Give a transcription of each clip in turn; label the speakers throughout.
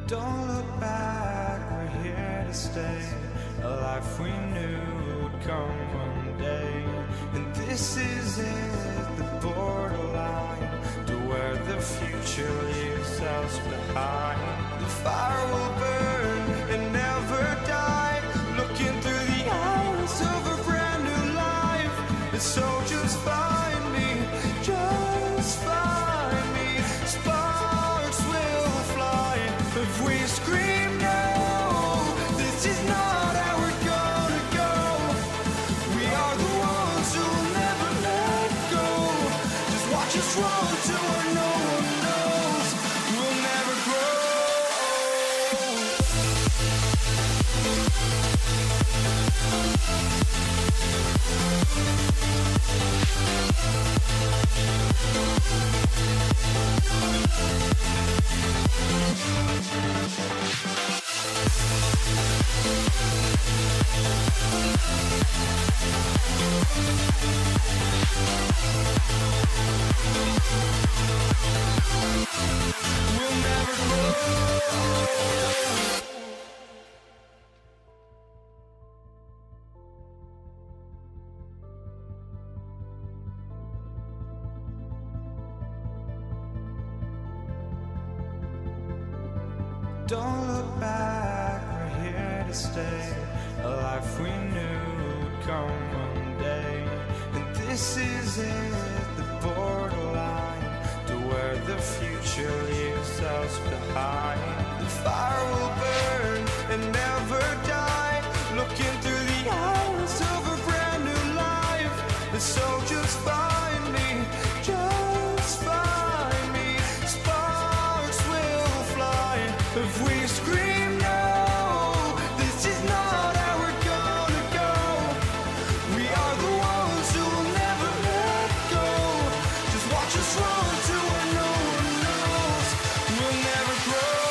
Speaker 1: Don't look back, we're here to stay. A life we knew would come one day. And this is it, the borderline to where the future leaves us behind. The fire will burn and never die, looking through the eyes of a brand new life. And so just find me, just find me. Sparks will fly if we scream no. This is not how we're gonna go. We are the ones who'll never let go. Just watch us run to where no one knows. We'll never grow. We'll never grow. Don't look back, we're here to stay. A life we knew would come one day. And this is it, the borderline to where the future leaves us behind. The fire will burn and never die, looking through the eyes of a brand new life. And so just find me, just find me. Sparks will fly if we scream no. This is not how we're gonna go. We are the ones who will never let go. Just watch us run to where no one knows. We'll never grow.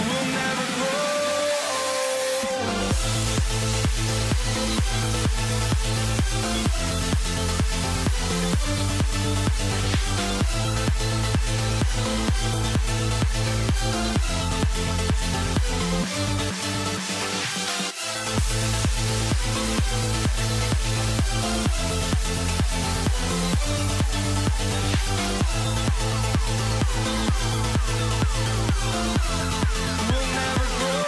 Speaker 1: We'll never grow. We'll never grow.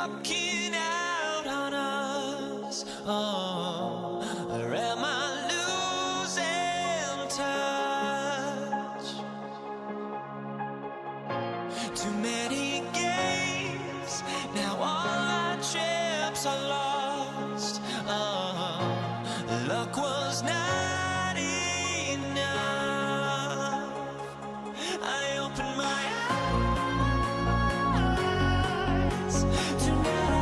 Speaker 1: walking out on us. Oh, or am I losing touch? Too many games, now all our chips are lost. Oh, luck was not enough. I opened my eyes to now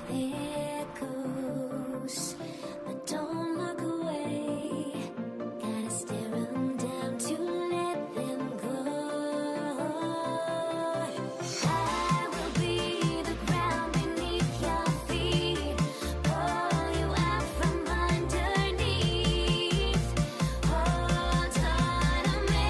Speaker 2: there goes. But don't look away. Gotta stare 'em down to let them go. I will be the ground beneath your feet. Pull you out from underneath. Hold on to me.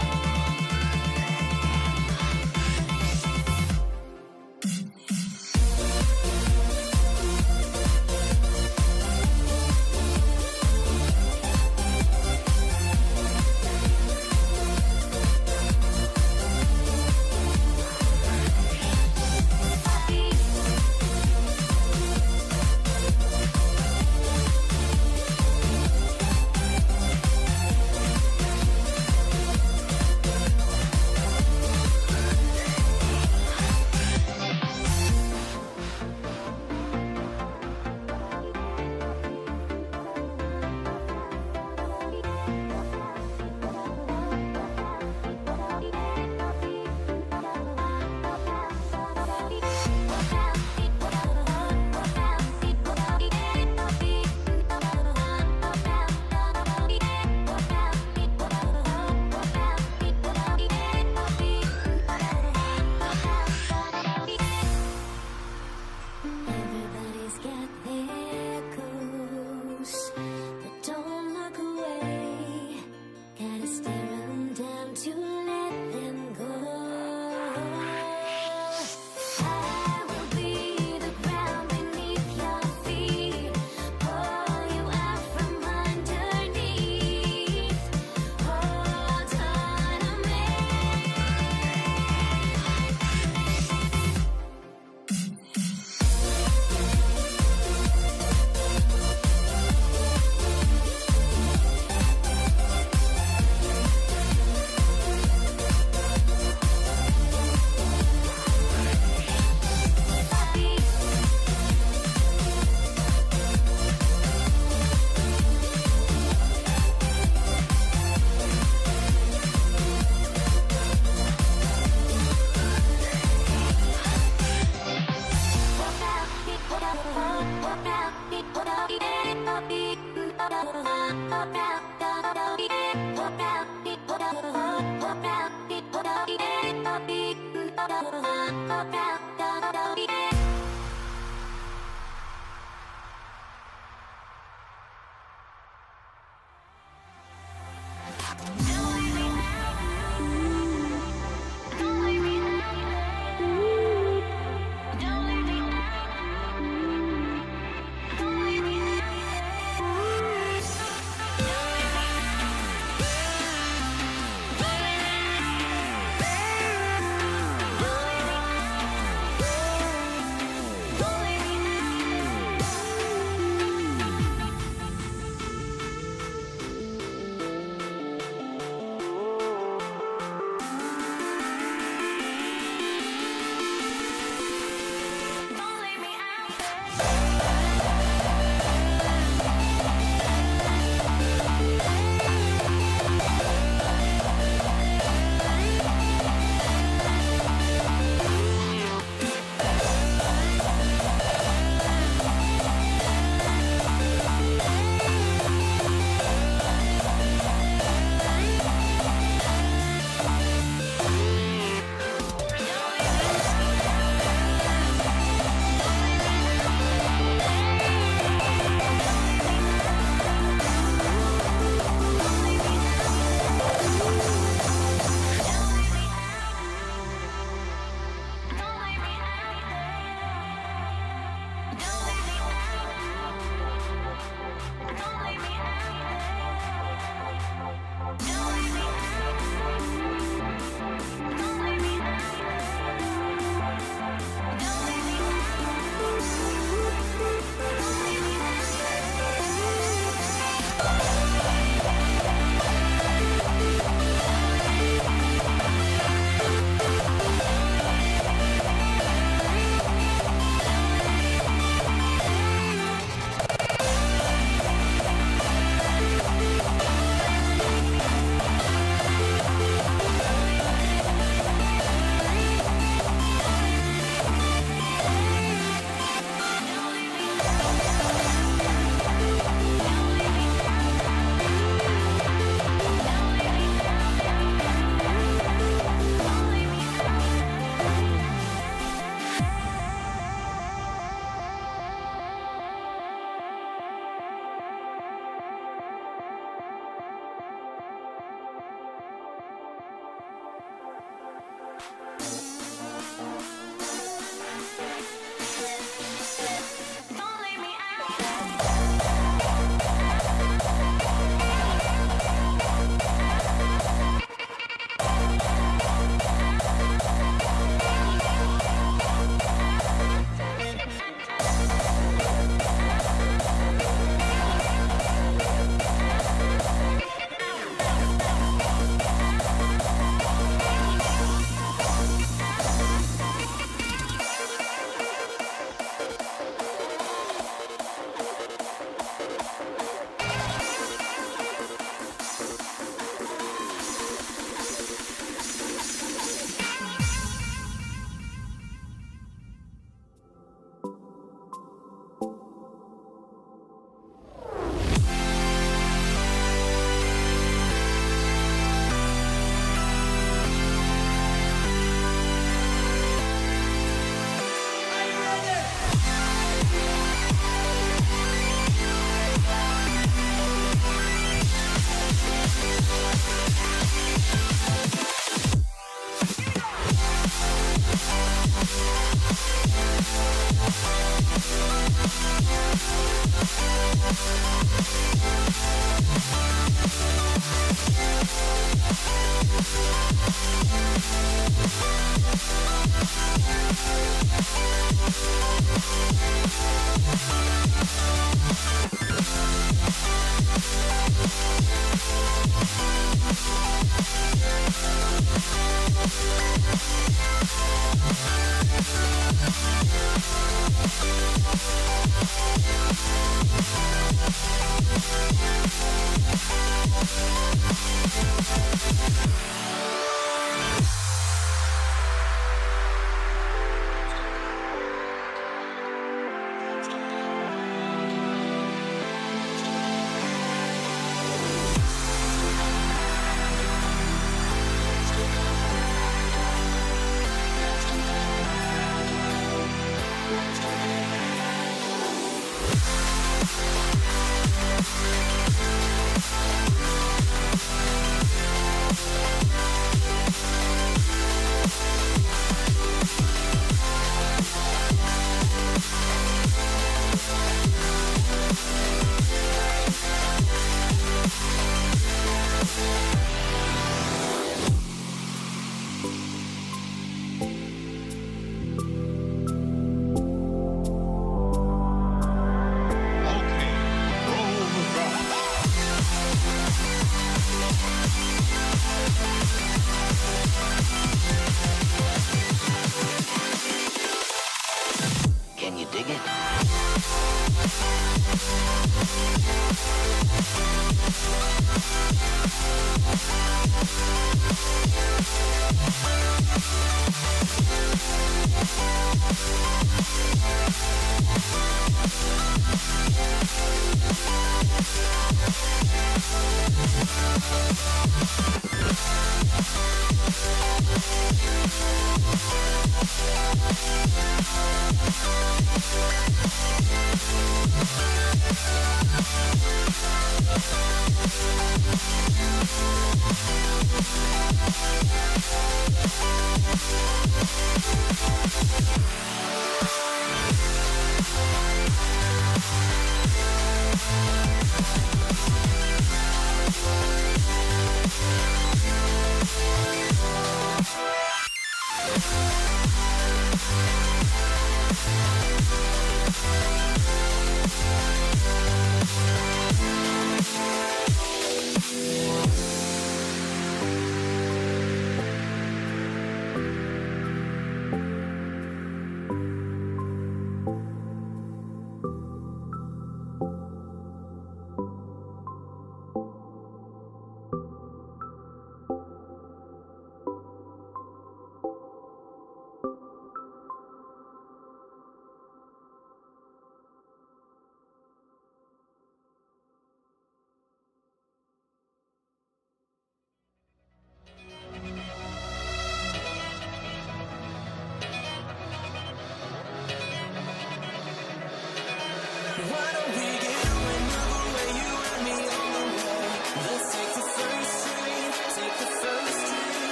Speaker 2: Everybody's got their goals, but don't look away. Gotta stare 'em down to let them go. I will be the ground beneath your feet. Pull you out from underneath. Hold on to me.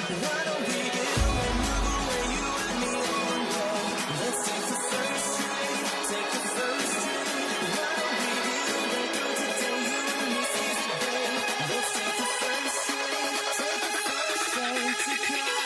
Speaker 1: Why don't we get away, move away, you and me all day? Let's take the first train, take the first train. Why don't we get away, go today, you and me seize the day. Let's take the first train, take the first train to California.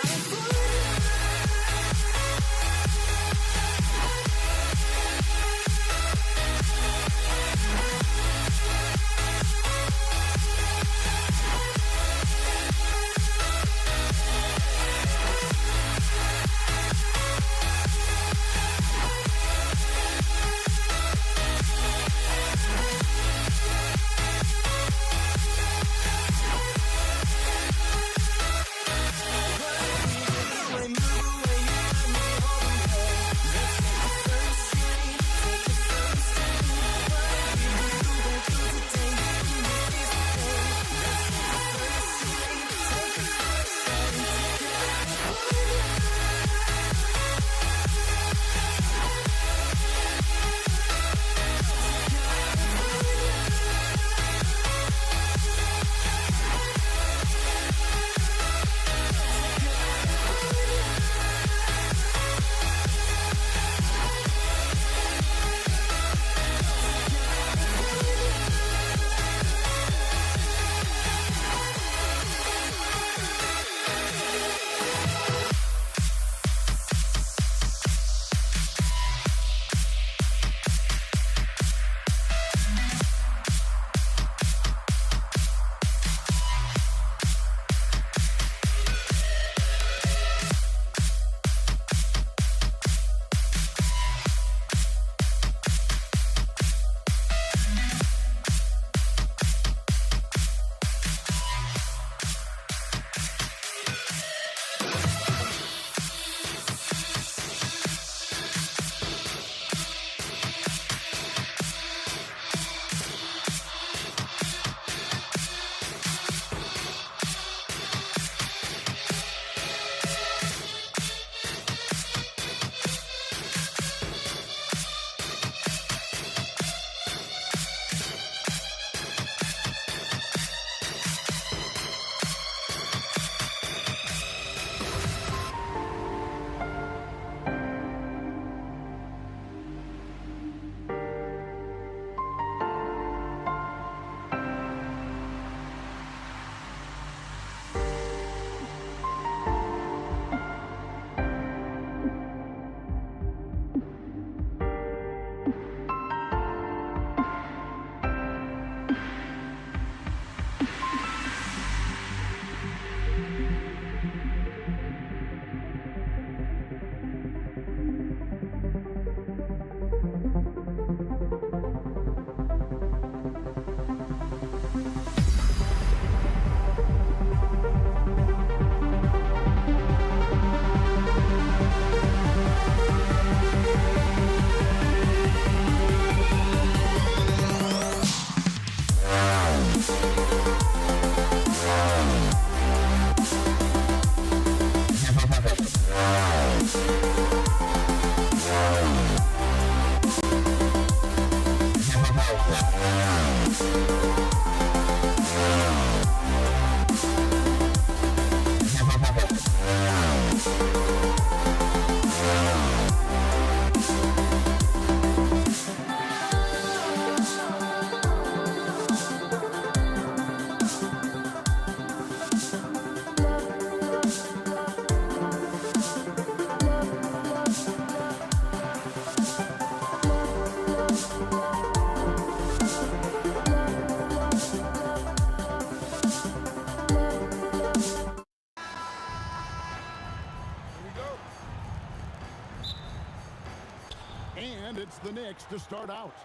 Speaker 3: And it's the Knicks to start out.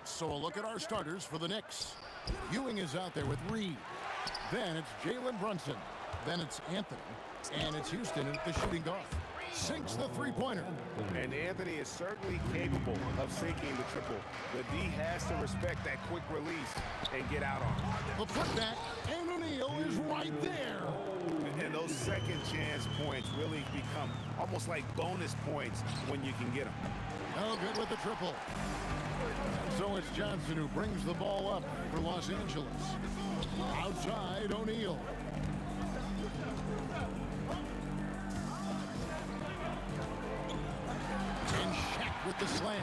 Speaker 3: So a look at our starters for the Knicks. Ewing is out there with Reed. Then it's Jalen Brunson. Then it's Anthony. And it's Houston at the shooting guard. Sinks the three-pointer.
Speaker 4: And Anthony is certainly capable of sinking the triple. The D has to respect that quick release and get out on it.
Speaker 3: The putback, and O'Neal is right there.
Speaker 4: And those second chance points really become almost like bonus points when you can get them.
Speaker 3: No good with the triple. So it's Johnson who brings the ball up for Los Angeles. Outside, O'Neal. the slam.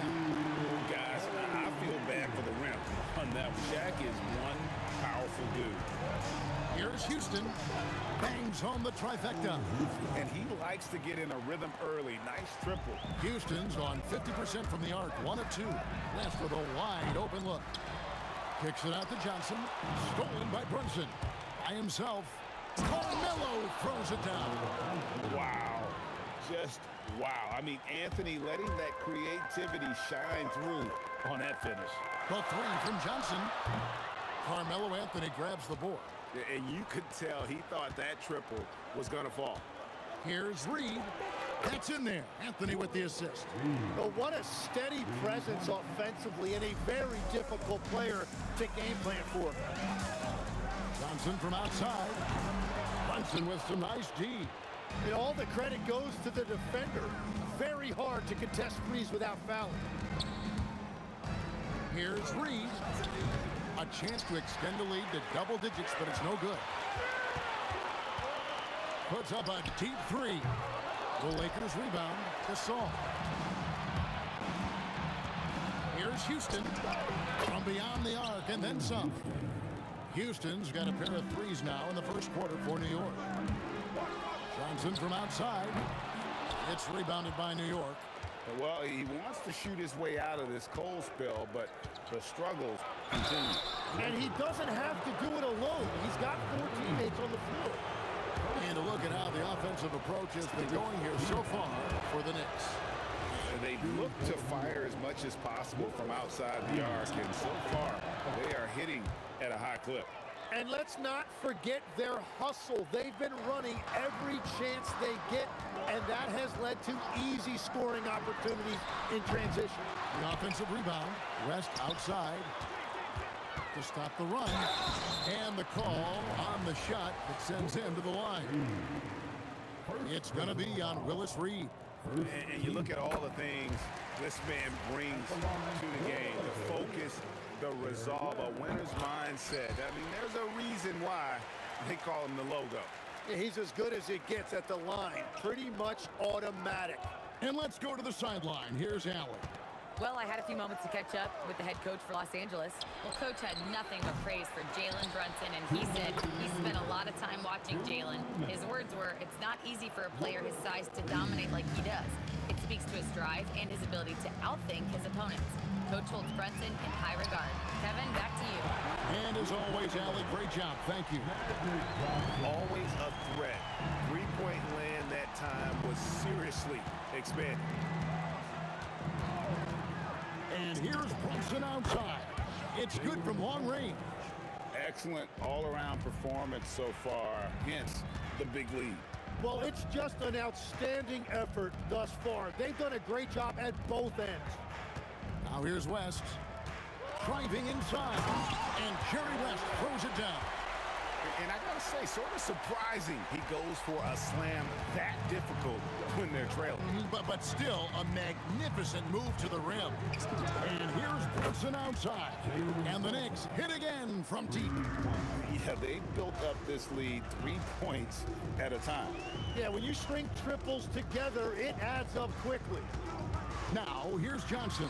Speaker 4: Guys, I feel bad for the rim on that one. Shaq is one powerful dude.
Speaker 3: Here's Houston. Bangs home the trifecta.
Speaker 4: And he likes to get in a rhythm early. Nice triple.
Speaker 3: Houston's on 50% from the arc. 1 of 2. West with a wide open look. Kicks it out to Johnson. Stolen by Brunson. By himself. Carmelo throws it down.
Speaker 4: Wow. Just wow. I mean, Anthony letting that creativity shine through on that finish.
Speaker 3: The three from Johnson. Carmelo Anthony grabs the board.
Speaker 4: And you could tell he thought that triple was going to fall.
Speaker 3: Here's Reed. That's in there. Anthony with the assist.
Speaker 5: But what a steady presence offensively and a very difficult player to game plan for.
Speaker 3: Johnson from outside. Brunson with some nice D.
Speaker 5: And all the credit goes to the defender. Very hard to contest threes without fouling.
Speaker 3: Here's Reed. A chance to extend the lead to double digits, but it's no good. Puts up a deep three. The Lakers rebound. Gasol. Here's Houston from beyond the arc and then some. Houston's got a pair of threes now in the first quarter for New York. Johnson from outside. It's rebounded by New York.
Speaker 4: Well, he wants to shoot his way out of this cold spell, but the struggles continue.
Speaker 5: And he doesn't have to do it alone. He's got 4 teammates on the floor.
Speaker 3: And a look at how the offensive approach has been going here so far for the Knicks.
Speaker 4: They look to fire as much as possible from outside the arc, and so far they are hitting at a high clip.
Speaker 5: And let's not forget their hustle. They've been running every chance they get, and that has led to easy scoring opportunities in transition.
Speaker 3: The offensive rebound. West outside to stop the run. And the call on the shot that sends him to the line. It's going to be on Willis Reed.
Speaker 4: And you look at all the things this man brings to the game. The focus, the resolve, a winner's mindset. I mean, there's a reason why they call him the logo.
Speaker 5: He's as good as it gets at the line. Pretty much automatic.
Speaker 3: And let's go to the sideline. Here's Allen.
Speaker 6: Well, I had a few moments to catch up with the head coach for Los Angeles. Well, Coach had nothing but praise for Jalen Brunson, and he said he spent a lot of time watching Jalen. His words were, it's not easy for a player his size to dominate like he does. It speaks to his drive and his ability to outthink his opponents. Coach holds Brunson in high regard. Kevin, back to you.
Speaker 3: And as always, Allen, great job. Thank you.
Speaker 4: Always a threat. Three-point land that time was seriously expanded.
Speaker 3: And here's Brunson outside. It's good from long range.
Speaker 4: Excellent all-around performance so far, hence the big lead.
Speaker 5: Well, it's just an outstanding effort thus far. They've done a great job at both ends.
Speaker 3: Now here's West. Driving inside. And Jerry West throws it down.
Speaker 4: And I gotta say, sort of surprising he goes for a slam that difficult when they're trailing.
Speaker 3: But still a magnificent move to the rim. And here's Brunson outside. And the Knicks hit again from deep.
Speaker 4: Yeah, they built up this lead 3 points at a time.
Speaker 5: Yeah, when you string triples together, it adds up quickly.
Speaker 3: Now here's Johnson.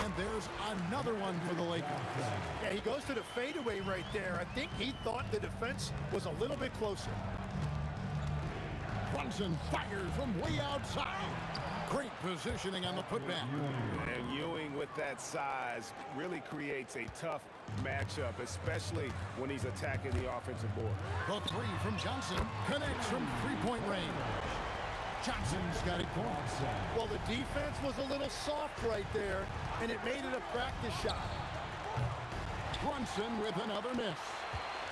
Speaker 3: And there's another one for the Lakers.
Speaker 5: Yeah, he goes to the fadeaway right there. I think he thought the defense was a little bit closer.
Speaker 3: Brunson fires from way outside. Great positioning on the putback.
Speaker 4: And Ewing with that size really creates a tough matchup, especially when he's attacking the offensive board.
Speaker 3: The three from Johnson connects from three-point range. Johnson's got it crossed.
Speaker 5: Well, the defense was a little soft right there, and it made it a practice shot.
Speaker 3: Brunson with another miss.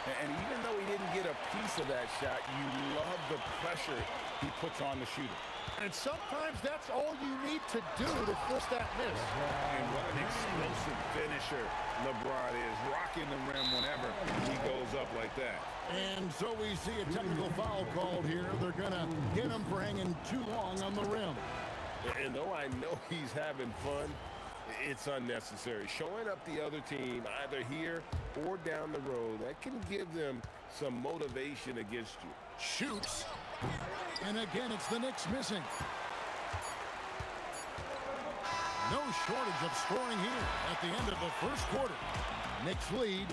Speaker 4: And even though he didn't get a piece of that shot, you love the pressure he puts on the shooter.
Speaker 5: And sometimes that's all you need to do to force that miss.
Speaker 4: And what an explosive finisher LeBron is, rocking the rim whenever he goes up like that.
Speaker 3: And so we see a technical foul called here. They're going to hit him for hanging too long on the rim.
Speaker 4: And though I know he's having fun, it's unnecessary. Showing up the other team, either here or down the road, that can give them some motivation against you.
Speaker 3: Shoots. And again, it's the Knicks missing. No shortage of scoring here at the end of the first quarter. Knicks lead.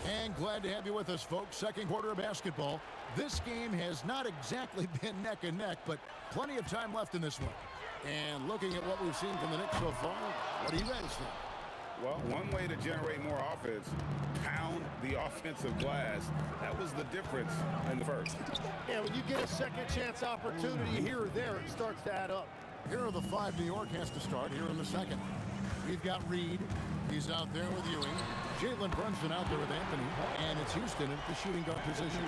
Speaker 3: And glad to have you with us, folks. Second quarter of basketball. This game has not exactly been neck and neck, but plenty of time left in this one. And looking at what we've seen from the Knicks so far, what do you guys think?
Speaker 4: Well, one way to generate more offense, pound the offensive glass. That was the difference in the first.
Speaker 5: Yeah, when you get a second chance opportunity here or there, it starts to add up.
Speaker 3: Here are the five New York has to start here in the second. We've got Reed. He's out there with Ewing. Jalen Brunson out there with Anthony. And it's Houston at the shooting guard position.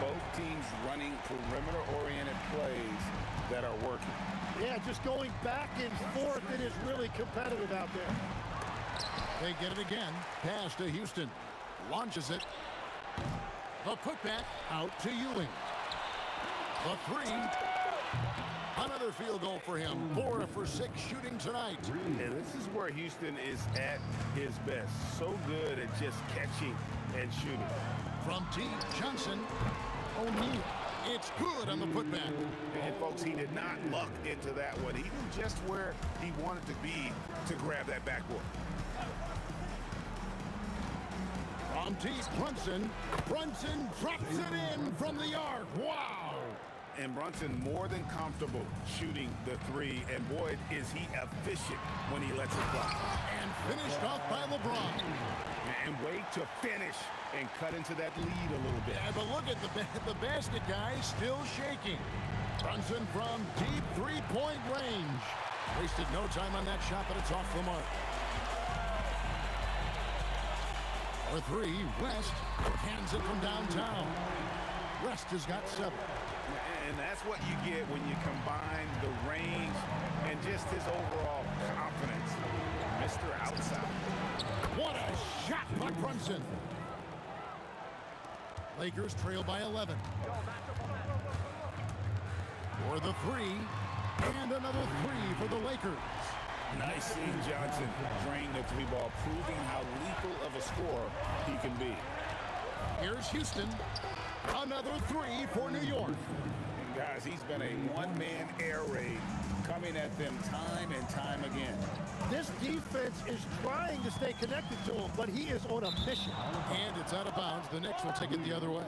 Speaker 4: Both teams running perimeter-oriented plays that are working.
Speaker 5: Yeah, just going back and forth, it is really competitive out there.
Speaker 3: They get it again. Pass to Houston. Launches it. The putback out to Ewing. The three. Another field goal for him. 4 for 6 shooting tonight.
Speaker 4: And this is where Houston is at his best. So good at just catching and shooting.
Speaker 3: From deep, Johnson. O'Neal. It's good on the putback.
Speaker 4: And folks, he did not luck into that one. He knew just where he wanted to be to grab that backboard.
Speaker 3: From deep, Brunson. Brunson drops it in from the arc. Wow.
Speaker 4: And Brunson more than comfortable shooting the three. And boy, is he efficient when he lets it fly.
Speaker 3: And finished off by LeBron.
Speaker 4: And way to finish and cut into that lead a little bit.
Speaker 3: Yeah, but look at the basket guy still shaking. Brunson from deep three-point range. Wasted no time on that shot, but it's off the mark. For three, West hands it from downtown. West has got 7.
Speaker 4: And that's what you get when you combine the range and just his overall confidence. Mr. Outside.
Speaker 3: What a shot by Brunson. Lakers trail by 11. For the three. And another 3 for the Lakers.
Speaker 4: Nice seeing Johnson drain the 3 ball, proving how lethal of a scorer he can be.
Speaker 3: Here's Houston. Another 3 for New York.
Speaker 4: And guys, he's been a one-man air raid coming at them time and time again.
Speaker 5: This defense is trying to stay connected to him, but he is on a mission.
Speaker 3: And it's out of bounds. The Knicks will take it the other way.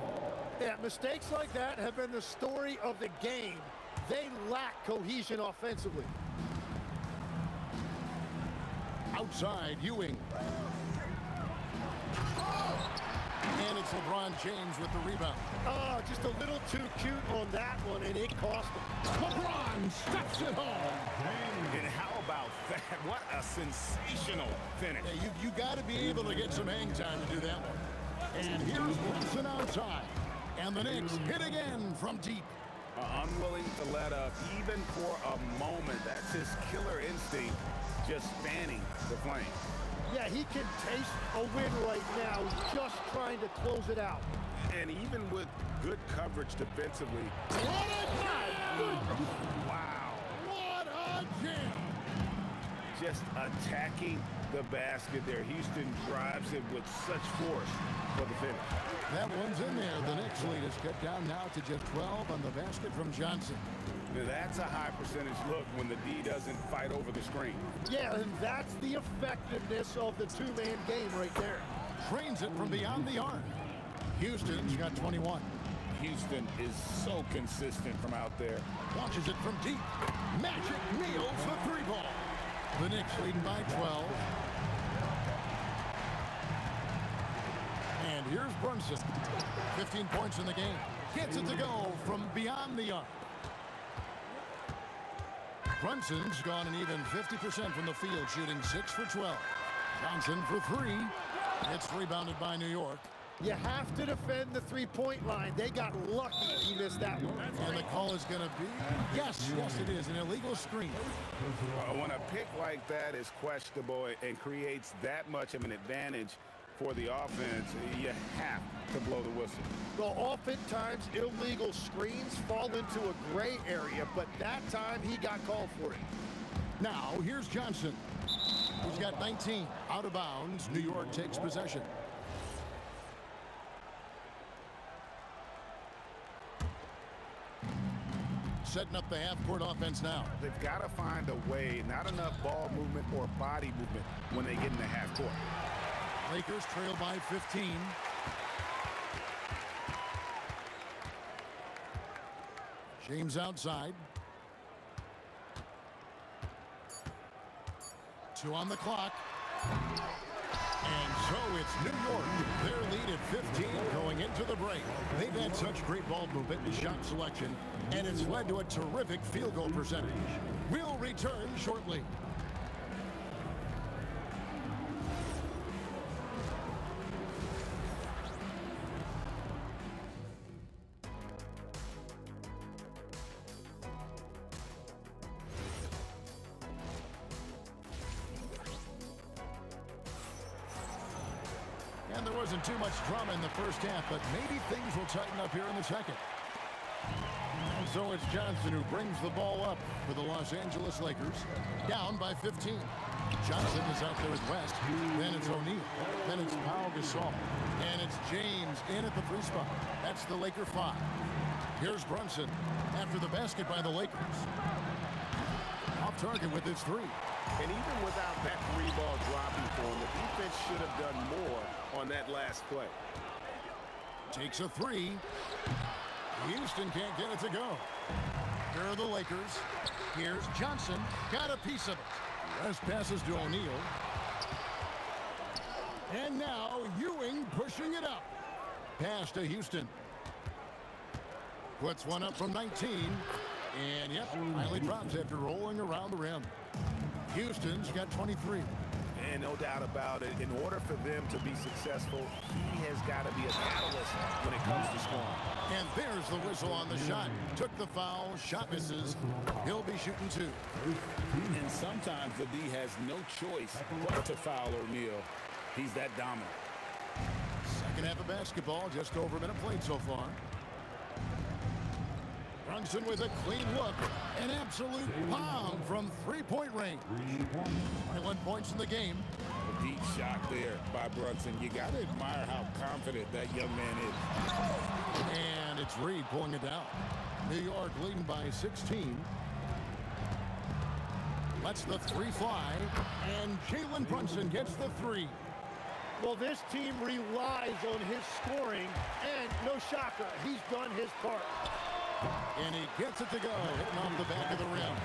Speaker 5: Yeah, mistakes like that have been the story of the game. They lack cohesion offensively.
Speaker 3: Outside, Ewing. And it's LeBron James with the rebound.
Speaker 5: Oh, just a little too cute on that one, and it cost him.
Speaker 3: LeBron steps it home.
Speaker 4: And how about that? What a sensational finish.
Speaker 3: Yeah, you got to be able to get some hang time to do that one. And here's Brunson outside. And the Knicks hit again from deep.
Speaker 4: Unwilling to let up even for a moment. That's his killer instinct, just fanning the flame.
Speaker 5: Yeah, he can taste a win right now, just trying to close it out.
Speaker 4: And even with good coverage defensively.
Speaker 3: What a jam!
Speaker 4: Wow.
Speaker 3: What a jam!
Speaker 4: Just attacking the basket there. Houston drives it with such force for the finish.
Speaker 3: That one's in there. The Knicks lead is cut down now to just 12 on the basket from Johnson.
Speaker 4: Now, that's a high percentage look when the D doesn't fight over the screen.
Speaker 5: Yeah, and that's the effectiveness of the two-man game right there.
Speaker 3: Trains it from beyond the arc. Houston's got 21.
Speaker 4: Houston is so consistent from out there.
Speaker 3: Launches it from deep. Magic nails the 3-ball. The Knicks leading by 12. And here's Brunson. 15 points in the game. Gets it to go from beyond the arc. Brunson's gone an even 50% from the field, shooting 6 for 12. Johnson for 3. It's rebounded by New York.
Speaker 5: You have to defend the three-point line. They got lucky he missed that one.
Speaker 3: And the call is going to be, yes, it is, an illegal screen.
Speaker 4: When a pick like that is questionable and creates that much of an advantage for the offense, you have to blow the whistle.
Speaker 5: Well, oftentimes illegal screens fall into a gray area, but that time he got called for it.
Speaker 3: Now, here's Johnson. He's got 19. Out of bounds. New York takes possession. setting up the half-court offense now.
Speaker 4: They've got to find a way, not enough ball movement or body movement when they get in the half court.
Speaker 3: Lakers trail by 15. James outside. 2 on the clock. And so it's New York. Their lead at 15 going into the break. They've had such great ball movement and shot selection, and it's led to a terrific field goal percentage. We'll return shortly. And there wasn't too much drama in the first half, but maybe things will tighten up here in the second. And so it's Johnson who brings the ball up for the Los Angeles Lakers, down by 15. Johnson is out there with West. Then it's O'Neal. Then it's Pau Gasol. And it's James in at the free spot. That's the Laker 5. Here's Brunson after the basket by the Lakers. Off target with his 3.
Speaker 4: And even without that 3-ball dropping for him, the defense should have done more on that last play.
Speaker 3: Takes a 3. Houston can't get it to go. Here are the Lakers. Here's Johnson. Got a piece of it. West passes to O'Neal. And now Ewing pushing it up. Pass to Houston. Puts one up from 19. And yep, finally drops after rolling around the rim. Houston's got 23.
Speaker 4: And no doubt about it, in order for them to be successful, he has got to be a catalyst when it comes to scoring.
Speaker 3: And there's the whistle on the shot. Took the foul, shot misses. He'll be shooting 2.
Speaker 4: And sometimes the D has no choice but to foul O'Neal. He's that dominant.
Speaker 3: Second half of basketball, just over a minute played so far. Brunson with a clean look. An absolute bomb from three-point range. 21 points in the game.
Speaker 4: A deep shot there by Brunson. You got to admire how confident that young man is.
Speaker 3: And it's Reed pulling it down. New York leading by 16. Lets the 3 fly. And Jalen Brunson gets the 3.
Speaker 5: Well, this team relies on his scoring, and no shocker, he's done his part.
Speaker 3: And he gets it to go, hitting off the back of the rim.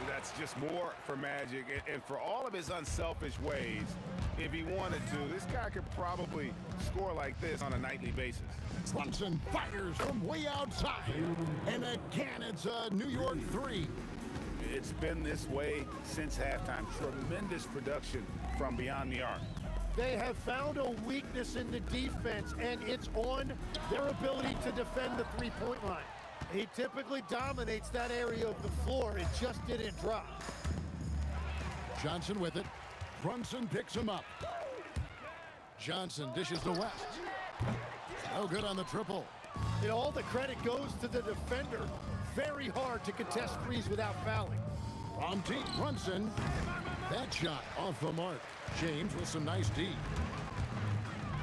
Speaker 4: That's just more for Magic. And for all of his unselfish ways, if he wanted to, this guy could probably score like this on a nightly basis.
Speaker 3: Brunson fires from way outside. And again, it's a New York 3.
Speaker 4: It's been this way since halftime. Tremendous production from beyond the arc.
Speaker 5: They have found a weakness in the defense, and it's on their ability to defend the three-point line. He typically dominates that area of the floor. It just didn't drop.
Speaker 3: Johnson with it. Brunson picks him up. Johnson dishes to West. No good on the triple.
Speaker 5: And all the credit goes to the defender. Very hard to contest threes without fouling.
Speaker 3: From deep, Brunson. That shot off the mark. James with some nice D.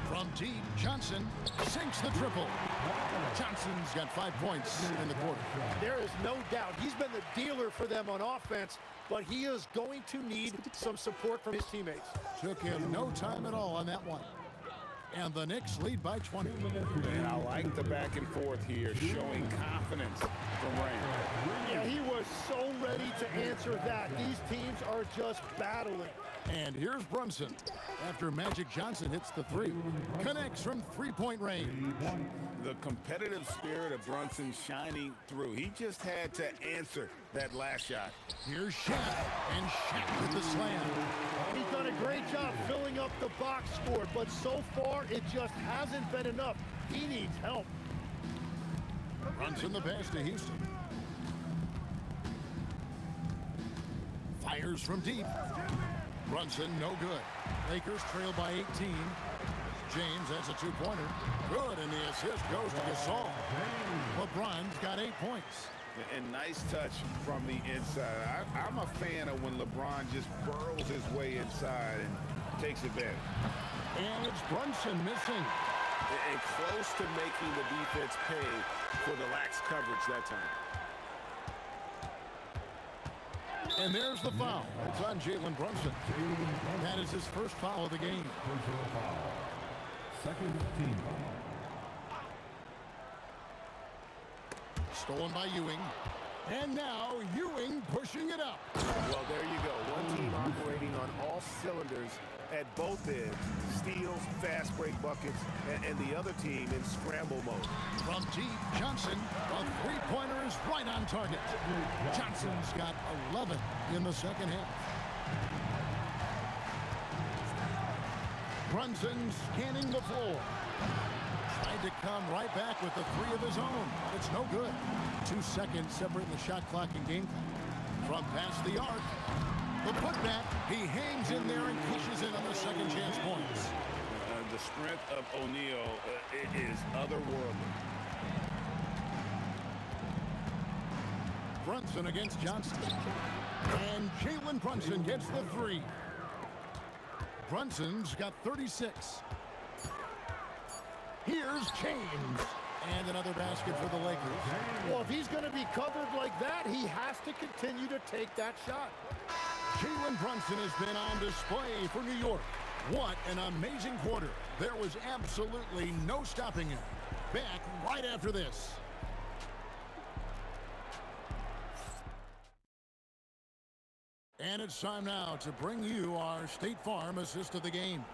Speaker 3: From deep, Johnson sinks the triple. Johnson's got 5 points in the quarter.
Speaker 5: There is no doubt he's been the dealer for them on offense, but he is going to need some support from his teammates.
Speaker 3: Took him no time at all on that one. And the Knicks lead by 20.
Speaker 4: And I like the back and forth here, showing confidence from Rain.
Speaker 5: Yeah, he was so ready to answer that. These teams are just battling.
Speaker 3: And here's Brunson. After Magic Johnson hits the 3. Connects from three-point range.
Speaker 4: The competitive spirit of Brunson shining through. He just had to answer that last shot.
Speaker 3: Here's Shaq. And Shaq with the slam.
Speaker 5: He's done a great job filling up the box score, but so far it just hasn't been enough. He needs help.
Speaker 3: Brunson the pass to Houston. Fires from deep. Brunson, no good. Lakers trail by 18. James has a 2-pointer. Good, and the assist goes to Gasol. LeBron's got 8 points.
Speaker 4: And nice touch from the inside. I'm a fan of when LeBron just burrows his way inside and takes advantage.
Speaker 3: And it's Brunson missing.
Speaker 4: And close to making the defense pay for the lax coverage that time.
Speaker 3: And there's the foul. It's on Jalen Brunson. That is his first foul of the game.
Speaker 7: Second team foul.
Speaker 3: Stolen by Ewing. And now Ewing pushing it up.
Speaker 4: Well, there you go. One team operating on all cylinders at both ends. Steals, fast break buckets, and the other team in scramble mode.
Speaker 3: From deep, Johnson, a three-pointer is right on target. Johnson's got 11 in the second half. Brunson scanning the floor. Tried to come right back with the three of his own. It's no good. 2 seconds separating the shot clock and game clock. From past the arc, the putback, he hangs in there and pushes in on the second chance points.
Speaker 4: The strength of O'Neal is otherworldly.
Speaker 3: Brunson against Johnson. And Jalen Brunson gets the three. Brunson's got 36. Here's James. And another basket for the Lakers.
Speaker 5: Well, if he's going to be covered like that, he has to continue to take that shot.
Speaker 3: Jalen Brunson has been on display for New York. What an amazing quarter. There was absolutely no stopping him. Back right after this. And it's time now to bring you our State Farm assist of the game.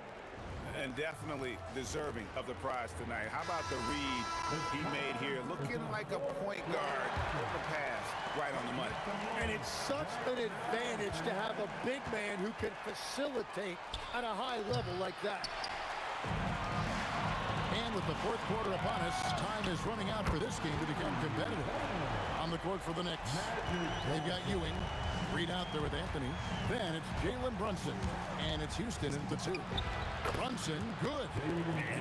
Speaker 4: And definitely deserving of the prize tonight. How about the read he made here? Looking like a point guard with the pass right on the money.
Speaker 5: And it's such an advantage to have a big man who can facilitate at a high level like that.
Speaker 3: And with the fourth quarter upon us, time is running out for this game to become competitive. On the court for the Knicks, they've got Ewing. Reed out there with Anthony. Then it's Jalen Brunson. And it's Houston at the two. Brunson, good.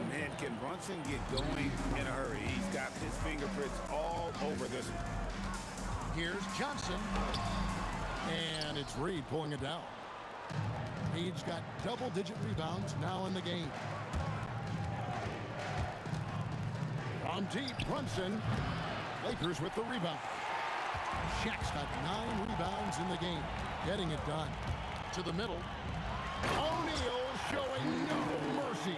Speaker 4: Man, can Brunson get going in a hurry? He's got his fingerprints all over this one.
Speaker 3: Here's Johnson. And it's Reed pulling it down. Reed's got double-digit rebounds now in the game. On deep, Brunson. Lakers with the rebound. Shaq's got 9 rebounds in the game. Getting it done. To the middle. O'Neal showing no mercy.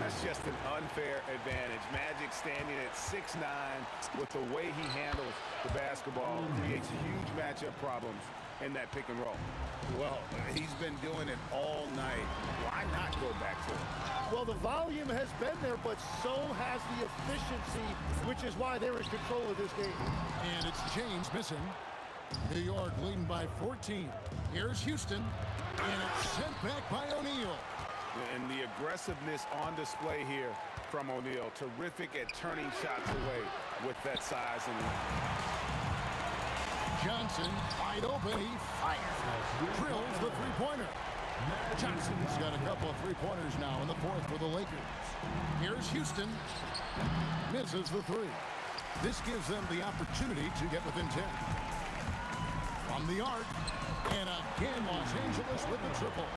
Speaker 4: That's just an unfair advantage. Magic standing at 6'9", with the way he handles the basketball, creates huge matchup problems in that pick and roll. Well, he's been doing it all night. Why not go back to it?
Speaker 5: Well, the volume has been there, but so has the efficiency, which is why they're in control of this game.
Speaker 3: And it's James missing. New York leading by 14. Here's Houston. And it's sent back by O'Neal.
Speaker 4: And the aggressiveness on display here from O'Neal. Terrific at turning shots away with that size and length.
Speaker 3: Johnson, wide open, he fires. Drills the three-pointer. Johnson's got a couple of three-pointers now in the fourth for the Lakers. Here's Houston. Misses the three. This gives them the opportunity to get within 10. From the arc. And again, Los Angeles with the triple.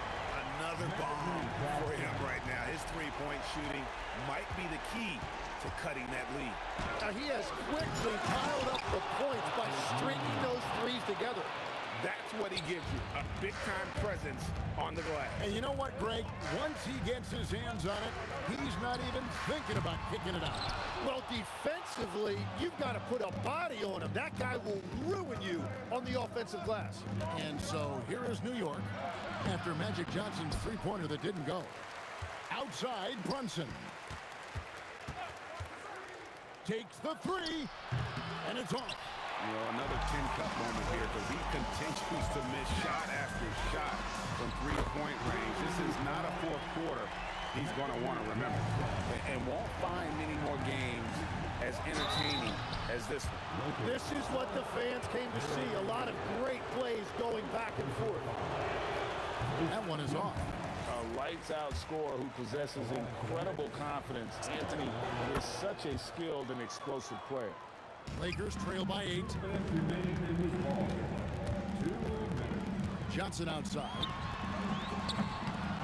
Speaker 4: Another bomb for him right now. His three-point shooting might be the key to cutting that lead.
Speaker 5: Now, he has quickly piled up the points by stringing those threes together.
Speaker 4: That's what he gives you, a big-time presence on the glass.
Speaker 3: And you know what, Greg? Once he gets his hands on it, he's not even thinking about kicking it out.
Speaker 5: Well, defensively, you've got to put a body on him. That guy will ruin you on the offensive glass.
Speaker 3: And so here is New York after Magic Johnson's three-pointer that didn't go. Outside, Brunson. Takes the three, and it's off.
Speaker 4: You know, another tin-cup moment here because he continues to miss shot after shot from three-point range. This is not a fourth quarter he's going to want to remember and won't find many more games as entertaining as this one.
Speaker 5: This is what the fans came to see. A lot of great plays going back and forth.
Speaker 3: That one is off.
Speaker 8: A lights-out scorer who possesses incredible confidence. Anthony is such a skilled and explosive player.
Speaker 3: Lakers trail by 8. Johnson outside.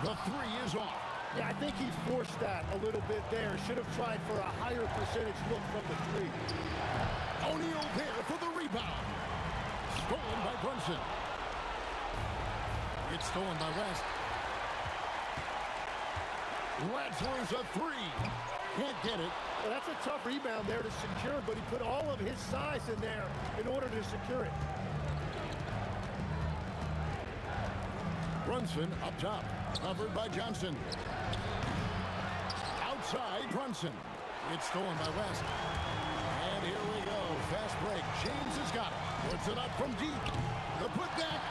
Speaker 3: The three is off.
Speaker 5: Yeah, I think he forced that a little bit there. Should have tried for a higher percentage look from the three.
Speaker 3: O'Neal there for the rebound. stolen by Brunson. It's stolen by West. Ratzler's a three. Can't get it.
Speaker 5: Well, that's a tough rebound there to secure, but he put all of his size in there in order to secure it.
Speaker 3: Brunson up top. Covered by Johnson. Outside Brunson. It's stolen by West. And here we go. Fast break. James has got it. Puts it up from deep. The putback.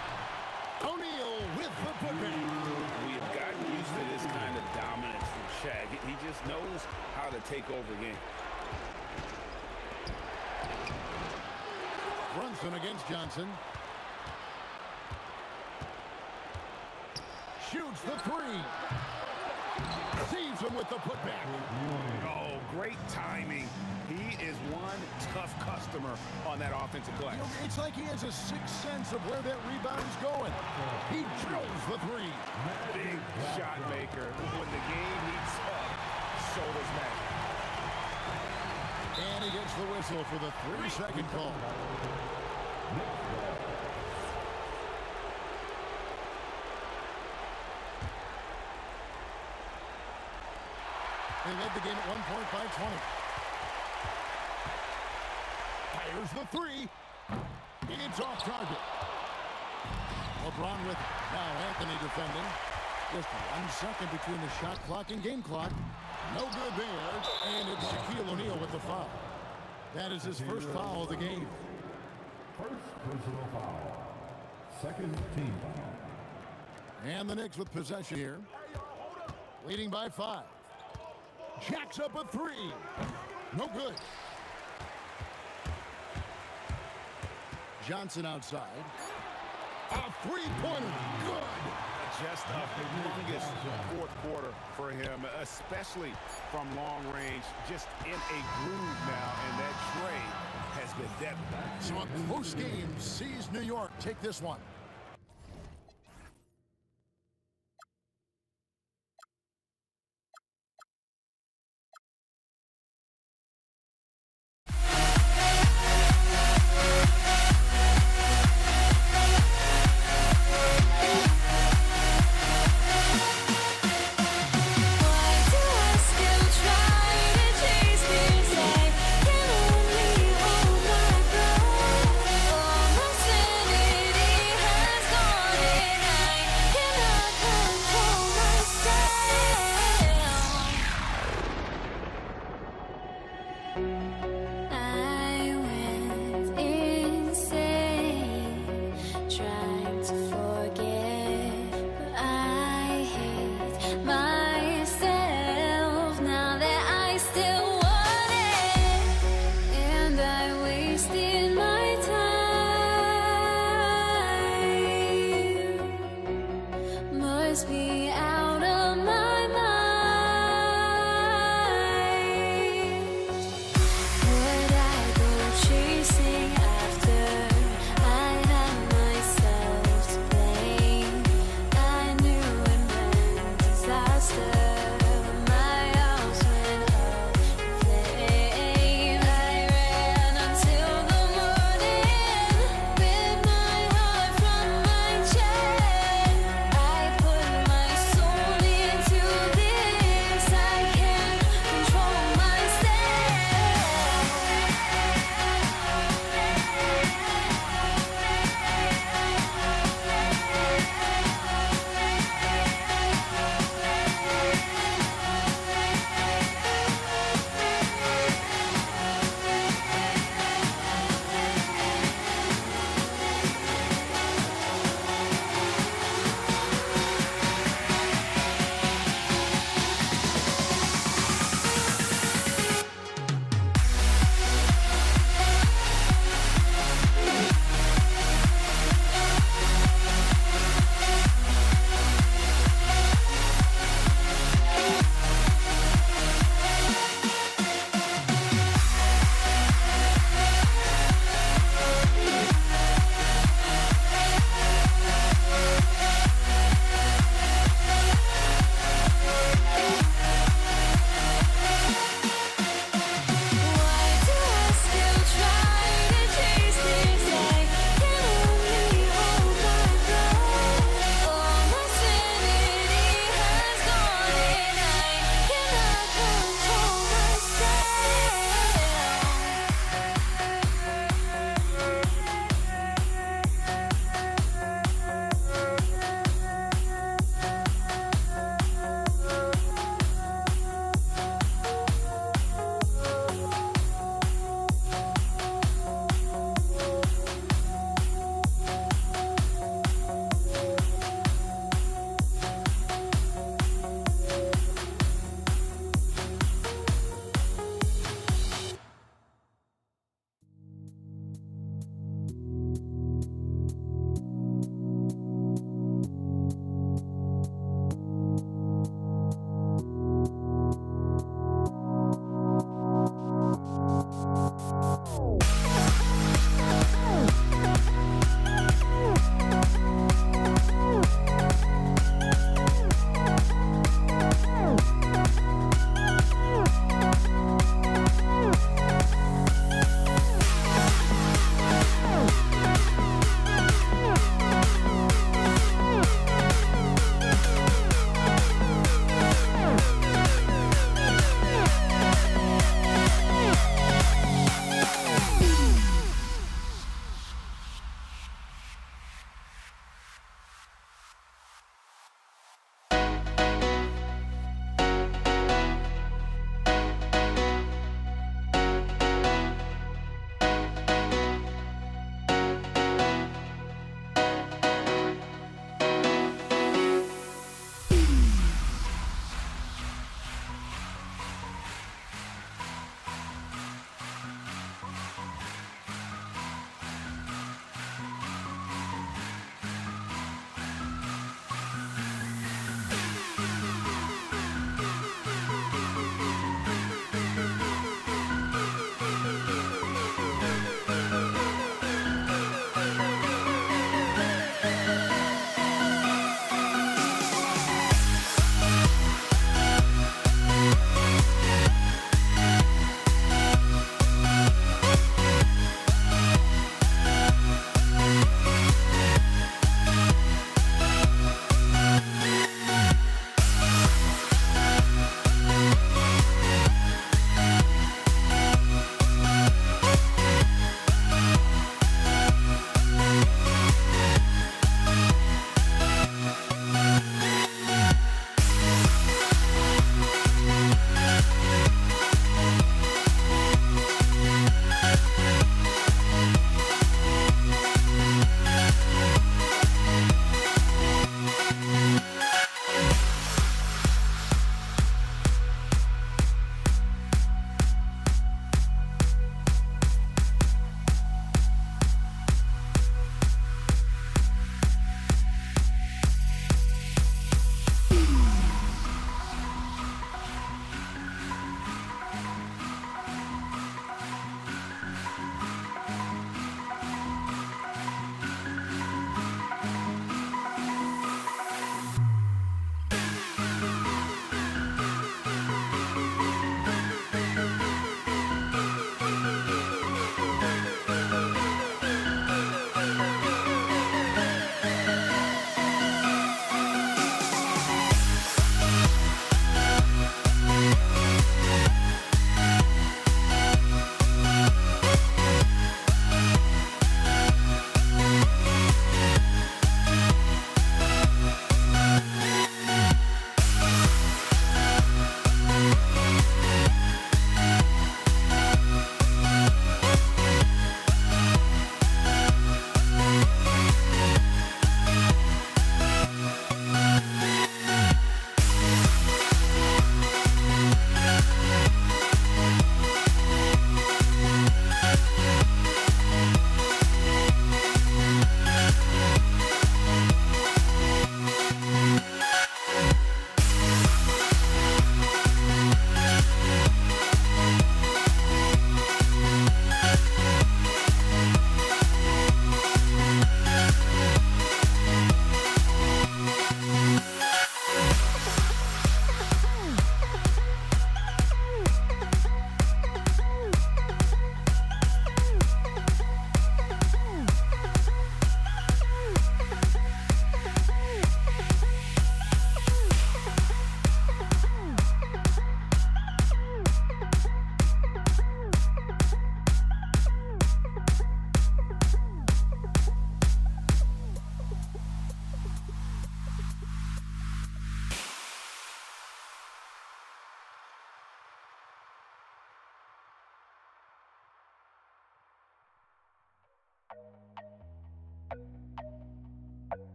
Speaker 3: O'Neal with the putback.
Speaker 4: We have gotten used to this kind of dominance from Shaq. He just knows how to take over the game.
Speaker 3: Brunson against Johnson. Shoots the three. Sees him with the putback.
Speaker 4: Oh, great timing. He is one tough customer on that offensive glass.
Speaker 3: You know, it's like he has a sixth sense of where that rebound's going. He drills the three.
Speaker 4: Big shot maker. When the game heats up, so does Magic.
Speaker 3: And he gets the whistle for the 3-second call. They led the game at 1 point by 20. Fires the three. It's off target. LeBron with it. Now Anthony defending. Just 1 second between the shot clock and game clock. No good there. And it's Shaquille O'Neal with the foul. That is his first foul of the game.
Speaker 7: First personal foul. Second team foul.
Speaker 3: And the Knicks with possession here. Leading by 5. Jacks up a three. No good. Johnson outside. A three-pointer. Good.
Speaker 4: Just a humongous fourth quarter for him, especially from long range. Just in a groove now, and that trade has been deadly.
Speaker 3: So a close game sees New York take this one.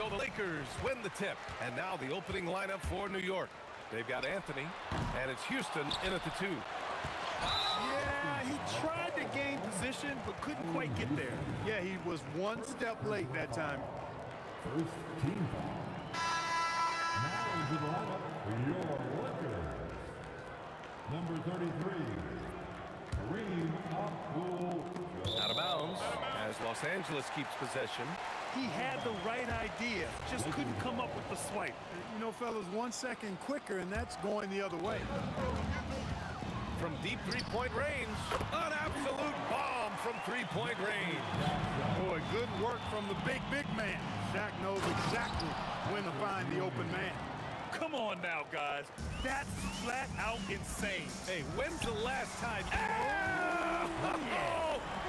Speaker 9: So the Lakers win the tip. And now the opening lineup for New York. They've got Anthony, and it's Houston in at the 2.
Speaker 4: Yeah, he tried to gain position, but couldn't quite get there.
Speaker 5: Yeah, he was one step late that time.
Speaker 7: First team foul. Now into the lineup for your Lakers. Number 33, Kareem Abdul-Jabbar.
Speaker 9: Out of bounds as Los Angeles keeps possession.
Speaker 4: He had the right idea, just couldn't come up with the swipe.
Speaker 5: You know, fellas, 1 second quicker, and that's going the other way.
Speaker 9: From deep three-point range, an absolute bomb from three-point range.
Speaker 5: Boy, good work from the big man. Shaq knows exactly when to find the open man.
Speaker 4: Come on now, guys. That's flat out insane.
Speaker 9: Hey, when's the last time? Oh,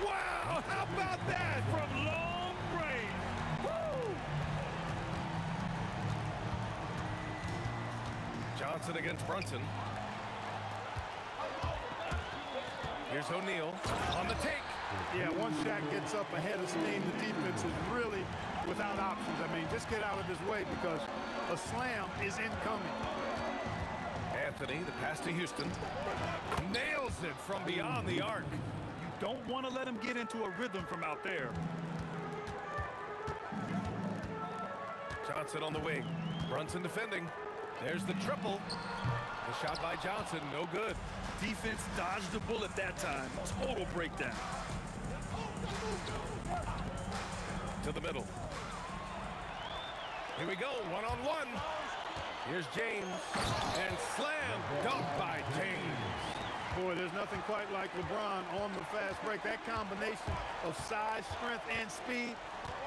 Speaker 9: wow! How about that?
Speaker 4: From long range. Woo!
Speaker 9: Johnson against Brunson. Here's O'Neal on the take.
Speaker 5: Yeah, once Shaq gets up ahead of steam, the defense is really without options. I mean, just get out of his way because a slam is incoming.
Speaker 9: Anthony, the pass to Houston. Nails it from beyond the arc.
Speaker 4: You don't want to let him get into a rhythm from out there.
Speaker 9: Johnson on the wing. Brunson defending. There's the triple. The shot by Johnson, no good.
Speaker 4: Defense dodged the bullet that time. Total breakdown.
Speaker 9: To the middle. Here we go, one-on-one. Here's James. And slam dunk by James.
Speaker 5: Boy, there's nothing quite like LeBron on the fast break. That combination of size, strength, and speed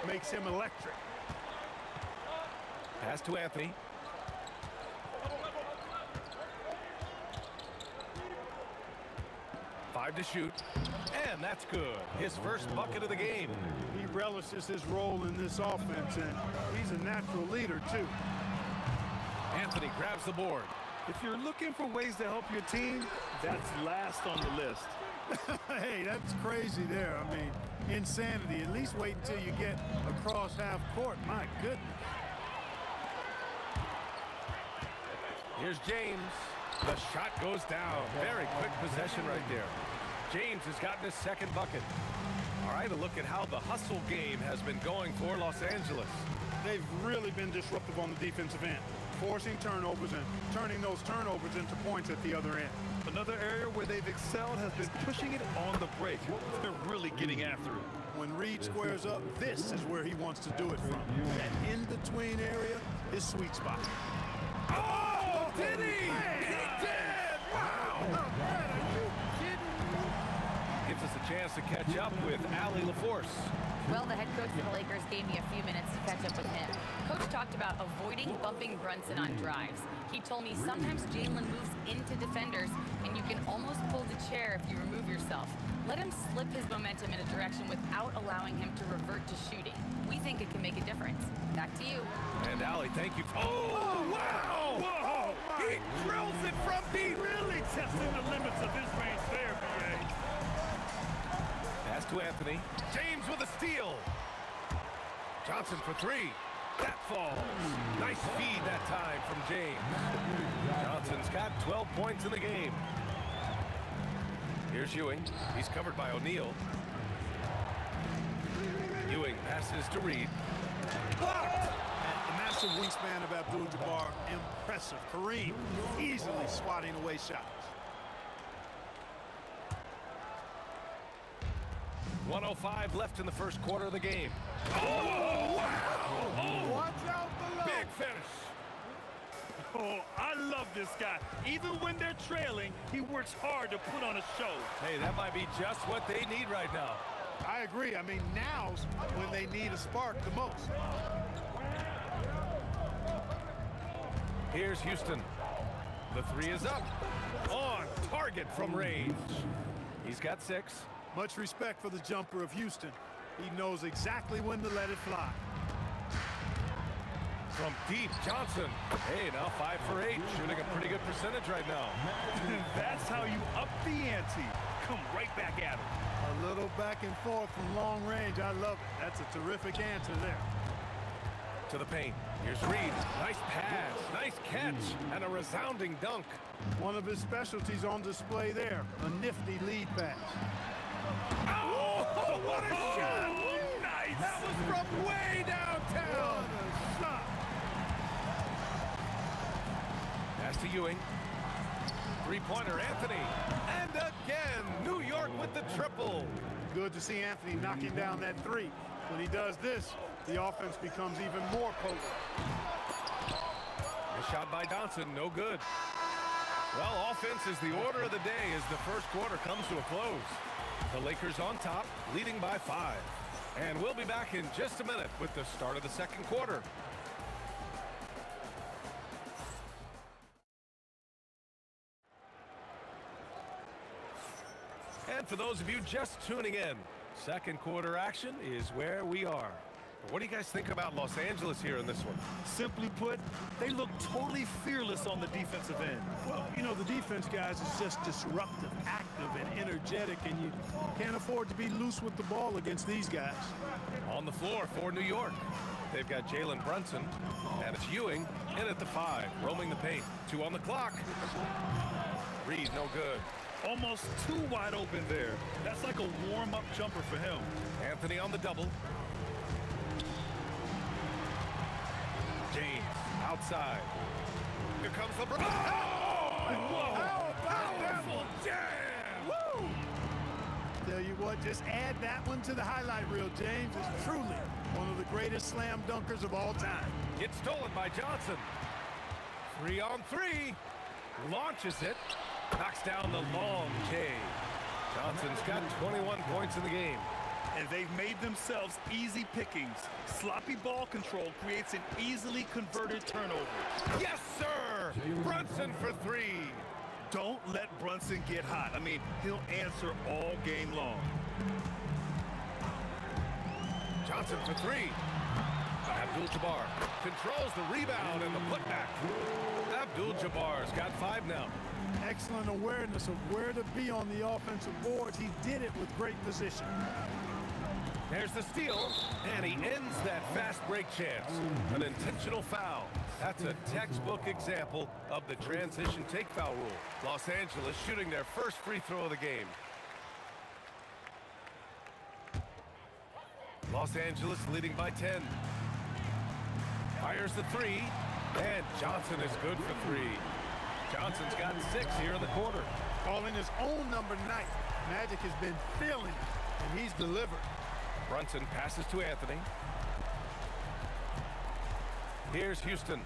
Speaker 5: makes him electric.
Speaker 9: Pass to Anthony. Five to shoot, and that's good. His first bucket of the game.
Speaker 5: He relishes his role in this offense, and he's a natural leader, too.
Speaker 9: Anthony grabs the board.
Speaker 4: If you're looking for ways to help your team, that's last on the list.
Speaker 5: Hey, that's crazy there. I mean, insanity. At least wait until you get across half court. My goodness.
Speaker 9: Here's James. The shot goes down. Very quick possession right there. James has gotten his second bucket. All right, a look at how the hustle game has been going for Los Angeles.
Speaker 5: They've really been disruptive on the defensive end, forcing turnovers and turning those turnovers into points at the other end.
Speaker 4: Another area where they've excelled has been pushing it on the break. They're really getting after it.
Speaker 5: When Reed squares up, this is where he wants to do it from. That in-between area is sweet spot.
Speaker 9: Oh, did he? He did! Wow!
Speaker 5: Are you kidding me?
Speaker 9: Gives us a chance to catch up with Allie LaForce.
Speaker 6: Well, the head coach of the Lakers gave me a few minutes to catch up with him. Coach talked about avoiding bumping Brunson on drives. He told me sometimes Jalen moves into defenders, and you can almost pull the chair if you remove yourself. Let him slip his momentum in a direction without allowing him to revert to shooting. We think it can make a difference. Back to you.
Speaker 9: And Allie, thank you. Oh, wow!
Speaker 4: Whoa!
Speaker 9: He drills it from deep.
Speaker 4: Really testing the limits of his range there, BA.
Speaker 9: Pass to Anthony. James with a steal. Johnson for three. That falls. Nice feed that time from James. Johnson's got 12 points in the game. Here's Ewing. He's covered by O'Neal. Ewing passes to Reed. Blocked!
Speaker 5: The massive wingspan of Abdul-Jabbar, impressive. Kareem easily swatting away shots.
Speaker 9: 1:05 left in the first quarter of the game. Oh, wow! Oh,
Speaker 5: Watch out below.
Speaker 9: big finish.
Speaker 4: Oh, I love this guy. Even when they're trailing, he works hard to put on a show.
Speaker 9: Hey, that might be just what they need right now.
Speaker 5: I agree. I mean, now's when they need a spark the most.
Speaker 9: Here's Houston. The three is up. On target from range. He's got 6.
Speaker 5: Much respect for the jumper of Houston. He knows exactly when to let it fly.
Speaker 9: From deep, Johnson. Hey, now 5 for 8. Shooting a pretty good percentage right now.
Speaker 4: That's how you up the ante. Come right back at him.
Speaker 5: A little back and forth from long range. I love it. That's a terrific answer there.
Speaker 9: To the paint. Here's Reed. Nice pass. Nice catch. And a resounding dunk.
Speaker 5: One of his specialties on display there. A nifty lead pass.
Speaker 9: Oh, what a shot! Nice! That was from way downtown!
Speaker 5: What a shot!
Speaker 9: Pass to Ewing. Three-pointer, Anthony. And again, New York with the triple.
Speaker 5: Good to see Anthony knocking down that three. When he does this, the offense becomes even more potent.
Speaker 9: A shot by Johnson, no good. Well, offense is the order of the day as the first quarter comes to a close. The Lakers on top, leading by 5. And we'll be back in just a minute with the start of the second quarter. And for those of you just tuning in, second quarter action is where we are. What do you guys think about Los Angeles here in this one?
Speaker 10: Simply put, they look totally fearless on the defensive end.
Speaker 5: Well, you know, the defense, guys, is just disruptive, active, and energetic, and you can't afford to be loose with the ball against these guys.
Speaker 9: On the floor for New York, they've got Jalen Brunson, and it's Ewing in at the 5, roaming the paint. 2 on the clock. Reed, no good.
Speaker 10: Almost too wide open there. That's like a warm-up jumper for him.
Speaker 9: Anthony on the double. James outside. Here comes LeBron. Oh!
Speaker 10: Whoa!
Speaker 9: How about that jam?
Speaker 5: Woo! Tell you what, just add that one to the highlight reel. James is truly one of the greatest slam dunkers of all time.
Speaker 9: It's stolen by Johnson. 3 on 3. Launches it. Knocks down the long J. Johnson's got 21 points in the game.
Speaker 10: And they've made themselves easy pickings. Sloppy ball control creates an easily converted turnover.
Speaker 9: Yes, sir! Brunson for 3.
Speaker 10: Don't let Brunson get hot. I mean, he'll answer all game long.
Speaker 9: Johnson for 3. Abdul-Jabbar controls the rebound and the putback. Abdul-Jabbar's got 5 now.
Speaker 5: Excellent awareness of where to be on the offensive boards. He did it with great position.
Speaker 9: There's the steal, and he ends that fast break chance. An intentional foul. That's a textbook example of the transition take foul rule. Los Angeles shooting their first free throw of the game. Los Angeles leading by 10. Fires the 3, and Johnson is good for 3. Johnson's got 6 here in the quarter.
Speaker 5: Calling his own number 9. Magic has been feeling it, and he's delivered.
Speaker 9: Brunson passes to Anthony. Here's Houston.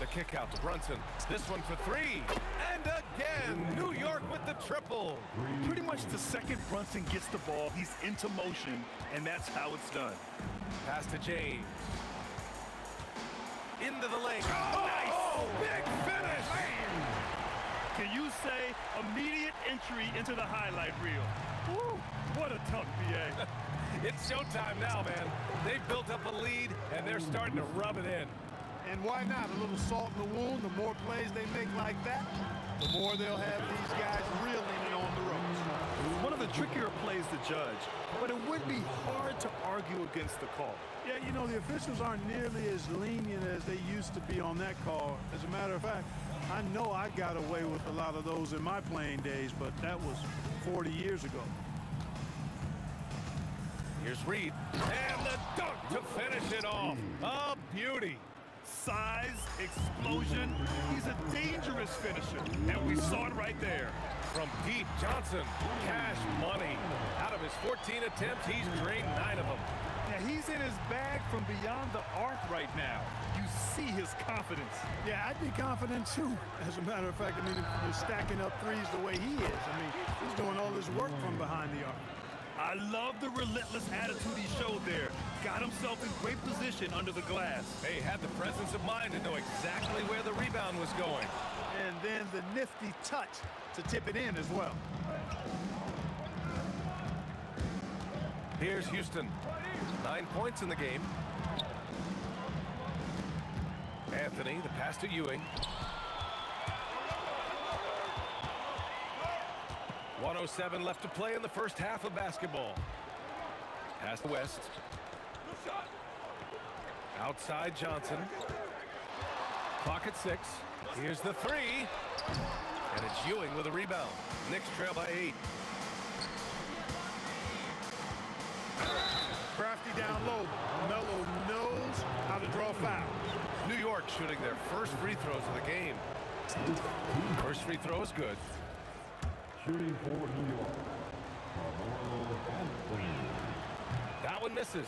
Speaker 9: The kick out to Brunson. This one for 3. And again, New York with the triple.
Speaker 10: Pretty much the second Brunson gets the ball, he's into motion, and that's how it's done.
Speaker 9: Pass to James. Into the lane. Oh, nice! Oh, big finish! Man.
Speaker 10: Can you say immediate entry into the highlight reel? Woo, what a tough BA.
Speaker 9: It's showtime now, man. They've built up a lead, and they're starting to rub it in.
Speaker 5: And why not? A little salt in the wound. The more plays they make like that, the more they'll have these guys reeling it on the ropes.
Speaker 10: One of the trickier plays to judge, but it would be hard to argue against the call.
Speaker 5: Yeah, you know, the officials aren't nearly as lenient as they used to be on that call. As a matter of fact, I know I got away with a lot of those in my playing days, but that was 40 years ago.
Speaker 9: Here's Reed. And the dunk to finish it off. A beauty.
Speaker 10: Size, explosion, he's a dangerous finisher, and we saw it right there.
Speaker 9: From deep, Johnson, cash money. Out of his 14 attempts, he's drained 9 of them.
Speaker 10: Yeah, he's in his bag from beyond the arc right now. You see his confidence.
Speaker 5: Yeah, I'd be confident too. As a matter of fact, I mean, if you're stacking up threes the way he is, I mean, he's doing all this work from behind the arc.
Speaker 10: I love the relentless attitude he showed there. Got himself in great position under the glass.
Speaker 9: He had the presence of mind to know exactly where the rebound was going.
Speaker 5: And then the nifty touch to tip it in as well.
Speaker 9: Here's Houston. 9 points in the game. Anthony, the pass to Ewing. 1:07 left to play in the first half of basketball. Pass to West. Outside Johnson. Clock at 6. Here's the 3. And it's Ewing with a rebound. Knicks trail by 8.
Speaker 5: Crafty down low. Melo knows how to draw fouls.
Speaker 9: New York shooting their first free throws of the game. First free throw is good.
Speaker 7: Shooting for New York.
Speaker 9: That one misses.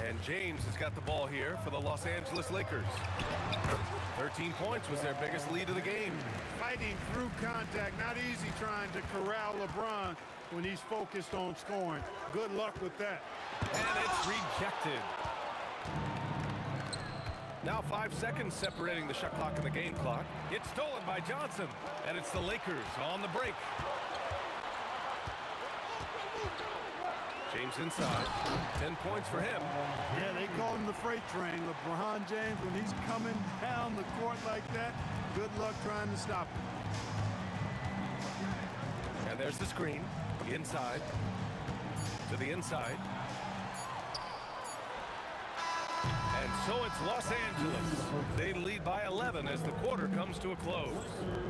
Speaker 9: And James has got the ball here for the Los Angeles Lakers. 13 points was their biggest lead of the game.
Speaker 5: Fighting through contact. Not easy trying to corral LeBron when he's focused on scoring. Good luck with that.
Speaker 9: And it's rejected. Now 5 seconds separating the shot clock and the game clock. It's stolen by Johnson. And it's the Lakers on the break. James inside. 10 points for him.
Speaker 5: Yeah, they call him the freight train. LeBron James, when he's coming down the court like that, good luck trying to stop him.
Speaker 9: And there's the screen. Inside. To the inside. And so it's Los Angeles. They lead by 11 as the quarter comes to a close.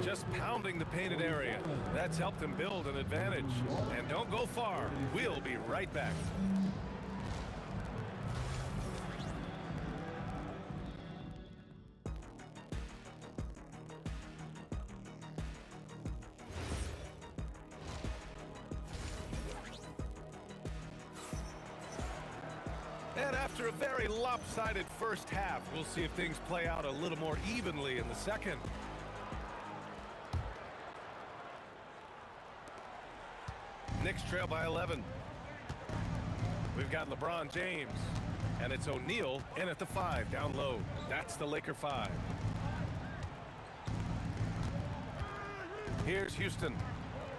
Speaker 9: Just pounding the painted area. That's helped them build an advantage. And don't go far. We'll be right back. And after a very lopsided first half, we'll see if things play out a little more evenly in the second. Knicks trail by 11. We've got LeBron James. And it's O'Neal in at the 5, down low. That's the Laker 5. Here's Houston.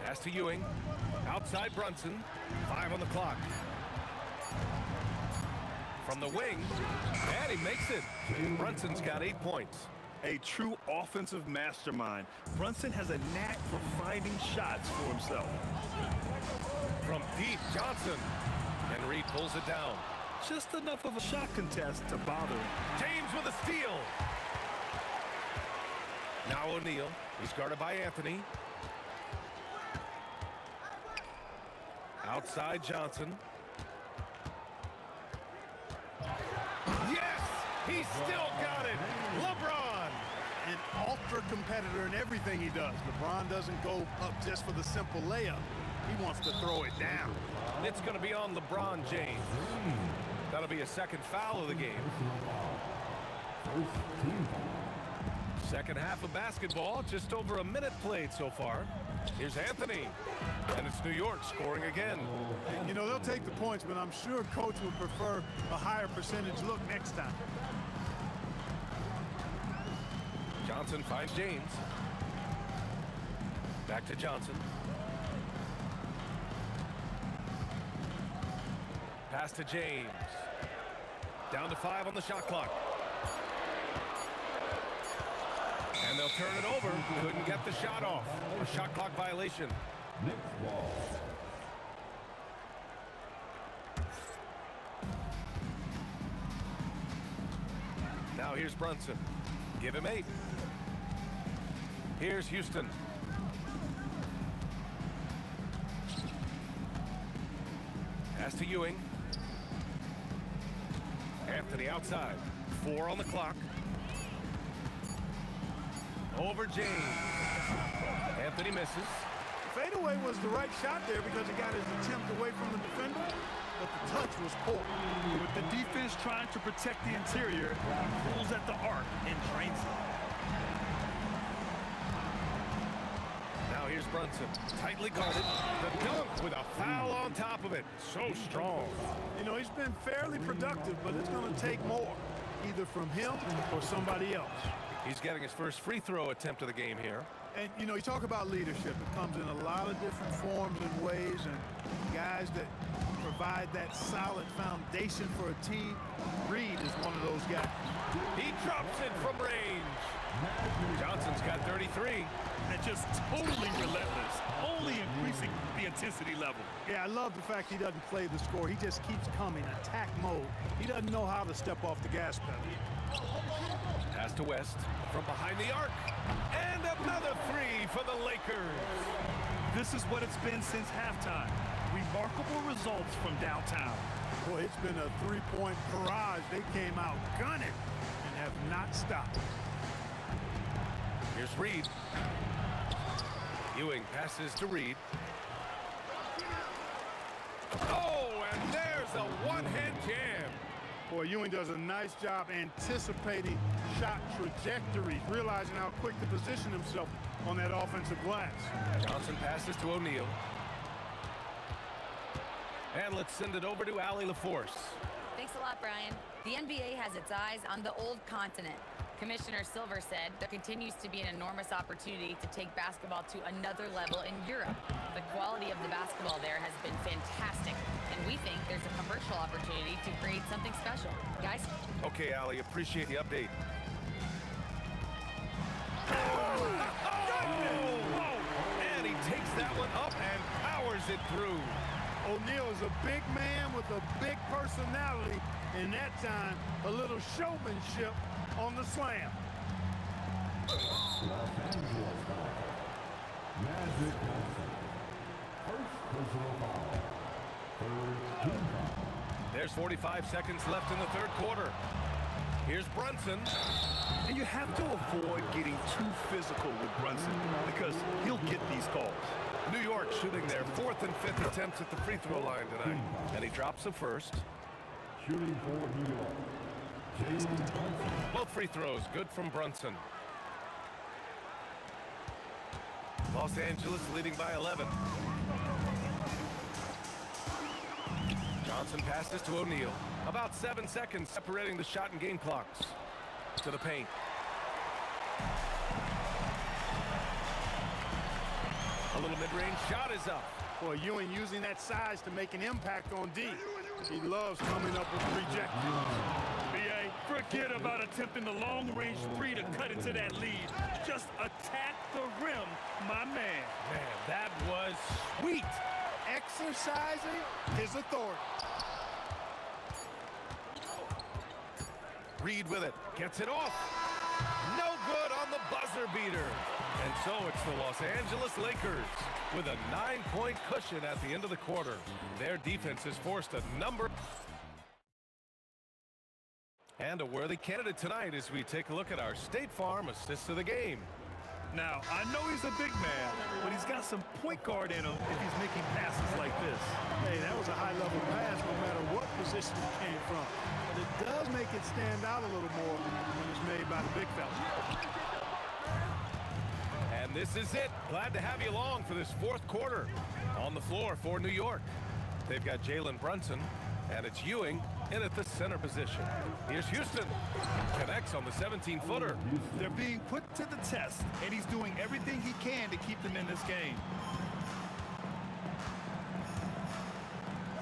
Speaker 9: Pass to Ewing. Outside Brunson. 5 on the clock. From the wing, and he makes it. Brunson's got 8 points.
Speaker 10: A true offensive mastermind. Brunson has a knack for finding shots for himself.
Speaker 9: From deep, Johnson. And Reed pulls it down.
Speaker 10: Just enough of a shot contest to bother him.
Speaker 9: James with a steal. Now O'Neal. He's guarded by Anthony. Outside Johnson. Yes! He's still got it! LeBron!
Speaker 5: An ultra competitor in everything he does. LeBron doesn't go up just for the simple layup. He wants to throw it down.
Speaker 9: It's going to be on LeBron James. That'll be a second foul of the game. Second half of basketball, just over a minute played so far. Here's Anthony. And it's New York scoring again.
Speaker 5: You know, they'll take the points, but I'm sure coach would prefer a higher percentage look next time.
Speaker 9: Johnson finds James. Back to Johnson. Pass to James. Down to 5 on the shot clock. And they'll turn it over. Couldn't get the shot off. A shot clock violation.
Speaker 7: Next ball.
Speaker 9: Now here's Brunson. Give him 8. Here's Houston. Pass to Ewing. Anthony outside. 4 on the clock. Over James. Anthony misses.
Speaker 5: Fadeaway was the right shot there because he got his attempt away from the defender, but the touch was poor.
Speaker 10: With the defense trying to protect the interior, he pulls at the arc and drains it.
Speaker 9: Now here's Brunson. Tightly guarded. The dunk with a foul on top of it. So strong.
Speaker 5: You know, he's been fairly productive, but it's going to take more, either from him or somebody else.
Speaker 9: He's getting his first free throw attempt of the game here.
Speaker 5: And, you know, you talk about leadership. It comes in a lot of different forms and ways, and guys that provide that solid foundation for a team. Reed is one of those guys.
Speaker 9: He drops it from range. Johnson's got 33.
Speaker 10: And just totally relentless, only increasing the intensity level.
Speaker 5: Yeah, I love the fact he doesn't play the score. He just keeps coming, attack mode. He doesn't know how to step off the gas pedal.
Speaker 9: Pass to West from behind the arc. And another three for the Lakers.
Speaker 10: This is what it's been since halftime. Remarkable results from downtown.
Speaker 5: Boy, it's been a three-point barrage. They came out gunning and have not stopped.
Speaker 9: Here's Reed. Ewing passes to Reed. Oh, and there's a one-hand jam.
Speaker 5: Boy, Ewing does a nice job anticipating shot trajectories, realizing how quick to position himself on that offensive glass.
Speaker 9: Johnson passes to O'Neal. And let's send it over to Allie LaForce.
Speaker 6: Thanks a lot, Brian. The NBA has its eyes on the old continent. Commissioner Silver said there continues to be an enormous opportunity to take basketball to another level in Europe. The quality of the basketball there has been fantastic, and we think there's a commercial opportunity to create something special. Guys?
Speaker 9: Okay, Allie, appreciate the update. And he takes that one up and powers it through.
Speaker 5: O'Neal is a big man with a big personality, and that time, a little showmanship on the slam.
Speaker 7: Los Angeles foul. Magic Johnson. First personal foul. Third team foul.
Speaker 9: There's 45 seconds left in the third quarter. Here's Brunson.
Speaker 10: And you have to avoid getting too physical with Brunson because he'll get these calls.
Speaker 9: New York shooting their fourth and fifth attempts at the free throw line tonight. And he drops the first.
Speaker 7: Shooting for New York. Jalen Brunson.
Speaker 9: Both free throws good from Brunson. Los Angeles leading by 11. Johnson passes to O'Neal. About 7 seconds separating the shot and game clocks. To the paint. A little mid-range shot is up.
Speaker 5: Boy, Ewing using that size to make an impact on D. He loves coming up with rejections.
Speaker 10: BA, forget about attempting the long-range three to cut into that lead. Just attack the rim, my man.
Speaker 9: Man, that was sweet.
Speaker 5: Exercising his authority.
Speaker 9: Reed with it. Gets it off. No good on the buzzer beater. And so it's the Los Angeles Lakers with a 9-point cushion at the end of the quarter. Their defense has forced a number. And a worthy candidate tonight as we take a look at our State Farm assist of the game.
Speaker 10: Now, I know he's a big man, but he's got some point guard in him if he's making passes like this.
Speaker 5: Hey, that was a high-level pass no matter what position it came from. But it does make it stand out a little more when it's made by the big fella.
Speaker 9: And this is it. Glad to have you along for this fourth quarter. On the floor for New York, they've got Jalen Brunson, and it's Ewing in at the center position. Here's Houston. Connects on the 17-footer.
Speaker 10: They're being put to the test, and he's doing everything he can to keep them in this game.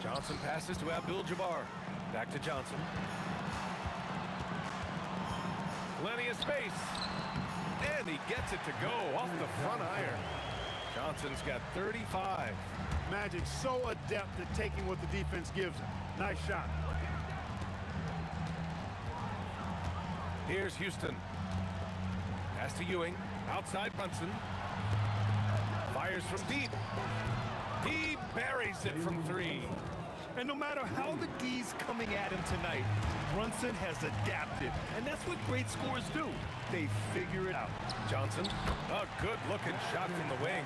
Speaker 9: Johnson passes to Abdul-Jabbar. Back to Johnson. Plenty of space. And he gets it to go off the front iron. Johnson's got 35.
Speaker 5: Magic's so adept at taking what the defense gives him. Nice shot.
Speaker 9: Here's Houston. Pass to Ewing. Outside Brunson. Fires from deep. He buries it from three.
Speaker 10: And no matter how the D's coming at him tonight, Brunson has adapted. And that's what great scorers do. They figure it out.
Speaker 9: Johnson, a good-looking shot from the wing.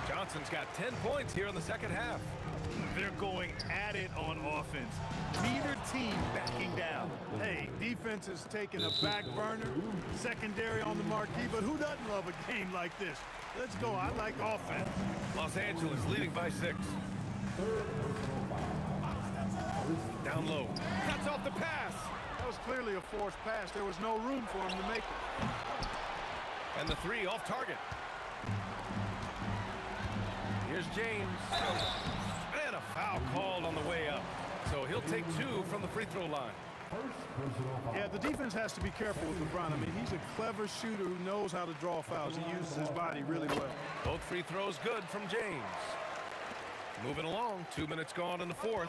Speaker 9: Johnson's got 10 points here in the second half.
Speaker 10: They're going at it on offense. Neither team backing down.
Speaker 5: Hey, defense is taking a back burner, secondary on the marquee, but who doesn't love a game like this? Let's go. I like offense.
Speaker 9: Los Angeles leading by 6. Down low. Cuts off the pass.
Speaker 5: That was clearly a forced pass. There was no room for him to make it.
Speaker 9: And the three off target. Here's James. And a foul called on the way up. from the free throw line.
Speaker 10: Yeah, the defense has to be careful with LeBron. I mean, he's a clever shooter who knows how to draw fouls. He uses his body really well.
Speaker 9: Both free throws good from James. Moving along, 2 minutes gone in the fourth.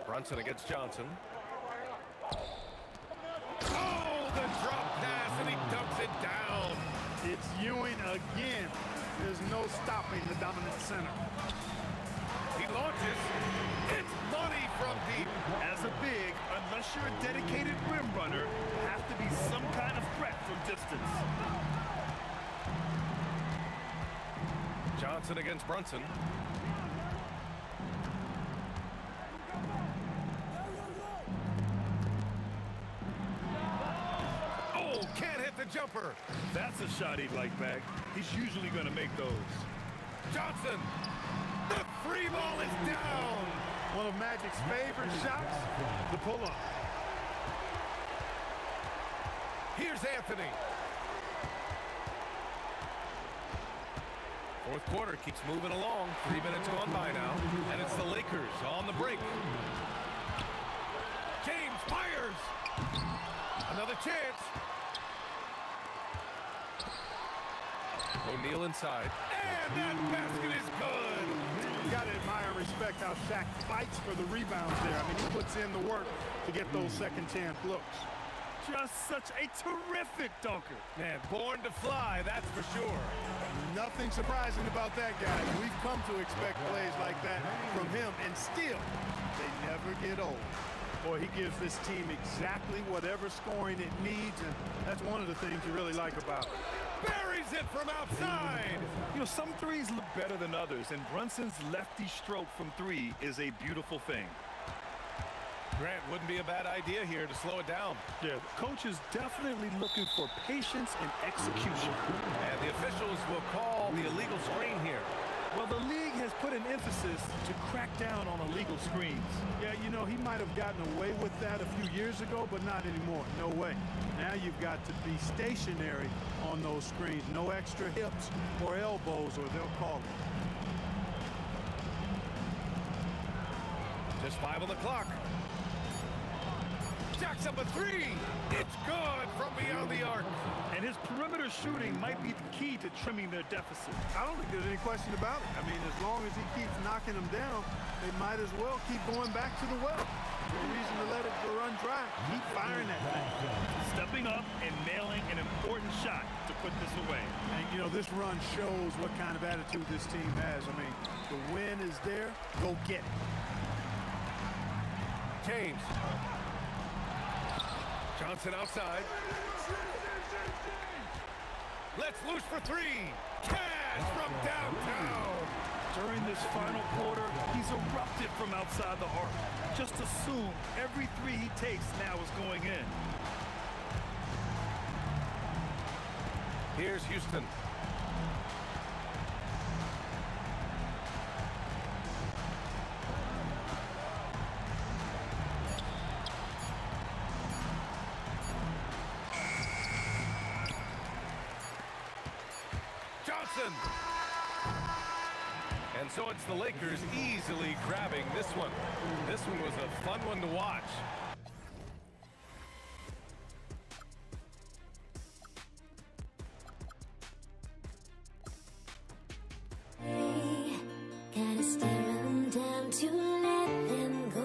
Speaker 9: Brunson against Johnson. Oh, the drop pass, and he dumps it down.
Speaker 5: It's Ewing again. There's no stopping the dominant center.
Speaker 9: He launches. It's money from deep.
Speaker 10: As a big, unless you're a dedicated rim runner, you have to be some kind of threat from distance.
Speaker 9: Johnson against Brunson. Oh, can't hit the jumper.
Speaker 10: That's a shot he'd like back. He's usually going to make those.
Speaker 9: Johnson. The free ball is down.
Speaker 5: One of Magic's favorite shots, the pull-up.
Speaker 9: Here's Anthony. Fourth quarter keeps moving along. 3 minutes gone by now. And it's the Lakers on the break. James fires. Another chance. O'Neal inside. And that basket is good.
Speaker 5: You got to admire and respect how Shaq fights for the rebounds there. I mean, he puts in the work to get those second chance looks.
Speaker 10: Just such a terrific dunker.
Speaker 9: Man, born to fly, that's for sure.
Speaker 5: Nothing surprising about that guy. We've come to expect plays like that from him, and still, they never get old. Boy, he gives this team exactly whatever scoring it needs, and that's one of the things you really like about it.
Speaker 9: Buries it from outside.
Speaker 10: You know, some threes look better than others, and Brunson's lefty stroke from three is a beautiful thing.
Speaker 9: Grant, wouldn't be a bad idea here to slow it down.
Speaker 10: Yeah, the coach is definitely looking for patience and execution.
Speaker 9: And the officials will call the illegal screen here.
Speaker 10: Well, the league has put an emphasis to crack down on illegal screens.
Speaker 5: Yeah, you know, he might have gotten away with that a few years ago, but not anymore. No way. Now you've got to be stationary on those screens. No extra hips or elbows, or they'll call it.
Speaker 9: Just 5 on the clock. Jacks up a three. It's good from beyond the arc.
Speaker 10: And his perimeter shooting might be the key to trimming their deficit.
Speaker 5: I don't think there's any question about it. I mean, as long as he keeps knocking them down, they might as well keep going back to the well. No reason to let it run dry. Keep firing that thing.
Speaker 10: Stepping up and nailing an important shot to put this away.
Speaker 5: And, you know, this run shows what kind of attitude this team has. I mean, the win is there. Go get it.
Speaker 9: James. Johnson outside. Let's loose for three. Cash from downtown.
Speaker 10: During this final quarter, he's erupted from outside the arc. Just assume every three he takes now is going in.
Speaker 9: Here's Houston. Johnson. And so it's the Lakers easily grabbing this one. This one was a fun one to watch.
Speaker 2: Gotta stare 'em down to let them go.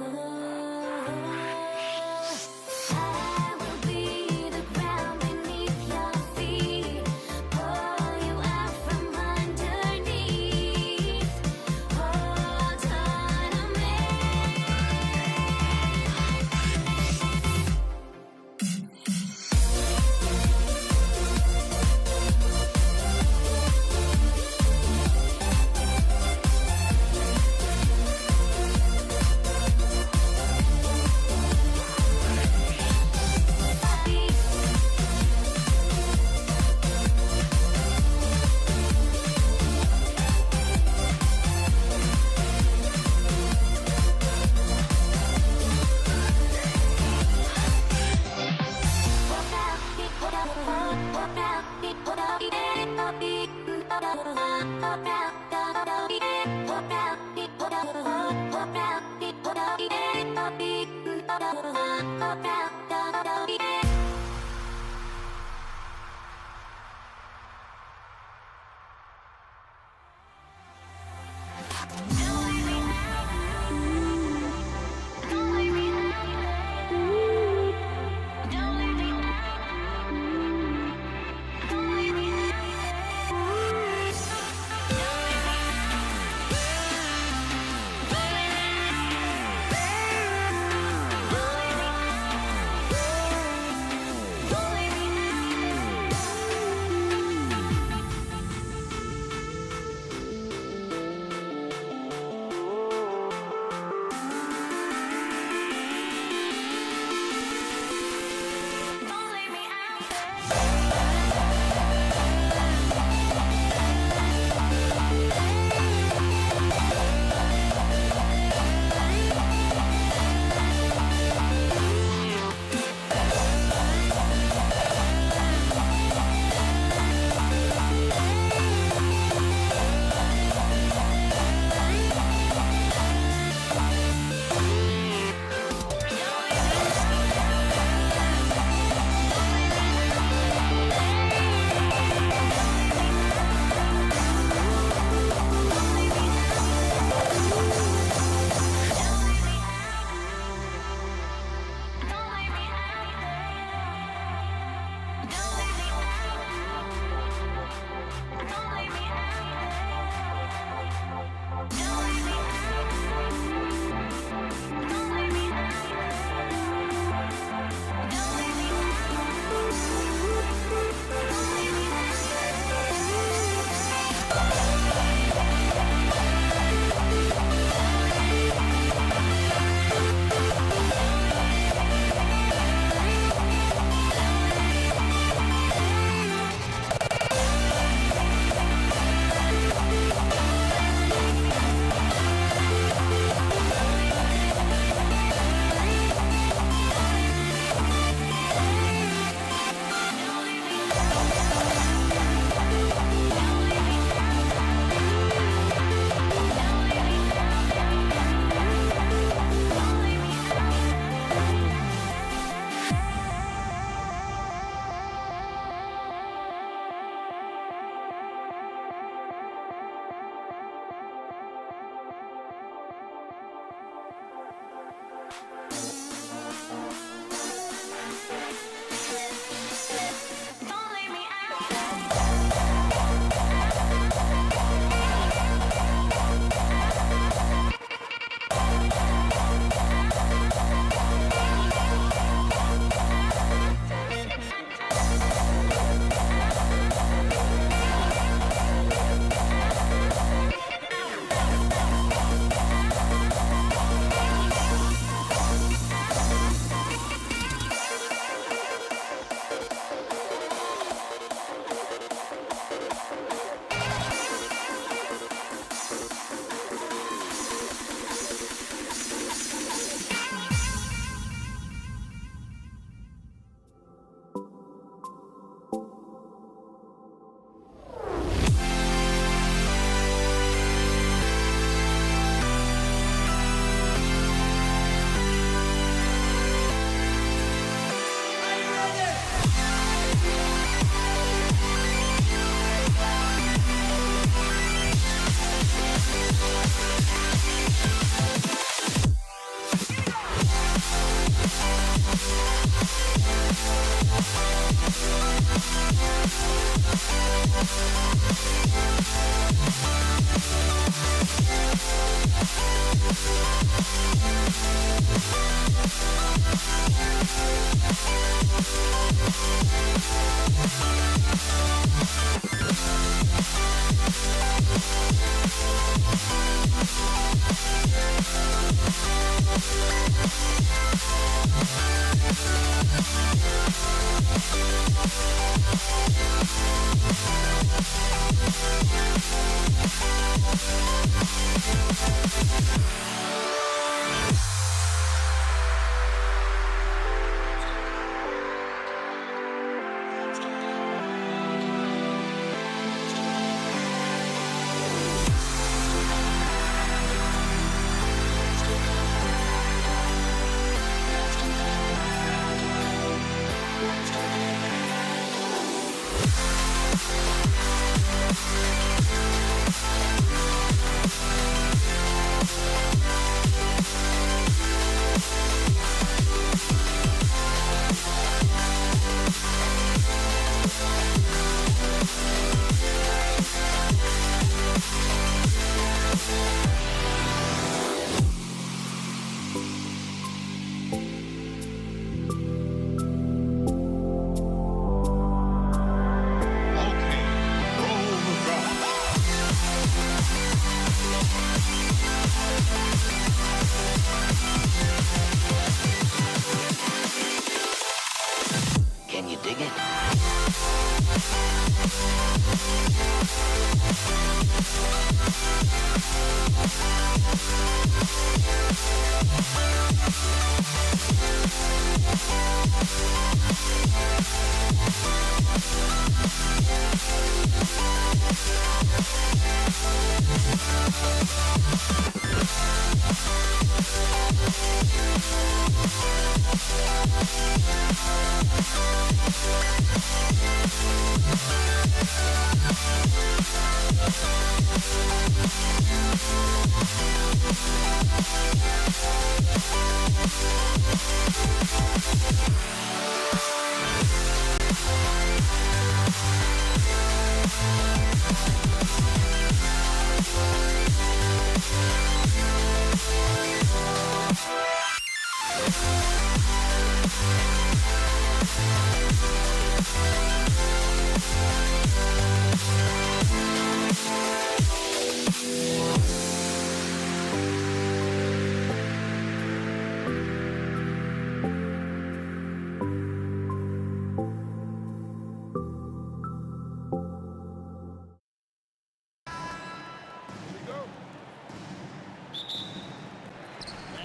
Speaker 2: I will be the ground beneath your feet, pull you out from underneath. Hold on to me. Hold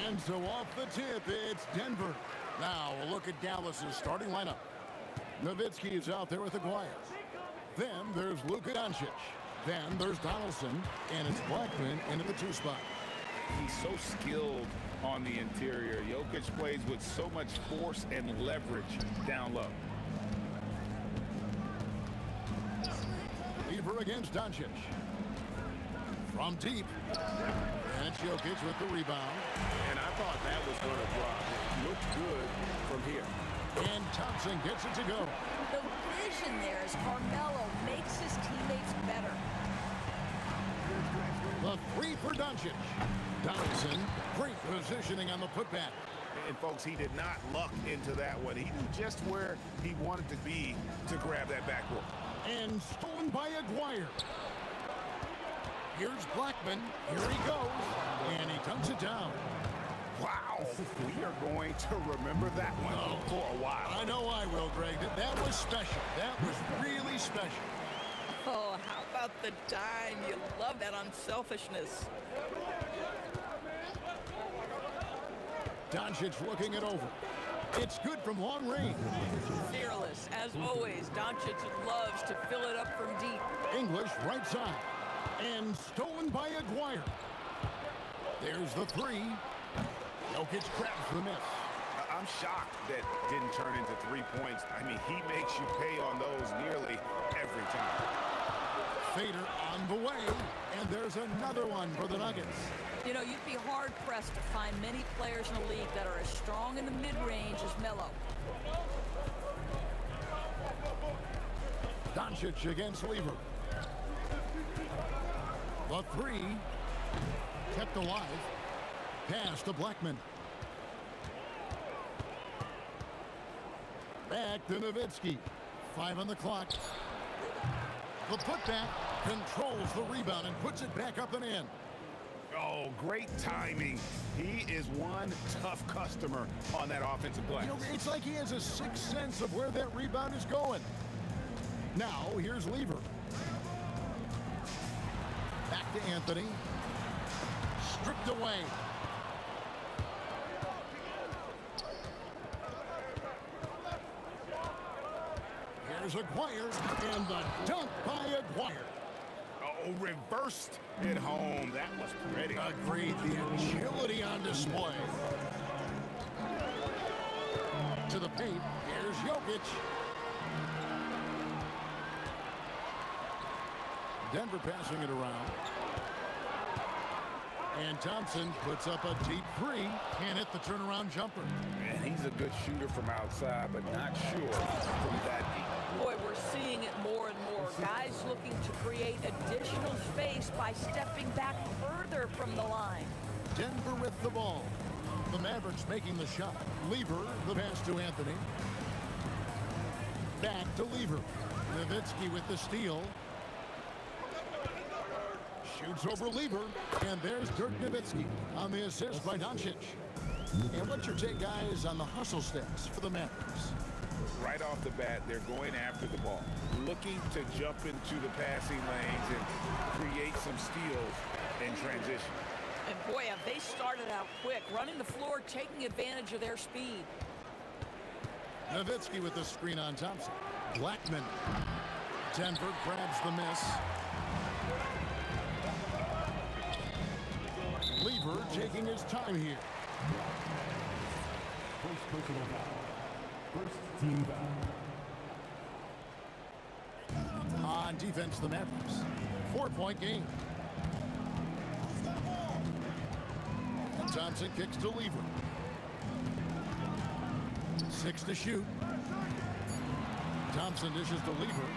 Speaker 3: And so off the tip, it's Denver. Now we'll look at Dallas's starting lineup. Nowitzki is out there with Aguirre. Then there's Luka Doncic. Then there's Donaldson, and it's Blackman into the 2 spot.
Speaker 4: He's so skilled on the interior. Jokic plays with so much force and leverage down low.
Speaker 3: Lever against Doncic. From deep. And it's Jokic with the rebound.
Speaker 8: And I thought that was going to drop. It looked good from here.
Speaker 3: And Thompson gets it to go.
Speaker 11: The vision there is Carmelo makes his teammates better.
Speaker 3: The 3 for Doncic. Donaldson, great positioning on the putback.
Speaker 4: And folks, he did not luck into that one. He knew just where he wanted to be to grab that backboard.
Speaker 3: And stolen by Aguirre. Here's Blackman. Here he goes. And he dunks it down.
Speaker 4: Wow. We are going to remember that one for a while.
Speaker 3: I know I will, Greg. That was special. That was really special.
Speaker 11: Oh, how about the dime? You love that unselfishness.
Speaker 3: Doncic looking it over. It's good from long range.
Speaker 11: Fearless, as always. Doncic loves to fill it up from deep.
Speaker 3: English right side. And stolen by Aguirre. There's the 3. Jokic grabs the miss.
Speaker 4: I'm shocked that didn't turn into 3 points. I mean, he makes you pay on those nearly every time.
Speaker 3: Fader on the way. And there's another one for the Nuggets.
Speaker 11: You know, you'd be hard-pressed to find many players in the league that are as strong in the mid-range as Melo.
Speaker 3: Doncic against Lever. The 3. Kept alive. Pass to Blackman. Back to Nowitzki. 5 on the clock. The putback controls the rebound and puts it back up and in.
Speaker 4: Oh, great timing. He is one tough customer on that offensive glass.
Speaker 3: You know, it's like he has a sixth sense of where that rebound is going. Now, here's Lever. Back to Anthony. Stripped away. Here's Aguirre, and the dunk by Aguirre.
Speaker 4: Oh, reversed it home. That was pretty.
Speaker 3: Agreed. The agility on display. To the paint. Here's Jokic. Denver passing it around. And Thompson puts up a deep 3. Can't hit the turnaround jumper.
Speaker 4: Man, he's a good shooter from outside, but not sure from that deep.
Speaker 11: Boy, we're seeing it more and more. Guys looking to create additional space by stepping back further from the line.
Speaker 3: Denver with the ball. The Mavericks making the shot. Lever, the pass to Anthony. Back to Lever. Nowitzki with the steal. Shoots over Lever. And there's Dirk Nowitzki on the assist by Doncic. And what's your take, guys, on the hustle stats for the Mavericks?
Speaker 4: Right off the bat, they're going after the ball, looking to jump into the passing lanes and create some steals in transition.
Speaker 11: And boy, have they started out quick, running the floor, taking advantage of their speed.
Speaker 3: Nowitzki with the screen on Thompson. Blackman. Denver grabs the miss. Lever taking his time here.
Speaker 7: First personal foul. First team foul.
Speaker 3: On defense, the Mavericks. 4-point game. Thompson kicks to Lever. 6 to shoot. Thompson dishes to Lever.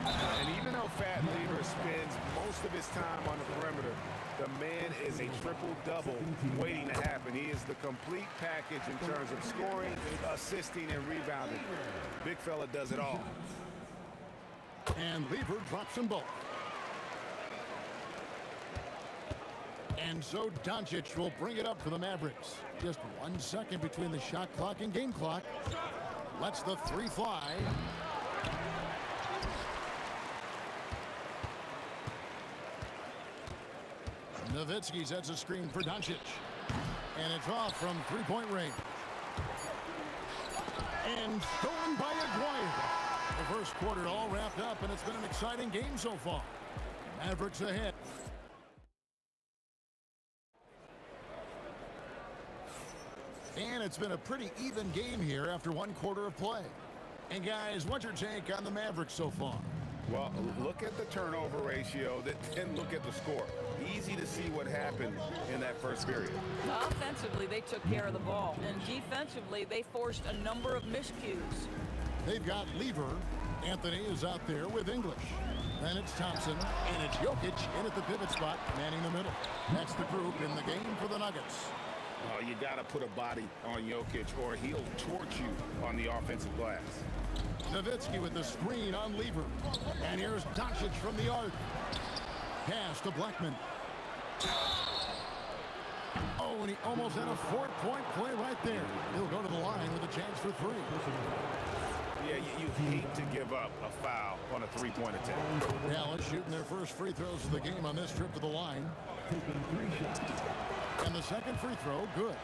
Speaker 4: And even though Fat Lever spends most of his time on the perimeter, the man is a triple-double waiting to happen. He is the complete package in terms of scoring, assisting, and rebounding. Big fella does it all.
Speaker 3: And Lever drops them both. And so Doncic will bring it up for the Mavericks. Just 1 second between the shot clock and game clock. Lets the three fly. Nowitzki sets a screen for Doncic. And it's off from three-point range. And stolen by Aguirre. The first quarter all wrapped up, and it's been an exciting game so far. Mavericks ahead. And it's been a pretty even game here after 1 quarter of play. And guys, what's your take on the Mavericks so far?
Speaker 4: Well, look at the turnover ratio, then look at the score. Easy to see what happened in that first period.
Speaker 11: Offensively, they took care of the ball. And defensively, they forced a number of miscues.
Speaker 3: They've got Lever. Anthony is out there with English. Then it's Thompson, and it's Jokic in at the pivot spot, manning the middle. That's the group in the game for the Nuggets.
Speaker 4: Oh, you got to put a body on Jokic or he'll torch you on the offensive glass.
Speaker 3: Nowitzki with the screen on Lever. And here's Doncic from the arc. Pass to Blackman. Oh, and he almost had a 4-point play right there. He'll go to the line with a chance for 3.
Speaker 4: Yeah, you hate to give up a foul on a three-point attempt.
Speaker 3: Dallas shooting their first free throws of the game on this trip to the line. And the second free throw, good.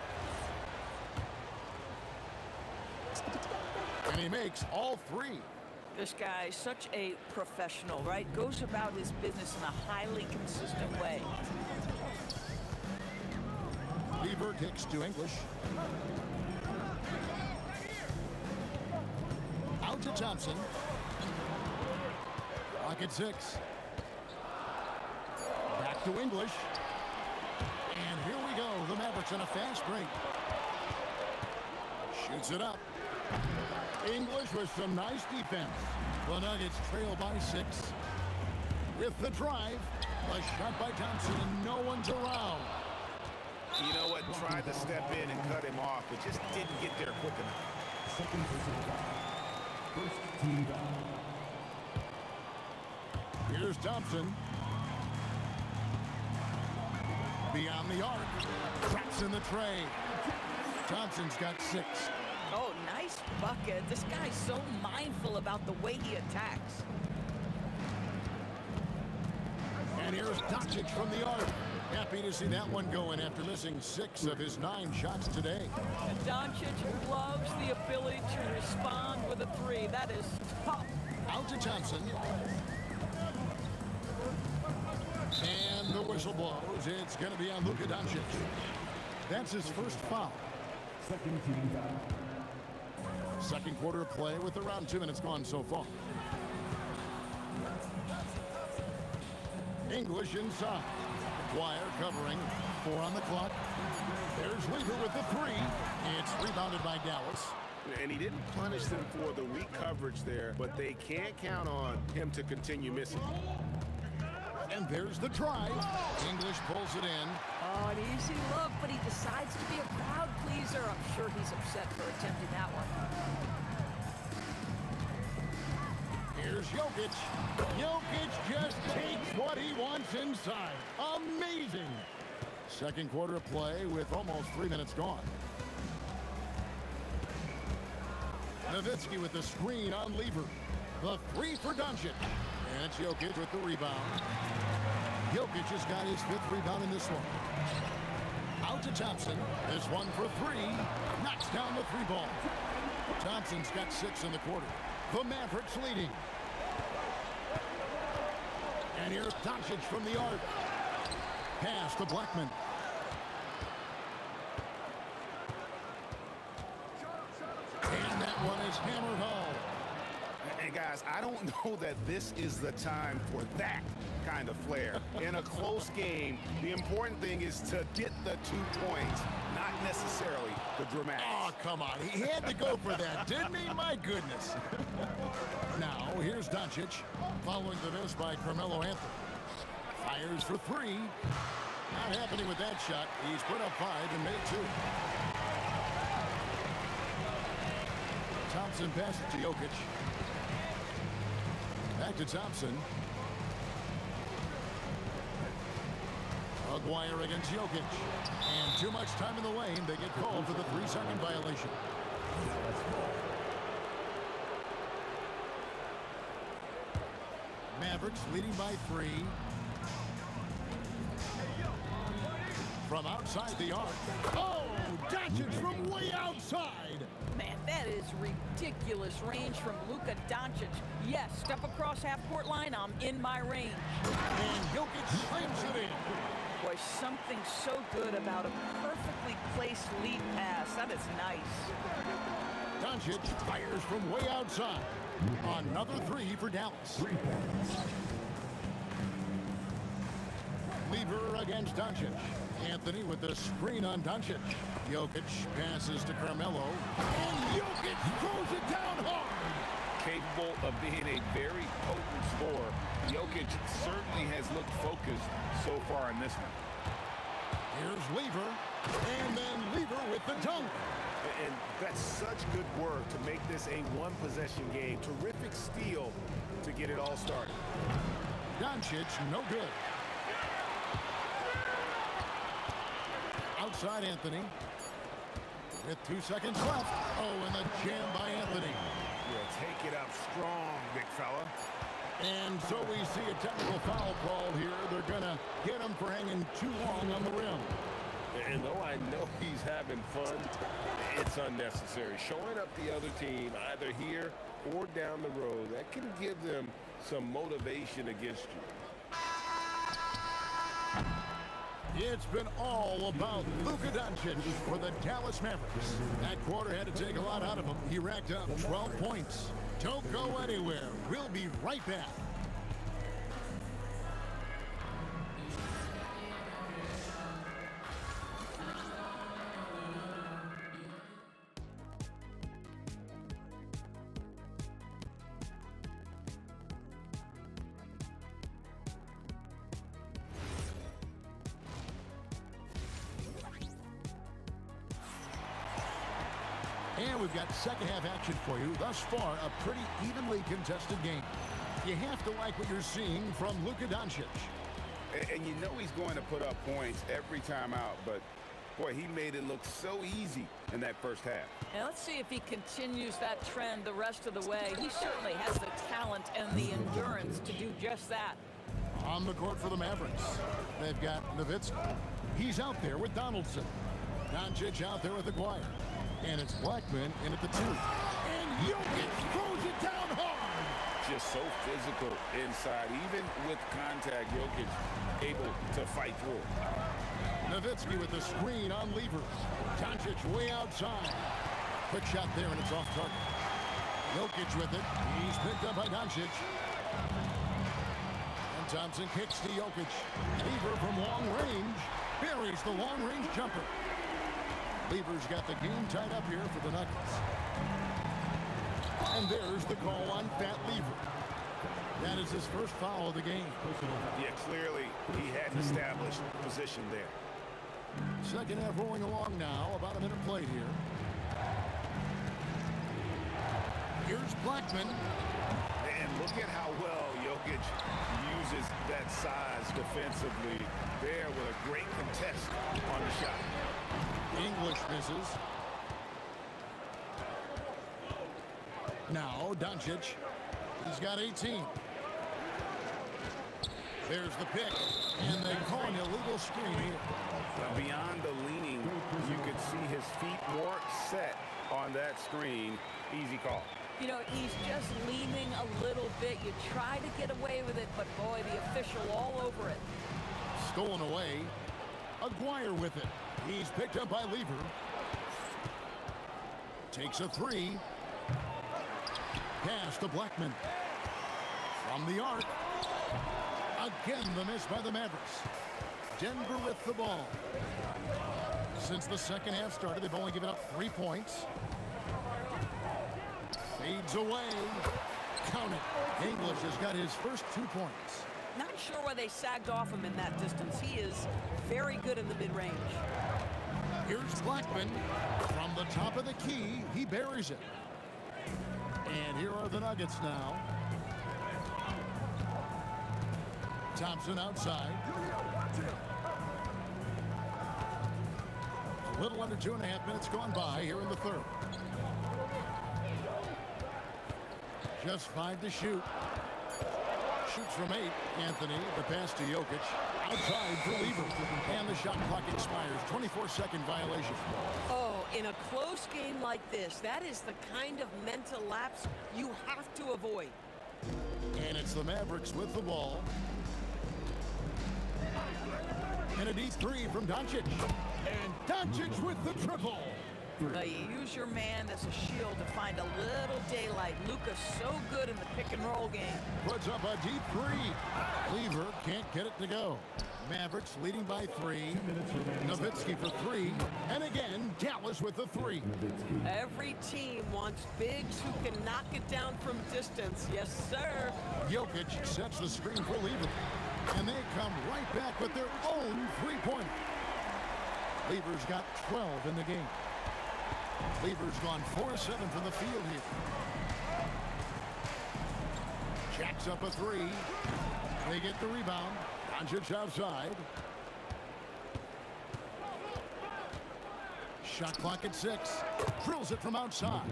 Speaker 3: And he makes all 3.
Speaker 11: This guy is such a professional, right? Goes about his business in a highly consistent way.
Speaker 3: Lever kicks to English. Out to Thompson. Clock at 6. Back to English. And here we go. The Mavericks on a fast break. Shoots it up. English with some nice defense. The Nuggets trail by 6. With the drive, a shot by Thompson, and no one's around.
Speaker 4: You know what? Tried to step in and cut him off, but just didn't get there quick enough.
Speaker 7: Second personal foul. First team foul.
Speaker 3: Here's Thompson. Beyond the arc. Traps in the tray. Thompson's got 6.
Speaker 11: Oh, nice bucket. This guy's so mindful about the way he attacks.
Speaker 3: And here's Doncic from the arc. Happy to see that one going after missing 6 of his 9 shots today.
Speaker 11: And Doncic loves the ability to respond with a 3. That is tough.
Speaker 3: Out to Thompson. And the whistle blows. It's going to be on Luka Doncic. That's his first foul.
Speaker 7: Second team foul.
Speaker 3: Second quarter of play with around 2 minutes gone so far. English inside. Wire covering. 4 on the clock. There's Lever with the 3. It's rebounded by Dallas.
Speaker 4: And he didn't punish them for the weak coverage there, but they can't count on him to continue missing.
Speaker 3: And there's the drive. English pulls it in.
Speaker 11: Oh, an easy look, but he decides to be a crowd pleaser. I'm sure he's upset for attempting that one.
Speaker 3: Here's Jokic. Jokic just takes what he wants inside. Amazing. Second quarter of play with almost 3 minutes gone. Nowitzki with the screen on Lever. The 3 for Doncic. And it's Jokic with the rebound. Jokic has got his 5th rebound in this one. Out to Thompson. This one for 3. Knocks down the 3 ball. Thompson's got 6 in the quarter. The Mavericks leading. And here's Doncic from the arc. Pass to Blackman. And that one is hammered home.
Speaker 4: And guys, I don't know that this is the time for that kind of flair. In a close game, the important thing is to get the 2 points, not necessarily the dramatics.
Speaker 3: Oh, come on. He had to go for that, didn't he? My goodness. Now, here's Doncic, following the miss by Carmelo Anthony. Fires for 3. Not happening with that shot. He's put up 5 and made 2. Thompson passes to Jokic. Back to Thompson. Aguirre against Jokic. And too much time in the lane. They get called for the 3-second violation. Mavericks leading by 3. From outside the arc. Oh, Doncic from way outside.
Speaker 11: Man, that is ridiculous range from Luka Doncic. Yes, step across half-court line, I'm in my range.
Speaker 3: And Jokic slams it in.
Speaker 11: Boy, something so good about a perfectly placed lead pass. That is nice.
Speaker 3: Doncic fires from way outside. Another 3 for Dallas. Lever against Doncic. Anthony with the screen on Doncic. Jokic passes to Carmelo. And Jokic throws it down hard.
Speaker 8: Capable of being a very potent scorer, Jokic certainly has looked focused so far in this one.
Speaker 3: Here's Lever. And then Lever with the dunk.
Speaker 4: And that's such good work to make this a 1-possession game. Terrific steal to get it all started.
Speaker 3: Doncic, no good. Outside Anthony. With 2 seconds left. Oh, and the jam by Anthony.
Speaker 4: Yeah, take it up strong, big fella.
Speaker 3: And so we see a technical foul call here. They're going to get him for hanging too long on the rim.
Speaker 8: And though I know he's having fun, it's unnecessary. Showing up the other team, either here or down the road, that can give them some motivation against you.
Speaker 3: It's been all about Luka Doncic for the Dallas Mavericks. That quarter had to take a lot out of him. He racked up 12 points. Don't go anywhere. We'll be right back. And we've got second half action for you. Thus far, a pretty evenly contested game. You have to like what you're seeing from Luka Doncic.
Speaker 4: And you know he's going to put up points every time out, but boy, he made it look so easy in that first half.
Speaker 11: And let's see if he continues that trend the rest of the way. He certainly has the talent and the endurance to do just that.
Speaker 3: On the court for the Mavericks, they've got Nowitzki. He's out there with Donaldson. Doncic out there with Aguirre. And it's Blackman in at the 2. And Jokic throws it down hard.
Speaker 8: Just so physical inside. Even with contact, Jokic able to fight through it.
Speaker 3: Nowitzki with the screen on Lever. Doncic way outside. Quick shot there, and it's off target. Jokic with it. He's picked up by Doncic. And Thompson kicks to Jokic. Lever from long range buries the long-range jumper. Lever's got the game tied up here for the Nuggets. And there's the call on Fat Lever. That is his first foul of the game.
Speaker 4: Yeah, clearly he had an established position there.
Speaker 3: Second half rolling along now. About a minute played here. Here's Blackman.
Speaker 4: And look at how well Jokic uses that size defensively there with a great contest on the shot.
Speaker 3: English misses. Now Doncic. He's got 18. There's the pick, and they call an illegal screen here.
Speaker 4: Beyond the leaning, you could see his feet more set on that screen. Easy call.
Speaker 11: You know, he's just leaning a little bit. You try to get away with it, but boy, the official all over it.
Speaker 3: Stolen away. Aguirre with it. He's picked up by Lever. Takes a three. Pass to Blackman. From the arc. Again, the miss by the Mavericks. Denver with the ball. Since the second half started, they've only given up 3 points. Fades away. Count it. English has got his first 2 points.
Speaker 11: Not sure why they sagged off him in that distance. He is very good in the mid-range.
Speaker 3: Here's Blackman. From the top of the key, he buries it. And here are the Nuggets now. Thompson outside. A little under 2.5 minutes gone by here in the third. Just 5 to shoot. Shoots from 8. Anthony, the pass to Jokic. Outside for Lever. And the shot clock expires. 24-second violation.
Speaker 11: Oh, in a close game like this, that is the kind of mental lapse you have to avoid.
Speaker 3: And it's the Mavericks with the ball. And a deep three from Doncic. And Doncic with the triple.
Speaker 11: You use your man as a shield to find a little daylight. Luka's so good in the pick-and-roll game.
Speaker 3: Puts up a deep three. Lever can't get it to go. Mavericks leading by 3. Nowitzki for 3. And again, Dallas with the 3.
Speaker 11: Every team wants bigs who can knock it down from distance. Yes, sir.
Speaker 3: Jokic sets the screen for Lever. And they come right back with their own 3-pointer. Lever's got 12 in the game. Lever's gone 4-7 from the field here. Jacks up a 3. They get the rebound. Doncic outside. Shot clock at 6. Drills it from outside.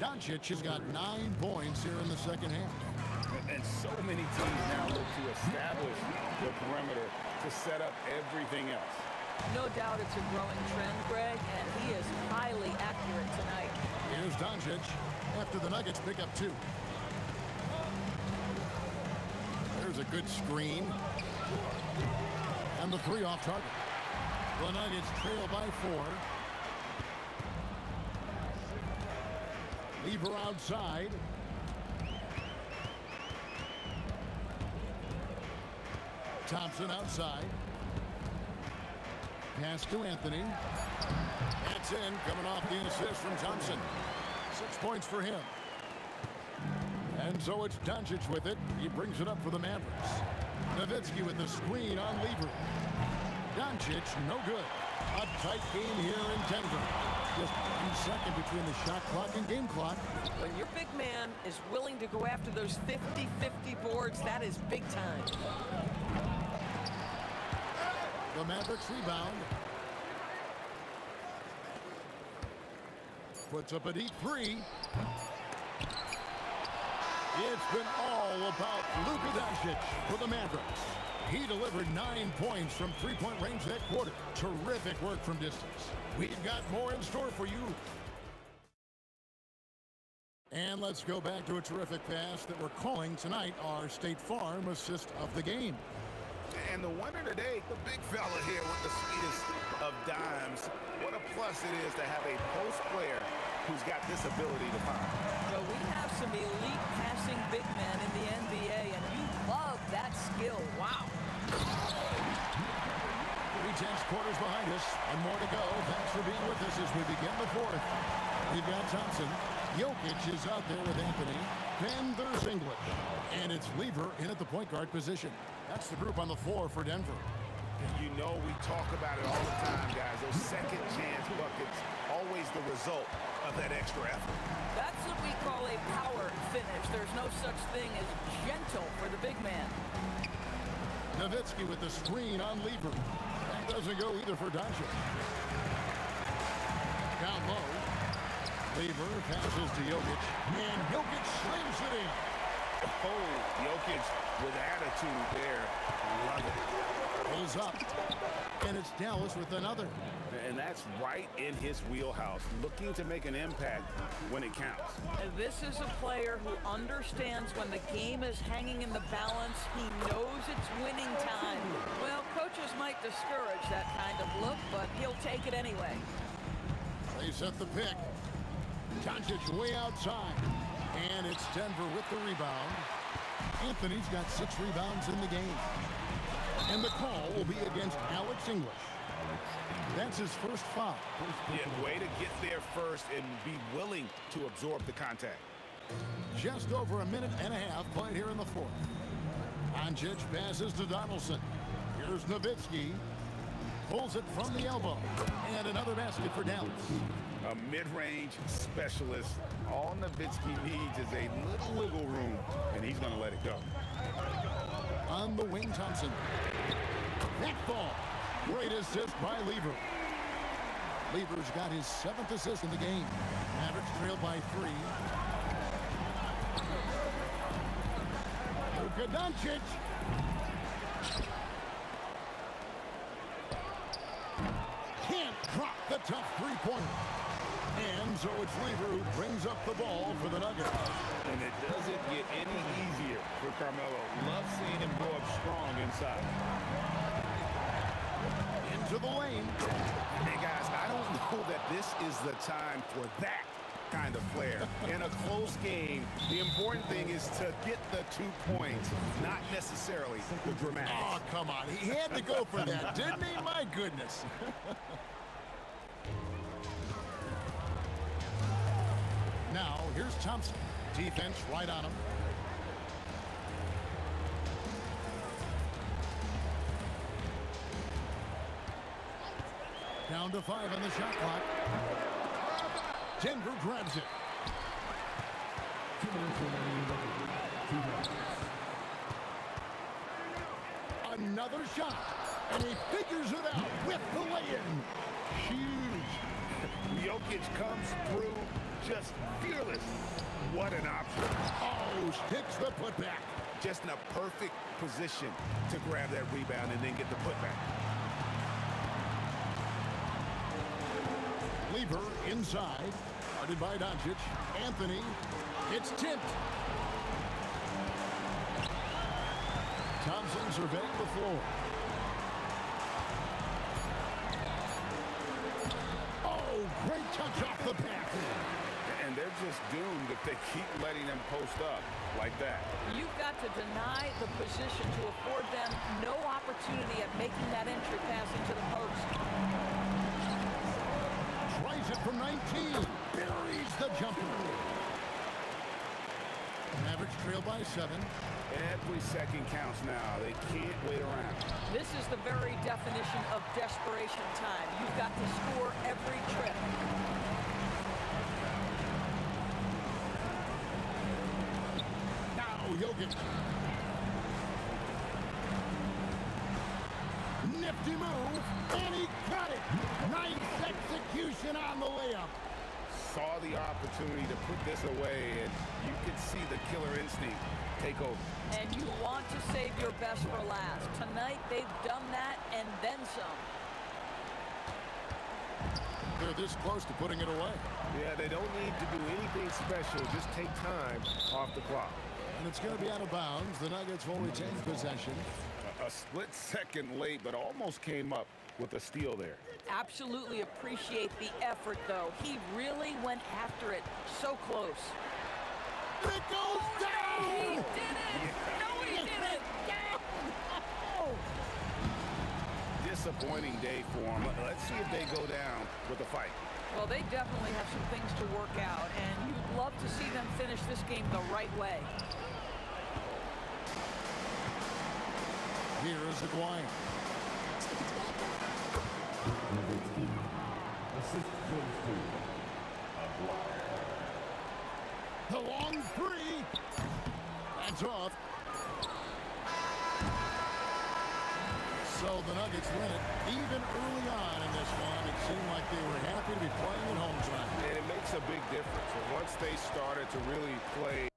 Speaker 3: Doncic has got 9 points here in the second half.
Speaker 4: And so many teams now look to establish the perimeter to set up everything else.
Speaker 11: No doubt it's a growing trend, Greg, and he is highly accurate tonight.
Speaker 3: Here's Doncic after the Nuggets pick up 2. There's a good screen. And the 3 off target. The Nuggets trail by 4. Lever outside. Thompson outside. Pass to Anthony. That's in, coming off the assist from Thompson. 6 points for him. And so it's Doncic with it. He brings it up for the Mavericks. Nowitzki with the screen on Lever. Doncic, no good. A tight game here in Denver. Just 1 second between the shot clock and game clock.
Speaker 11: When your big man is willing to go after those 50-50 boards, that is big time.
Speaker 3: The Mavericks rebound. Puts up a deep 3. It's been all about Luka Doncic for the Mavericks. He delivered 9 points from 3-point range that quarter. Terrific work from distance. We've got more in store for you. And let's go back to a terrific pass that we're calling tonight our State Farm assist of the game.
Speaker 4: And the winner today, the big fella here with the sweetest of dimes. What a plus it is to have a post player who's got this ability to find.
Speaker 11: So we have some elite passing big men in the NBA, and you love that skill. Wow.
Speaker 3: 3 tenths quarters behind us, and more to go. Thanks for being with us as we begin the 4th. We've got Thompson. Jokic is out there with Anthony. Then there's English. And it's Lever in at the point guard position. That's the group on the floor for Denver.
Speaker 4: You know we talk about it all the time, guys. Those second chance buckets, always the result of that extra effort.
Speaker 11: That's what we call a power finish. There's no such thing as gentle for the big man.
Speaker 3: Nowitzki with the screen on Lever. That doesn't go either for Doncic. Down low. Lever passes to Jokic. And Jokic slams it in.
Speaker 4: Oh, Jokic with attitude there. Love it.
Speaker 3: Pulls up. And it's Dallas with another.
Speaker 4: And that's right in his wheelhouse, looking to make an impact when it counts.
Speaker 11: And this is a player who understands when the game is hanging in the balance. He knows it's winning time. Well, coaches might discourage that kind of look, but he'll take it anyway.
Speaker 3: They set the pick. Doncic way outside. And it's Denver with the rebound. Anthony's got 6 rebounds in the game. And the call will be against Alex English. That's his first foul.
Speaker 4: Yeah, way to get there first and be willing to absorb the contact.
Speaker 3: Just over a minute and a half played here in the fourth. Doncic passes to Donaldson. Here's Nowitzki. Pulls it from the elbow. And another basket for Dallas.
Speaker 4: A mid-range specialist. All Nowitzki needs is a little wiggle room, and he's going to let it go.
Speaker 3: On the wing, Thompson. That ball. Great assist by Lever. Lever's got his 7th assist in the game. Mavericks trail by 3. Luka Doncic. Can't drop the tough three-pointer. And so it's Lever who brings up the ball for the Nuggets.
Speaker 4: And it doesn't get any easier for Carmelo. Love seeing him go up strong inside.
Speaker 3: Into the lane.
Speaker 4: Hey, guys, I don't know that this is the time for that kind of flair. In a close game, the important thing is to get the 2 points, not necessarily the dramatics.
Speaker 3: Oh, come on. He had to go for that, didn't he? My goodness. Now, here's Thompson. Defense right on him. Down to 5 on the shot clock. Denver grabs it. Another shot. And he figures it out with the lay-in. Huge.
Speaker 4: Jokic comes through just fearless. What an option.
Speaker 3: Oh, sticks the putback.
Speaker 4: Just in a perfect position to grab that rebound and then get the putback.
Speaker 3: Lever inside. Guarded by Doncic. Anthony. It's tipped. Thompson surveying the floor. Oh, great touch off the pass.
Speaker 4: And they're just doomed if they keep letting them post up like that.
Speaker 11: You've got to deny the position to afford them no opportunity at making that entry pass into the post.
Speaker 3: Tries it from 19. Buries the jumper. Mavericks trail by 7.
Speaker 4: Every second counts now. They can't wait around.
Speaker 11: This is the very definition of desperation time. You've got to score every trip.
Speaker 3: Now Jokic. Nifty move. And he got it. Nice execution on the layup.
Speaker 4: Saw the opportunity to put this away, and you could see the killer instinct take over.
Speaker 11: And you want to save your best for last. Tonight, they've done that and then some.
Speaker 3: They're this close to putting it away.
Speaker 8: Yeah, they don't need to do anything special. Just take time off the clock.
Speaker 3: And it's going to be out of bounds. The Nuggets will retain possession.
Speaker 4: A split second late, but almost came up with a steal there.
Speaker 11: Absolutely appreciate the effort, though. He really went after it. So close.
Speaker 3: It goes down!
Speaker 11: He did it! No, he didn't! Oh.
Speaker 4: Disappointing day for them. Let's see if they go down with a fight.
Speaker 11: Well, they definitely have some things to work out, and you'd love to see them finish this game the right way.
Speaker 3: Here is the Dwyer. The long three. That's off. So the Nuggets win it. Even early on in this one, it seemed like they were happy to be playing at home tonight.
Speaker 4: And it makes a big difference. Once they started to really play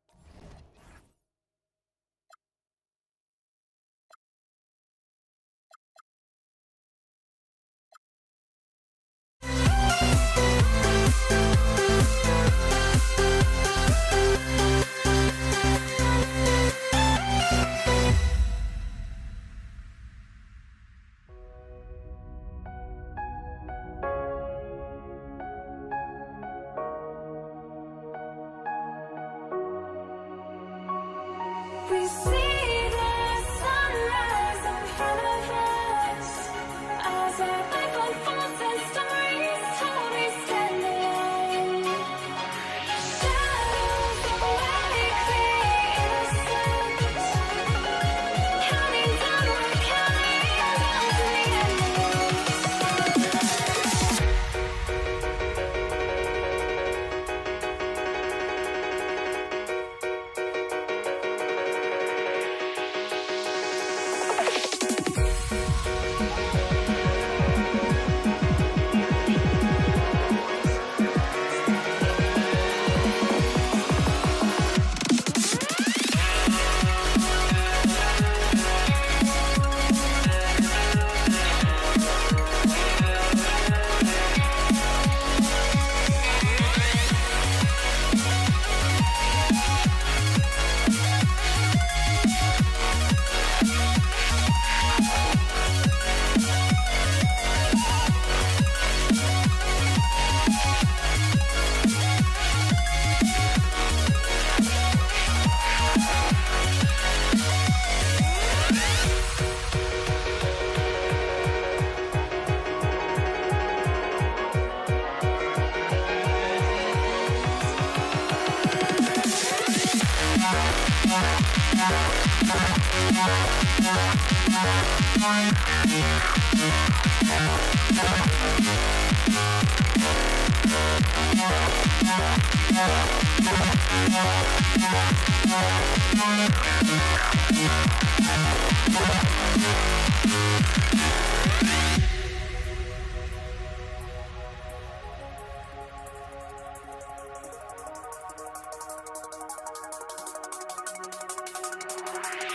Speaker 2: see the sunrise in front of us as our life unfolds and stories told we stand alone. Shadows awake the innocence, counting down, we're counting down to the endless.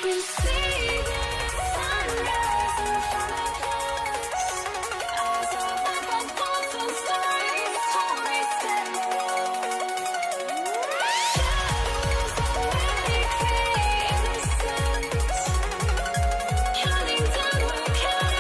Speaker 2: You see the sunrise in front of us as our life unfolds and stories told we stand alone. Shadows awake the innocence, counting down, we're counting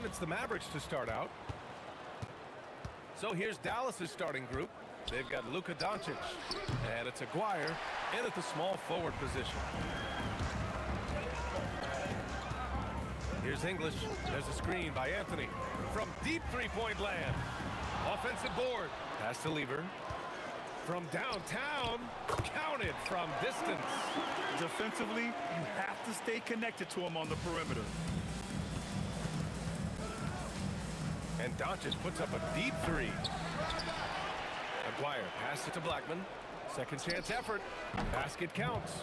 Speaker 9: And it's the Mavericks to start out. So here's Dallas's starting group. They've got Luka Doncic, and it's Aguirre in at the small forward position. Here's English. There's a screen by Anthony from deep three-point land. Offensive board. Pass to Lever. From downtown, counted from distance.
Speaker 10: Defensively, you have to stay connected to him on the perimeter.
Speaker 9: And Doncic puts up a deep three. Aguirre passes it to Blackman. Second chance effort. Basket counts.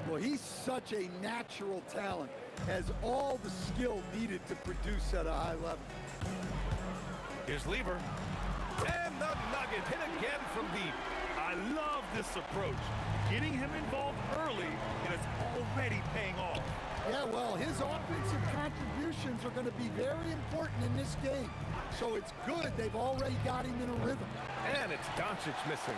Speaker 12: Well, he's such a natural talent. Has all the skill needed to produce at a high level.
Speaker 9: Here's Lever. And the nugget hit again from deep.
Speaker 10: I love this approach. Getting him involved early, and it's already paying off.
Speaker 12: Yeah, well, his offensive contributions are going to be very important in this game. So it's good they've already got him in a rhythm.
Speaker 9: And it's Doncic missing.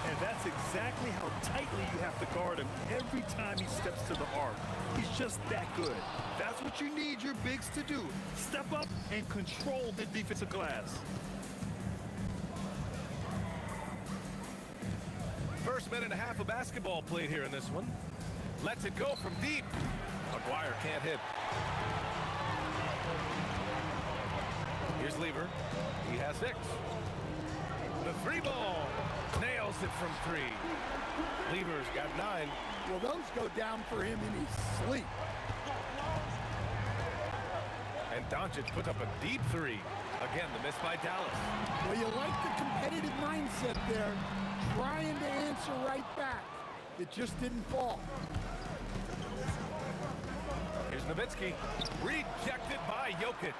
Speaker 10: And that's exactly how tightly you have to guard him every time he steps to the arc. He's just that good. That's what you need your bigs to do. Step up and control the defensive glass.
Speaker 9: First minute and a half of basketball played here in this one. Lets it go from deep. Aguirre can't hit. Here's Lever. He has 6. The three ball. Nails it from 3. Lever's got 9.
Speaker 12: Well, those go down for him in his sleep.
Speaker 9: And Doncic puts up a deep 3. Again, the miss by Dallas.
Speaker 12: Well, you like the competitive mindset there. Trying to answer right back. It just didn't fall.
Speaker 9: Here's Nowitzki. Rejected by Jokic.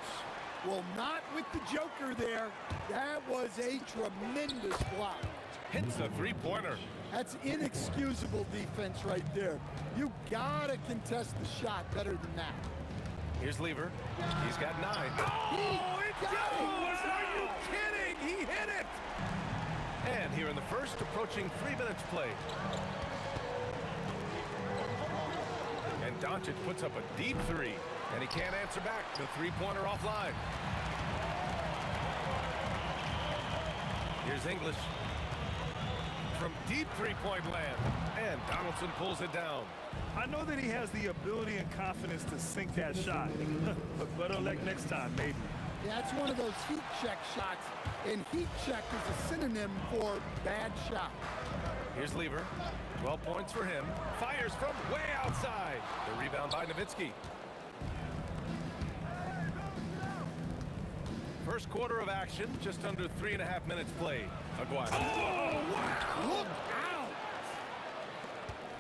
Speaker 12: Well, not with the Joker there. That was a tremendous block.
Speaker 9: Hits a three-pointer.
Speaker 12: That's inexcusable defense right there. You gotta contest the shot better than that.
Speaker 9: Here's Lever. He's got 9.
Speaker 12: Oh, it
Speaker 9: goes! Are you kidding? He hit it! And here in the first, approaching 3 minutes play. And Doncic puts up a deep 3. And he can't answer back. The three-pointer offline. Here's English. From deep three-point land. And Donaldson pulls it down.
Speaker 10: I know that he has the ability and confidence to sink that shot. But better luck next time, maybe.
Speaker 12: Yeah, it's one of those heat check shots. And heat check is a synonym for bad shot.
Speaker 9: Here's Lever. 12 points for him. Fires from way outside. The rebound by Nowitzki. First quarter of action, just under 3.5 minutes played. Aguirre.
Speaker 10: Oh, wow! Look out!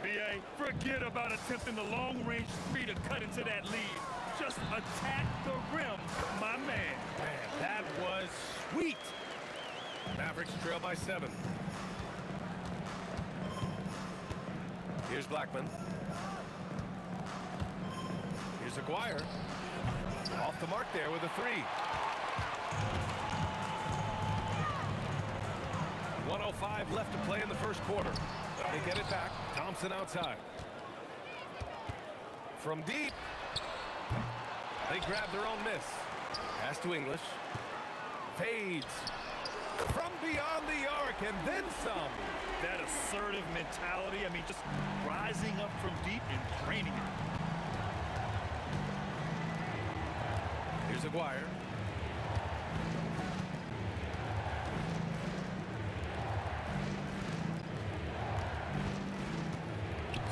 Speaker 10: B.A., forget about attempting the long-range 3 to cut into that lead. Just attack the rim, my man.
Speaker 9: Man, that was sweet. Mavericks trail by 7. Here's Blackman. Here's Aguirre. Off the mark there with a 3. 1:05 left to play in the first quarter. They get it back. Thompson outside. From deep. They grab their own miss. Pass to English. Fades. From beyond the arc and then some.
Speaker 10: That assertive mentality, I mean, just rising up from deep and draining it.
Speaker 9: Here's Aguirre.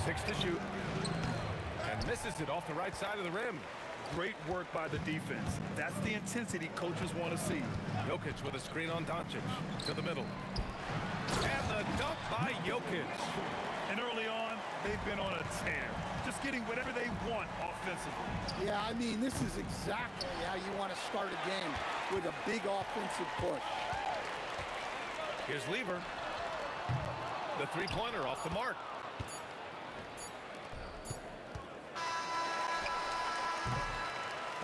Speaker 9: Six to shoot. And misses it off the right side of the rim.
Speaker 10: Great work by the defense. That's the intensity coaches want to see.
Speaker 9: Jokic with a screen on Doncic. To the middle. And the dunk by Jokic.
Speaker 10: And early on, they've been on a tear. Just getting whatever they want offensively.
Speaker 12: Yeah, I mean, this is exactly how you want to start a game, with a big offensive push.
Speaker 9: Here's Lever. The three-pointer off the mark.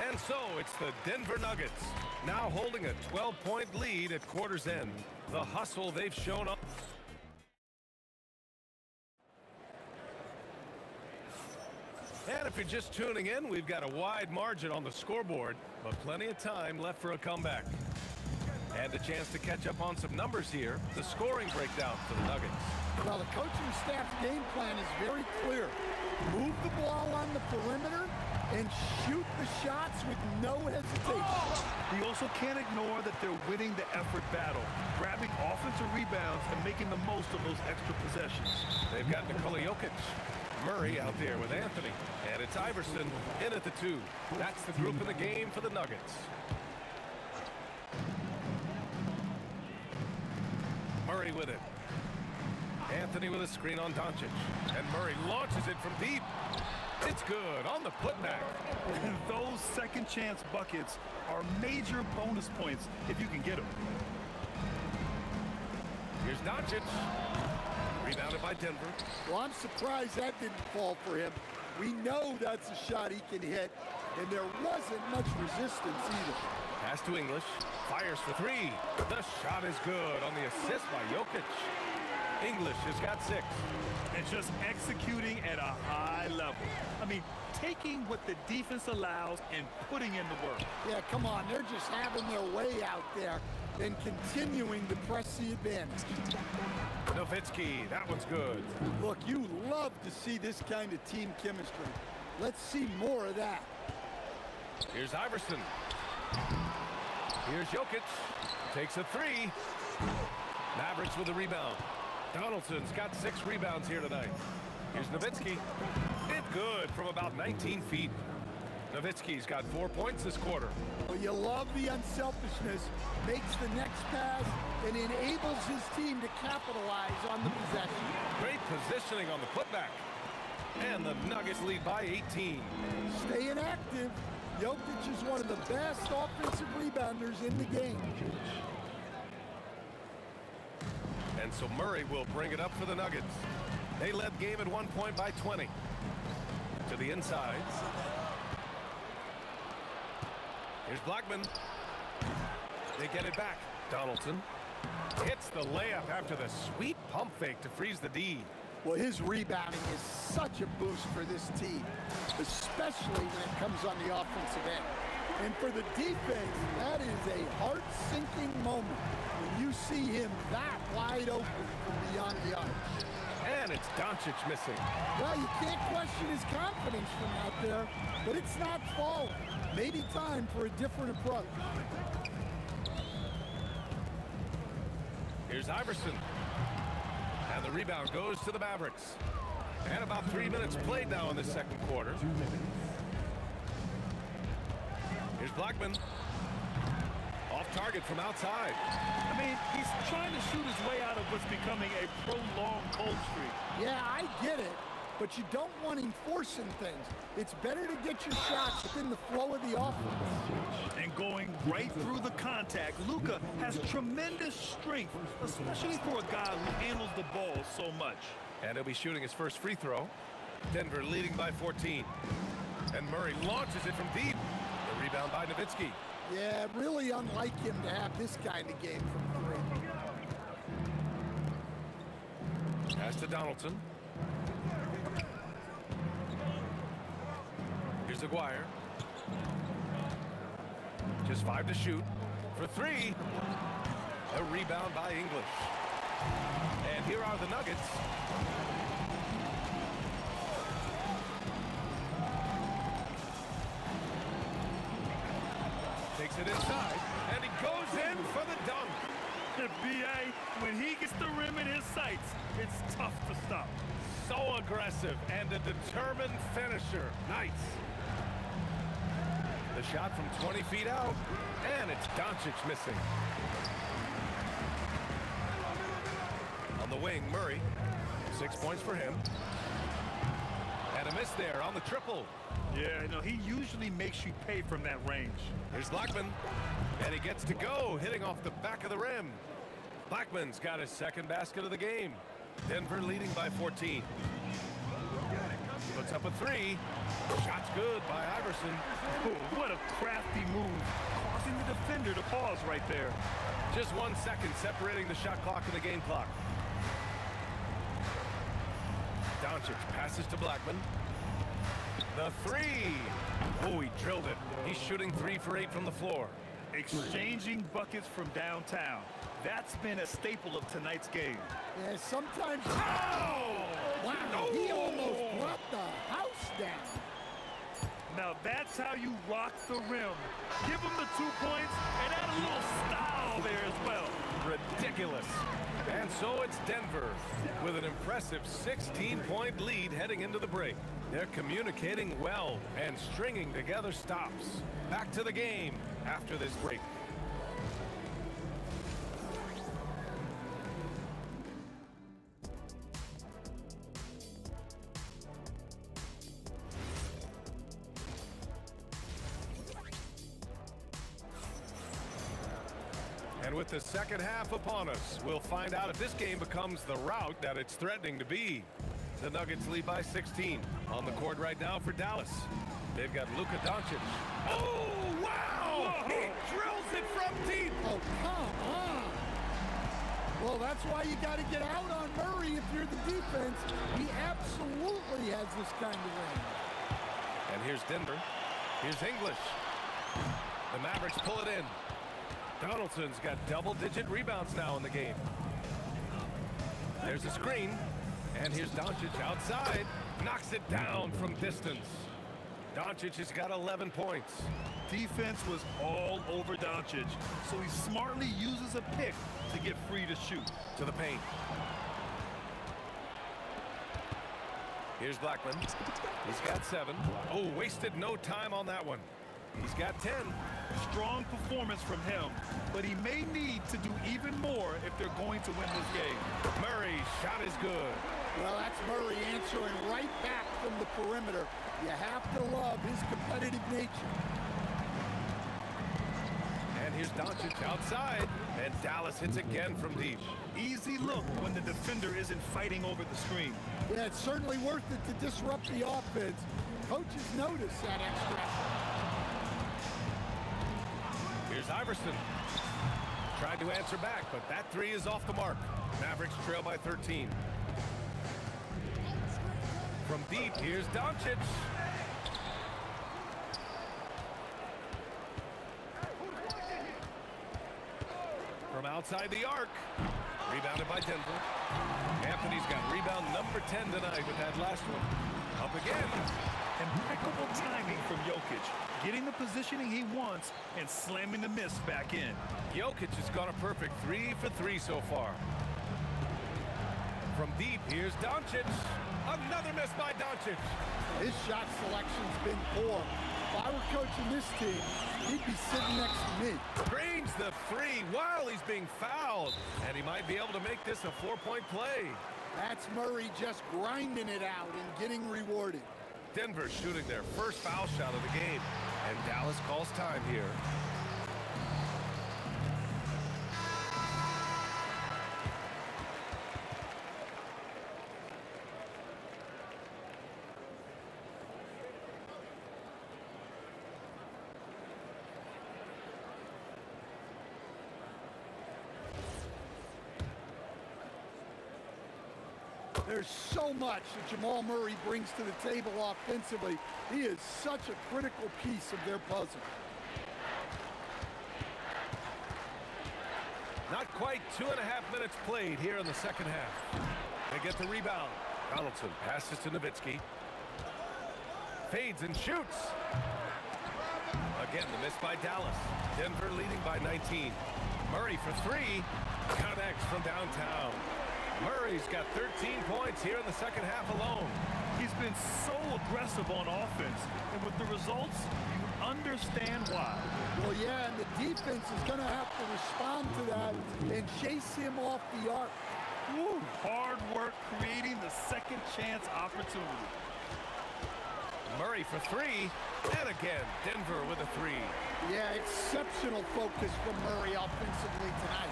Speaker 9: And so it's the Denver Nuggets, now holding a 12-point lead at quarter's end. The hustle they've shown up. And if you're just tuning in, we've got a wide margin on the scoreboard, but plenty of time left for a comeback. And a chance to catch up on some numbers here. The scoring breakdown for the Nuggets.
Speaker 12: Well, the coaching staff's game plan is very clear. Move the ball on the perimeter and shoot the shots with no hesitation.
Speaker 10: He also can't ignore that they're winning the effort battle, grabbing offensive rebounds and making the most of those extra possessions.
Speaker 9: They've got Nikola Jokic. Murray out there with Anthony. And it's Iverson in at the 2. That's the group in the game for the Nuggets. Murray with it. Anthony with a screen on Doncic. And Murray launches it from deep. It's good on the putback.
Speaker 10: And those second chance buckets are major bonus points if you can get them.
Speaker 9: Here's Doncic. Rebounded by Denver.
Speaker 12: Well, I'm surprised that didn't fall for him. We know that's a shot he can hit, and there wasn't much resistance either.
Speaker 9: Pass to English. Fires for 3. The shot is good on the assist by Jokic. English has got 6.
Speaker 10: And just executing at a high level. I mean, taking what the defense allows and putting in the work.
Speaker 12: Yeah, come on. They're just having their way out there and continuing to press the advantage.
Speaker 9: Nowitzki, that one's good.
Speaker 12: Look, you love to see this kind of team chemistry. Let's see more of that.
Speaker 9: Here's Iverson. Here's Jokic. Takes a 3. Mavericks with the rebound. Donaldson's got 6 rebounds here tonight. Here's Nowitzki. It's good from about 19 feet. Nowitzki's got 4 points this quarter.
Speaker 12: Well, you love the unselfishness. Makes the next pass and enables his team to capitalize on the possession.
Speaker 9: Great positioning on the putback. And the Nuggets lead by 18.
Speaker 12: Staying active. Jokic is one of the best offensive rebounders in the game.
Speaker 9: And so Murray will bring it up for the Nuggets. They led the game at 1 point by 20. To the inside. Here's Blackman. They get it back. Donaldson hits the layup after the sweet pump fake to freeze the D.
Speaker 12: Well, his rebounding is such a boost for this team, especially when it comes on the offensive end. And for the defense, that is a heart-sinking moment when you see him that wide open from beyond the arc.
Speaker 9: And it's Doncic missing.
Speaker 12: Well, you can't question his confidence from out there, but it's not falling. Maybe time for a different approach.
Speaker 9: Here's Iverson. And the rebound goes to the Mavericks. And about 3 minutes played now in the second quarter. Here's Blackman. Off target from outside.
Speaker 10: I mean, he's trying to shoot his way out of what's becoming a prolonged cold streak.
Speaker 12: Yeah, I get it, but you don't want him forcing things. It's better to get your shots within the flow of the offense.
Speaker 10: And going right through the contact, Luka has tremendous strength, especially for a guy who handles the ball so much.
Speaker 9: And he'll be shooting his first free throw. Denver leading by 14. And Murray launches it from deep. The rebound by Nowitzki.
Speaker 12: Yeah, really unlike him to have this kind of game from 3.
Speaker 9: Pass to Donaldson. Here's Aguirre. Just 5 to shoot. For 3. A rebound by English. And here are the Nuggets. Takes it inside, and he goes in for the dunk.
Speaker 10: B.A., when he gets the rim in his sights, it's tough to stop.
Speaker 9: So aggressive and a determined finisher. Nice. The shot from 20 feet out, and it's Doncic missing. On the wing, Murray. 6 points for him. And a miss there on the triple.
Speaker 10: Yeah, no, he usually makes you pay from that range.
Speaker 9: Here's Blackman, and he gets to go, hitting off the back of the rim. Blackman's got his second basket of the game. Denver leading by 14. Puts up a 3. Shot's good by Iverson.
Speaker 10: Oh, what a crafty move, causing the defender to pause right there.
Speaker 9: Just 1 second separating the shot clock and the game clock. Doncic passes to Blackman. The three. Oh, he drilled it. He's shooting 3 for 8 from the floor.
Speaker 10: Exchanging buckets from downtown. That's been a staple of tonight's game.
Speaker 12: Yeah, sometimes... Oh! Wow, he almost brought the house down.
Speaker 10: Now that's how you rock the rim. Give him the 2 points and add a little style there as well.
Speaker 9: Ridiculous. And so it's Denver with an impressive 16-point lead heading into the break. They're communicating well and stringing together stops. Back to the game after this break. And with the second half upon us, we'll find out if this game becomes the rout that it's threatening to be. The Nuggets lead by 16. On the court right now for Dallas. They've got Luka Doncic. Oh, wow! He drills it from deep.
Speaker 12: Oh, come on. Well, that's why you got to get out on Murray if you're the defense. He absolutely has this kind of range.
Speaker 9: And here's Denver. Here's English. The Mavericks pull it in. Donaldson's got double-digit rebounds now in the game. There's a screen. And here's Doncic outside. Knocks it down from distance. Doncic has got 11 points.
Speaker 10: Defense was all over Doncic, so he smartly uses a pick to get free to shoot.
Speaker 9: To the paint. Here's Blackman. He's got 7. Oh, wasted no time on that one. He's got 10.
Speaker 10: Strong performance from him, but he may need to do even more if they're going to win this game.
Speaker 9: Murray's shot is good.
Speaker 12: Well, that's Murray answering right back from the perimeter. You have to love his competitive nature.
Speaker 9: And here's Doncic outside, and Dallas hits again from deep.
Speaker 10: Easy look when the defender isn't fighting over the screen.
Speaker 12: Yeah, it's certainly worth it to disrupt the offense. Coaches notice that extra effort.
Speaker 9: Here's Iverson. Tried to answer back, but that 3 is off the mark. Mavericks trail by 13. From deep, here's Doncic. From outside the arc. Rebounded by Denver. Anthony's got rebound number 10 tonight with that last one. Up again.
Speaker 10: Impeccable timing from Jokic. Getting the positioning he wants and slamming the miss back in.
Speaker 9: Jokic has got a perfect 3 for 3 so far. From deep, here's Doncic. Another miss by Doncic.
Speaker 12: His shot selection's been poor. If I were coaching this team, he'd be sitting next to me.
Speaker 9: Drains the 3 while he's being fouled. And he might be able to make this a 4-point play.
Speaker 12: That's Murray just grinding it out and getting rewarded.
Speaker 9: Denver shooting their first foul shot of the game. And Dallas calls time here.
Speaker 12: There's so much that Jamal Murray brings to the table offensively. He is such a critical piece of their puzzle.
Speaker 9: Not quite 2.5 minutes played here in the second half. They get the rebound. Donaldson passes to Nowitzki. Fades and shoots. Again, the miss by Dallas. Denver leading by 19. Murray for 3. Connects from downtown. Murray's got 13 points here in the second half alone.
Speaker 10: He's been so aggressive on offense, and with the results, you understand why.
Speaker 12: Well, yeah, and the defense is going to have to respond to that and chase him off the arc.
Speaker 10: Woo, hard work creating the second chance opportunity.
Speaker 9: Murray for 3, and again, Denver with a 3.
Speaker 12: Yeah, exceptional focus from Murray offensively tonight.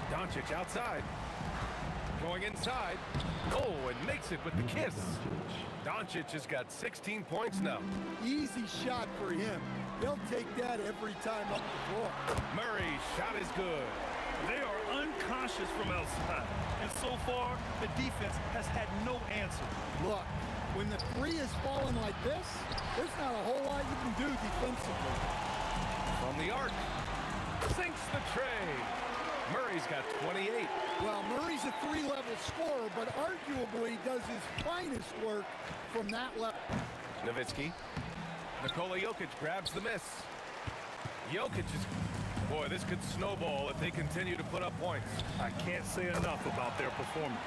Speaker 9: Doncic outside. Going inside. Oh, and makes it with the kiss. Doncic has got 16 points now.
Speaker 12: Easy shot for him. He'll take that every time up the floor.
Speaker 9: Murray's shot is good.
Speaker 10: They are cautious from outside. And so far, the defense has had no answer.
Speaker 12: Look, when the three is falling like this, there's not a whole lot you can do defensively.
Speaker 9: From the arc, sinks the tray. Murray's got 28.
Speaker 12: Well, Murray's a three-level scorer, but arguably does his finest work from that level.
Speaker 9: Nowitzki. Nikola Jokic grabs the miss. Jokic is... Boy, this could snowball if they continue to put up points.
Speaker 10: I can't say enough about their performance.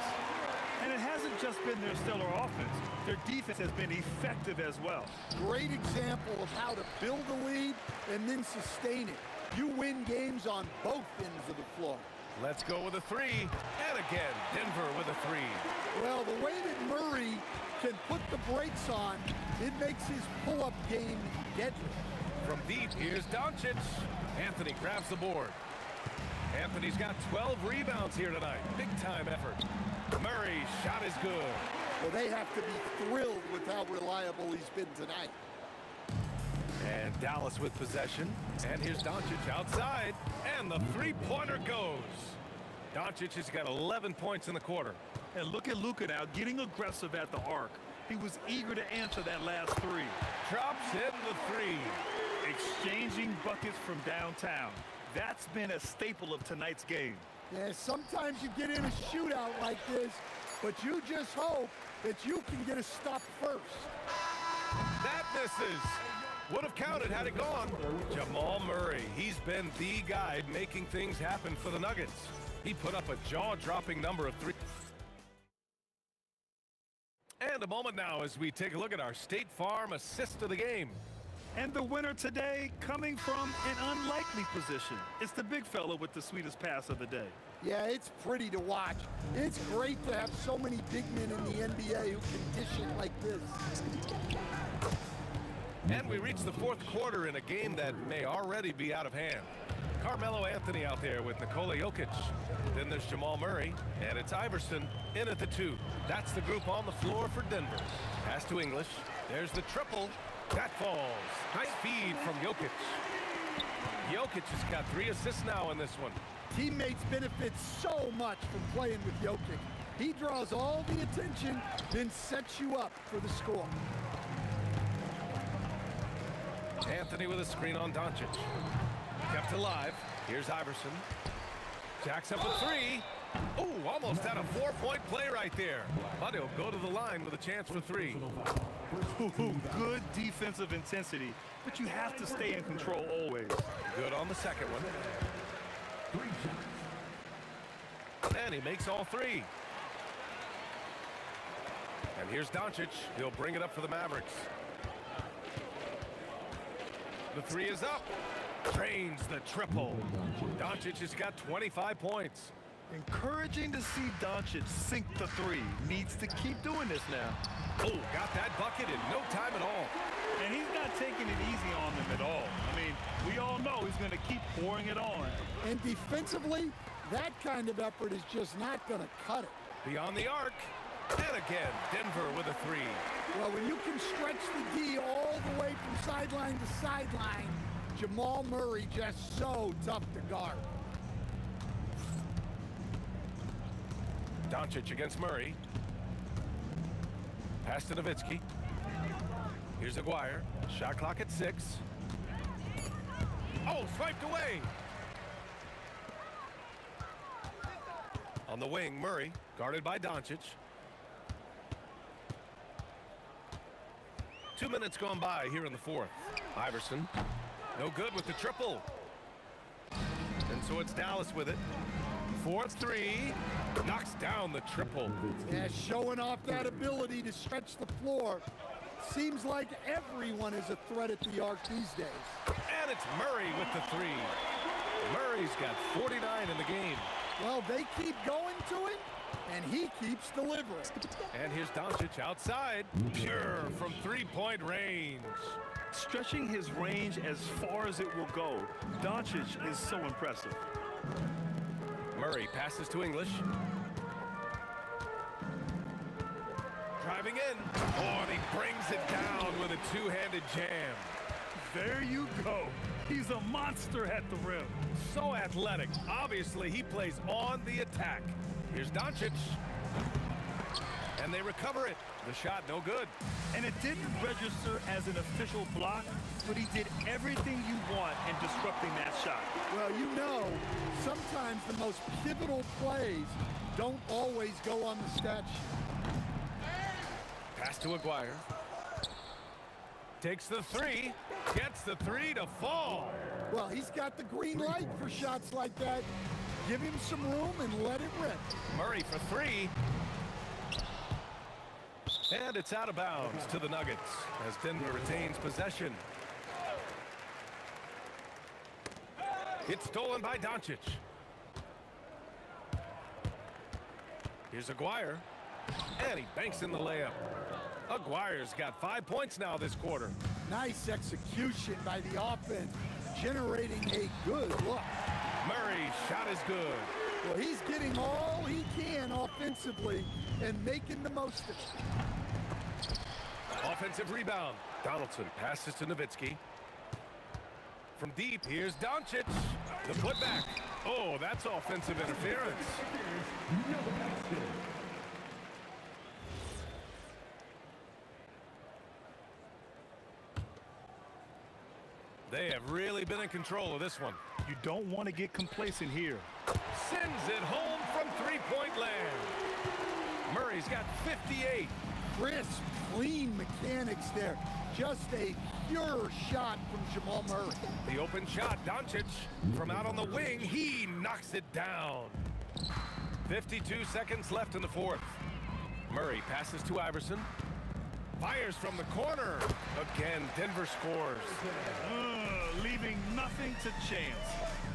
Speaker 10: And it hasn't just been their stellar offense. Their defense has been effective as well.
Speaker 12: Great example of how to build a lead and then sustain it. You win games on both ends of the floor.
Speaker 9: Let's go with a three. And again, Denver with a three.
Speaker 12: Well, the way that Murray can put the brakes on, it makes his pull-up game deadly.
Speaker 9: From deep, here's Doncic. Anthony grabs the board. Anthony's got 12 rebounds here tonight. Big-time effort. Murray's shot is good.
Speaker 12: Well, they have to be thrilled with how reliable he's been tonight.
Speaker 9: And Dallas with possession. And here's Doncic outside. And the three-pointer goes. Doncic has got 11 points in the quarter.
Speaker 10: And look at Luka now getting aggressive at the arc. He was eager to answer that last three.
Speaker 9: Drops in the three.
Speaker 10: Exchanging buckets from downtown. That's been a staple of tonight's game.
Speaker 12: Yeah, sometimes you get in a shootout like this, but you just hope that you can get a stop first.
Speaker 9: That misses. Would have counted had it gone. Jamal Murray, he's been the guy making things happen for the Nuggets. He put up a jaw-dropping number of three. And a moment now as we take a look at our State Farm assist of the game.
Speaker 10: And the winner today coming from an unlikely position. It's the big fella with the sweetest pass of the day.
Speaker 12: Yeah, it's pretty to watch. It's great to have so many big men in the NBA who can dish it like this.
Speaker 9: And we reach the fourth quarter in a game that may already be out of hand. Carmelo Anthony out there with Nikola Jokic. Then there's Jamal Murray, and it's Iverson in at the two. That's the group on the floor for Denver. Pass to English. There's the triple. That falls. Nice feed from Jokic. Jokic has got 3 assists now in this one.
Speaker 12: Teammates benefit so much from playing with Jokic. He draws all the attention, then sets you up for the score.
Speaker 9: Anthony with a screen on Doncic. Kept alive. Here's Iverson. Jacks up a 3. Oh, almost had a 4-point play right there. But he'll go to the line with a chance for 3.
Speaker 10: Good defensive intensity, but you have to stay in control always.
Speaker 9: Good on the second one. And he makes all 3. And here's Doncic. He'll bring it up for the Mavericks. The 3 is up. Drains the triple. Doncic has got 25 points.
Speaker 10: Encouraging to see Doncic sink the 3. Needs to keep doing this now.
Speaker 9: Oh, got that bucket in no time at all.
Speaker 10: And he's not taking it easy on them at all. I mean, we all know he's going to keep pouring it on.
Speaker 12: And defensively, that kind of effort is just not going to cut it.
Speaker 9: Beyond the arc. And again, Denver with a 3.
Speaker 12: Well, when you can stretch the D all the way from sideline to sideline, Jamal Murray just so tough to guard.
Speaker 9: Doncic against Murray. Pass to Nowitzki. Here's Aguirre. Shot clock at 6. Oh, swiped away. On the wing, Murray, guarded by Doncic. 2 minutes gone by here in the fourth. Iverson, no good with the triple. And so it's Dallas with it. 4-3, knocks down the triple.
Speaker 12: Yeah, showing off that ability to stretch the floor. Seems like everyone is a threat at the arc these days.
Speaker 9: And it's Murray with the 3. Murray's got 49 in the game.
Speaker 12: Well, they keep going to him, and he keeps delivering.
Speaker 9: And here's Doncic outside, pure from 3-point range.
Speaker 10: Stretching his range as far as it will go, Doncic is so impressive.
Speaker 9: Murray passes to English. Driving in. Oh, and he brings it down with a two-handed jam.
Speaker 10: There you go. He's a monster at the rim.
Speaker 9: So athletic. Obviously, he plays on the attack. Here's Doncic. And they recover it. The shot no good.
Speaker 10: And it didn't register as an official block, but he did everything you want in disrupting that shot.
Speaker 12: Well, you know, sometimes the most pivotal plays don't always go on the stat sheet.
Speaker 9: Pass to Aguirre. Takes the three. Gets the three to fall.
Speaker 12: Well, he's got the green light for shots like that. Give him some room and let it rip.
Speaker 9: Murray for three. And it's out of bounds to the Nuggets as Denver retains possession. It's stolen by Doncic. Here's Aguirre. And he banks in the layup. Aguirre's got 5 points now this quarter.
Speaker 12: Nice execution by the offense, generating a good look.
Speaker 9: Murray's shot is good.
Speaker 12: Well, he's getting all he can offensively and making the most of it.
Speaker 9: Offensive rebound. Donaldson passes to Nowitzki. From deep, here's Doncic. The putback. Oh, that's offensive interference. They have really been in control of this one.
Speaker 10: You don't want to get complacent here.
Speaker 9: Sends it home from three-point land. Murray's got 58.
Speaker 12: Crisp, clean mechanics there. Just a pure shot from Jamal Murray.
Speaker 9: The open shot, Doncic from out on the wing. He knocks it down. 52 seconds left in the fourth. Murray passes to Iverson. Fires from the corner. Again, Denver scores.
Speaker 10: Leaving nothing to chance.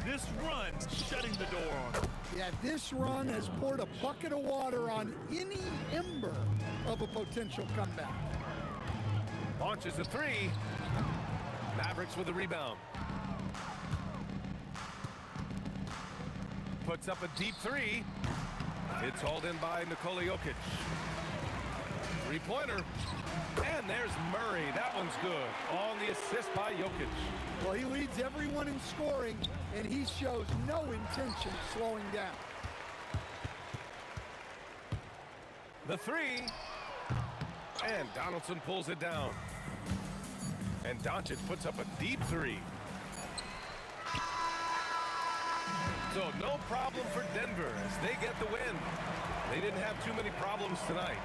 Speaker 10: This run shutting the door on him.
Speaker 12: Yeah, this run has poured a bucket of water on any ember of a potential comeback.
Speaker 9: Launches a three. Mavericks with the rebound. Puts up a deep three. It's hauled in by Nikola Jokic. Three-pointer. And there's Murray. That one's good. On the assist by Jokic.
Speaker 12: Well, he leads everyone in scoring, and he shows no intention of slowing down.
Speaker 9: The three. And Donaldson pulls it down. And Doncic puts up a deep three. So no problem for Denver as they get the win. They didn't have too many problems tonight.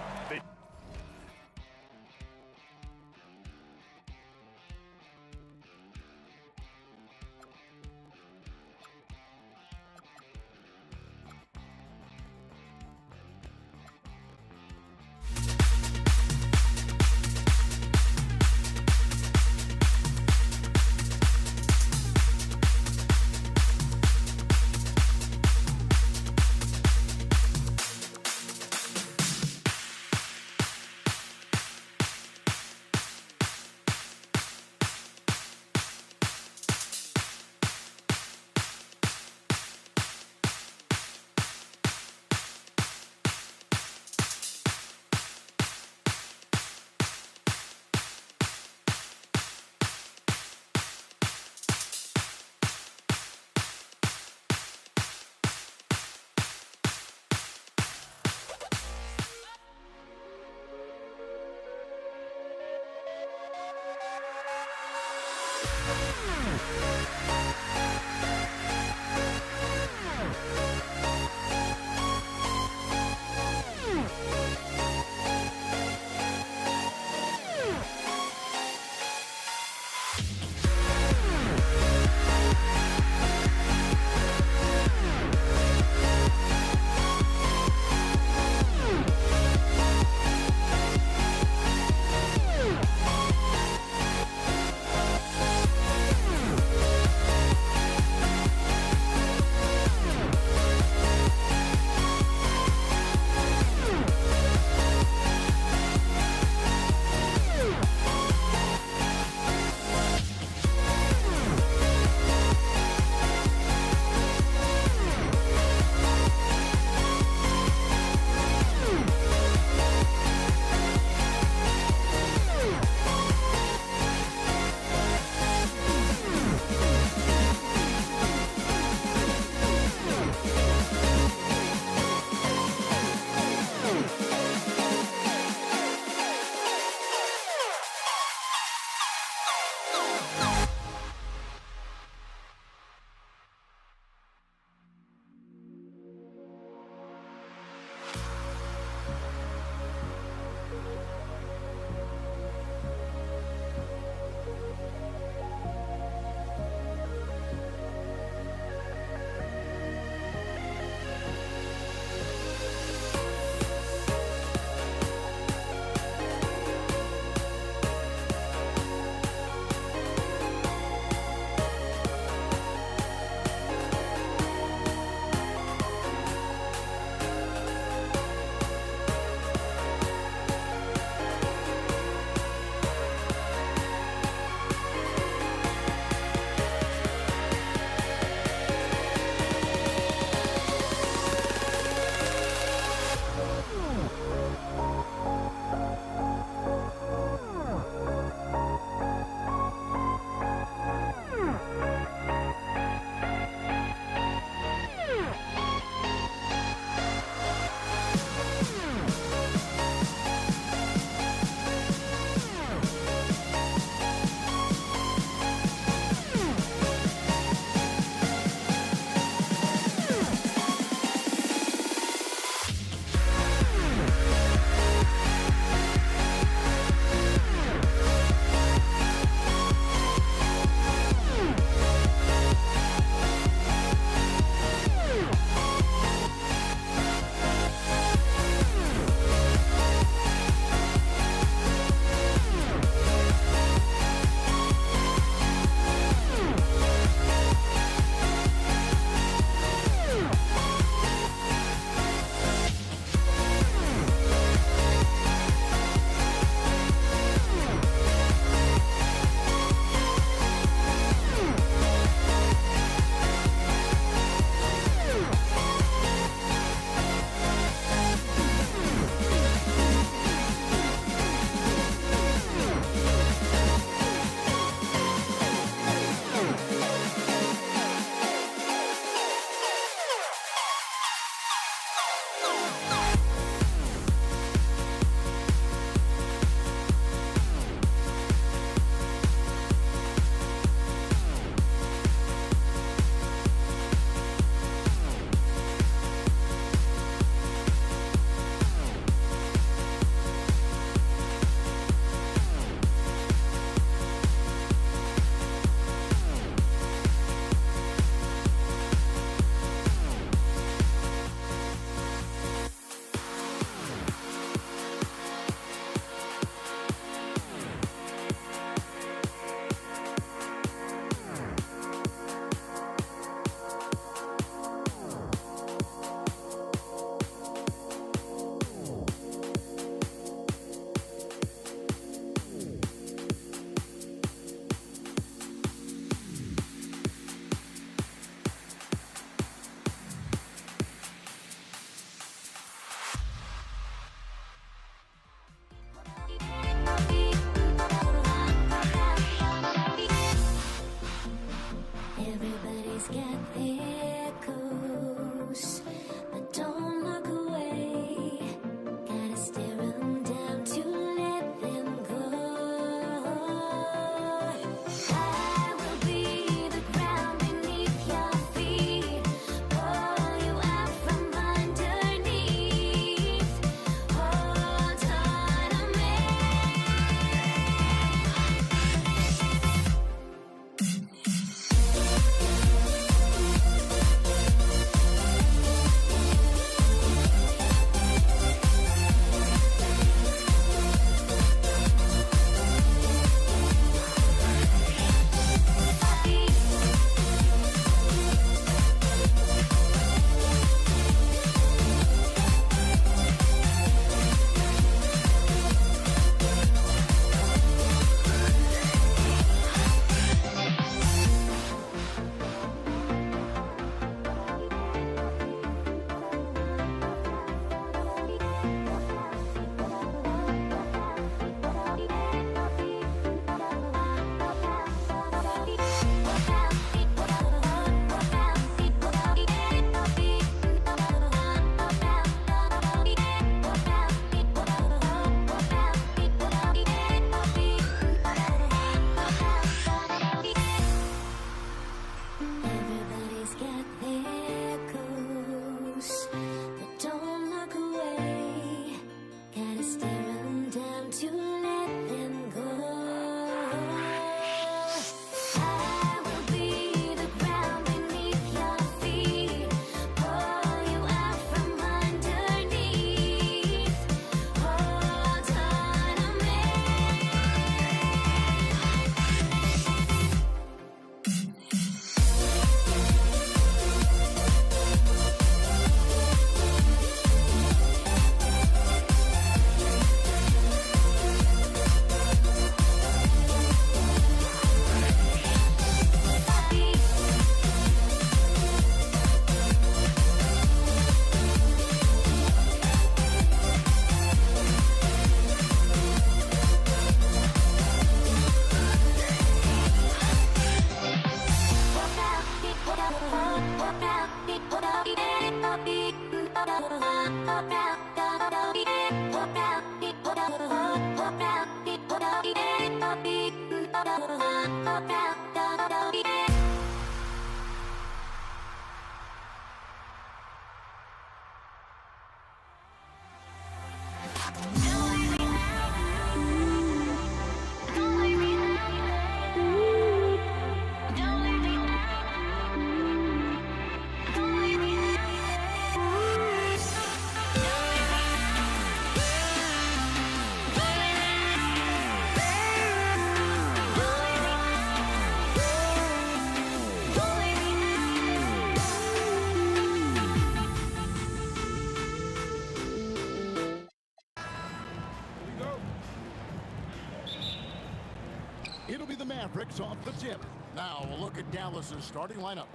Speaker 3: It'll be the Mavericks off the tip. Now we'll look at Dallas's starting lineup.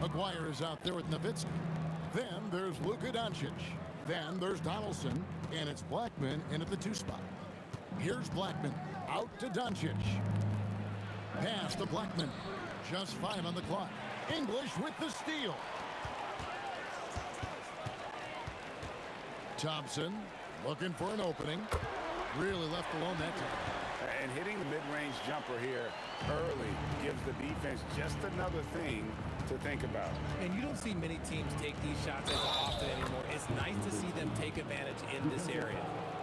Speaker 3: Aguirre is out there with Nowitzki. Then there's Luka Doncic. Then there's Donaldson, and it's Blackman in at the 2 spot. Here's Blackman out to Doncic. Pass to Blackman. Just 5 on the clock. English with the steal. Thompson looking for an opening. Really left alone that time.
Speaker 4: And hitting the mid-range jumper here early gives the defense just another thing to think about.
Speaker 13: And you don't see many teams take these shots as often anymore. It's nice to see them take advantage in this area.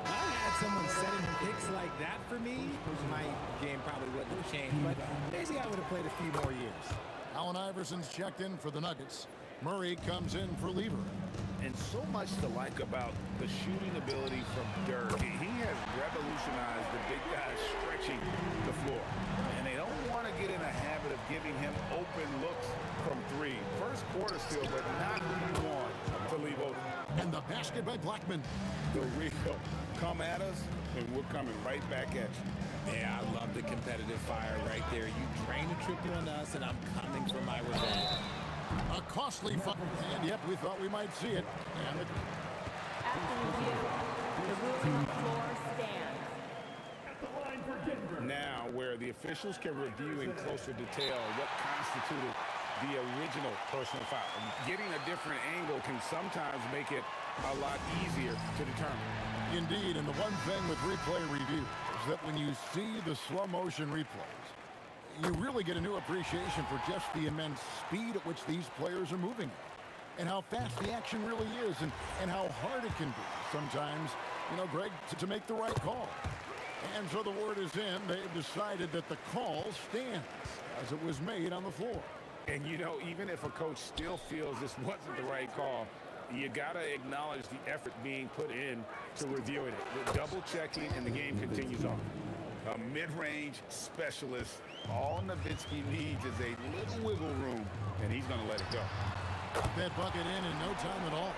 Speaker 13: If I had someone setting picks like that for me, my game probably wouldn't have changed, but maybe I would have played a few more years.
Speaker 3: Allen Iverson's checked in for the Nuggets. Murray comes in for Lever.
Speaker 4: And so much to like about the shooting ability from Dirk. He has revolutionized the big guys stretching the floor. And they don't want to get in a habit of giving him open looks from 3. First quarter still, but not who you want to leave open.
Speaker 3: And the basket by Blackman.
Speaker 4: The real come at us, and we're coming right back at you.
Speaker 13: Yeah, I love the competitive fire right there. You drain a triple on us, and I'm coming for my revenge.
Speaker 3: A costly fight, and yet we thought we might see it. And it...
Speaker 14: After review, the ruling on the floor stands.
Speaker 4: Now, where the officials can review in closer detail what constituted the original personal foul. Getting a different angle can sometimes make it a lot easier to determine.
Speaker 3: Indeed, and the one thing with replay review is that when you see the slow motion replays, you really get a new appreciation for just the immense speed at which these players are moving and how fast the action really is and how hard it can be sometimes, Greg, to make the right call. And so the word is in. They've decided that the call stands as it was made on the floor.
Speaker 4: And, even if a coach still feels this wasn't the right call, you got to acknowledge the effort being put in to reviewing it. The double checking, and the game continues on. A mid-range specialist. All Nowitzki needs is a little wiggle room, and he's going to let it go.
Speaker 3: That bucket in no time at all.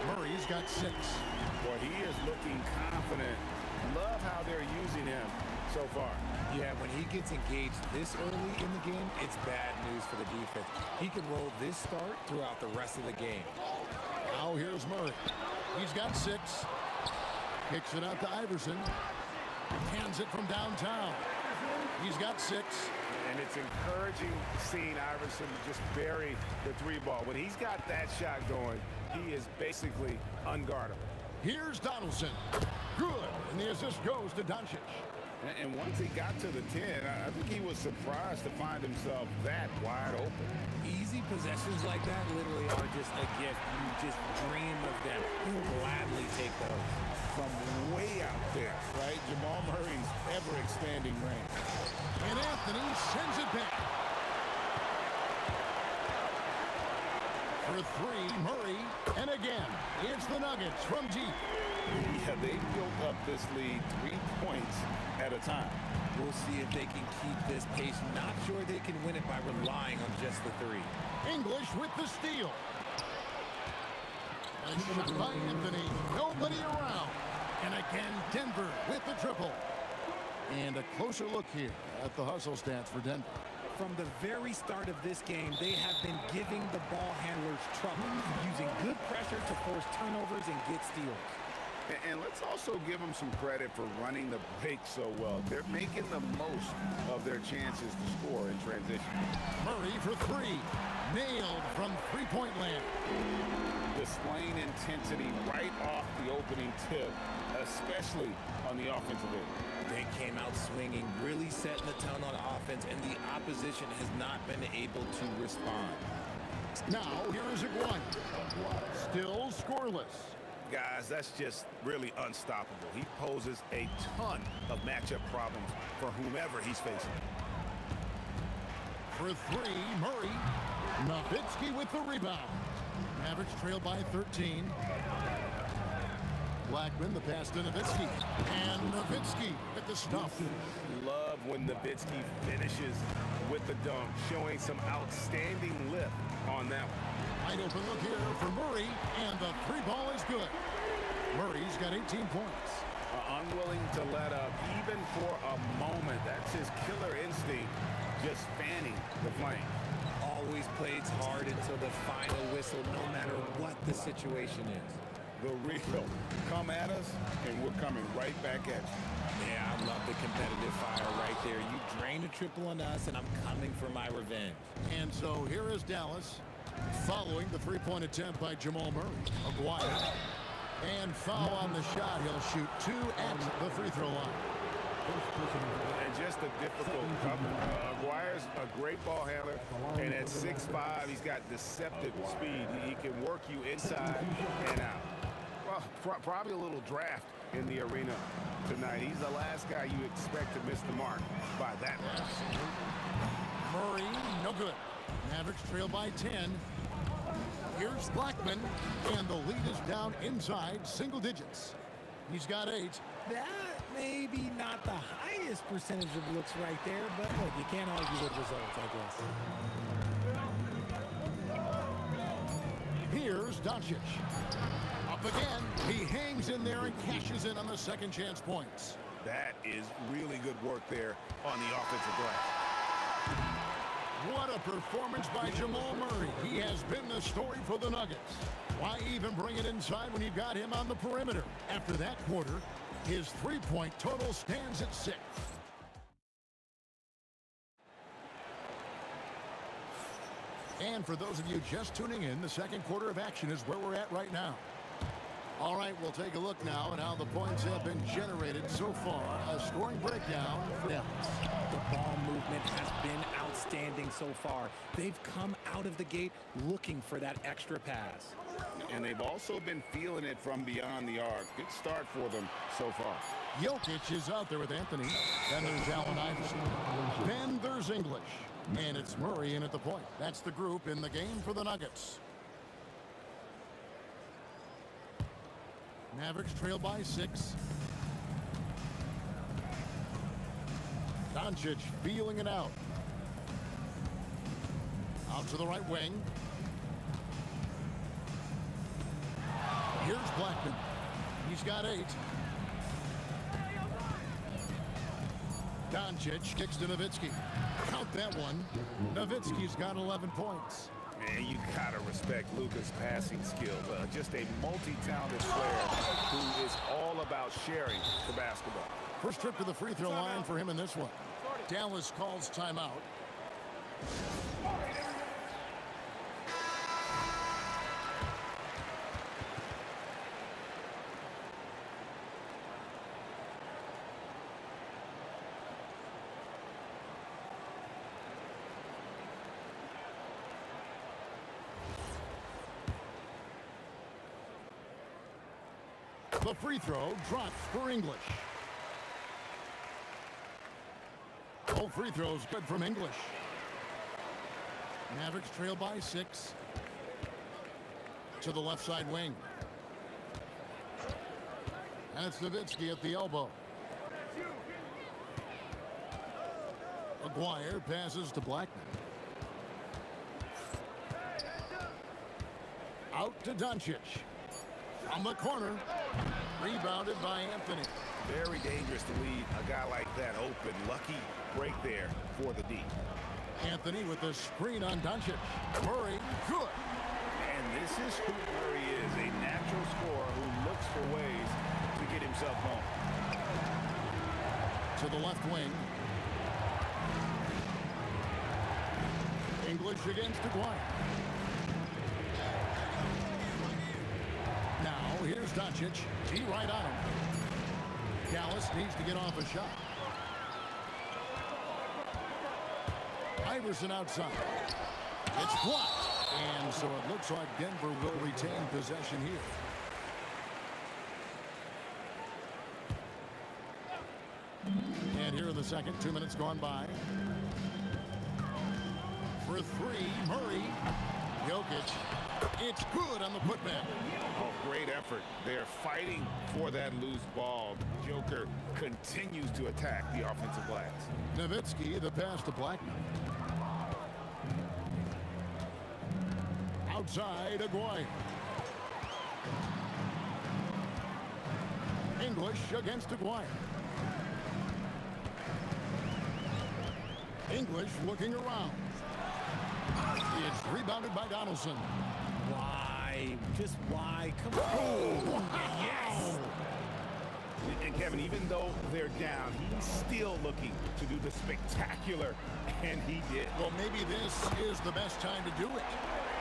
Speaker 3: Murray's got 6.
Speaker 4: Boy, he is looking confident. Love how they're using him so far.
Speaker 13: Yeah, when he gets engaged this early in the game, it's bad news for the defense. He can roll this start throughout the rest of the game.
Speaker 3: Now here's Murray. He's got 6. Kicks it out to Iverson. Hands it from downtown. He's got 6.
Speaker 4: And it's encouraging seeing Iverson just bury the 3 ball. When he's got that shot going, he is basically unguardable.
Speaker 3: Here's Donaldson. Good. And the assist goes to Doncic.
Speaker 4: And once he got to the 10, I think he was surprised to find himself that wide open.
Speaker 13: Easy possessions like that literally are just a gift. You just dream of them. You'll gladly take those.
Speaker 4: From way out there, right? Jamal Murray's ever-expanding range.
Speaker 3: And Anthony sends it back. For 3, Murray. And again, it's the Nuggets from deep.
Speaker 4: Yeah, they built up this lead 3 points at a time.
Speaker 13: We'll see if they can keep this pace. Not sure they can win it by relying on just the 3.
Speaker 3: English with the steal. And shot by Anthony. Nobody around. And again, Denver with the triple. And a closer look here at the hustle stats for Denver.
Speaker 13: From the very start of this game, they have been giving the ball handlers trouble, using good pressure to force turnovers and get steals.
Speaker 4: And let's also give them some credit for running the break so well. They're making the most of their chances to score in transition.
Speaker 3: Murray for 3. Nailed from three-point land.
Speaker 4: Displaying intensity right off the opening tip, especially on the offensive end.
Speaker 13: They came out swinging, really setting the tone on offense, and the opposition has not been able to respond.
Speaker 3: Now, here is Aguirre. Still scoreless.
Speaker 4: Guys, that's just really unstoppable. He poses a ton of matchup problems for whomever he's facing.
Speaker 3: For three, Murray. Nowitzki with the rebound. Mavericks trail by 13. Blackman, the pass to Nowitzki. And Nowitzki with the stuff.
Speaker 4: Love when Nowitzki finishes with the dunk, showing some outstanding lift on that one.
Speaker 3: Wide open look here for Murray, and the three ball is good. Murray's got 18 points.
Speaker 4: Unwilling to let up even for a moment. That's his killer instinct, just fanning the flame.
Speaker 13: Always plays hard until the final whistle, no matter what the situation is.
Speaker 4: The real come at us, and we're coming right back at you.
Speaker 13: Yeah, I love the competitive fire right there. You drain a triple on us, and I'm coming for my revenge.
Speaker 3: And so here is Dallas, following the three-point attempt by Jamal Murray. Aguirre. And foul on the shot. He'll shoot two at the free throw line.
Speaker 4: And just a difficult cover. Aguirre's a great ball handler, and at 6'5", he's got deceptive speed. He can work you inside and out. Well, probably a little draft in the arena tonight. He's the last guy you expect to miss the mark by that much.
Speaker 3: Murray, no good. Mavericks trail by 10. Here's Blackman, and the lead is down inside single digits. He's got 8.
Speaker 13: That may be not the highest percentage of looks right there, but look, you can't argue with results, I guess.
Speaker 3: Here's Doncic. Up again. He hangs in there and cashes in on the second chance points.
Speaker 4: That is really good work there on the offensive glass.
Speaker 3: What a performance by Jamal Murray. He has been the story for the Nuggets. Why even bring it inside when you've got him on the perimeter? After that quarter, his three-point total stands at 6. And for those of you just tuning in, the second quarter of action is where we're at right now. All right, we'll take a look now at how the points have been generated so far. A scoring breakdown for Dallas.
Speaker 13: The ball movement has been outstanding so far. They've come out of the gate looking for that extra pass.
Speaker 4: And they've also been feeling it from beyond the arc. Good start for them so far.
Speaker 3: Jokic is out there with Anthony. Then there's Allen Iverson. Then there's English. And it's Murray in at the point. That's the group in the game for the Nuggets. Mavericks trail by 6. Doncic feeling it out. Out to the right wing. Here's Blackman. He's got 8. Doncic kicks to Nowitzki. Count that one. Nowitzki's got 11 points.
Speaker 4: Man, you gotta respect Luka's passing skills. Just a multi-talented player who is all about sharing the basketball.
Speaker 3: First trip to the free throw line for him in this one. Dallas calls timeout. The free throw drops for English. All free throws good from English. Mavericks trail by 6. To the left side wing. And it's Nowitzki at the elbow. Aguirre passes to Blackman. Out to Doncic. From the corner. Rebounded by Anthony.
Speaker 4: Very dangerous to leave a guy like that open. Lucky break there for the D.
Speaker 3: Anthony with the screen on Doncic. Murray, good.
Speaker 4: And this is who Murray is, a natural scorer who looks for ways to get himself home.
Speaker 3: To the left wing. English against Aguirre. Now, here's Doncic. He right on him. Dallas needs to get off a shot. Iverson outside. It's blocked. And so it looks like Denver will retain possession here. And here in the second, 2 minutes gone by. For three, Murray. Jokic. It's good on the putback.
Speaker 4: Oh, great effort. They're fighting for that loose ball. Joker continues to attack the offensive glass.
Speaker 3: Nowitzki, the pass to Blackman. Outside, Aguirre. English against Aguirre. English looking around. It's rebounded by Donaldson.
Speaker 13: Why? Just why? Come on.
Speaker 3: Wow.
Speaker 4: Yes! And Kevin, even though they're down, he's still looking to do the spectacular, and he did.
Speaker 3: Well, maybe this is the best time to do it.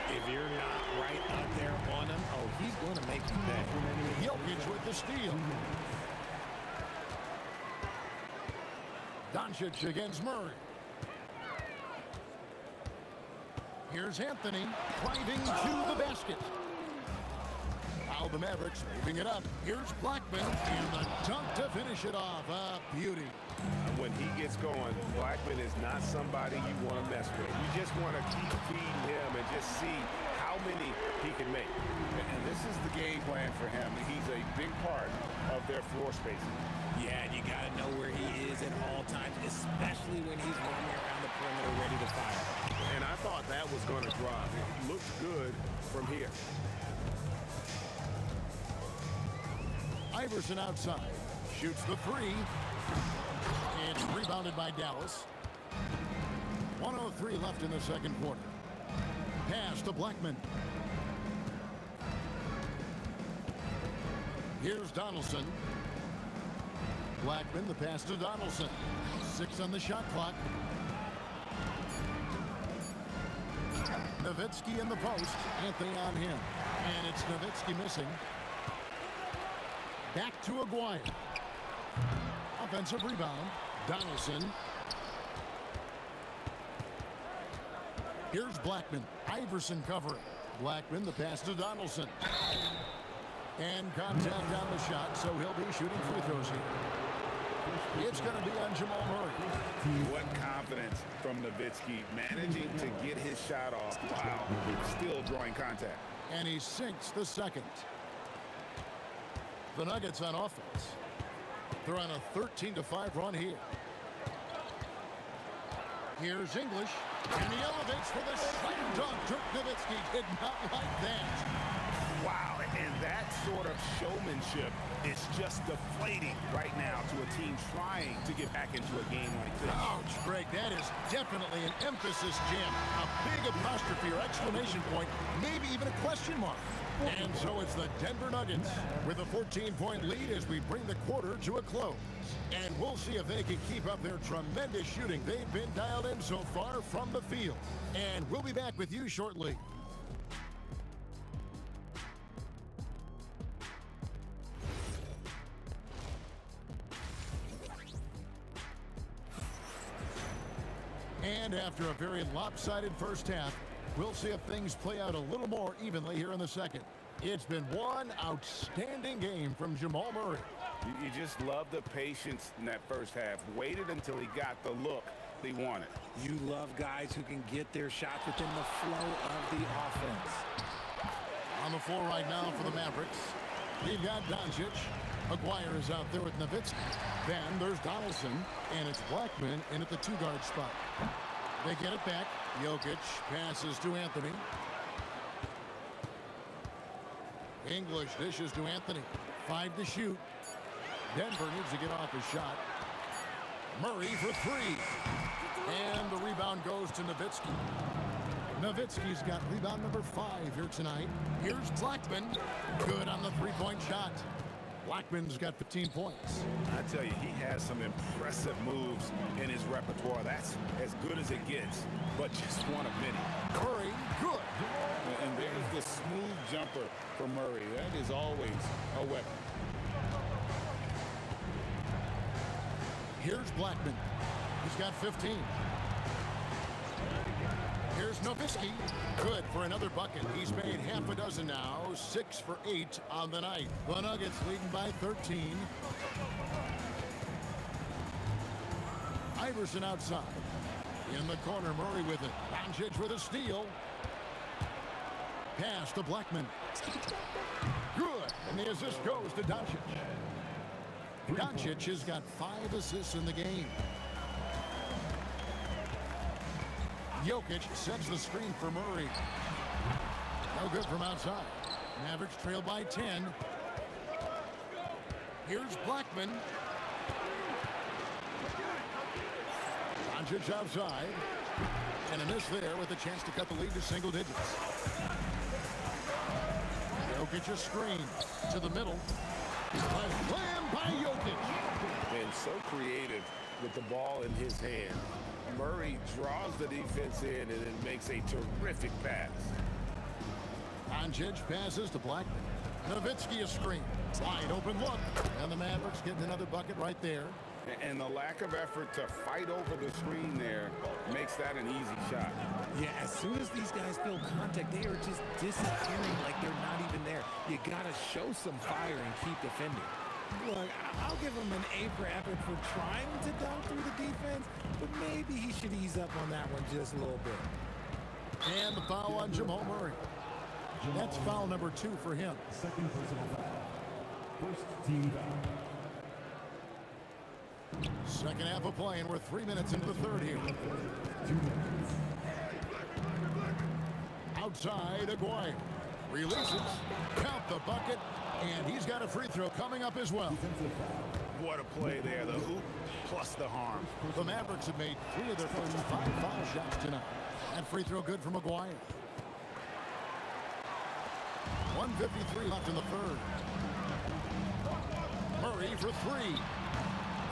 Speaker 13: If you're not right up there on him, oh, he's going to make you pay.
Speaker 3: Jokic with the steal. Doncic against Murray. Here's Anthony driving to the basket. Now the Mavericks moving it up. Here's Blackman and the dunk to finish it off. A beauty.
Speaker 4: When he gets going, Blackman is not somebody you want to mess with. You just want to keep feeding him and just see how many he can make. And this is the game plan for him. He's a big part of their floor spacing.
Speaker 13: Yeah, and you got to know where he is at all times, especially when he's roaming around the perimeter ready to fire.
Speaker 4: And I thought that was going to drop. It looked good from here.
Speaker 3: Iverson outside. Shoots the three. It's rebounded by Dallas. 1:03 left in the second quarter. Pass to Blackman. Here's Donaldson. Blackman, the pass to Donaldson. 6 on the shot clock. Nowitzki in the post. Anthony on him. And it's Nowitzki missing. Back to Aguirre. Offensive rebound. Donaldson. Here's Blackman. Iverson covering. Blackman, the pass to Donaldson. And contact on the shot, so he'll be shooting free throws here. It's going to be on Jamal Murray.
Speaker 4: What confidence from Nowitzki, managing to get his shot off while still drawing contact.
Speaker 3: And he sinks the second. The Nuggets on offense. They're on a 13-5 run here. Here's English, and he elevates for the slam dunk. Dirk Nowitzki did not like that.
Speaker 4: Wow, and that sort of showmanship is just deflating right now to a team trying to get back into a game like this.
Speaker 3: Ouch, Greg, that is definitely an emphasis jam. A big apostrophe or exclamation point, maybe even a question mark. And so it's the Denver Nuggets with a 14-point lead as we bring the quarter to a close. And we'll see if they can keep up their tremendous shooting they've been dialed in so far from the field. And we'll be back with you shortly. And after a very lopsided first half, we'll see if things play out a little more evenly here in the second. It's been one outstanding game from Jamal Murray.
Speaker 4: You just love the patience in that first half. Waited until he got the look he wanted.
Speaker 13: You love guys who can get their shots within the flow of the offense.
Speaker 3: On the floor right now for the Mavericks, we've got Doncic. Aguirre is out there with Nowitzki. Then there's Donaldson, and it's Blackman in at the two-guard spot. They get it back. Jokic passes to Anthony. English dishes to Anthony. 5 to shoot. Denver needs to get off his shot. Murray for 3. And the rebound goes to Nowitzki. Nowitzki's got rebound number 5 here tonight. Here's Blackman. Good on the three-point shot. Blackman's got 15 points.
Speaker 4: I tell you, he has some impressive moves in his repertoire. That's as good as it gets, but just one of many.
Speaker 3: Murray, good.
Speaker 4: And there's the smooth jumper for Murray. That is always a weapon.
Speaker 3: Here's Blackman. He's got 15. Here's Nowitzki. Good for another bucket. He's made half a dozen now. 6 for 8 on the night. The Nuggets leading by 13. Iverson outside. In the corner, Murray with it. Doncic with a steal. Pass to Blackman. Good. And the assist goes to Doncic. Doncic has got 5 assists in the game. Jokic sets the screen for Murray. No good from outside. Mavericks trail by 10. Here's Blackman. Doncic outside. And a miss there with a chance to cut the lead to single digits. Jokic a screen to the middle. Slam by Jokic.
Speaker 8: And so creative with the ball in his hand. Murray draws the defense in and then makes a terrific pass.
Speaker 3: Doncic passes to Blackman. Nowitzki a screen. Wide open look. And the Mavericks getting another bucket right there.
Speaker 4: And the lack of effort to fight over the screen there makes that an easy shot.
Speaker 13: Yeah, as soon as these guys feel contact, they are just disappearing like they're not even there. You got to show some fire and keep defending. Look, I'll give him an A for effort for trying to dunk through the defense, but maybe he should ease up on that one just a little bit.
Speaker 3: And the foul on Jamal Murray. That's foul number 2 for him.
Speaker 7: Second personal foul. First team foul.
Speaker 3: Second half of play, and we're 3 minutes into the third here.
Speaker 7: 2 minutes.
Speaker 3: Outside, Aguirre. Releases. Count the bucket. And he's got a free throw coming up as well.
Speaker 4: What a play there. The hoop plus the harm.
Speaker 3: The Mavericks have made 3 of their first 5 foul shots tonight. That free throw good from Aguirre. 1:53 left in the third. Murray for 3.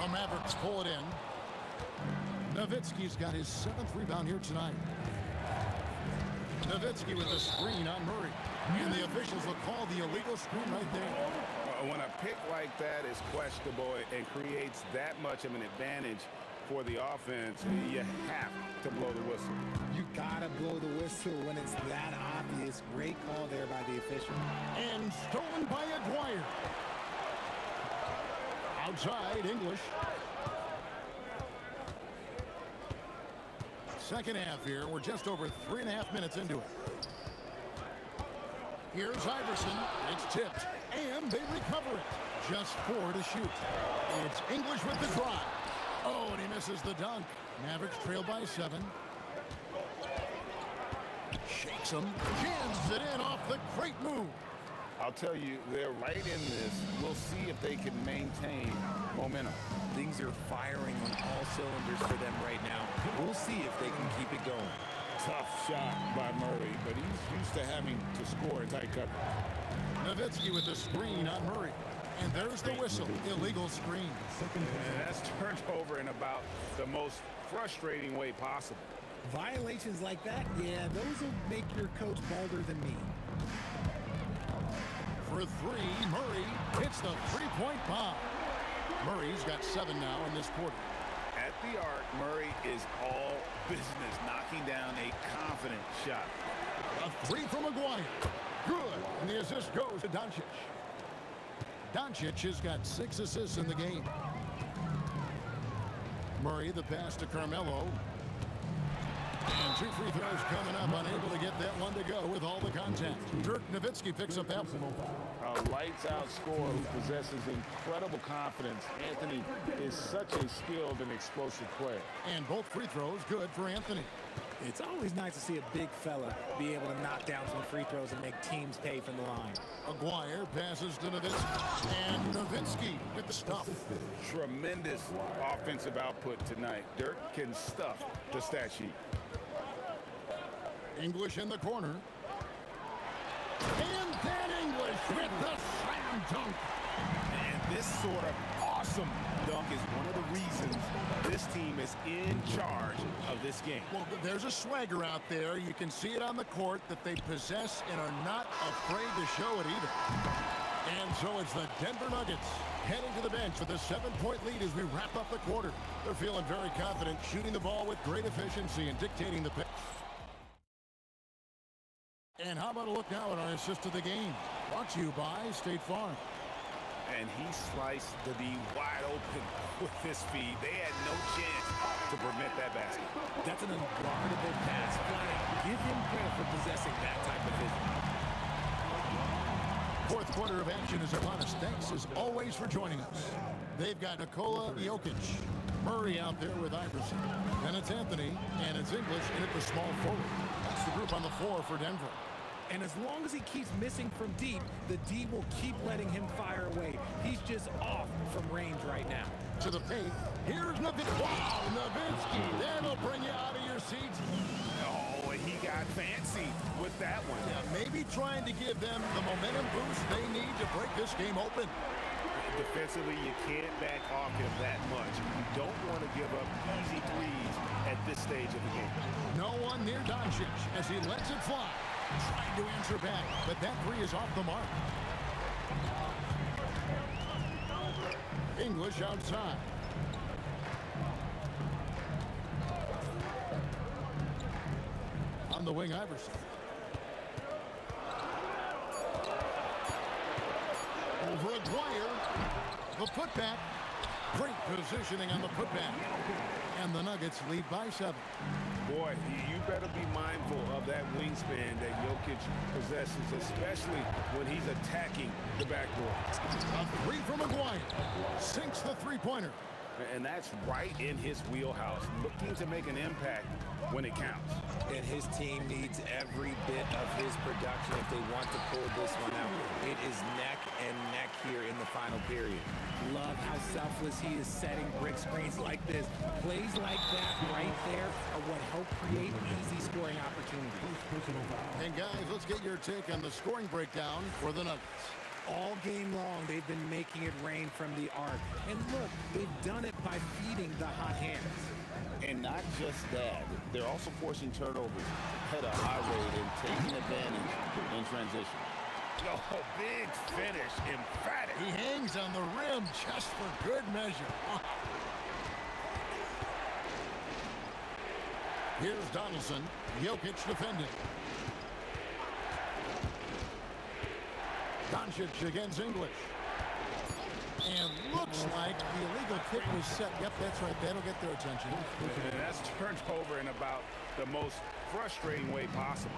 Speaker 3: The Mavericks pull it in. Nowitzki's got his 7th rebound here tonight. Nowitzki with the screen on Murray. And the officials will call the illegal screen right there.
Speaker 4: When a pick like that is questionable and creates that much of an advantage for the offense, you have to blow the whistle.
Speaker 13: You gotta blow the whistle when it's that obvious. Great call there by the official.
Speaker 3: And stolen by Aguirre. Outside, English. Second half here. We're just over 3.5 minutes into it. Here's Iverson. It's tipped. And they recover it. Just 4 to shoot. It's English with the drive. Oh, and he misses the dunk. Mavericks trail by 7. Shakes him. Jams it in off the great move.
Speaker 4: I'll tell you, they're right in this. We'll see if they can maintain momentum.
Speaker 13: Things are firing on all cylinders for them right now. We'll see if they can keep it going.
Speaker 4: Tough shot by Murray, but he's used to having to score in tight cover.
Speaker 3: Nowitzki with the screen on Murray. And there's the whistle. Illegal screen.
Speaker 4: And that's turned over in about the most frustrating way possible.
Speaker 13: Violations like that, yeah, those will make your coach bolder than me.
Speaker 3: For 3, Murray hits the three-point bomb. Murray's got 7 now in this quarter.
Speaker 4: At the arc, Murray is all business, knocking down a confident shot.
Speaker 3: A 3 from Aguirre. Good. And the assist goes to Doncic. Doncic has got 6 assists in the game. Murray, the pass to Carmelo. And 2 free throws coming up, unable to get that one to go with all the contact. Dirk Nowitzki picks up that one.
Speaker 8: A lights-out scorer who possesses incredible confidence. Anthony is such a skilled and explosive player.
Speaker 3: And both free throws good for Anthony.
Speaker 13: It's always nice to see a big fella be able to knock down some free throws and make teams pay from the line.
Speaker 3: Aguirre passes to Nowitzki. And Nowitzki with the stuff.
Speaker 4: Tremendous offensive output tonight. Dirk can stuff the stat sheet.
Speaker 3: English in the corner. And then English with the slam dunk.
Speaker 4: And this sort of awesome dunk is one of the reasons this team is in charge of this game.
Speaker 3: Well, there's a swagger out there. You can see it on the court that they possess and are not afraid to show it either. And so it's the Denver Nuggets heading to the bench with a 7-point lead as we wrap up the quarter. They're feeling very confident, shooting the ball with great efficiency and dictating the pace. And how about a look now at our assist of the game? Brought to you by State Farm.
Speaker 4: And he sliced the D wide open with his feet. They had no chance to prevent that basket.
Speaker 13: That's an unguardable pass. Flat. Give him credit for possessing that type of vision.
Speaker 3: Fourth quarter of action is upon us. Thanks, as always, for joining us. They've got Nikola Jokic. Murray out there with Iverson. Then it's Anthony, and it's English in at the small forward. That's the group on the floor for Denver.
Speaker 13: And as long as he keeps missing from deep, the D will keep letting him fire away. He's just off from range right now.
Speaker 3: To the paint. Here's Nowitzki. Wow, Nowitzki. That'll bring you out of your seats.
Speaker 4: Oh, he got fancy with that one.
Speaker 3: Yeah, maybe trying to give them the momentum boost they need to break this game open.
Speaker 4: Defensively, you can't back off him that much. You don't want to give up easy threes at this stage of the game.
Speaker 3: No one near Doncic as he lets it fly. Trying to answer back, but that three is off the mark. English outside. On the wing, Iverson. Over Aguirre. The putback. Great positioning on the putback. And the Nuggets lead by 7.
Speaker 4: Boy, you better be mindful of that wingspan that Jokic possesses, especially when he's attacking the backboard.
Speaker 3: A three from Aguirre. Sinks the three-pointer.
Speaker 4: And that's right in his wheelhouse, looking to make an impact when it counts.
Speaker 13: And his team needs every bit of his production if they want to pull this one out. It is neck and neck here in the final period. Love how selfless he is setting brick screens like this. Plays like that right there are what help create easy scoring opportunities.
Speaker 3: And guys, let's get your take on the scoring breakdown for the Nuggets.
Speaker 13: All game long, they've been making it rain from the arc. And look, they've done it by feeding the hot hands.
Speaker 4: And not just that, they're also forcing turnovers at a high rate and taking advantage in transition. Oh, big finish, emphatic.
Speaker 3: He hangs on the rim just for good measure. Here's Donaldson. Jokic defending. Doncic against English. And looks like the illegal kick was set. Yep, that's right. That'll get their attention.
Speaker 4: And that's turned over in about the most frustrating way possible.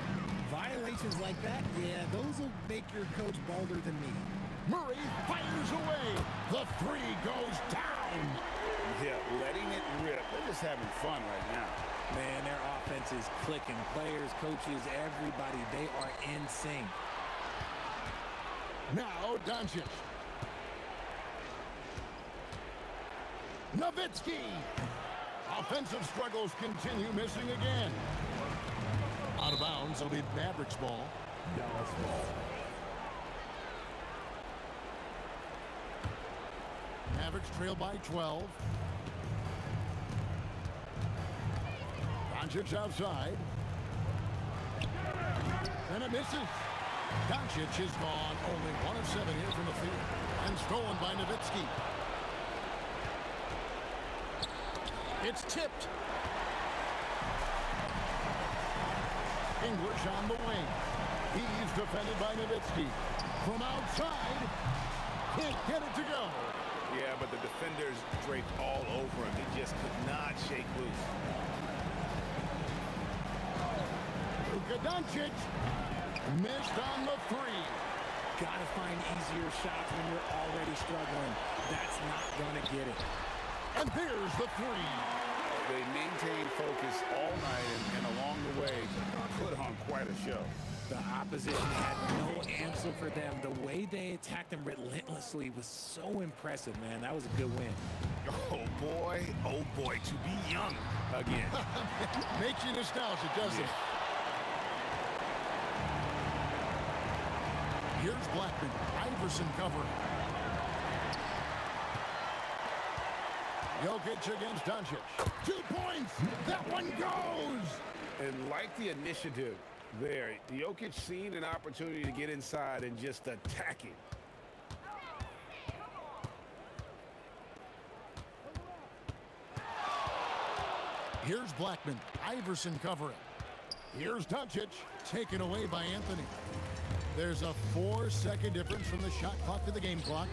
Speaker 13: Violations like that, yeah, those will make your coach bolder than me.
Speaker 3: Murray fires away. The three goes down.
Speaker 4: Yeah, letting it rip. They're just having fun right now.
Speaker 13: Man, their offense is clicking. Players, coaches, everybody, they are in sync.
Speaker 3: Now, Doncic. Nowitzki. Offensive struggles continue, missing again. Out of bounds, it'll be Mavericks ball.
Speaker 7: Dallas ball.
Speaker 3: Mavericks trail by 12. Doncic outside. And it misses. Doncic is gone. Only 1 of 7 here from the field. And stolen by Nowitzki. It's tipped. English on the wing. He's defended by Nowitzki. From outside. Can't get it to go.
Speaker 4: Yeah, but the defenders draped all over him. He just could not shake loose.
Speaker 3: Luka Doncic. Missed on the three.
Speaker 13: Gotta find easier shots when you're already struggling. That's not gonna get it.
Speaker 3: And there's the three.
Speaker 4: They maintained focus all night and along the way put on quite a show.
Speaker 13: The opposition had no answer for them. The way they attacked them relentlessly was so impressive, man. That was a good win.
Speaker 4: Oh boy, to be young again.
Speaker 3: Makes you nostalgic, doesn't it? Here's Blackman. Iverson covering. Jokic against Doncic. 2 points. That one goes.
Speaker 4: And like the initiative there, Jokic seen an opportunity to get inside and just attack it.
Speaker 3: Here's Blackman. Iverson covering. Here's Doncic, taken away by Anthony. There's a 4-second difference from the shot clock to the game clock.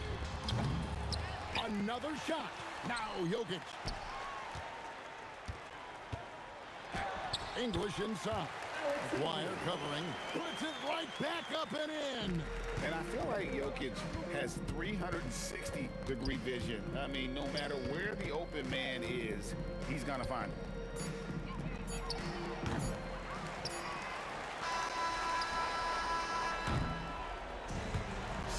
Speaker 3: Another shot. Now Jokic. English inside. Wire covering. Puts it right back up and in.
Speaker 4: And I feel like Jokic has 360-degree vision. I mean, no matter where the open man is, he's going to find it.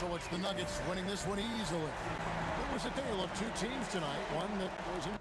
Speaker 3: So it's the Nuggets winning this one easily. It was a tale of two teams tonight. One that was in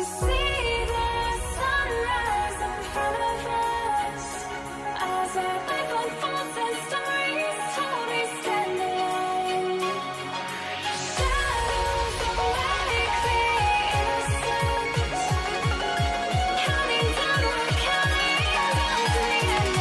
Speaker 2: we see the sunrise in front of us. As our life unfolds and stories told, we stand alone. Shadows awake the innocent, counting down, we're counting down to the end.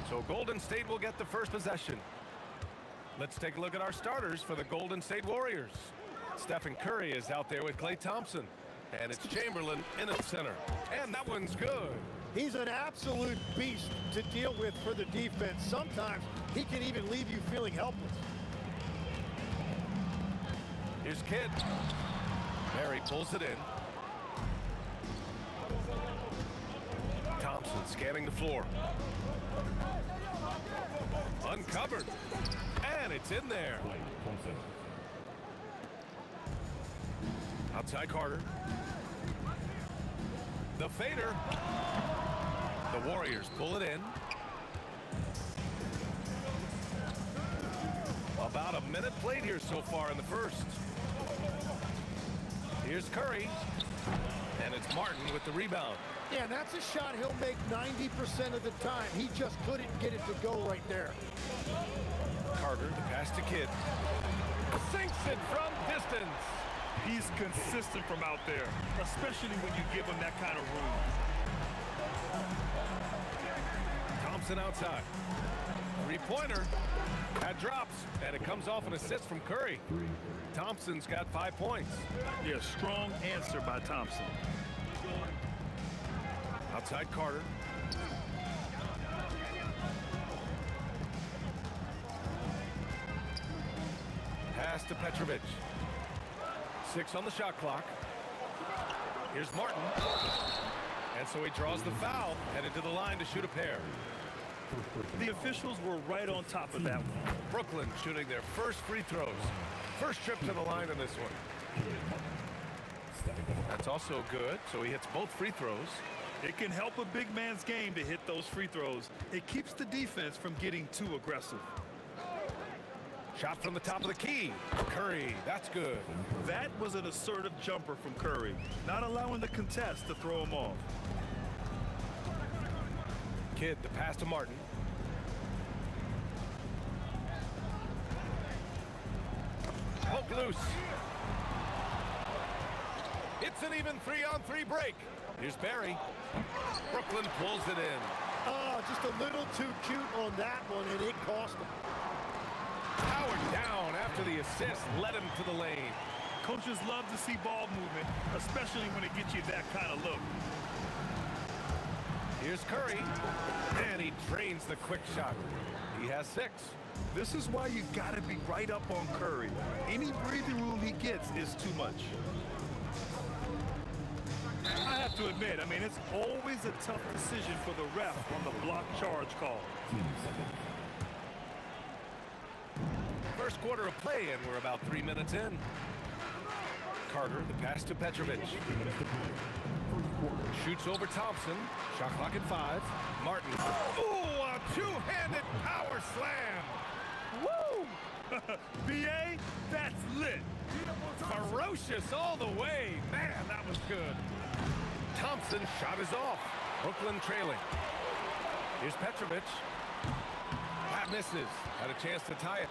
Speaker 9: So Golden State will get the first possession. Let's take a look at our starters for the Golden State Warriors. Stephen Curry is out there with Klay Thompson. And it's Chamberlain in the center. And that one's good.
Speaker 5: He's an absolute beast to deal with for the defense. Sometimes he can even leave you feeling helpless.
Speaker 9: Here's Kidd. Barry pulls it in. Thompson scanning the floor. Uncovered. And it's in there. Outside Carter. The fader. The Warriors pull it in. About a minute played here so far in the first. Here's Curry. And it's Martin with the rebound.
Speaker 5: Yeah, and that's a shot he'll make 90% of the time. He just couldn't get it to go right there.
Speaker 9: Carter, the pass to Kidd. Sinks it from distance.
Speaker 10: He's consistent from out there, especially when you give him that kind of room.
Speaker 9: Thompson outside. Three-pointer. That drops, and it comes off an assist from Curry. Thompson's got 5 points.
Speaker 10: Yeah, strong answer by Thompson.
Speaker 9: Outside Carter. Pass to Petrovic. 6 on the shot clock. Here's Martin. And so he draws the foul, headed to the line to shoot a pair.
Speaker 10: The officials were right on top of that one.
Speaker 9: Brooklyn shooting their first free throws. First trip to the line in this one. That's also good, so he hits both free throws.
Speaker 10: It can help a big man's game to hit those free throws. It keeps the defense from getting too aggressive.
Speaker 9: Shot from the top of the key. Curry, that's good.
Speaker 10: That was an assertive jumper from Curry, not allowing the contest to throw him off.
Speaker 9: Kidd, the pass to Martin. Poke loose. It's an even 3-on-3 break. Here's Barry. Brooklyn pulls it in.
Speaker 5: Oh, just a little too cute on that one, and it cost him.
Speaker 9: Powered down after the assist led him to the lane.
Speaker 10: Coaches love to see ball movement, especially when it gets you that kind of look.
Speaker 9: Here's Curry, and he drains the quick shot. He has 6.
Speaker 10: This is why you got to be right up on Curry. Any breathing room he gets is too much. I have to admit, I mean, it's always a tough decision for the ref on the block charge call.
Speaker 9: First quarter of play, and we're about 3 minutes in. Carter, the pass to Petrovic. Shoots over Thompson. Shot clock at 5. Martin. Ooh, a two-handed power slam.
Speaker 10: Woo! BA, that's lit.
Speaker 9: Ferocious all the way. Man, that was good. Thompson shot is off. Brooklyn trailing. Here's Petrovic. That misses. Had a chance to tie it.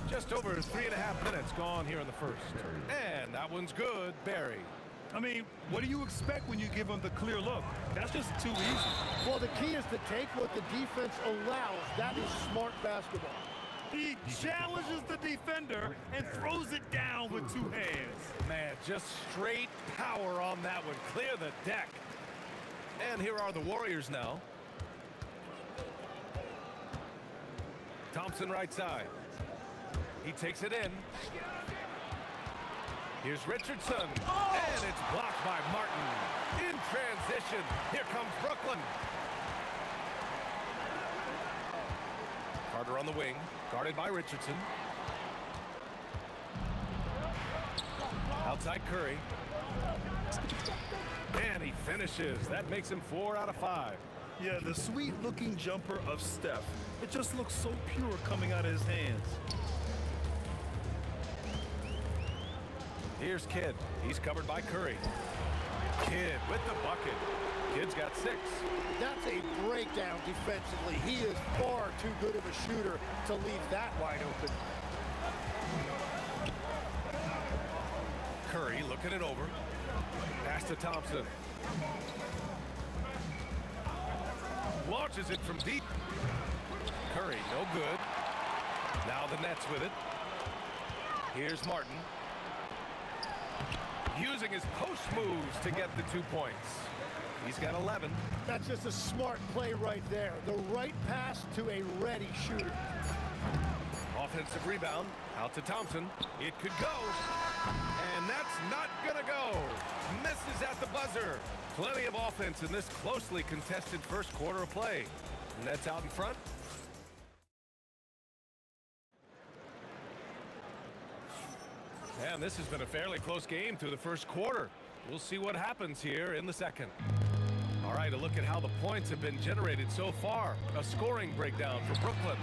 Speaker 9: Just over 3.5 minutes gone here in the first. And that one's good, Barry.
Speaker 10: I mean, what do you expect when you give them the clear look? That's just too easy.
Speaker 12: Well, the key is to take what the defense allows. That is smart basketball.
Speaker 10: He challenges the defender and throws it down with 2 hands.
Speaker 9: Man, just straight power on that one. Clear the deck. And here are the Warriors now. Thompson right side. He takes it in. Here's Richardson. And it's blocked by Martin. In transition. Here comes Brooklyn. Carter on the wing. Guarded by Richardson. Outside Curry. And he finishes. That makes him 4 out of 5.
Speaker 10: Yeah, the sweet-looking jumper of Steph. It just looks so pure coming out of his hands.
Speaker 9: Here's Kidd. He's covered by Curry. Kidd with the bucket. Kidd's got 6.
Speaker 12: That's a breakdown defensively. He is far too good of a shooter to leave that wide open.
Speaker 9: Curry looking it over. Pass to Thompson. Launches it from deep. Curry, no good. Now the Nets with it. Here's Martin. Using his post moves to get the 2 points. He's got 11.
Speaker 12: That's just a smart play right there. The right pass to a ready shooter.
Speaker 9: Offensive rebound. Out to Thompson. It could go. And that's not going to go. Misses at the buzzer. Plenty of offense in this closely contested first quarter of play. Nets out in front. And this has been a fairly close game through the first quarter. We'll see what happens here in the second. All right, a look at how the points have been generated so far. A scoring breakdown for Brooklyn.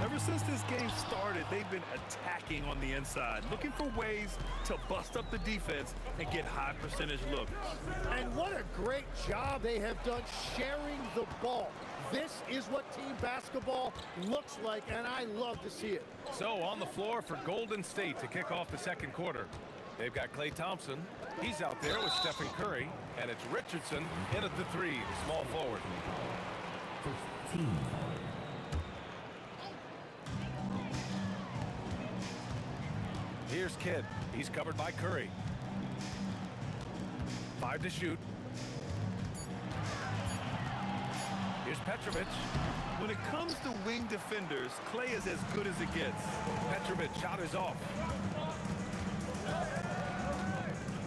Speaker 10: Ever since this game started, they've been attacking on the inside, looking for ways to bust up the defense and get high percentage looks.
Speaker 12: And what a great job they have done sharing the ball. This is what team basketball looks like, and I love to see it.
Speaker 9: So on the floor for Golden State to kick off the second quarter. They've got Klay Thompson. He's out there with Stephen Curry. And it's Richardson in at the 3, the small forward. Here's Kidd. He's covered by Curry. 5 to shoot. Here's Petrovic.
Speaker 10: When it comes to wing defenders, Klay is as good as it gets.
Speaker 9: Petrovic shot is off.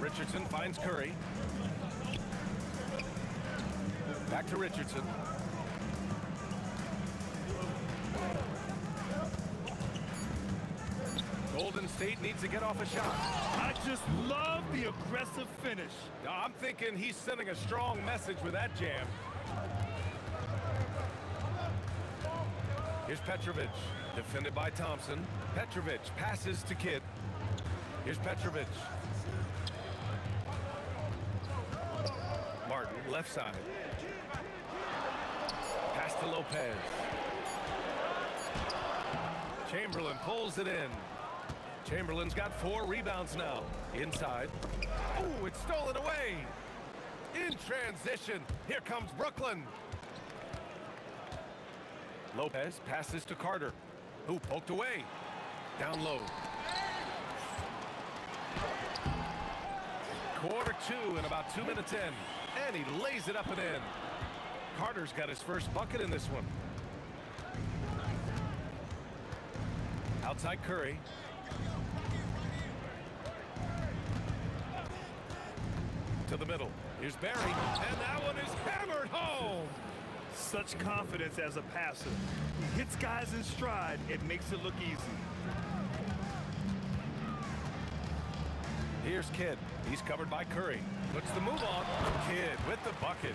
Speaker 9: Richardson finds Curry. Back to Richardson. Golden State needs to get off a shot.
Speaker 10: I just love the aggressive finish.
Speaker 9: I'm thinking he's sending a strong message with that jam. Here's Petrovic, defended by Thompson. Petrovic passes to Kidd. Here's Petrovic. Martin, left side. Pass to Lopez. Chamberlain pulls it in. Chamberlain's got 4 rebounds now. Inside. Oh, it's stolen away. In transition. Here comes Brooklyn. Lopez passes to Carter, who poked away. Down low. Quarter 2 and about 2 minutes in. And he lays it up and in. Carter's got his first bucket in this one. Outside Curry. To the middle. Here's Barry. And that one is hammered home.
Speaker 10: Such confidence as a passer. He hits guys in stride. It makes it look easy.
Speaker 9: Here's Kidd. He's covered by Curry. Puts the move on. Kidd with the bucket.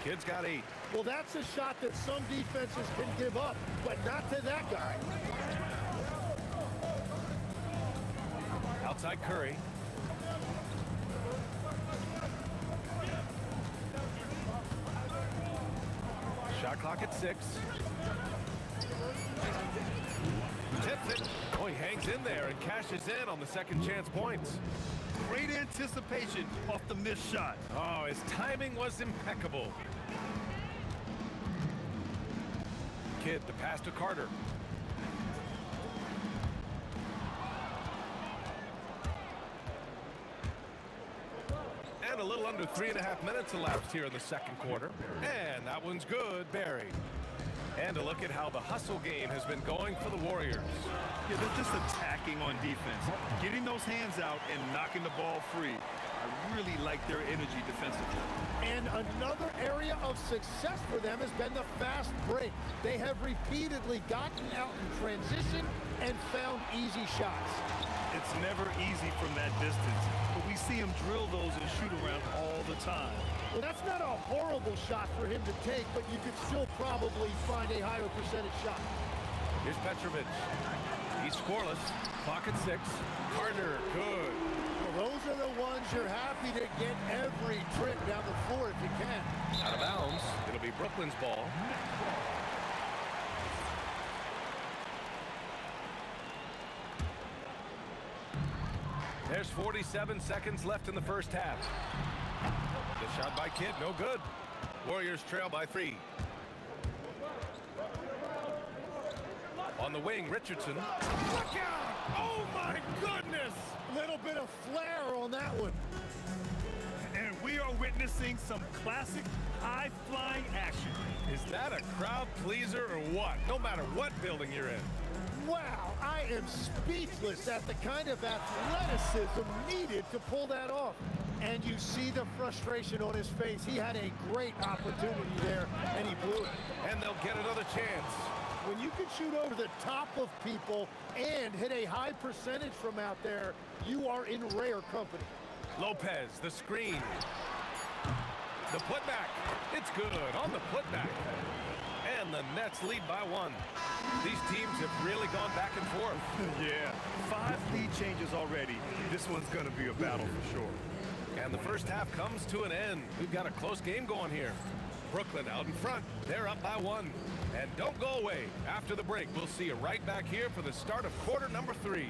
Speaker 9: Kidd's got 8.
Speaker 12: Well, that's a shot that some defenses can give up, but not to that guy.
Speaker 9: Outside Curry. Shot clock at 6. Tips it. Oh, he hangs in there and cashes in on the second chance points.
Speaker 10: Great anticipation off the missed shot.
Speaker 9: Oh, his timing was impeccable. Kidd, the pass to Carter. And a little under 3.5 minutes elapsed here in the second quarter. And that one's good, Barry. And a look at how the hustle game has been going for the Warriors.
Speaker 10: Yeah, they're just attacking on defense, getting those hands out and knocking the ball free. I really like their energy defensively.
Speaker 12: And another area of success for them has been the fast break. They have repeatedly gotten out in transition and found easy shots.
Speaker 10: It's never easy from that distance, but we see him drill those and shoot around all the time.
Speaker 12: Well, that's not a horrible shot for him to take, but you could still probably find a higher percentage shot.
Speaker 9: Here's Petrovic. He's scoreless. Clock at 6. Carter, good.
Speaker 12: Well, those are the ones you're happy to get every trip down the floor if you can.
Speaker 9: Out of bounds. It'll be Brooklyn's ball. There's 47 seconds left in the first half. The shot by Kidd, no good. Warriors trail by 3. On the wing, Richardson.
Speaker 12: Look out! Oh, my goodness! Little bit of flair on that one.
Speaker 10: And we are witnessing some classic high-flying action.
Speaker 9: Is that a crowd pleaser or what? No matter what building you're in.
Speaker 12: Wow, I am speechless at the kind of athleticism needed to pull that off. And you see the frustration on his face. He had a great opportunity there, and he blew it.
Speaker 9: And they'll get another chance.
Speaker 12: When you can shoot over the top of people and hit a high percentage from out there, you are in rare company.
Speaker 9: Lopez, the screen. The putback. It's good on the putback. And the Nets lead by 1. These teams have really gone back and forth.
Speaker 10: Yeah, 5 lead changes already. This one's going to be a battle for sure.
Speaker 9: And the first half comes to an end. We've got a close game going here. Brooklyn out in front. They're up by 1. And don't go away. After the break, we'll see you right back here for the start of quarter number 3.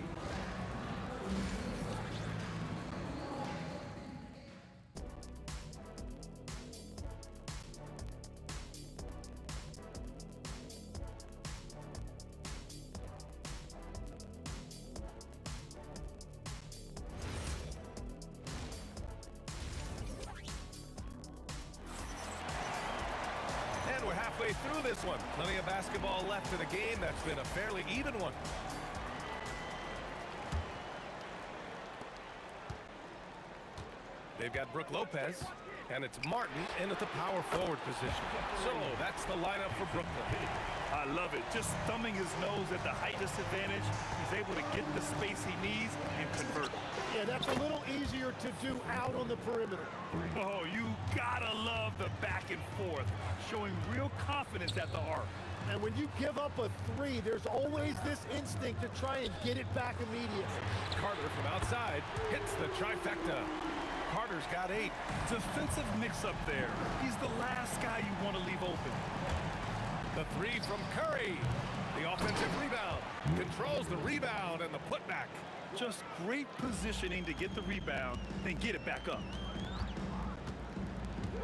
Speaker 9: We're halfway through this one. Plenty of basketball left in a game that's been a fairly even one. They've got Brook Lopez, and it's Martin in at the power forward position. So that's the lineup for Brooklyn.
Speaker 10: I love it. Just thumbing his nose at the height disadvantage. He's able to get the space he needs and convert.
Speaker 12: Yeah, that's a little easier to do out on the perimeter.
Speaker 10: Oh, you gotta love the back and forth, showing real confidence at the arc.
Speaker 12: And when you give up a 3, there's always this instinct to try and get it back immediately.
Speaker 9: Carter from outside hits the trifecta. Carter's got 8.
Speaker 10: Defensive mix-up there. He's the last guy you want to leave open.
Speaker 9: The 3 from Curry. The offensive rebound. Controls the rebound and the putback.
Speaker 10: Just great positioning to get the rebound, then get it back up.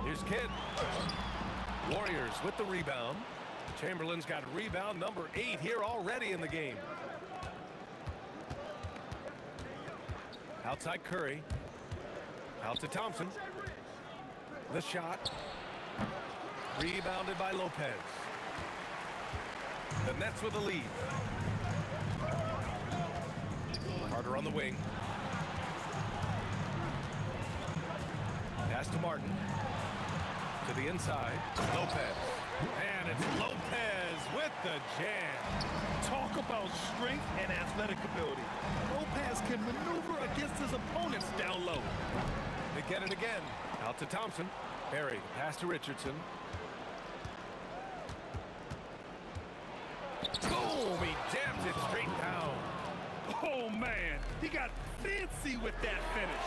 Speaker 9: Here's Kidd. Warriors with the rebound. Chamberlain's got rebound number 8 here already in the game. Outside Curry. Out to Thompson. The shot. Rebounded by Lopez. The Nets with the lead. Carter on the wing. Pass to Martin. To the inside. Lopez. And it's Lopez with the jam.
Speaker 10: Talk about strength and athletic ability. Lopez can maneuver against his opponents down low.
Speaker 9: They get it again. Out to Thompson. Barry. Pass to Richardson. Boom! He jams it straight down.
Speaker 10: Oh, man. He got fancy with that finish.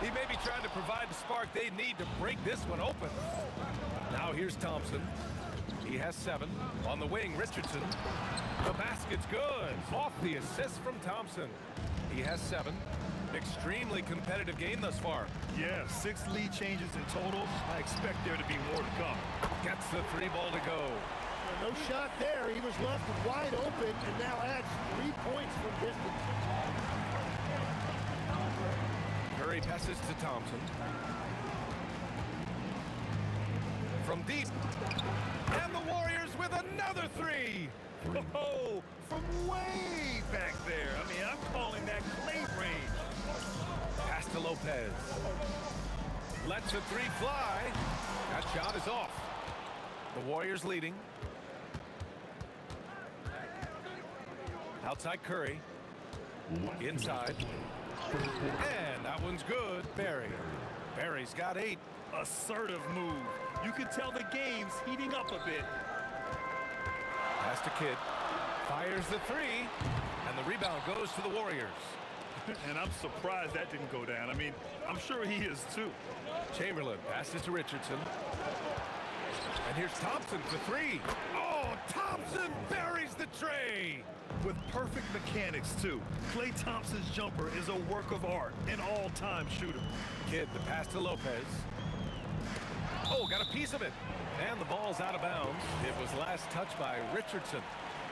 Speaker 9: He may be trying to provide the spark they need to break this one open. Now here's Thompson. He has 7. On the wing, Richardson. The basket's good. Off the assist from Thompson. He has 7. Extremely competitive game thus far.
Speaker 10: Yeah, 6 lead changes in total. I expect there to be more to come.
Speaker 9: Gets the 3 ball to go.
Speaker 12: No shot there. He was left wide open and now adds 3 points from distance.
Speaker 9: Curry passes to Thompson. From deep. And the Warriors with another 3.
Speaker 10: Oh, from way back there. I mean, I'm calling that clay range.
Speaker 9: Pass to Lopez. Lets a 3 fly. That shot is off. The Warriors leading. Outside Curry. Inside. And that one's good. Barry. Barry's got 8.
Speaker 10: Assertive move. You can tell the game's heating up a bit.
Speaker 9: Pass to Kidd. Fires the 3. And the rebound goes to the Warriors.
Speaker 10: And I'm surprised that didn't go down. I mean, I'm sure he is too.
Speaker 9: Chamberlain passes to Richardson. And here's Thompson for 3. Oh, Thompson buries the tray.
Speaker 10: With perfect mechanics, too. Klay Thompson's jumper is a work of art, an all-time shooter.
Speaker 9: Kidd, the pass to Lopez. Oh, got a piece of it. And the ball's out of bounds. It was last touched by Richardson.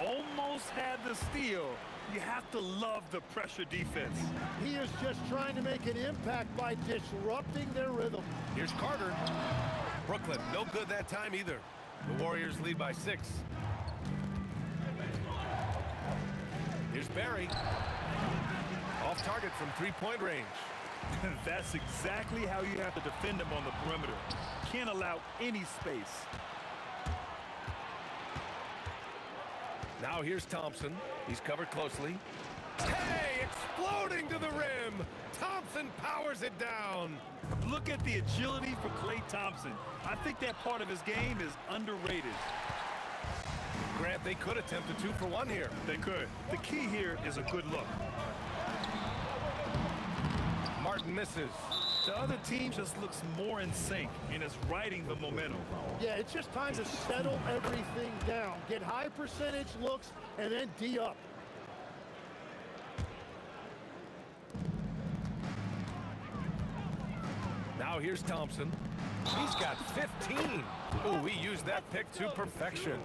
Speaker 10: Almost had the steal. You have to love the pressure defense.
Speaker 12: He is just trying to make an impact by disrupting their rhythm.
Speaker 9: Here's Carter. Brooklyn, no good that time either. The Warriors lead by 6. Here's Barry. Off target from 3-point range.
Speaker 10: That's exactly how you have to defend him on the perimeter. Can't allow any space.
Speaker 9: Now here's Thompson. He's covered closely. Hey, exploding to the rim. Thompson powers it down.
Speaker 10: Look at the agility for Klay Thompson. I think that part of his game is underrated.
Speaker 9: Grant, they could attempt a 2-for-1 here.
Speaker 10: They could. The key here is a good look.
Speaker 9: Martin misses.
Speaker 10: The other team just looks more in sync and is riding the momentum.
Speaker 12: Yeah, it's just time to settle everything down. Get high percentage looks and then D up.
Speaker 9: Now here's Thompson. He's got 15. Oh, we used that pick to perfection.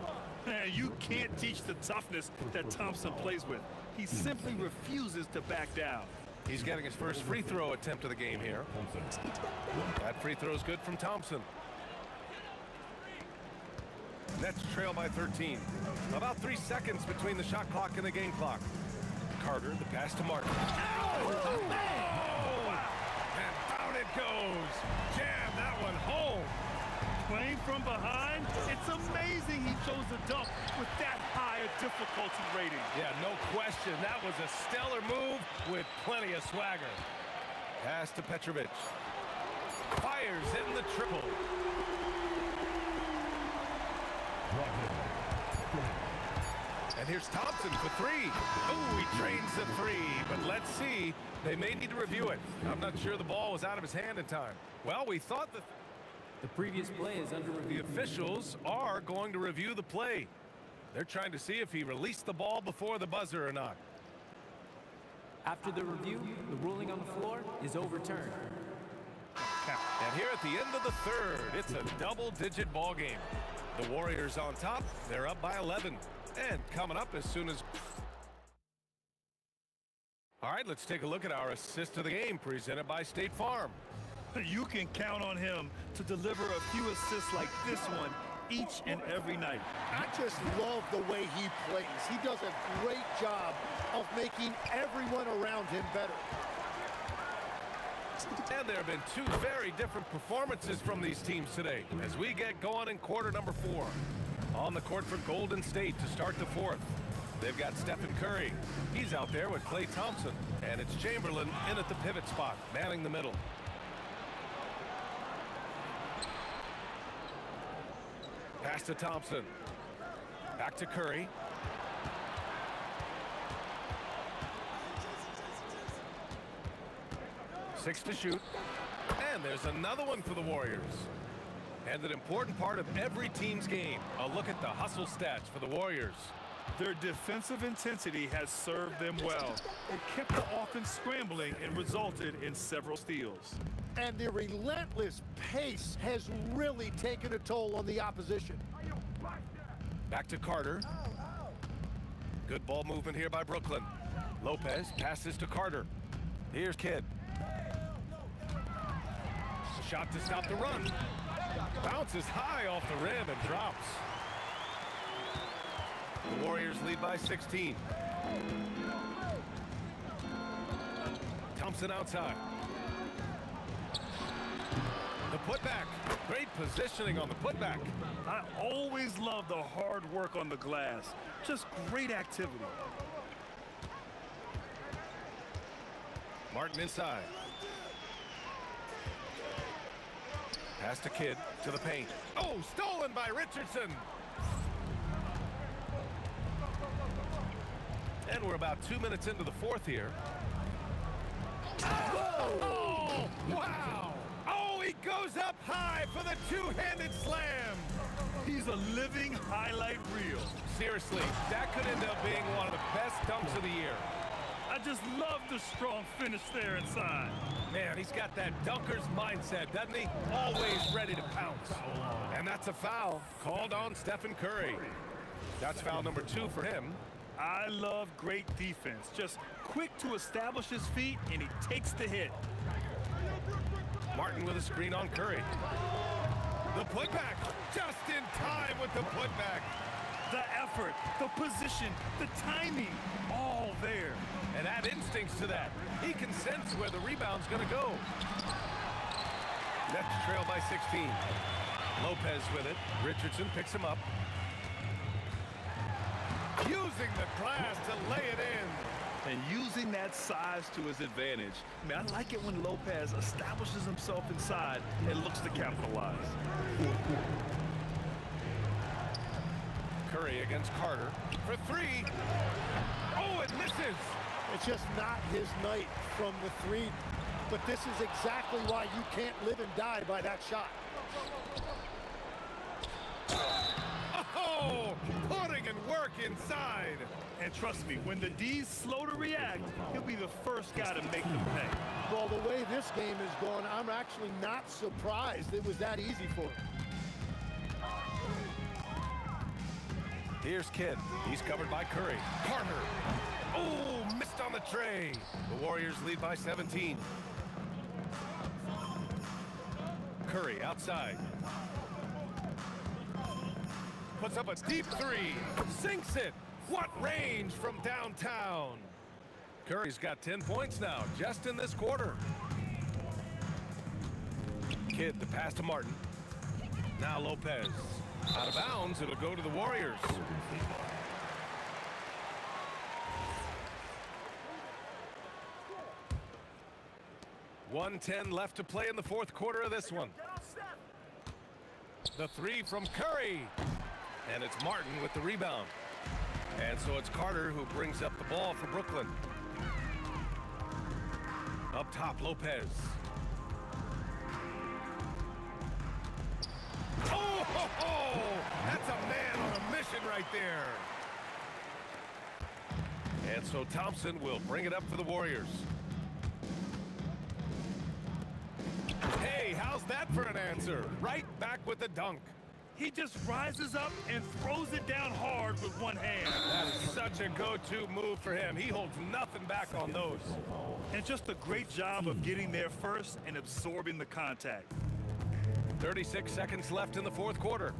Speaker 10: You can't teach the toughness that Thompson plays with. He simply refuses to back down.
Speaker 9: He's getting his first free throw attempt of the game here. That free throw is good from Thompson. Nets trail by 13. About 3 seconds between the shot clock and the game clock. Carter, the pass to Martin. Oh, man! And down it goes. Jam that one home.
Speaker 10: Playing from behind, it's amazing he chose to dunk with that high a difficulty rating.
Speaker 9: Yeah, no question. That was a stellar move with plenty of swagger. Pass to Petrovic. Fires in the triple. And here's Thompson for 3. Oh, he drains the 3. But let's see. They may need to review it. I'm not sure the ball was out of his hand in time. Well, we thought the
Speaker 15: previous play is under review.
Speaker 9: The officials are going to review the play. They're trying to see if he released the ball before the buzzer or not.
Speaker 15: After the review, the ruling on the floor is overturned.
Speaker 9: And here at the end of the 3rd, it's a double-digit ball game. The Warriors on top. They're up by 11. And coming up as soon as... All right, let's take a look at our assist of the game presented by State Farm.
Speaker 10: You can count on him to deliver a few assists like this one each and every night.
Speaker 12: I just love the way he plays. He does a great job of making everyone around him better.
Speaker 9: And there have been 2 very different performances from these teams today as we get going in quarter number 4. On the court for Golden State to start the 4th. They've got Stephen Curry. He's out there with Klay Thompson. And it's Chamberlain in at the pivot spot, manning the middle. Pass to Thompson. Back to Curry. Six to shoot. And there's another one for the Warriors. And an important part of every team's game, a look at the hustle stats for the Warriors.
Speaker 10: Their defensive intensity has served them well. It kept the offense scrambling and resulted in several steals.
Speaker 12: And the relentless pace has really taken a toll on the opposition.
Speaker 9: Back to Carter. Good ball movement here by Brooklyn. Lopez passes to Carter. Here's Kidd. Shot to stop the run. Bounces high off the rim and drops. The Warriors lead by 16. Thompson outside. The putback. Great positioning on the putback.
Speaker 10: I always love the hard work on the glass. Just great activity.
Speaker 9: Martin inside. Pass to Kidd to the paint. Oh, stolen by Richardson. And we're about 2 minutes into the fourth here. Oh, wow. Oh, he goes up high for the two-handed slam.
Speaker 10: He's a living highlight reel.
Speaker 9: Seriously, that could end up being one of the best dunks of the year.
Speaker 10: I just love the strong finish there inside.
Speaker 9: Man, he's got that dunker's mindset, doesn't he? Always ready to pounce. And that's a foul called on Stephen Curry. That's foul number 2 for him.
Speaker 10: I love great defense. Just quick to establish his feet, and he takes the hit.
Speaker 9: Martin with a screen on Curry. The putback, just in time with the putback.
Speaker 10: The effort, the position, the timing, all there.
Speaker 9: And add instincts to that. He can sense where the rebound's going to go. Nets trail by 16. Lopez with it. Richardson picks him up. Using the glass to lay it in.
Speaker 10: And using that size to his advantage. I mean, I like it when Lopez establishes himself inside and looks to capitalize.
Speaker 9: Curry against Carter for 3. Oh, it misses.
Speaker 12: It's just not his night from the 3. But this is exactly why you can't live and die by that shot.
Speaker 9: Oh, putting in work inside.
Speaker 10: And trust me, when the D's slow to react, he'll be the first guy to make them pay.
Speaker 12: Well, the way this game is going, I'm actually not surprised it was that easy for him.
Speaker 9: Here's Kidd. He's covered by Curry. Carter. Oh, missed on the tray. The Warriors lead by 17. Curry outside. Puts up a deep 3. Sinks it. What range from downtown. Curry's got 10 points now, just in this quarter. Kidd, the pass to Martin. Now Lopez. Out of bounds, it'll go to the Warriors. .110 left to play in the fourth quarter of this one. The 3 from Curry. And it's Martin with the rebound. And so it's Carter who brings up the ball for Brooklyn. Up top, Lopez. Oh, that's a man on a mission right there. And so Thompson will bring it up for the Warriors. Hey, how's that for an answer? Right back with the dunk.
Speaker 10: He just rises up and throws it down hard with one hand.
Speaker 9: That is such a go-to move for him. He holds nothing back on those.
Speaker 10: And just a great job of getting there first and absorbing the contact.
Speaker 9: 36 seconds left in the fourth quarter.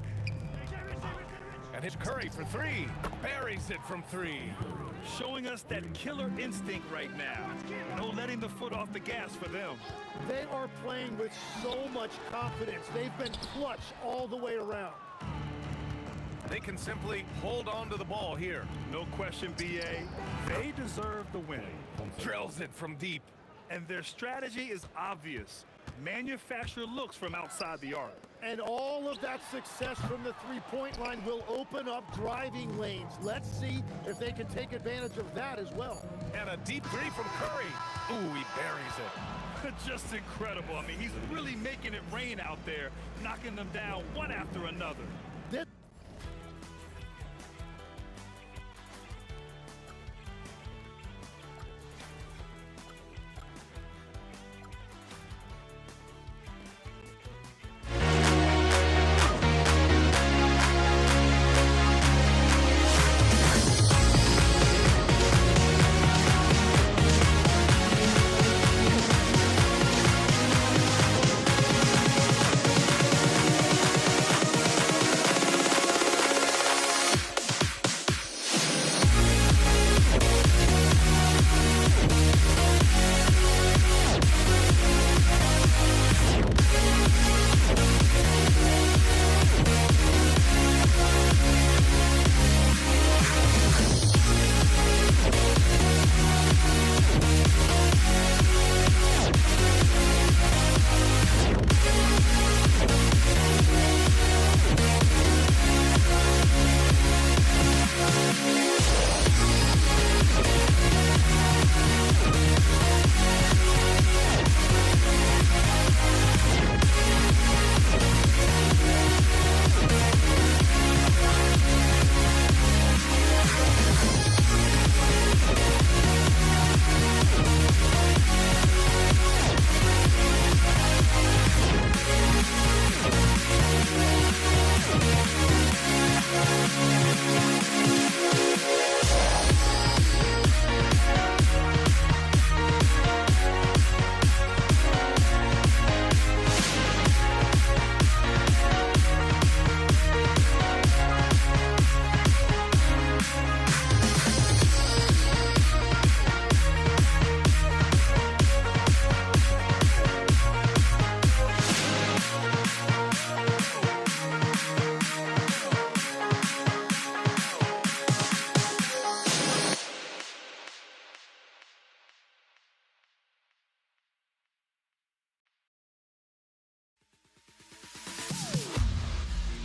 Speaker 9: And his Curry for 3. Buries it from 3.
Speaker 10: Showing us that killer instinct right now. No letting the foot off the gas for them.
Speaker 12: They are playing with so much confidence. They've been clutch all the way around.
Speaker 9: They can simply hold on to the ball here.
Speaker 10: No question, B.A. They deserve the win.
Speaker 9: Drills it from deep.
Speaker 10: And their strategy is obvious. Manufacture looks from outside the arc.
Speaker 12: And all of that success from the three-point line will open up driving lanes. Let's see if they can take advantage of that as well.
Speaker 9: And a deep 3 from Curry. Ooh, he buries it.
Speaker 10: Just incredible. I mean, he's really making it rain out there, knocking them down one after another.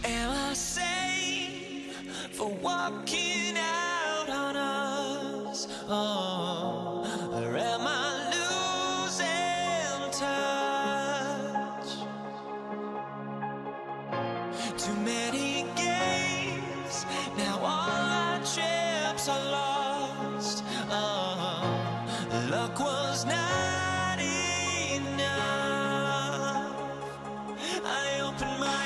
Speaker 1: Am I sane for walking out on us? Oh, or am I losing touch? Too many games, now all our chips are lost. Oh, luck was not enough. I opened my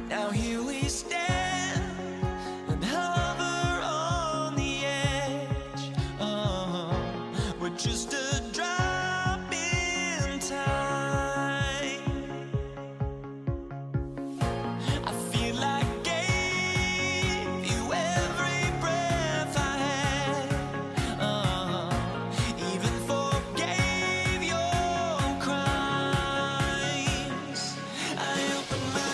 Speaker 1: now here we stand and hover on the edge. Oh, we're just a drop in time. I feel like I gave you every breath I had. Even forgave your crimes. I opened my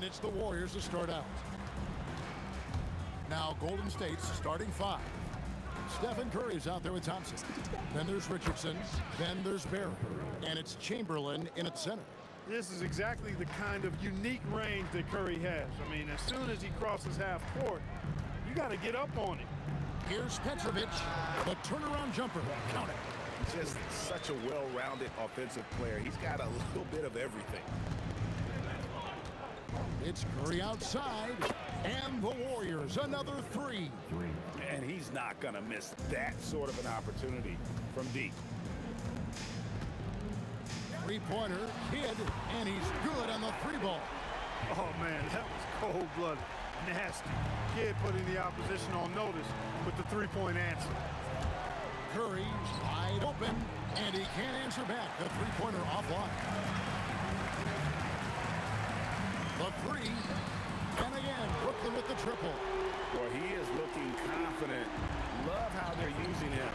Speaker 3: it's the Warriors to start out. Now Golden State's starting five. Stephen Curry's out there with Thompson. Then there's Richardson. Then there's Barry. And it's Chamberlain in at center.
Speaker 5: This is exactly the kind of unique range that Curry has. I mean, as soon as he crosses half court, you got to get up on him.
Speaker 3: Here's Petrovic, the turnaround jumper. Count it.
Speaker 4: Just such a well-rounded offensive player. He's got a little bit of everything.
Speaker 3: It's Curry outside, and the Warriors another three.
Speaker 4: And he's not going to miss that sort of an opportunity from deep.
Speaker 3: Three-pointer, Kidd, and he's good on the three ball.
Speaker 5: Oh, man, that was cold-blooded. Nasty. Kidd putting the opposition on notice with the three-point answer.
Speaker 3: Curry wide open, and he can't answer back. The three-pointer offline. The three, and again, Brooklyn with the triple.
Speaker 4: Well, he is looking confident. Love how they're using him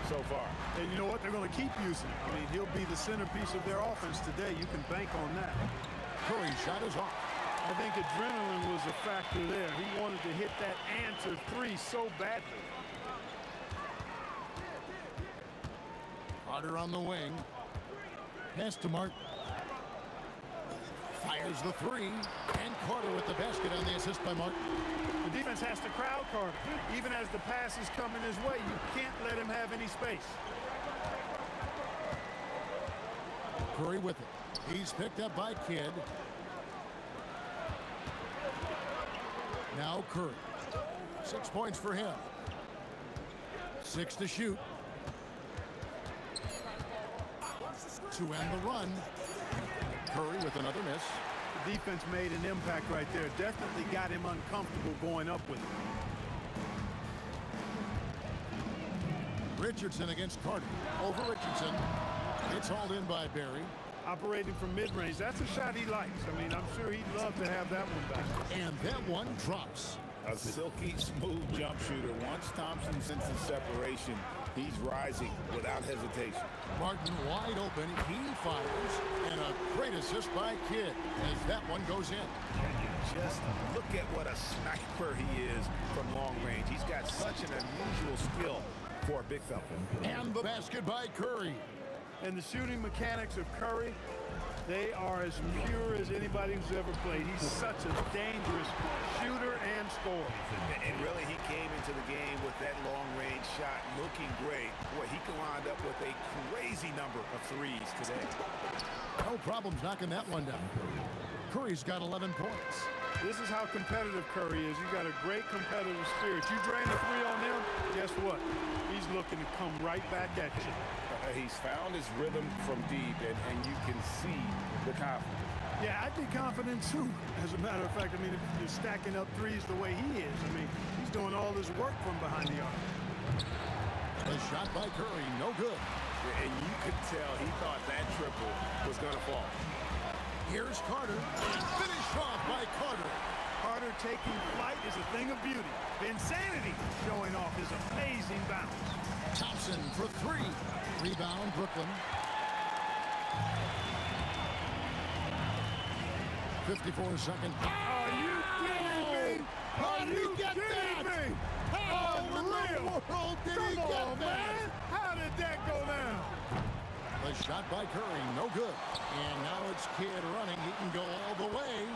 Speaker 4: so far.
Speaker 5: And you know what? They're going to keep using him. I mean, he'll be the centerpiece of their offense today. You can bank on that.
Speaker 3: Curry's shot is off.
Speaker 5: I think adrenaline was a factor there. He wanted to hit that answer three so badly.
Speaker 3: Carter on the wing. Pass to Mark. Fires the three. And Carter with the basket on the assist by Mark.
Speaker 5: The defense has to crowd Carter. Even as the pass is coming his way, you can't let him have any space.
Speaker 3: Curry with it. He's picked up by Kidd. Now Curry. 6 points for him. 6 to shoot. To end the run. Curry with another miss.
Speaker 5: The defense made an impact right there. Definitely got him uncomfortable going up with it.
Speaker 3: Richardson against Carter. Over Richardson. It's hauled in by Barry.
Speaker 5: Operating from mid-range. That's a shot he likes. I mean, I'm sure he'd love to have that one back.
Speaker 3: And that one drops.
Speaker 4: A silky smooth jump shooter. Once Thompson senses separation, he's rising without hesitation.
Speaker 3: Martin wide open. He fires. And a great assist by Kidd as that one goes in.
Speaker 4: Just look at what a sniper he is from long range. He's got such an unusual skill for a big fella.
Speaker 3: And the basket by Curry.
Speaker 5: And the shooting mechanics of Curry, they are as pure as anybody who's ever played. He's such a dangerous shooter and scorer.
Speaker 4: And really, he came into the game with that long-range shot looking great. Boy, he can wind up with a crazy number of threes today.
Speaker 3: No problems knocking that one down. Curry's got 11 points.
Speaker 5: This is how competitive Curry is. You got a great competitive spirit. You drain a three on him, guess what? He's looking to come right back at you.
Speaker 4: He's found his rhythm from deep, and you can see the confidence.
Speaker 5: Yeah, I'd be confident too. As a matter of fact, I mean, if you're stacking up threes the way he is, I mean, he's doing all his work from behind the arc.
Speaker 3: A shot by Curry, no good.
Speaker 4: And you could tell he thought that triple was going to fall.
Speaker 3: Here's Carter. Finished off by Carter.
Speaker 5: Carter taking flight is a thing of beauty. Insanity showing off his amazing bounce.
Speaker 3: Thompson for three. Rebound, Brooklyn. 54-second.
Speaker 5: Are you kidding me?
Speaker 3: How did he get that? How in the world did he get that?
Speaker 5: Man. How did that go down?
Speaker 3: The shot by Curry, no good. And now it's Kidd running. He can go all the way.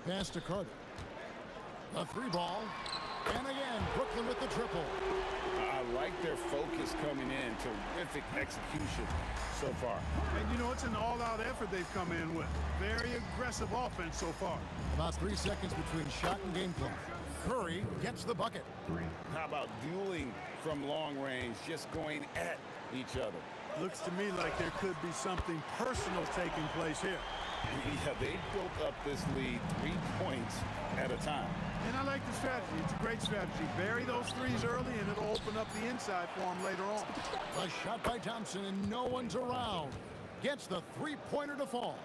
Speaker 3: Pass to Carter. A three ball. And again, Brooklyn with the triple.
Speaker 4: I like their focus coming in. Terrific execution so far.
Speaker 5: And you know, it's an all-out effort they've come in with. Very aggressive offense so far.
Speaker 3: About 3 seconds between shot and game clock. Curry gets the bucket.
Speaker 4: How about dueling from long range, just going at each other?
Speaker 5: Looks to me like there could be something personal taking place here.
Speaker 4: Yeah, they built up this lead 3 points at a time.
Speaker 5: And I like the strategy. It's a great strategy. Bury those threes early, and it'll open up the inside for him later on.
Speaker 3: A shot by Thompson, and no one's around. Gets the three-pointer to fall.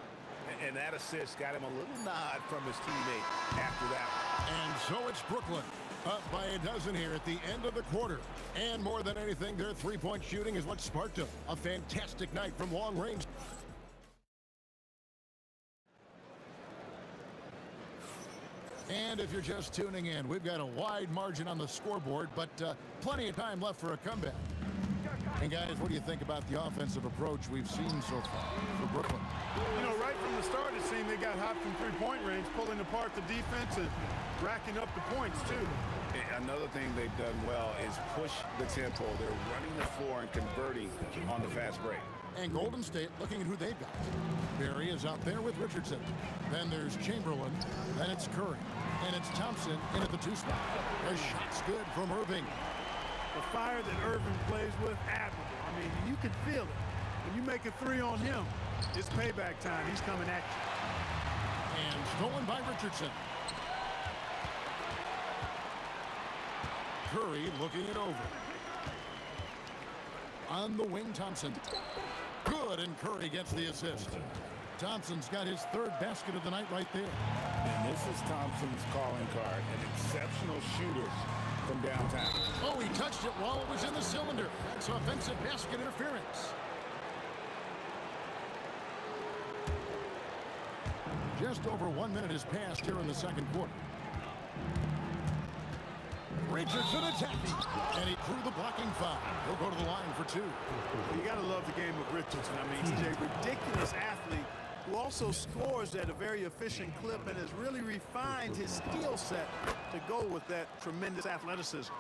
Speaker 4: And that assist got him a little nod from his teammate after that.
Speaker 3: And so it's Brooklyn. Up by a dozen here at the end of the quarter. And more than anything, their three-point shooting is what sparked a fantastic night from long range. And if you're just tuning in, we've got a wide margin on the scoreboard, but plenty of time left for a comeback. And guys, what do you think about the offensive approach we've seen so far for Brooklyn?
Speaker 5: You know, right from the start, it seemed they got hot from three-point range, pulling apart the defense and racking up the points, too.
Speaker 4: Another thing they've done well is push the tempo. They're running the floor and converting on the fast break.
Speaker 3: And Golden State looking at who they've got. Barry is out there with Richardson. Then there's Chamberlain. Then it's Curry. And it's Thompson in at the two spot. The shot's good from Irving.
Speaker 5: The fire that Irving plays with, admirable. I mean, you can feel it. When you make a three on him, it's payback time. He's coming at you.
Speaker 3: And stolen by Richardson. Curry looking it over. On the wing, Thompson. Good, and Curry gets the assist. Thompson's got his third basket of the night right there.
Speaker 4: And this is Thompson's calling card, an exceptional shooter from downtown.
Speaker 3: Oh, he touched it while it was in the cylinder. That's offensive basket interference. Just over 1 minute has passed here in the second quarter. Richardson attacking, and he drew the blocking foul. He'll go to the line for two.
Speaker 5: You got to love the game of Richardson. I mean, he's a ridiculous athlete who also scores at a very efficient clip and has really refined his skill set to go with that tremendous athleticism.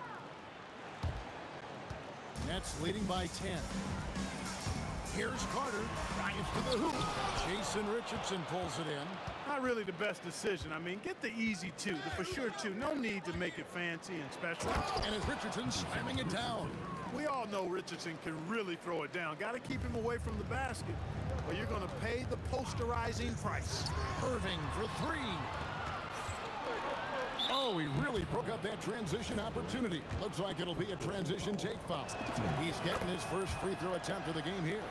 Speaker 3: Nets leading by 10. Here's Carter, drives to the hoop. Jason Richardson pulls it in.
Speaker 5: Not really the best decision. I mean, get the easy two, the for sure two. No need to make it fancy and special.
Speaker 3: And as Richardson slamming it down.
Speaker 5: We all know Richardson can really throw it down. Got to keep him away from the basket, or you're going to pay the posterizing price.
Speaker 3: Irving for three. Oh, he really broke up that transition opportunity. Looks like it'll be a transition take foul. He's getting his first free throw attempt of the game here.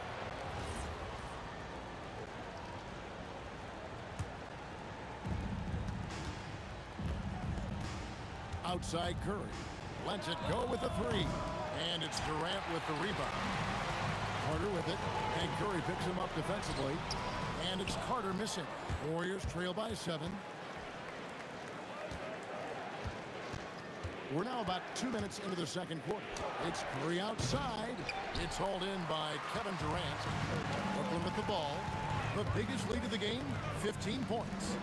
Speaker 3: Outside Curry. Lets it go with the three. And it's Durant with the rebound. Carter with it. And Curry picks him up defensively. And it's Carter missing. Warriors trail by 7. We're now about 2 minutes into the second quarter. It's Curry outside. It's hauled in by Kevin Durant. Brooklyn with the ball. The biggest lead of the game, 15 points.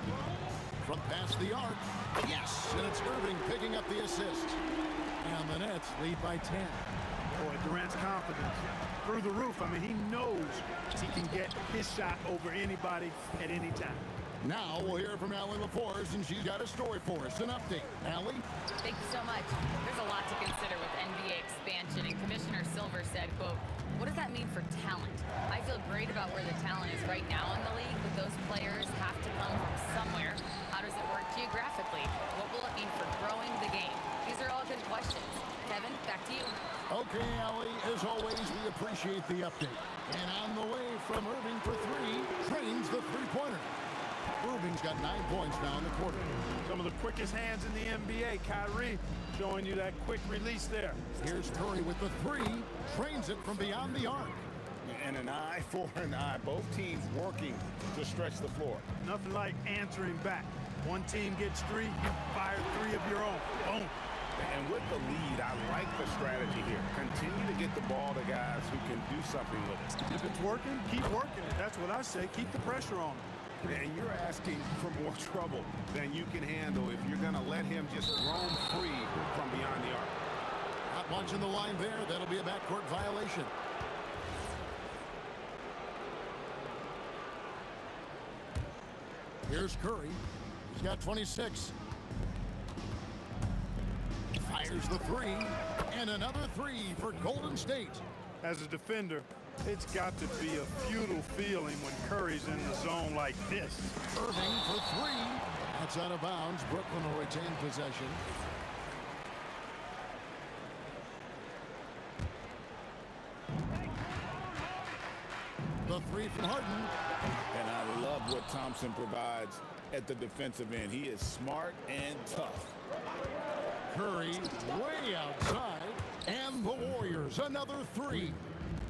Speaker 3: From past the arc. Yes, and it's Irving picking up the assist. And the Nets lead by 10.
Speaker 5: Boy, Durant's confidence through the roof. I mean, he knows he can get his shot over anybody at any time.
Speaker 3: Now we'll hear from Allie LaForce, and she's got a story for us. An update. Allie?
Speaker 6: Thank you so much. There's a lot to consider with NBA expansion, and Commissioner Silver said, quote, "What does that mean for talent? I feel great about where the talent is right now in the league, but those players have to come from somewhere. How does it work geographically? What will it mean for growing the game?" These are all good questions. Kevin, back to you.
Speaker 3: Okay, Allie, as always, we appreciate the update. And on the way from Irving for three, trains the three-pointer. Irving's got 9 points now in the quarter.
Speaker 5: Some of the quickest hands in the NBA. Kyrie showing you that quick release there.
Speaker 3: Here's Curry with the three. Trains it from beyond the arc.
Speaker 4: And an eye for an eye. Both teams working to stretch the floor.
Speaker 5: Nothing like answering back. One team gets three, you fire three of your own. Boom.
Speaker 4: And with the lead, I like the strategy here. Continue to get the ball to guys who can do something with it.
Speaker 5: If it's working, keep working it. That's what I say. Keep the pressure on him.
Speaker 4: And you're asking for more trouble than you can handle if you're going to let him just roam free from beyond the arc.
Speaker 3: Not much in the line there. That'll be a backcourt violation. Here's Curry. He's got 26. Fires the three. And another three for Golden State.
Speaker 5: As a defender, it's got to be a futile feeling when Curry's in the zone like this.
Speaker 3: Irving for three. That's out of bounds. Brooklyn will retain possession. The three from Harden.
Speaker 4: And I love what Thompson provides at the defensive end. He is smart and tough.
Speaker 3: Curry way outside. And the Warriors, another three.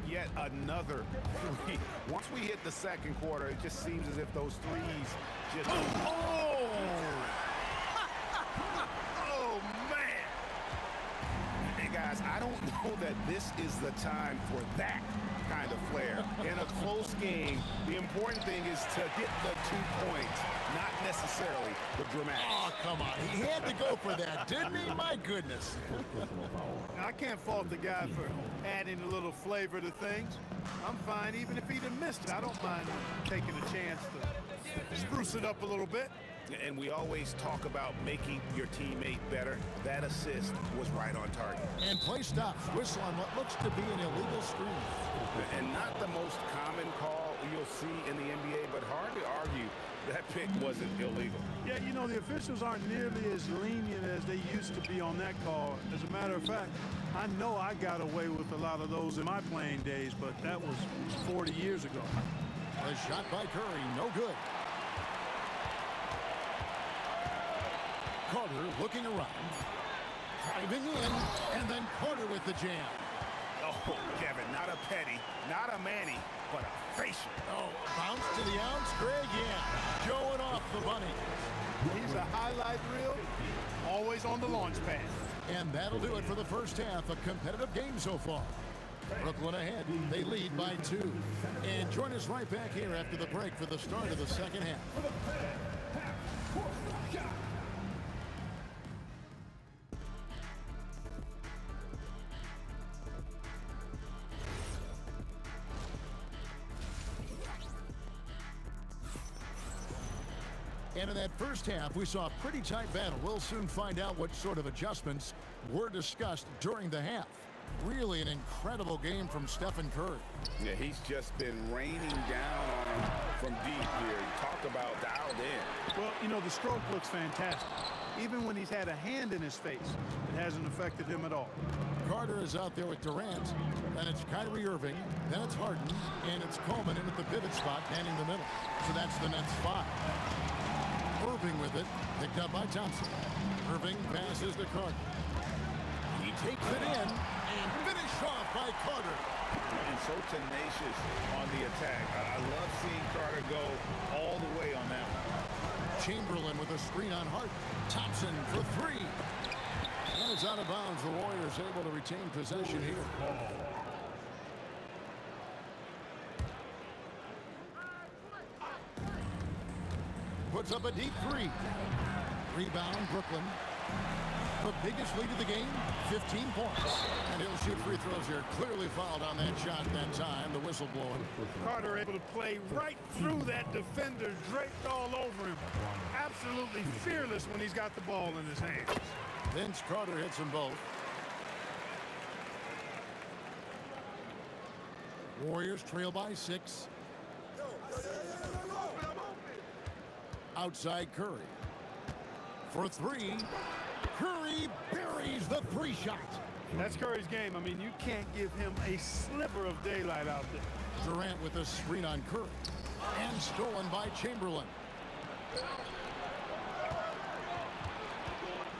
Speaker 4: Yet another three. Once we hit the second quarter, it just seems as if those threes just... Oh! Oh, man! Hey, guys, I don't know that this is the time for that kind of flair. In a close game, the important thing is to get the 2 points, not necessarily the dramatics.
Speaker 3: Oh, come on. He had to go for that, didn't he? My goodness.
Speaker 5: I can't fault the guy for adding a little flavor to things. I'm fine even if he'd have missed it. I don't mind taking a chance to spruce it up a little bit.
Speaker 4: And we always talk about making your teammate better. That assist was right on target.
Speaker 3: And play stops. Whistle on what looks to be an illegal screen.
Speaker 4: And not the most common call you'll see in the NBA, but hard to argue that pick wasn't illegal.
Speaker 5: Yeah, you know, the officials aren't nearly as lenient as they used to be on that call. As a matter of fact, I know I got away with a lot of those in my playing days, but that was 40 years ago.
Speaker 3: A shot by Curry, no good. Carter looking around, driving in, and then Carter with the jam.
Speaker 4: Oh, Kevin, not a petty, not a Manny, but a facial.
Speaker 3: Oh, bounce to the ounce, Greg, yeah. Showing off the bunny.
Speaker 5: He's a highlight reel, always on the launch pad.
Speaker 3: And that'll do it for the first half. A competitive game so far. Brooklyn ahead. They lead by 2. And join us right back here after the break for the start of the second half. And in that first half, we saw a pretty tight battle. We'll soon find out what sort of adjustments were discussed during the half. Really an incredible game from Stephen Curry.
Speaker 4: Yeah, he's just been raining down on him from deep here. Talk about dialed in.
Speaker 5: Well, you know, the stroke looks fantastic. Even when he's had a hand in his face, it hasn't affected him at all.
Speaker 3: Carter is out there with Durant. Then it's Kyrie Irving. Then it's Harden. And it's Coleman in at the pivot spot, manning the middle. So that's the Nets 5. Irving with it, picked up by Thompson. Irving passes to Carter. He takes it in and finished off by Carter.
Speaker 4: And so tenacious on the attack. I love seeing Carter go all the way on that one.
Speaker 3: Chamberlain with a screen on Harden. Thompson for 3. And it's out of bounds. The Warriors able to retain possession here. Puts up a deep 3. Rebound, Brooklyn. The biggest lead of the game, 15 points. And he'll shoot free throws here. Clearly fouled on that shot that time. The whistle blowing.
Speaker 5: Carter able to play right through that defender, draped all over him. Absolutely fearless when he's got the ball in his hands.
Speaker 3: Vince Carter hits them both. Warriors trail by 6. Outside Curry. For 3. Curry buries the 3 shot.
Speaker 5: That's Curry's game. I mean, you can't give him a sliver of daylight out there.
Speaker 3: Durant with a screen on Curry. And stolen by Chamberlain.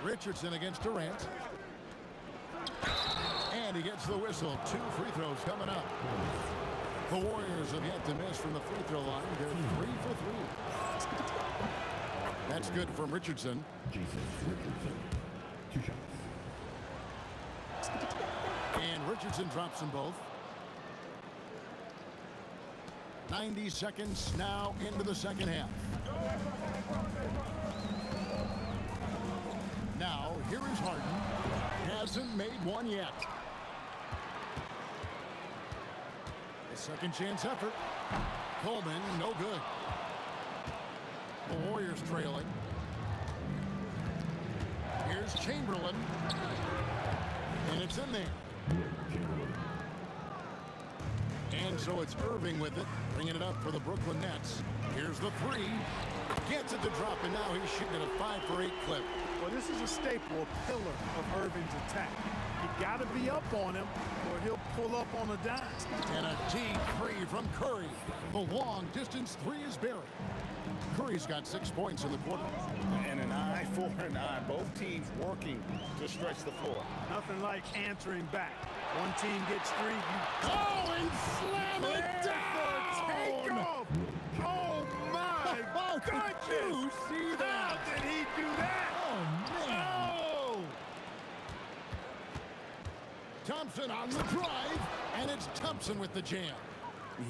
Speaker 3: Richardson against Durant. And he gets the whistle. 2 free throws coming up. The Warriors have yet to miss from the free throw line. They're 3 for 3. That's good from Richardson.
Speaker 7: Jason Richardson. 2 shots.
Speaker 3: And Richardson drops them both. 90 seconds now into the second half. Now, here is Harden. Hasn't made one yet. A second chance effort. Coleman, no good. The Warriors trailing. Here's Chamberlain. And it's in there. And so it's Irving with it, bringing it up for the Brooklyn Nets. Here's the 3. Gets it to drop, and now he's shooting at a 5 for 8 clip.
Speaker 5: Well, this is a staple, a pillar of Irving's attack. You got to be up on him, or he'll pull up on a dime.
Speaker 3: And a deep 3 from Curry. The long distance 3 is buried. Curry's got 6 points in the quarter.
Speaker 4: And an eye for an eye. Both teams working to stretch the floor.
Speaker 5: Nothing like answering back. One team gets 3.
Speaker 3: Oh, and slam it down!
Speaker 5: Takeoff! Oh, my goodness!
Speaker 3: Did you see that?
Speaker 5: How did he do that?
Speaker 3: Oh, man.
Speaker 5: Oh!
Speaker 3: Thompson on the drive, and it's Thompson with the jam.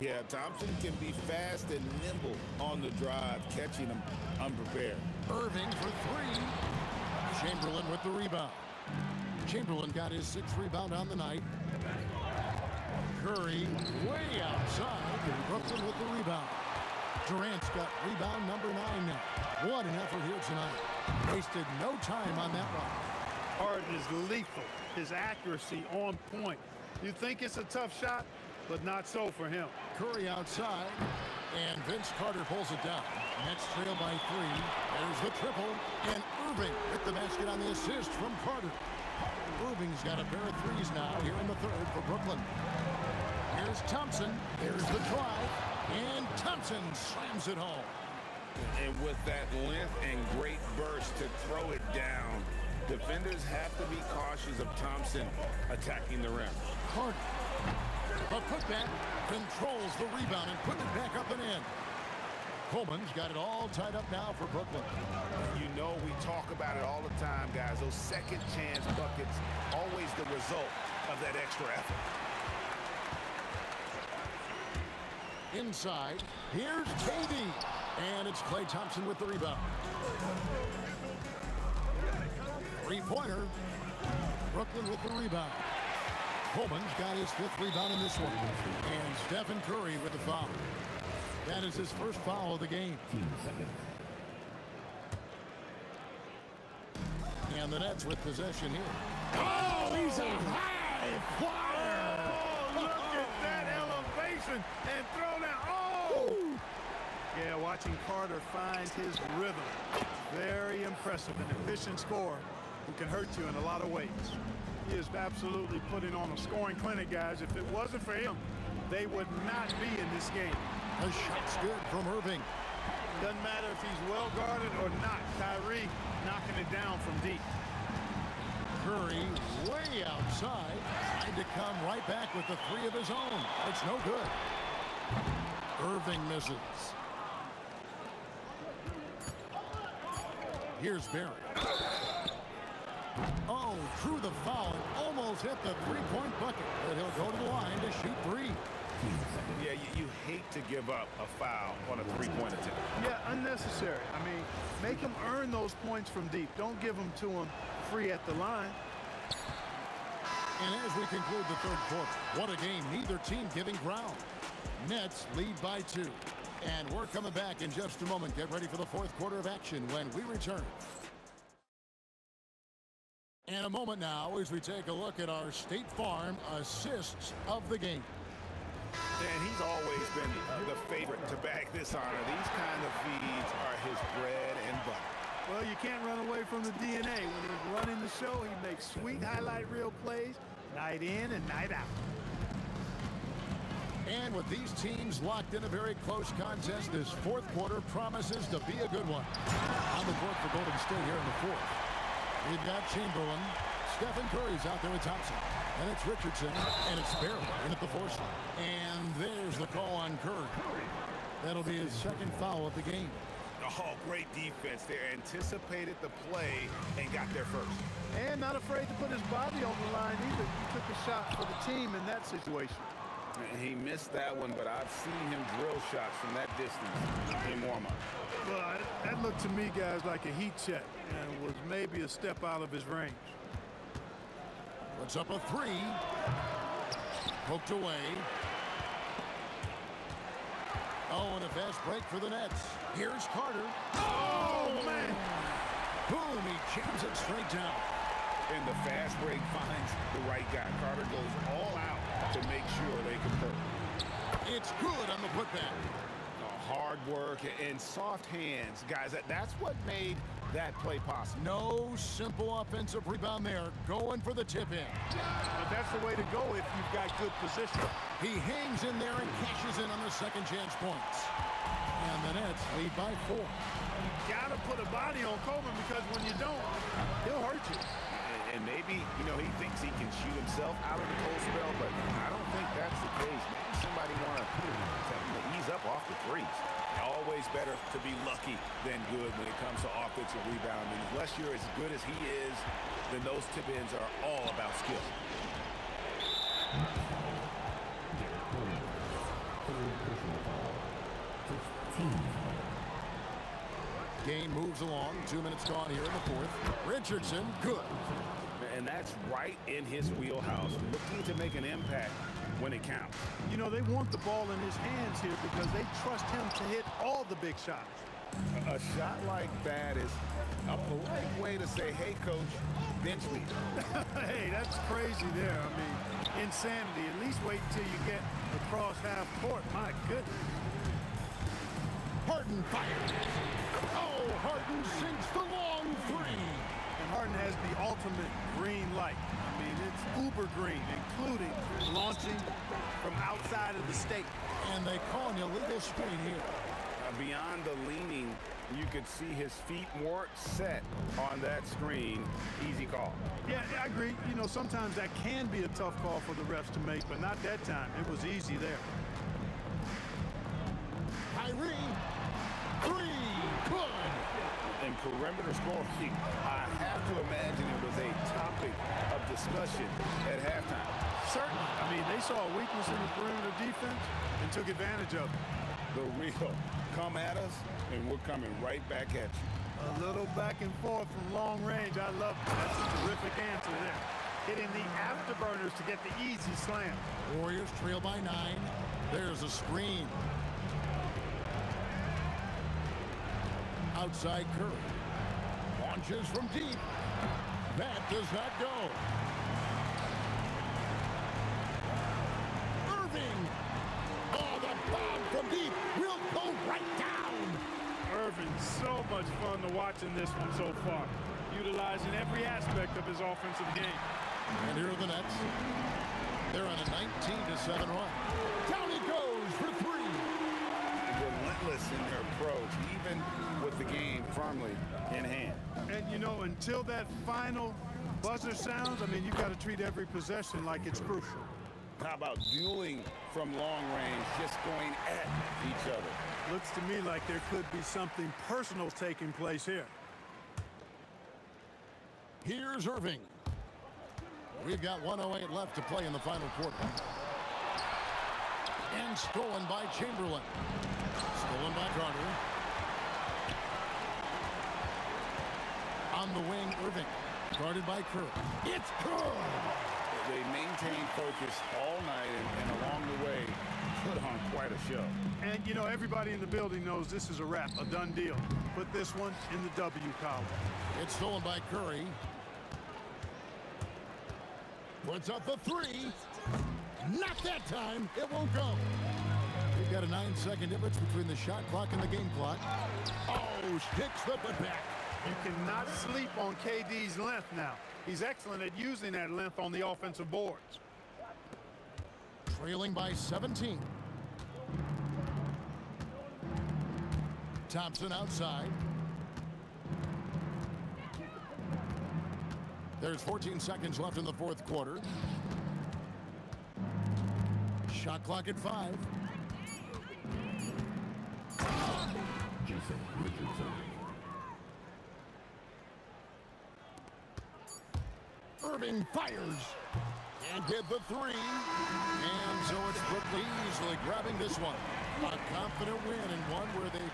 Speaker 4: Yeah, Thompson can be fast and nimble on the drive, catching him unprepared.
Speaker 3: Irving for 3. Chamberlain with the rebound. Chamberlain got his 6th rebound on the night. Curry way outside, and Brooklyn with the rebound. Durant's got rebound number 9 now. What an effort here tonight. Wasted no time on that one.
Speaker 5: Harden is lethal. His accuracy on point. You think it's a tough shot, but not so for him.
Speaker 3: Curry outside, and Vince Carter pulls it down. Nets trail by 3. There's the triple, and Irving with the basket on the assist from Carter. Irving's got a pair of 3s now here in the 3rd for Brooklyn. Here's Thompson. There's the drive, and Thompson slams it home.
Speaker 4: And with that length and great burst to throw it down, defenders have to be cautious of Thompson attacking the rim.
Speaker 3: Carter, a putback, controls the rebound and puts it back up and in. Coleman's got it all tied up now for Brooklyn.
Speaker 4: You know we talk about it all the time, guys. Those second chance buckets, always the result of that extra effort.
Speaker 3: Inside, here's KD. And it's Klay Thompson with the rebound. 3-pointer. Brooklyn with the rebound. Coleman's got his 5th rebound in this one. And Stephen Curry with the foul. That is his first foul of the game. And the Nets with possession here.
Speaker 5: Oh, he's a high flyer. Oh, look at that elevation and throw down. Oh! Yeah, watching Carter find his rhythm. Very impressive. An efficient scorer who can hurt you in a lot of ways. He is absolutely putting on a scoring clinic, guys. If it wasn't for him, they would not be in this game.
Speaker 3: The shot's good from Irving.
Speaker 5: Doesn't matter if he's well guarded or not. Kyrie knocking it down from deep.
Speaker 3: Curry way outside. Tried to come right back with the 3 of his own. It's no good. Irving misses. Here's Barry. Oh, drew the foul and almost hit the 3-point bucket. But he'll go to the line to shoot 3.
Speaker 4: Yeah, you hate to give up a foul on a 3-point attempt.
Speaker 5: Yeah, unnecessary. I mean, make him earn those points from deep. Don't give them to him free at the line.
Speaker 3: And as we conclude the 3rd quarter, what a game. Neither team giving ground. Nets lead by 2. And we're coming back in just a moment. Get ready for the 4th quarter of action when we return. And a moment now as we take a look at our State Farm assists of the game.
Speaker 4: And he's always been the favorite to bag this honor. These kind of feeds are his bread and butter.
Speaker 5: Well, you can't run away from the DNA. When he's running the show, he makes sweet highlight reel plays night in and night out.
Speaker 3: And with these teams locked in a very close contest, this 4th quarter promises to be a good one. On the court for Golden State here in the 4th. We've got Chamberlain. Stephen Curry's out there with Thompson. And it's Richardson. And it's Barry in at the 4th slot. And there's the call on Curry. That'll be his 2nd foul of the game.
Speaker 4: Oh, great defense. They anticipated the play and got there first.
Speaker 5: And not afraid to put his body on the line either. He took a shot for the team in that situation.
Speaker 4: He missed that one, but I've seen him drill shots from that distance in warm-up.
Speaker 5: Well, that looked to me, guys, like a heat check and was maybe a step out of his range.
Speaker 3: Puts up a 3. Poked away. Oh, and a fast break for the Nets. Here's Carter.
Speaker 5: Oh, man!
Speaker 3: Boom, he jams it straight down.
Speaker 4: And the fast break finds the right guy. Carter goes all out to make sure they convert.
Speaker 3: It's good on the putback.
Speaker 4: Hard work and soft hands, guys. That's what made that play possible.
Speaker 3: No simple offensive rebound there. Going for the tip in.
Speaker 5: But that's the way to go if you've got good position.
Speaker 3: He hangs in there and cashes in on the second chance points. And the Nets lead by 4.
Speaker 5: You got to put a body on Coleman because when you don't, he'll hurt you.
Speaker 4: And maybe, you know, he thinks he can shoot himself out of the cold spell, but I don't think that's the case. Maybe somebody want to tell him to ease up off the threes. Always better to be lucky than good when it comes to offensive rebounding. Unless you're as good as he is, then those tip-ins are all about skill.
Speaker 3: Game moves along. 2 minutes gone here in the fourth. Richardson, good.
Speaker 4: And that's right in his wheelhouse, looking to make an impact when it counts.
Speaker 5: You know, they want the ball in his hands here because they trust him to hit all the big shots.
Speaker 4: A shot like that is a polite way to say, hey, coach, bench me.
Speaker 5: Hey, that's crazy there. I mean, insanity. At least wait until you get across half court. My goodness.
Speaker 3: Harden fires. Oh, Harden sinks the long three.
Speaker 5: And Harden has the ultimate green light. I mean, it's uber green, including launching from outside of the state.
Speaker 3: And they call an illegal screen here.
Speaker 4: Beyond the leaning, you could see his feet weren't set on that screen. Easy call.
Speaker 5: Yeah, I agree. You know, sometimes that can be a tough call for the refs to make, but not that time. It was easy there.
Speaker 3: Kyrie, three, good.
Speaker 4: And perimeter scoring, I have to imagine it was a topic of discussion at halftime.
Speaker 5: Certainly. I mean, they saw a weakness in the perimeter defense and took advantage of it.
Speaker 4: The real come at us, and we're coming right back at you.
Speaker 5: A little back and forth from long range. I love it. That's a terrific answer there. Hitting the afterburners to get the easy slam.
Speaker 3: Warriors trail by 9. There's a screen. Outside Curry. Launches from deep. That does not go. Irving. Oh, the bomb from deep will go right down.
Speaker 5: Irving, so much fun to watch in this one so far. Utilizing every aspect of his offensive game.
Speaker 3: And here are the Nets. They're on a 19-7 run. Down he goes for 3.
Speaker 4: Relentless in their approach, even with the game firmly in hand.
Speaker 5: And, you know, until that final buzzer sounds, I mean, you've got to treat every possession like it's crucial.
Speaker 4: How about dueling from long range, just going at each other?
Speaker 5: Looks to me like there could be something personal taking place here.
Speaker 3: Here's Irving. We've got 1:08 left to play in the final quarter. And stolen by Chamberlain. Stolen by Carter. On the wing, Irving. Guarded by Curry. It's good!
Speaker 4: They maintained focus all night and along the way put on quite a show.
Speaker 5: And, you know, everybody in the building knows this is a wrap, a done deal. Put this one in the W column.
Speaker 3: It's stolen by Curry. Puts up the 3. Not that time. It won't go. We've got a 9-second difference between the shot clock and the game clock. Oh, sticks the putback.
Speaker 5: You cannot sleep on KD's length now. He's excellent at using that length on the offensive boards.
Speaker 3: Trailing by 17. Thompson outside. There's 14 seconds left in the fourth quarter. Shot clock at 5.
Speaker 7: Jason Richardson.
Speaker 3: Irving fires. And hit the 3. And so it's Brooklyn easily grabbing this one. A confident win and one where they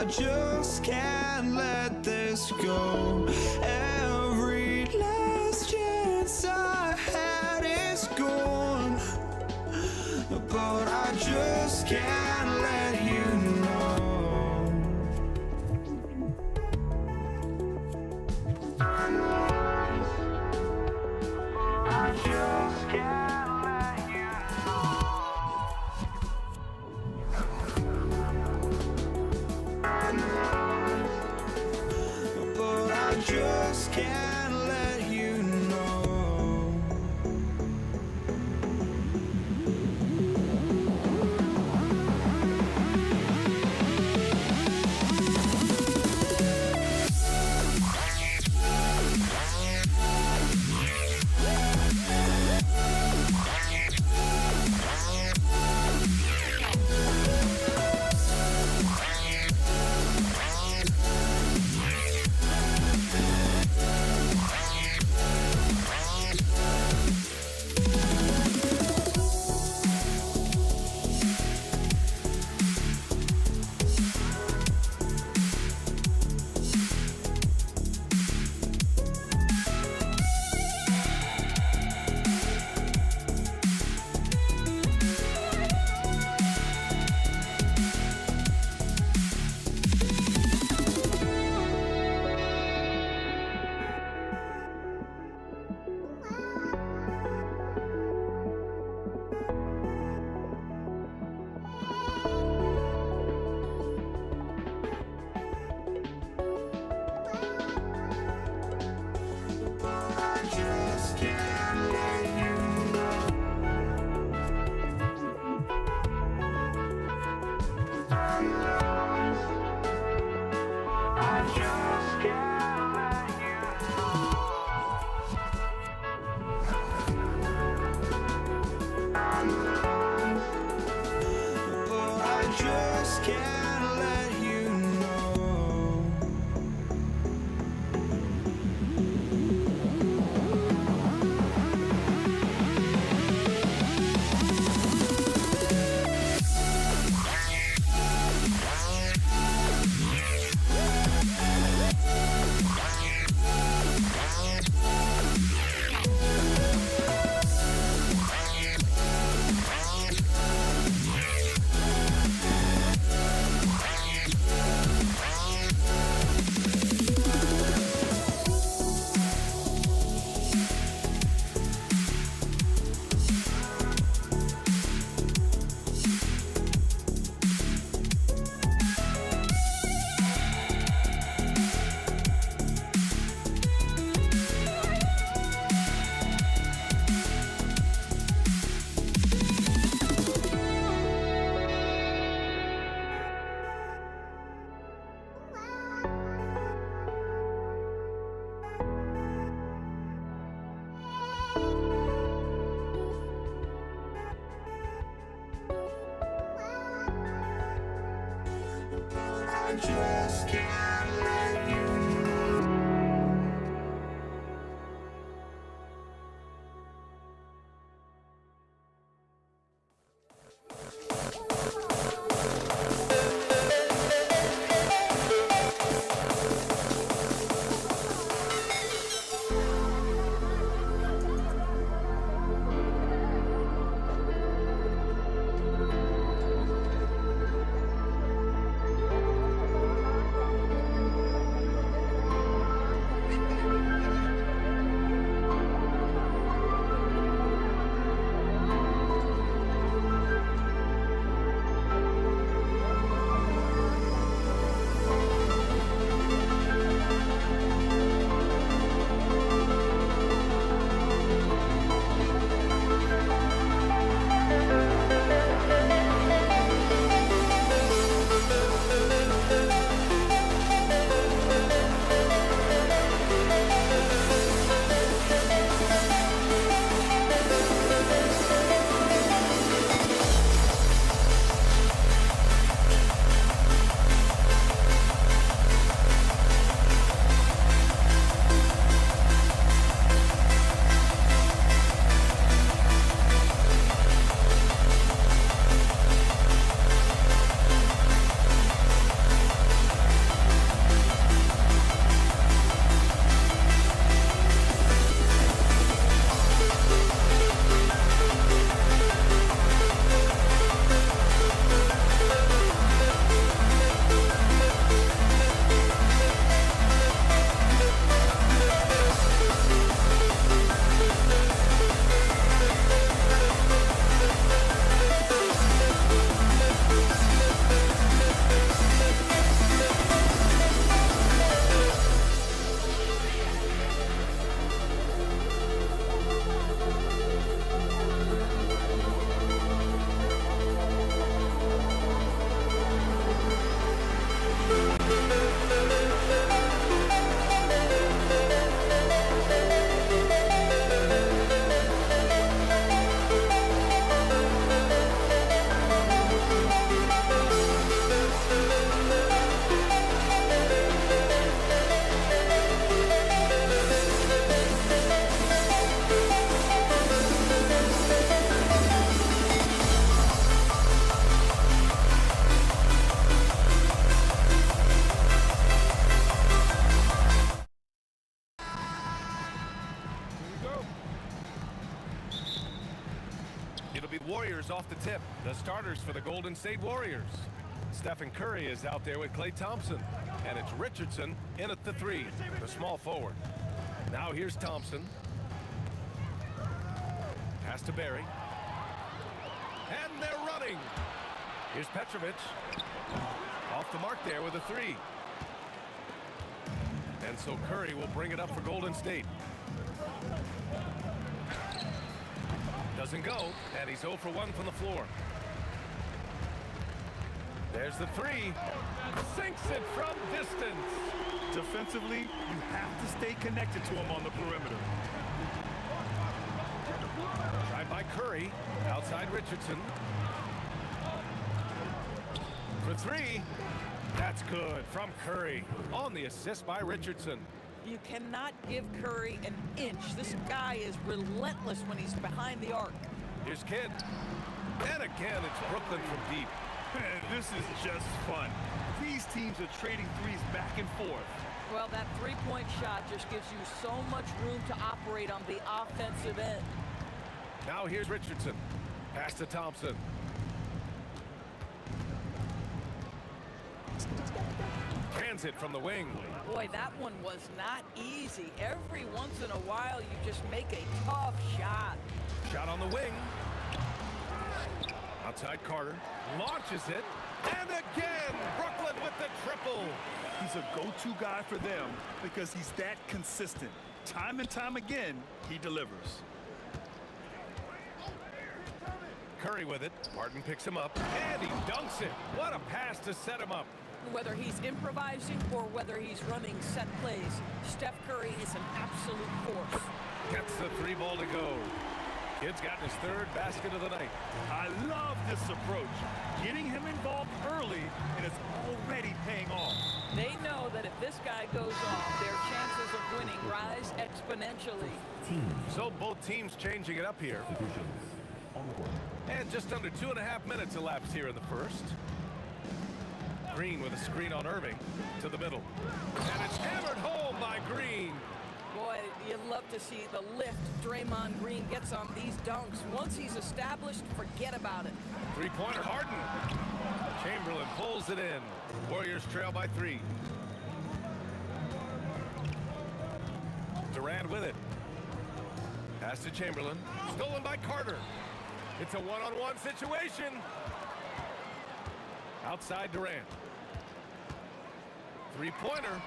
Speaker 1: I just can't let this go. Every last chance I had is gone, but I just can't let you know. I just can't let you know. But I just can't let you know.
Speaker 9: State Warriors off the tip. The starters for the Golden State Warriors. Stephen Curry is out there with Klay Thompson. And it's Richardson in at the 3, the small forward. Now here's Thompson. Pass to Barry. And they're running. Here's Petrovic. Off the mark there with a 3. And so Curry will bring it up for Golden State. Doesn't go, and he's 0 for 1 from the floor. There's the 3. Sinks it from distance.
Speaker 10: Defensively, you have to stay connected to him on the perimeter.
Speaker 9: Tried by Curry. Outside Richardson. For 3. That's good from Curry. On the assist by Richardson.
Speaker 11: You cannot give Curry an inch. This guy is relentless when he's behind the arc.
Speaker 9: Here's Kidd. And again, it's Brooklyn from deep.
Speaker 10: Man, this is just fun. These teams are trading threes back and forth.
Speaker 11: Well, that three-point shot just gives you so much room to operate on the offensive end.
Speaker 9: Now here's Richardson. Pass to Thompson. Transit from the wing.
Speaker 11: Boy, that one was not easy. Every once in a while, you just make a tough shot.
Speaker 9: Shot on the wing. Outside Carter. Launches it. And again, Brooklyn with the triple.
Speaker 10: He's a go-to guy for them because he's that consistent. Time and time again, he delivers.
Speaker 9: Curry with it. Martin picks him up. And he dunks it. What a pass to set him up.
Speaker 11: Whether he's improvising or whether he's running set plays, Steph Curry is an absolute force.
Speaker 9: Gets the 3 ball to go. Kid's gotten his 3rd basket of the night.
Speaker 10: I love this approach. Getting him involved early, and it's already paying off.
Speaker 11: They know that if this guy goes off, their chances of winning rise exponentially.
Speaker 9: So both teams changing it up here. And just under 2.5 minutes elapsed here in the first. Green with a screen on Irving to the middle. And it's hammered home by Green.
Speaker 11: Boy, you'd love to see the lift Draymond Green gets on these dunks. Once he's established, forget about it.
Speaker 9: 3-pointer, Harden. Chamberlain pulls it in. Warriors trail by 3. Durant with it. Pass to Chamberlain. Stolen by Carter. It's a one-on-one situation. Outside Durant. 3-pointer.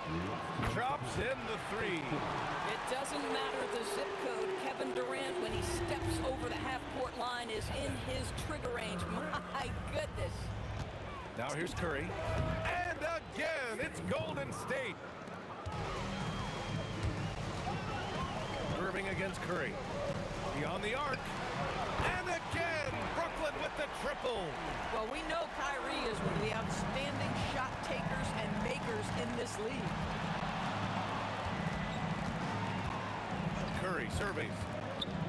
Speaker 9: Drops in the 3.
Speaker 11: It doesn't matter the zip code. Kevin Durant, when he steps over the half-court line, is in his trigger range. My goodness.
Speaker 9: Now here's Curry. And again, it's Golden State. Irving against Curry. Beyond the arc. And again, Brooklyn with the triple.
Speaker 11: Well, we know Kyrie is one of the outstanding shot takers and makers in this league.
Speaker 9: Curry surveys.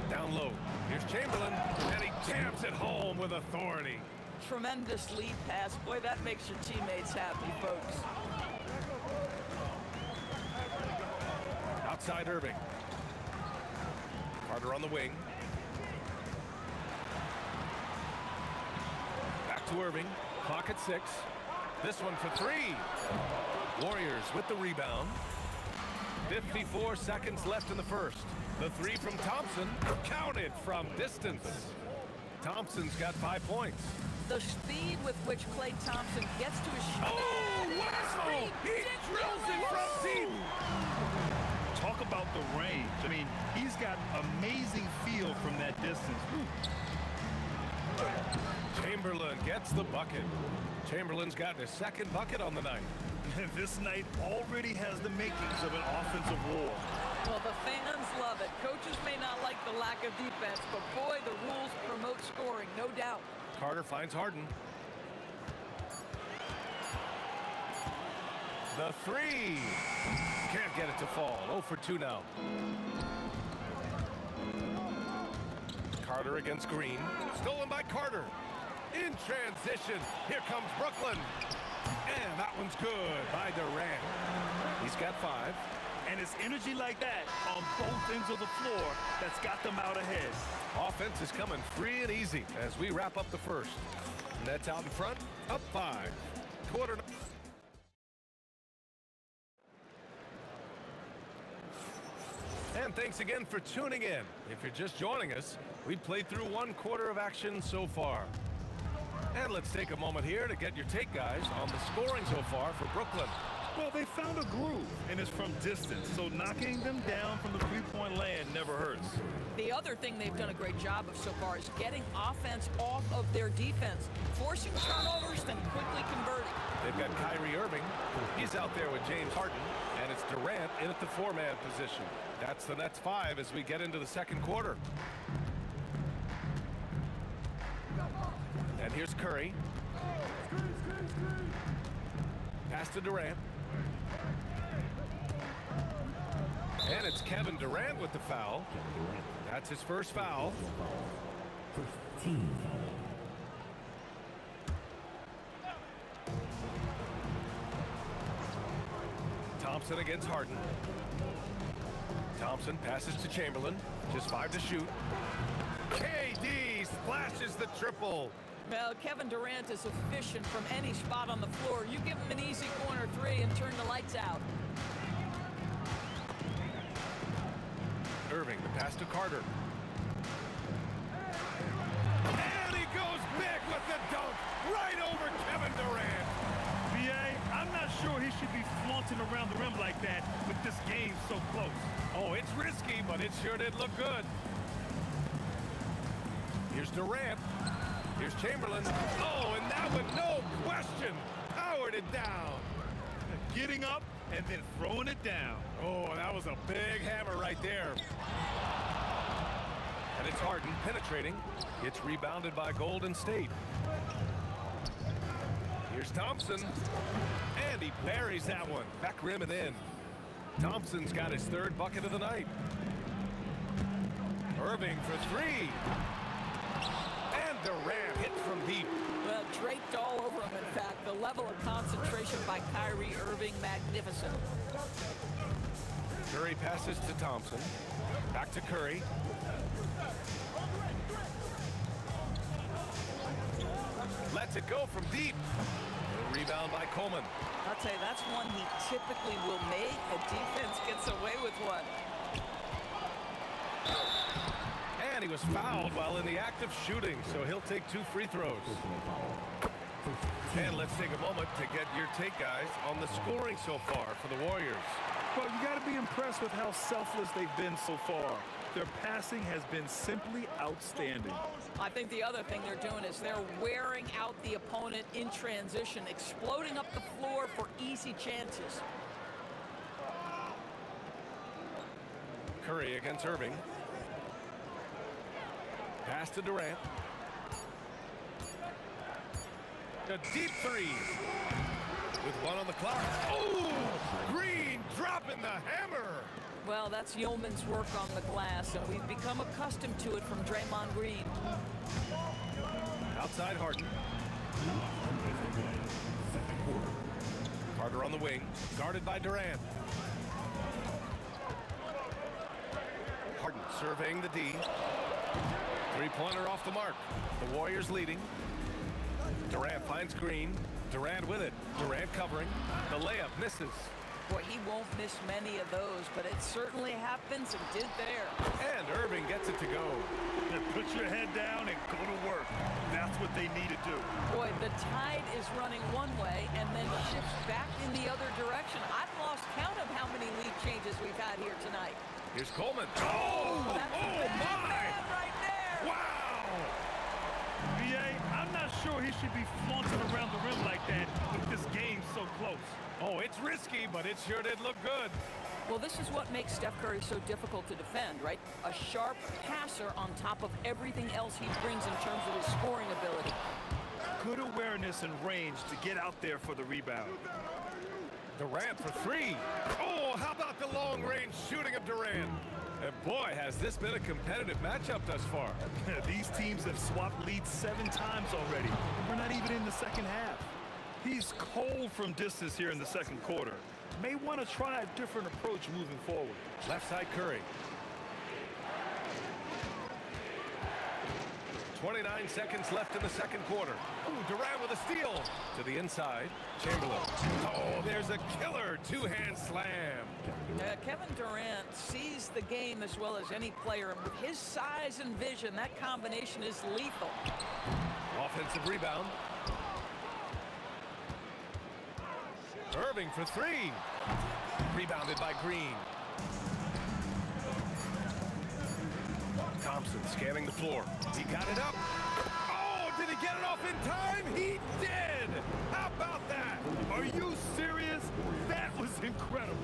Speaker 9: Down low. Here's Chamberlain. And he jams it home with authority.
Speaker 11: Tremendous lead pass. Boy, that makes your teammates happy, folks.
Speaker 9: Outside Irving. Carter on the wing. Back to Irving. Clock at 6. This one for 3. Warriors with the rebound. 54 seconds left in the first. The 3 from Thompson. Counted from distance. Thompson's got 5 points.
Speaker 11: The speed with which Klay Thompson gets to his shot.
Speaker 9: Oh, wow! He drills it from deep.
Speaker 10: Talk about the range. I mean, he's got amazing feel from that distance.
Speaker 9: Chamberlain gets the bucket. Chamberlain's got his 2nd bucket on the night.
Speaker 10: This night already has the makings of an offensive war.
Speaker 11: Well, the fans love it. Coaches may not like the lack of defense, but boy, the rules promote scoring, no doubt.
Speaker 9: Carter finds Harden. The 3. Can't get it to fall. 0 for 2 now. Carter against Green. Stolen by Carter. In transition. Here comes Brooklyn. And that one's good by Durant. He's got 5.
Speaker 10: And it's energy like that on both ends of the floor that's got them out ahead.
Speaker 9: Offense is coming free and easy as we wrap up the first. Nets out in front, up 5. Quarter. And thanks again for tuning in. If you're just joining us, we've played through 1 quarter of action so far. And let's take a moment here to get your take, guys, on the scoring so far for Brooklyn.
Speaker 10: Well, they found a groove, and it's from distance, so knocking them down from the three-point land never hurts.
Speaker 11: The other thing they've done a great job of so far is getting offense off of their defense, forcing turnovers, then quickly converting.
Speaker 9: They've got Kyrie Irving. He's out there with James Harden, and it's Durant in at the 4-man position. That's the Nets 5 as we get into the second quarter. And here's Curry. Pass to Durant. And it's Kevin Durant with the foul. That's his first foul. Thompson against Harden. Thompson passes to Chamberlain. Just 5 to shoot. KD splashes the triple.
Speaker 11: Well, Kevin Durant is efficient from any spot on the floor. You give him an easy corner 3 and turn the lights out.
Speaker 9: Irving, the pass to Carter. And he goes big with the dunk right over Kevin Durant.
Speaker 10: B.A., I'm not sure he should be flaunting around the rim like that with this game so close.
Speaker 9: Oh, it's risky, but it sure did look good. Here's Durant. Here's Chamberlain. Oh, and that one, no question, powered it down.
Speaker 10: Getting up and then throwing it down.
Speaker 9: Oh, that was a big hammer right there. And it's Harden penetrating. It's rebounded by Golden State. Here's Thompson. And he buries that one. Back rim and in. Thompson's got his 3rd bucket of the night. Irving for 3. And Durant hit from deep.
Speaker 11: Well, draped all over him, in fact. The level of concentration by Kyrie Irving, magnificent.
Speaker 9: Curry passes to Thompson. Back to Curry. Lets it go from deep. A rebound by Coleman.
Speaker 11: I'll tell you, that's one he typically will make. A defense gets away with one.
Speaker 9: And he was fouled while in the act of shooting, so he'll take 2 free throws. And let's take a moment to get your take, guys, on the scoring so far for the Warriors.
Speaker 10: Well, you got to be impressed with how selfless they've been so far. Their passing has been simply outstanding.
Speaker 11: I think the other thing they're doing is they're wearing out the opponent in transition, exploding up the floor for easy chances.
Speaker 9: Curry against Irving. Pass to Durant. A deep 3. With 1 on the clock. Oh! Green dropping the hammer.
Speaker 11: Well, that's yeoman's work on the glass, and we've become accustomed to it from Draymond Green.
Speaker 9: Outside Harden. Carter on the wing, guarded by Durant. Harden surveying the D. 3-pointer off the mark. The Warriors leading. Durant finds Green. Durant with it. Durant covering. The layup misses.
Speaker 11: Boy, he won't miss many of those, but it certainly happens and did there.
Speaker 9: And Irving gets it to go.
Speaker 10: Put your head down and go to work. That's what they need to do.
Speaker 11: Boy, the tide is running one way and then shifts back in the other direction. I've lost count of how many lead changes we've had here tonight.
Speaker 9: Here's Coleman. Oh,
Speaker 11: that's the man right there.
Speaker 9: Wow.
Speaker 10: B.A., I'm not sure he should be flaunting around the rim like that with this game so close.
Speaker 9: Oh, it's risky, but it sure did look good.
Speaker 11: Well, this is what makes Steph Curry so difficult to defend, right? A sharp passer on top of everything else he brings in terms of his scoring ability.
Speaker 10: Good awareness and range to get out there for the rebound.
Speaker 9: Durant for 3. Oh, how about the long-range shooting of Durant? And boy, has this been a competitive matchup thus far.
Speaker 10: These teams have swapped leads 7 times already. We're not even in the second half. He's cold from distance here in the second quarter. may want to try a different approach moving forward.
Speaker 9: Left side Curry. 29 seconds left in the second quarter. Ooh, Durant with a steal. To the inside, Chamberlain. Oh, there's a killer two-hand slam.
Speaker 11: Kevin Durant sees the game as well as any player, and with his size and vision, that combination is lethal.
Speaker 9: Offensive rebound. Irving for three. Rebounded by Green. Thompson scanning the floor. He got it up. Oh, did he get it off in time? He did. How about that?
Speaker 10: Are you serious? That was incredible.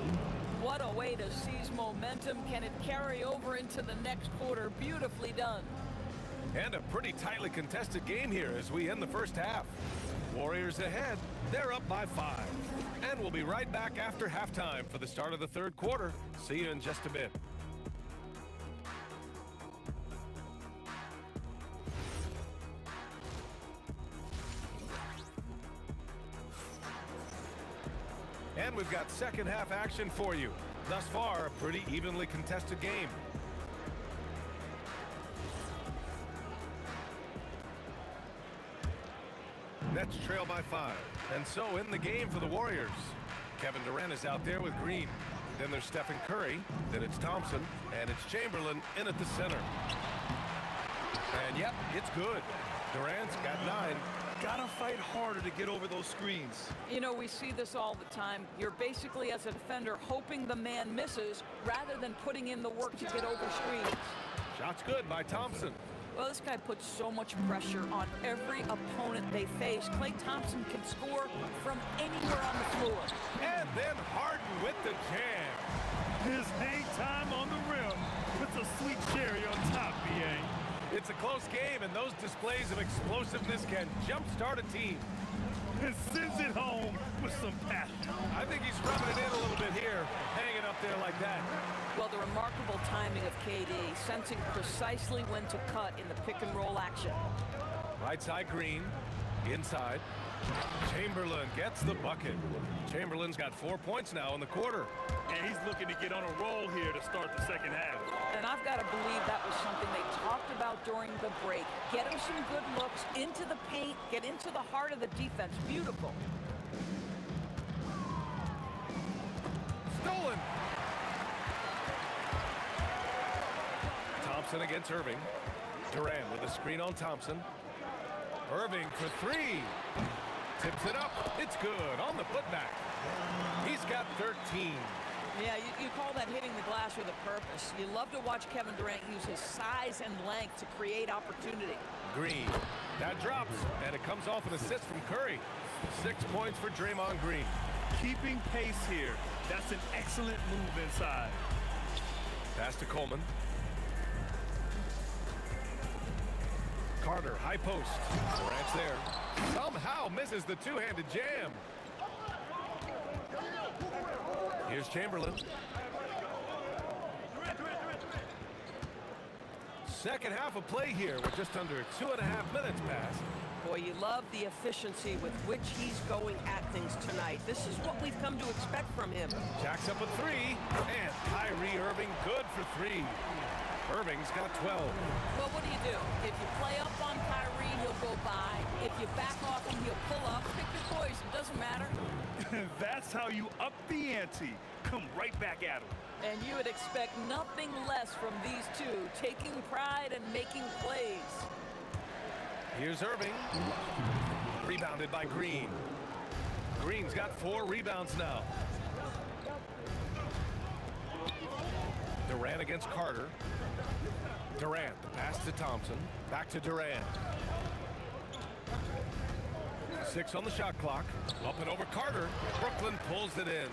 Speaker 11: What a way to seize momentum. Can it carry over into the next quarter? Beautifully done.
Speaker 9: And a pretty tightly contested game here as we end the first half. Warriors ahead. They're up by 5. And we'll be right back after halftime for the start of the third quarter. See you in just a bit. And we've got second half action for you. Thus far, a pretty evenly contested game. Nets trail by 5. And so in the game for the Warriors. Kevin Durant is out there with Green. Then there's Stephen Curry. Then it's Thompson. And it's Chamberlain in at the center. And yep, it's good. Durant's got 9.
Speaker 10: Gotta fight harder to get over those screens.
Speaker 11: You know, we see this all the time. You're basically, as a defender, hoping the man misses rather than putting in the work to get over screens.
Speaker 9: Shot's good by Thompson.
Speaker 11: Well, this guy puts so much pressure on every opponent they face. Klay Thompson can score from anywhere on the floor.
Speaker 9: And then Harden with the jam.
Speaker 10: His hang time on the rim puts a sweet cherry on top, B.A.
Speaker 9: It's a close game, and those displays of explosiveness can jumpstart a team.
Speaker 10: And sends it home with some passion.
Speaker 9: I think he's rubbing it in a little bit here, hanging up there like that.
Speaker 11: Well, the remarkable timing of KD, sensing precisely when to cut in the pick-and-roll action.
Speaker 9: Right side Green, inside. Chamberlain gets the bucket. Chamberlain's got 4 points now in the quarter.
Speaker 10: And he's looking to get on a roll here to start the second half.
Speaker 11: And I've got to believe that was something they talked about during the break. Get him some good looks into the paint, get into the heart of the defense. Beautiful.
Speaker 9: Stolen. Thompson against Irving. Durant with a screen on Thompson. Irving for 3. Tips it up. It's good on the putback. He's got 13.
Speaker 11: Yeah, you call that hitting the glass with a purpose. You love to watch Kevin Durant use his size and length to create opportunity.
Speaker 9: Green. That drops, and it comes off an assist from Curry. 6 points for Draymond Green.
Speaker 10: Keeping pace here. That's an excellent move inside.
Speaker 9: Pass to Coleman. Carter, high post. Durant's there. Somehow misses the two-handed jam. Here's Chamberlain. Second half of play here with just under 2.5 minutes passed.
Speaker 11: Boy, you love the efficiency with which he's going at things tonight. This is what we've come to expect from him.
Speaker 9: Jacks up with 3, and Kyrie Irving good for 3. Irving's got 12.
Speaker 11: Well, what do? If you play up on Kyrie, he'll go by. If you back off him, he'll pull up. Pick your poison, doesn't matter.
Speaker 10: That's how you up the ante. Come right back at him.
Speaker 11: And you would expect nothing less from these two, taking pride and making plays.
Speaker 9: Here's Irving. Rebounded by Green. Green's got 4 rebounds now. Durant against Carter. Durant, the pass to Thompson. Back to Durant. 6 on the shot clock. Up and over Carter. Brooklyn pulls it in.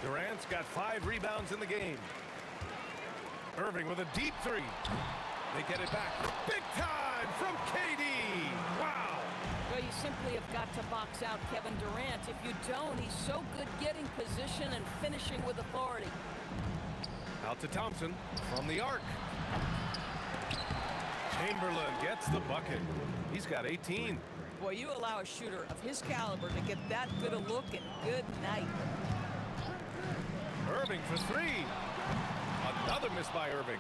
Speaker 9: Durant's got 5 rebounds in the game. Irving with a deep 3. They get it back. Big time from KD. Wow.
Speaker 11: Well, you simply have got to box out Kevin Durant. If you don't, he's so good getting position and finishing with authority.
Speaker 9: Out to Thompson from the arc. Chamberlain gets the bucket. He's got 18.
Speaker 11: Boy, you allow a shooter of his caliber to get that good a look, and good night.
Speaker 9: Irving for three. Another miss by Irving.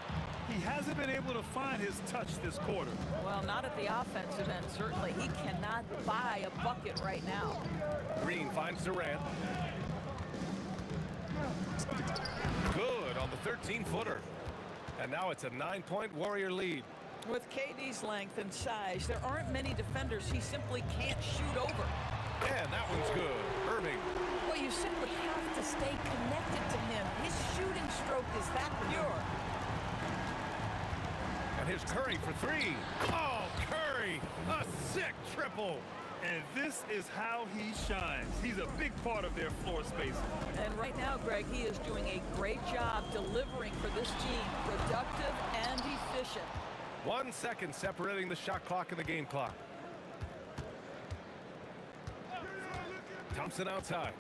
Speaker 10: He hasn't been able to find his touch this quarter.
Speaker 11: Well, not at the offensive end, certainly. He cannot buy a bucket right now.
Speaker 9: Green finds Durant. Good on the 13-footer. And now it's a 9-point Warrior lead.
Speaker 11: With KD's length and size, there aren't many defenders he simply can't shoot over.
Speaker 9: And that one's good. Irving.
Speaker 11: Well, you simply have to stay connected to him. His shooting stroke is that pure.
Speaker 9: And here's Curry for three. Oh, Curry, a sick triple.
Speaker 10: And this is how he shines. He's a big part of their floor spacing.
Speaker 11: And right now, Greg, he is doing a great job delivering for this team. Productive and efficient.
Speaker 9: 1 second separating the shot clock and the game clock. Thompson outside.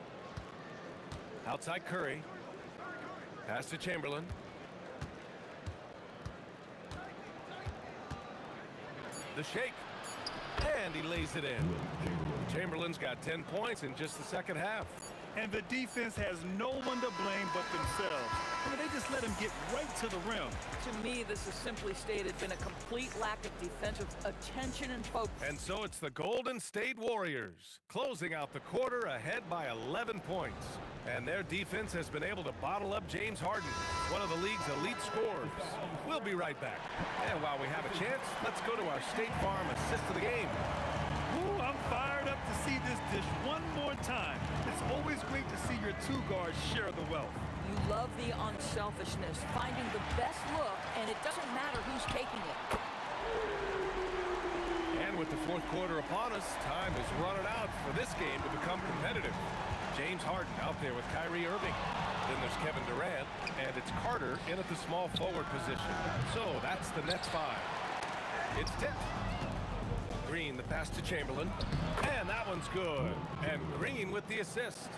Speaker 9: Outside Curry. Pass to Chamberlain. The shake. And he lays it in. Chamberlain's got 10 points in just the second half.
Speaker 10: And the defense has no one to blame but themselves. I mean, they just let him get right to the rim.
Speaker 11: To me, this is simply stated been a complete lack of defensive attention and focus.
Speaker 9: And so it's the Golden State Warriors closing out the quarter ahead by 11 points. And their defense has been able to bottle up James Harden, one of the league's elite scorers. We'll be right back. And while we have a chance, let's go to our State Farm assist of the game.
Speaker 10: Ooh, I'm fired up to see this dish one more time. It's always great to see your two guards share the wealth.
Speaker 11: You love the unselfishness, finding the best look, and it doesn't matter who's taking it.
Speaker 9: And with the fourth quarter upon us, time is running out for this game to become competitive. James Harden out there with Kyrie Irving. Then there's Kevin Durant, and it's Carter in at the small forward position. So that's the Nets 5. It's tipped. Green, the pass to Chamberlain. And that one's good. And Green with the assist.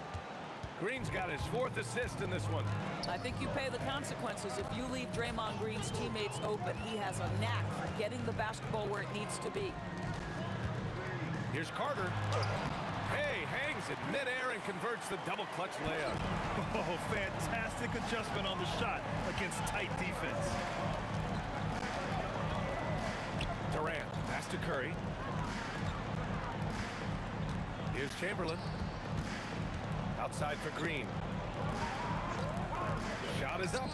Speaker 9: Green's got his fourth assist in this one.
Speaker 11: I think you pay the consequences if you leave Draymond Green's teammates open. He has a knack for getting the basketball where it needs to be.
Speaker 9: Here's Carter. Hey, hangs in midair and converts the double clutch layup.
Speaker 10: Oh, fantastic adjustment on the shot against tight defense.
Speaker 9: Durant, pass to Curry. Here's Chamberlain. Outside for Green. Shot is up.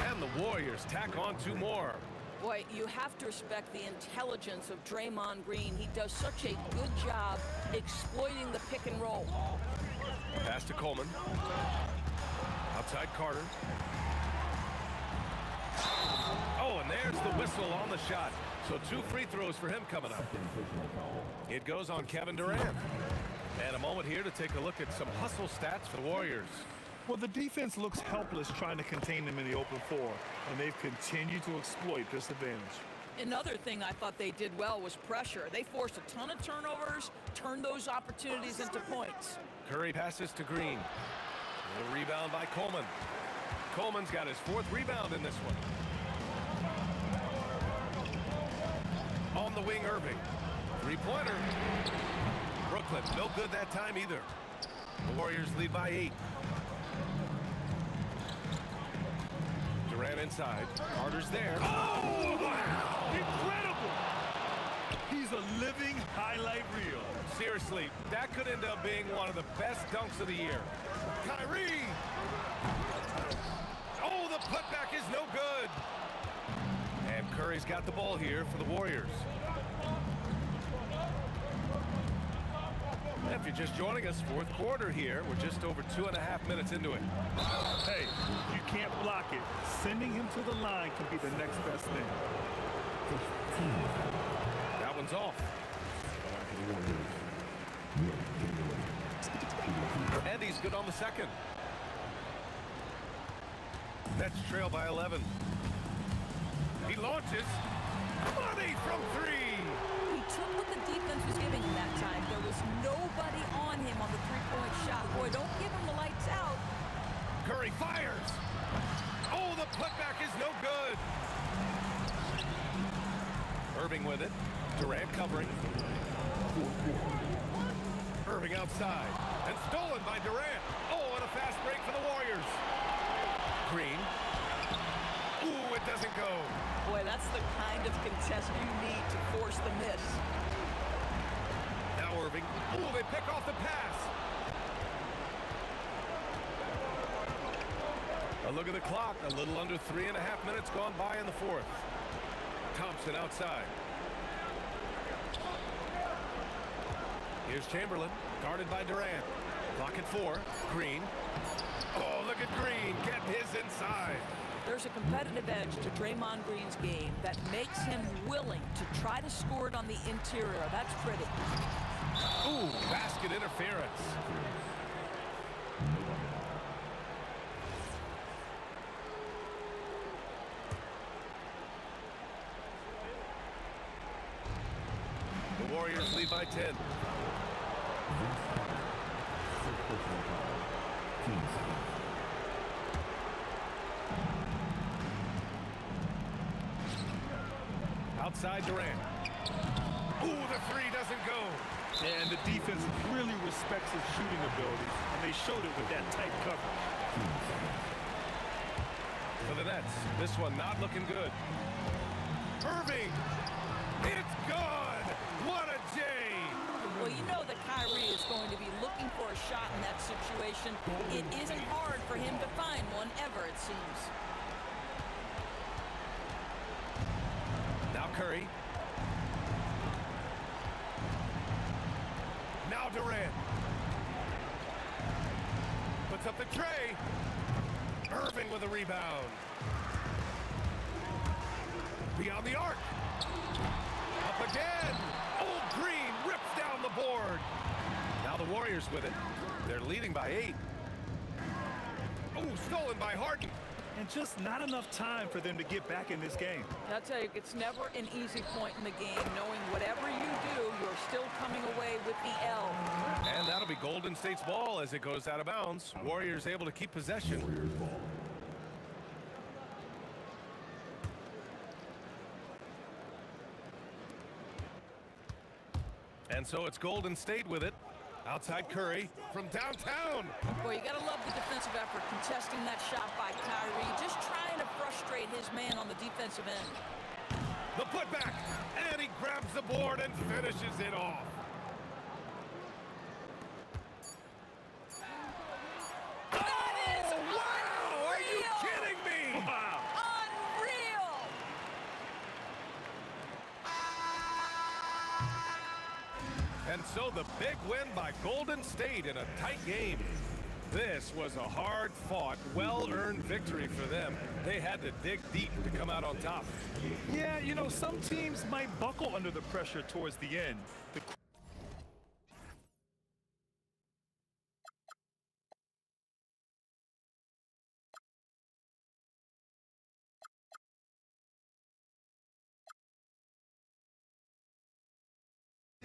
Speaker 9: And the Warriors tack on two more.
Speaker 11: Boy, you have to respect the intelligence of Draymond Green. He does such a good job exploiting the pick and roll.
Speaker 9: Pass to Coleman. Outside Carter. Oh, and there's the whistle on the shot. So 2 free throws for him coming up. It goes on Kevin Durant. And a moment here to take a look at some hustle stats for the Warriors.
Speaker 10: Well, the defense looks helpless trying to contain them in the open floor, and they've continued to exploit this advantage.
Speaker 11: Another thing I thought they did well was pressure. They forced a ton of turnovers, turned those opportunities into points.
Speaker 9: Curry passes to Green. A rebound by Coleman. Coleman's got his 4th rebound in this one. On the wing, Irving. 3-pointer. Brooklyn, no good that time either. The Warriors lead by 8. Durant inside. Carter's there.
Speaker 10: Oh, wow! Incredible! He's a living highlight reel.
Speaker 9: Seriously, that could end up being one of the best dunks of the year. Kyrie! Oh, the putback is no good. And Curry's got the ball here for the Warriors. If you're just joining us, 4th quarter here. We're just over 2.5 minutes into it.
Speaker 10: Hey, you can't block it. Sending him to the line can be the next best thing.
Speaker 9: That one's off. And he's good on the second. Nets trail by 11. He launches. Money from 3.
Speaker 11: He took what the defense was giving him that time. There was nobody on him on the 3-point shot. Boy, don't give him the lights out.
Speaker 9: Curry fires. Oh, the putback is no good. Irving with it. Durant covering. Irving outside. And stolen by Durant. Oh, and a fast break for the Warriors. Green. Ooh, it doesn't go.
Speaker 11: Boy, that's the kind of contest you need to force the miss.
Speaker 9: Now Irving. Ooh, they pick off the pass. A look at the clock. A little under 3.5 minutes gone by in the fourth. Thompson outside. Here's Chamberlain, guarded by Durant. Clock at 4. Green. Oh, look at Green getting his inside.
Speaker 11: There's a competitive edge to Draymond Green's game that makes him willing to try to score it on the interior. That's pretty.
Speaker 9: Ooh, basket interference. The Warriors lead by 10. Outside Durant. Ooh, the three doesn't go.
Speaker 10: And the defense really respects his shooting abilities, and they showed it with that tight coverage.
Speaker 9: For the Nets, this one not looking good. Irving, it's gone. What a day.
Speaker 11: Well, you know that Kyrie is going to be looking for a shot in that situation. It isn't hard for him to find one ever, it seems.
Speaker 9: Now Curry. Now Durant. Puts up the tray. Irving with a rebound. Beyond the arc. Up again. Oh, Green rips down the board. Now the Warriors with it. They're leading by 8. Oh, stolen by Harden.
Speaker 10: And just not enough time for them to get back in this game.
Speaker 11: I'll tell you, it's never an easy point in the game, knowing whatever you do, you're still coming away with the L.
Speaker 9: And that'll be Golden State's ball as it goes out of bounds. Warriors able to keep possession. And so it's Golden State with it. Outside Curry from downtown.
Speaker 11: Boy, you gotta love the defensive effort, contesting that shot by Kyrie, just trying to frustrate his man on the defensive end.
Speaker 9: The putback, and he grabs the board and finishes it off.
Speaker 11: That is
Speaker 9: wow! Are you kidding me?
Speaker 10: Wow.
Speaker 11: Unreal!
Speaker 9: And so the big win by Golden State in a tight game. This was a hard-fought, well-earned victory for them. They had to dig deep to come out on top.
Speaker 10: Yeah, you know, some teams might buckle under the pressure towards the end.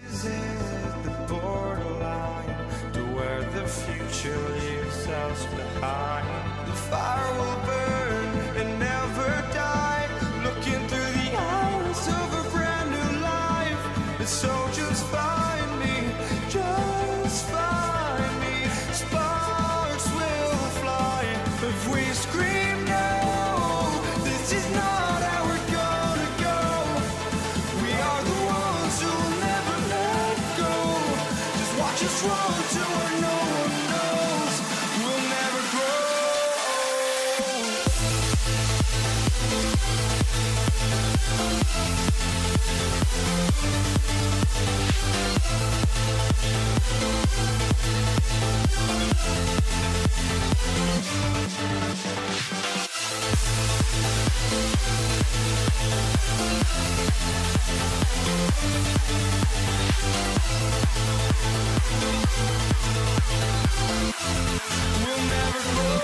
Speaker 1: Is it the borderline to where the future leaves us behind? The fire will burn and never die, looking through the eyes of a brand new life. And so just find me, just find me. Sparks will fly if we scream no. This is not how we're gonna go. We are the ones who'll never let go. Just watch us run to where no one knows. We'll never grow. We'll never grow.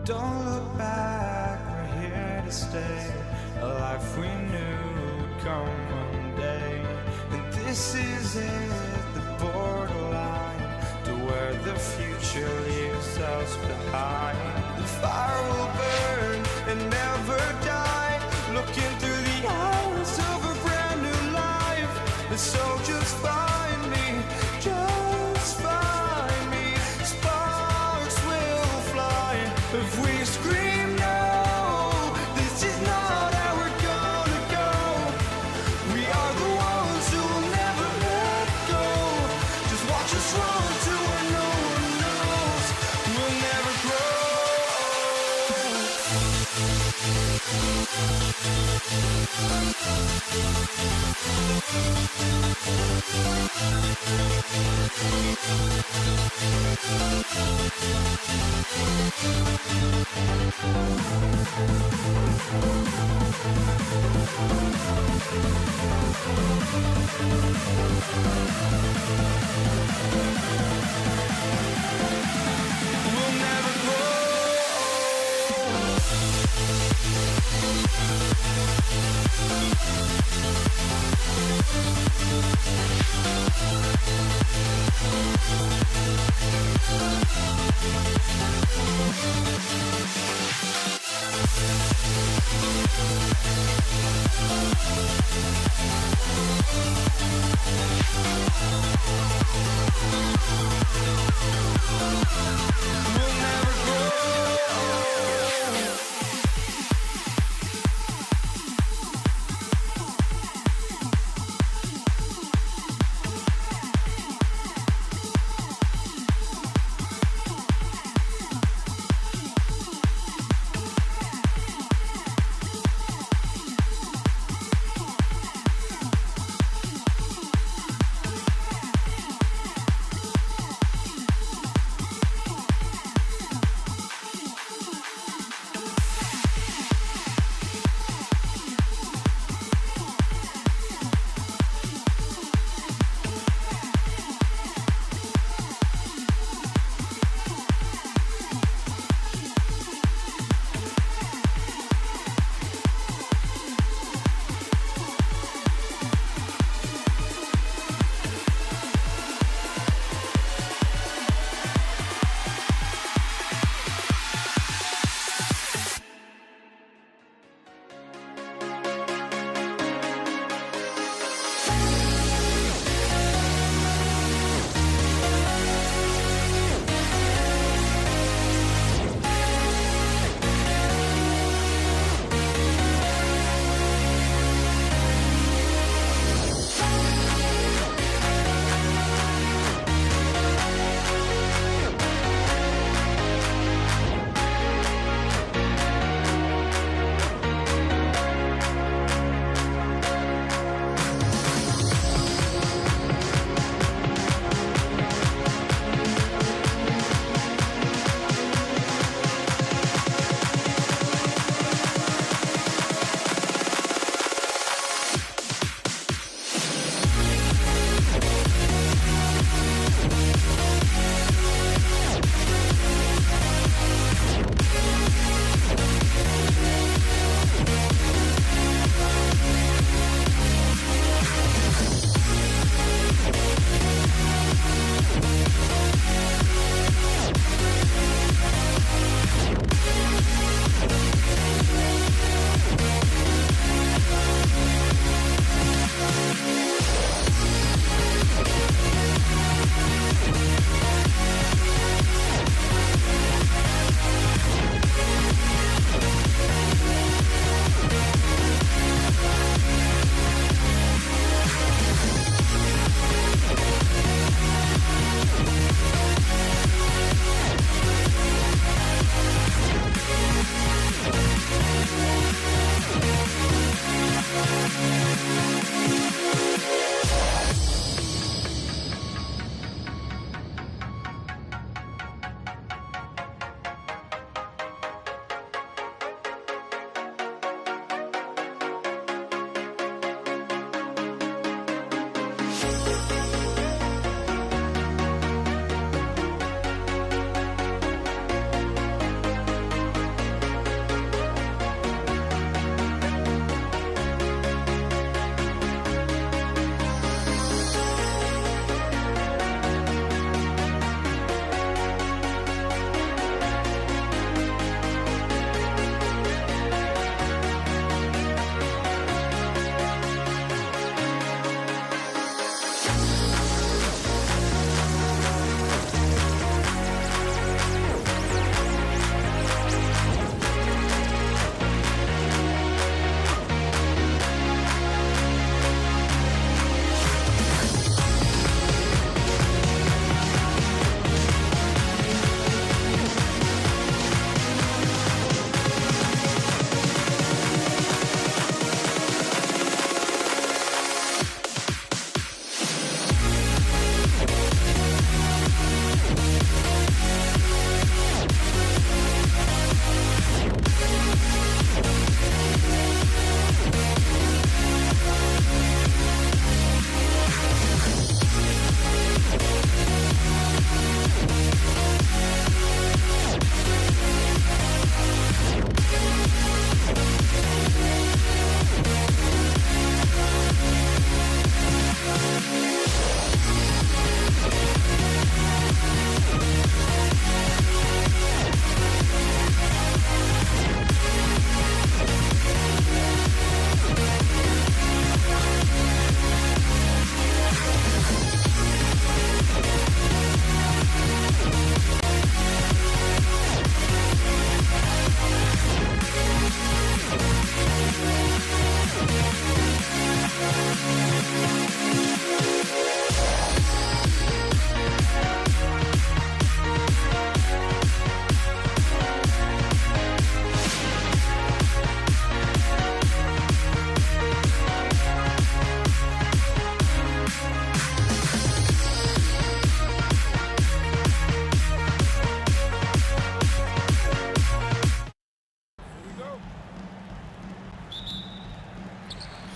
Speaker 1: Don't look back, we're here to stay. A life we knew would come one day. And this is it, the borderline to where the future leaves us behind. The The fire will burn and never die. Looking through the eyes of a brand new life. And so just find me, just find me. Sparks will fly if we scream no. This is not how we're gonna go. We are the ones who will never let go. Just watch us run to where no one knows. We'll never grow. We'll never grow. We'll never grow.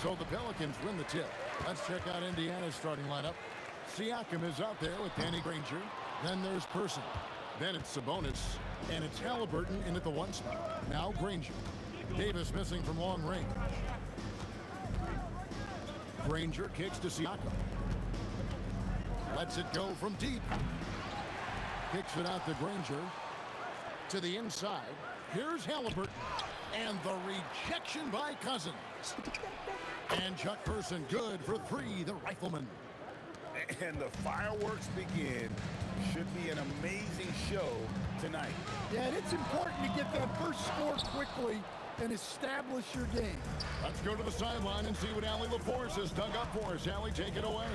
Speaker 3: So the Pelicans win the tip. Let's check out Indiana's starting lineup. Siakam is out there with Danny Granger. Then there's Person. Then it's Sabonis. And it's Halliburton in at the 1 spot. Now Granger. Davis missing from long range. Granger kicks to Siakam. Lets it go from deep. Kicks it out to Granger. To the inside. Here's Halliburton. And the rejection by Cousins. And Chuck Person good for 3, the rifleman.
Speaker 4: And the fireworks begin. Should be an amazing show tonight.
Speaker 12: Yeah, and it's important to get that first score quickly and establish your game.
Speaker 3: Let's go to the sideline and see what Allie LaForce has dug up for us. Allie, take it away.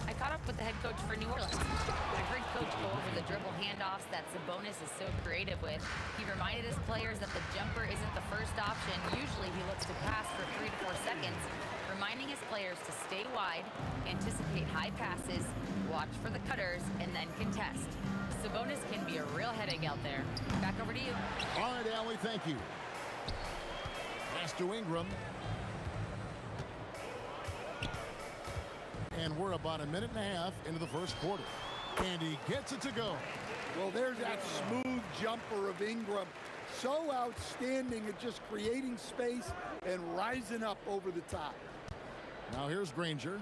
Speaker 6: I caught up with the head coach for New Orleans. I heard Coach go over the dribble handoffs that Sabonis is so creative with. He reminded his players that the jumper isn't the first option. Usually he looks to pass for 3 to 4 seconds, reminding his players to stay wide, anticipate high passes, watch for the cutters, and then contest. Sabonis can be a real headache out there. Back over to you.
Speaker 3: All right, Allie, thank you. Pass to Ingram. And we're about a minute and a half into the first quarter. And he gets it to go.
Speaker 12: Well, there's that smooth jumper of Ingram. So outstanding at just creating space and rising up over the top.
Speaker 3: Now here's Granger.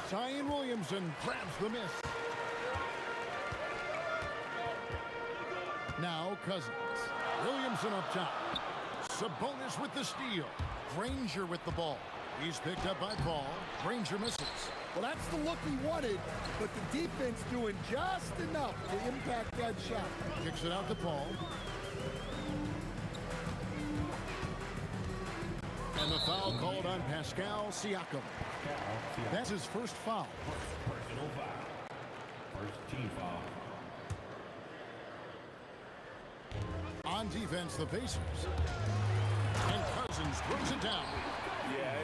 Speaker 3: Zion Williamson grabs the miss. Now Cousins. Williamson up top. Sabonis with the steal. Granger with the ball. He's picked up by Paul. Granger misses.
Speaker 12: Well, that's the look he wanted, but the defense doing just enough to impact that shot.
Speaker 3: Kicks it out to Paul. And the foul called on Pascal Siakam. That's his first foul.
Speaker 7: Personal foul. First team foul.
Speaker 3: On defense, the Pacers. And Cousins throws it down.
Speaker 4: Yeah,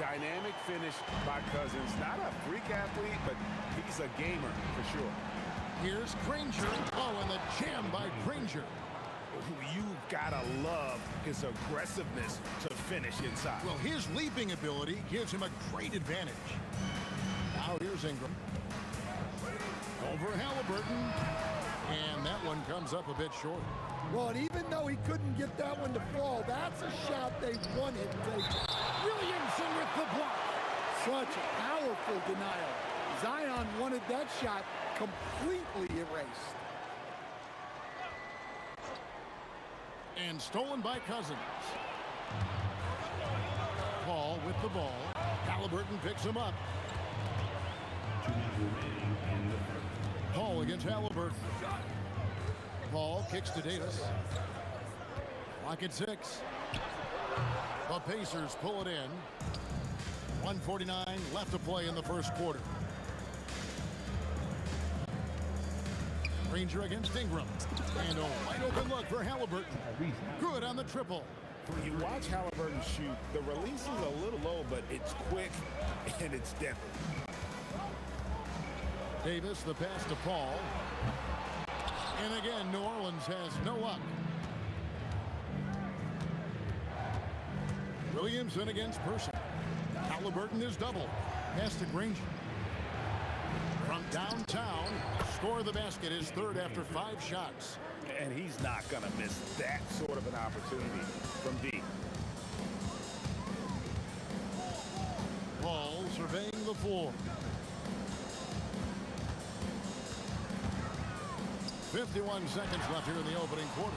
Speaker 4: dynamic finish by Cousins. Not a freak athlete, but he's a gamer for sure.
Speaker 3: Here's Granger. Oh, and the jam by Granger.
Speaker 4: You've got to love his aggressiveness to finish inside.
Speaker 3: Well, his leaping ability gives him a great advantage. Now here's Ingram. Over Halliburton. And that one comes up a bit short.
Speaker 12: Well, and even though he couldn't get that one to fall, that's a shot they wanted to take.
Speaker 3: Williamson with the block.
Speaker 12: Such a powerful denial. Zion wanted that shot completely erased.
Speaker 3: And stolen by Cousins. Paul with the ball. Halliburton picks him up.
Speaker 7: 2 minutes remaining in the first.
Speaker 3: Paul against Halliburton. Paul kicks to Davis. Clock at 6. The Pacers pull it in. 1:49 left to play in the first quarter. Granger against Ingram. And a wide open look for Halliburton. Good on the triple.
Speaker 4: When you watch Halliburton shoot, the release is a little low, but it's quick and it's deadly.
Speaker 3: Davis, the pass to Paul. And again, New Orleans has no luck. Williamson against Person. Halliburton is double. Pass to Granger. From downtown, score the basket, his third after 5 shots.
Speaker 4: And he's not going to miss that sort of an opportunity from deep.
Speaker 3: Paul surveying the floor. 51 seconds left here in the opening quarter.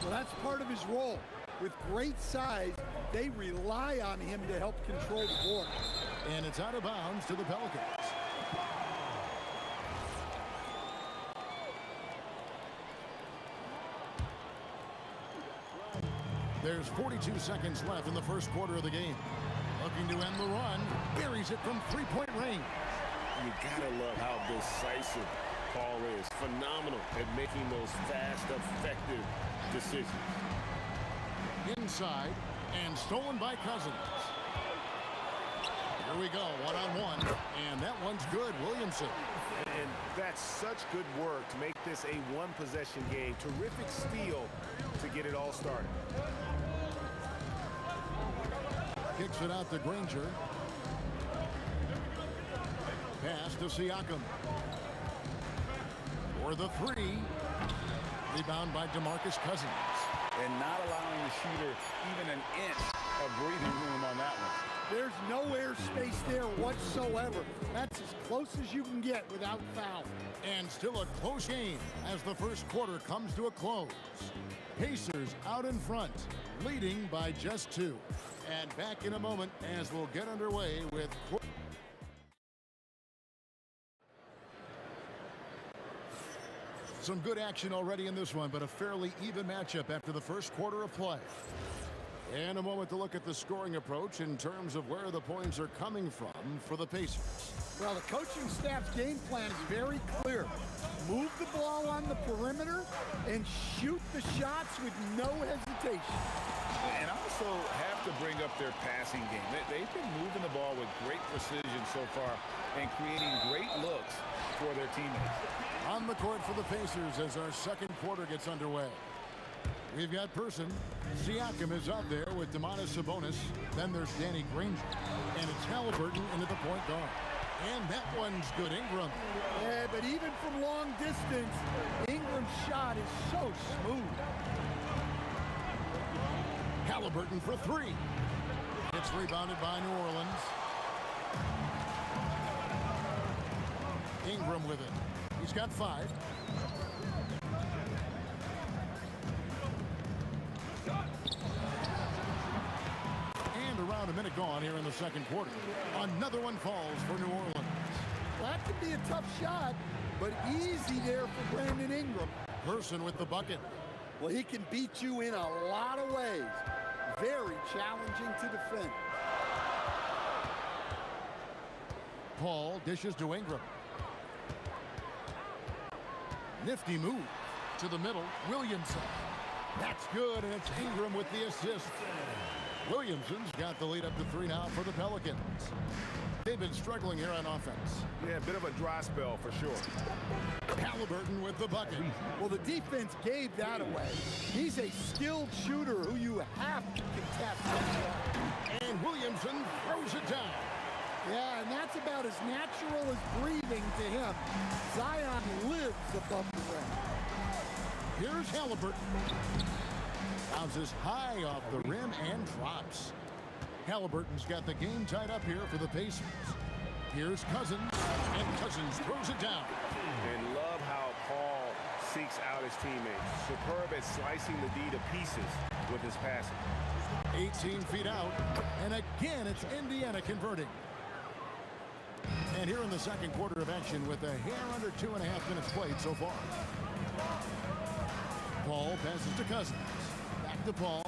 Speaker 12: Well, that's part of his role. With great size, they rely on him to help control the board.
Speaker 3: And it's out of bounds to the Pelicans. There's 42 seconds left in the first quarter of the game. Looking to end the run. Buries it from 3-point range.
Speaker 8: You gotta love how decisive Paul is. Phenomenal at making those fast, effective decisions.
Speaker 3: Inside and stolen by Cousins. Here we go, one-on-one, and that one's good. Williamson.
Speaker 4: And that's such good work to make this a one-possession game. Terrific steal to get it all started.
Speaker 3: kicks it out to Granger. Pass to Siakam. For the three. Rebound by DeMarcus Cousins.
Speaker 4: And not allowing the shooter even an inch of breathing room on that one.
Speaker 12: There's no airspace there whatsoever. That's as close as you can get without foul.
Speaker 3: And still a close game as the first quarter comes to a close. Pacers out in front, leading by just 2. And back in a moment as we'll get underway with... Some good action already in this one, but a fairly even matchup after the first quarter of play. And a moment to look at the scoring approach in terms of where the points are coming from for the Pacers.
Speaker 12: Well, the coaching staff's game plan is very clear. Move the ball on the perimeter and shoot the shots with no hesitation.
Speaker 4: And also have to bring up their passing game. They've been moving the ball with great precision so far and creating great looks for their teammates.
Speaker 3: On the court for the Pacers as our second quarter gets underway. We've got Person. Siakam is out there with Domantas Sabonis. Then there's Danny Granger. And it's Halliburton into the point guard. And that one's good, Ingram.
Speaker 12: Yeah, but even from long distance, Ingram's shot is so smooth.
Speaker 3: Halliburton for 3. It's rebounded by New Orleans. Ingram with it. He's got 5. And around a minute gone here in the second quarter. Another one falls for New Orleans.
Speaker 12: Well, that could be a tough shot, but easy there for Brandon Ingram.
Speaker 3: Person with the bucket.
Speaker 12: Well, he can beat you in a lot of ways. Very challenging to defend.
Speaker 3: Paul dishes to Ingram. Nifty move to the middle. Williamson. That's good, and it's Ingram with the assist. Williamson's got the lead up to 3 now for the Pelicans. They've been struggling here on offense.
Speaker 4: Yeah, a bit of a dry spell for sure.
Speaker 3: Halliburton with the bucket.
Speaker 12: Well, the defense gave that away. He's a skilled shooter who you have to contest.
Speaker 3: And Williamson throws it down.
Speaker 12: Yeah, and that's about as natural as breathing to him. Zion lives above the rim.
Speaker 3: Here's Halliburton. Bounces high off the rim and drops. Halliburton's got the game tied up here for the Pacers. Here's Cousins, and Cousins throws it down.
Speaker 4: And love how Paul seeks out his teammates. Superb at slicing the D to pieces with his passing.
Speaker 3: 18 feet out, and again it's Indiana converting. And here in the second quarter of action with a hair under 2.5 minutes played so far. Paul passes to Cousins. Back to Paul.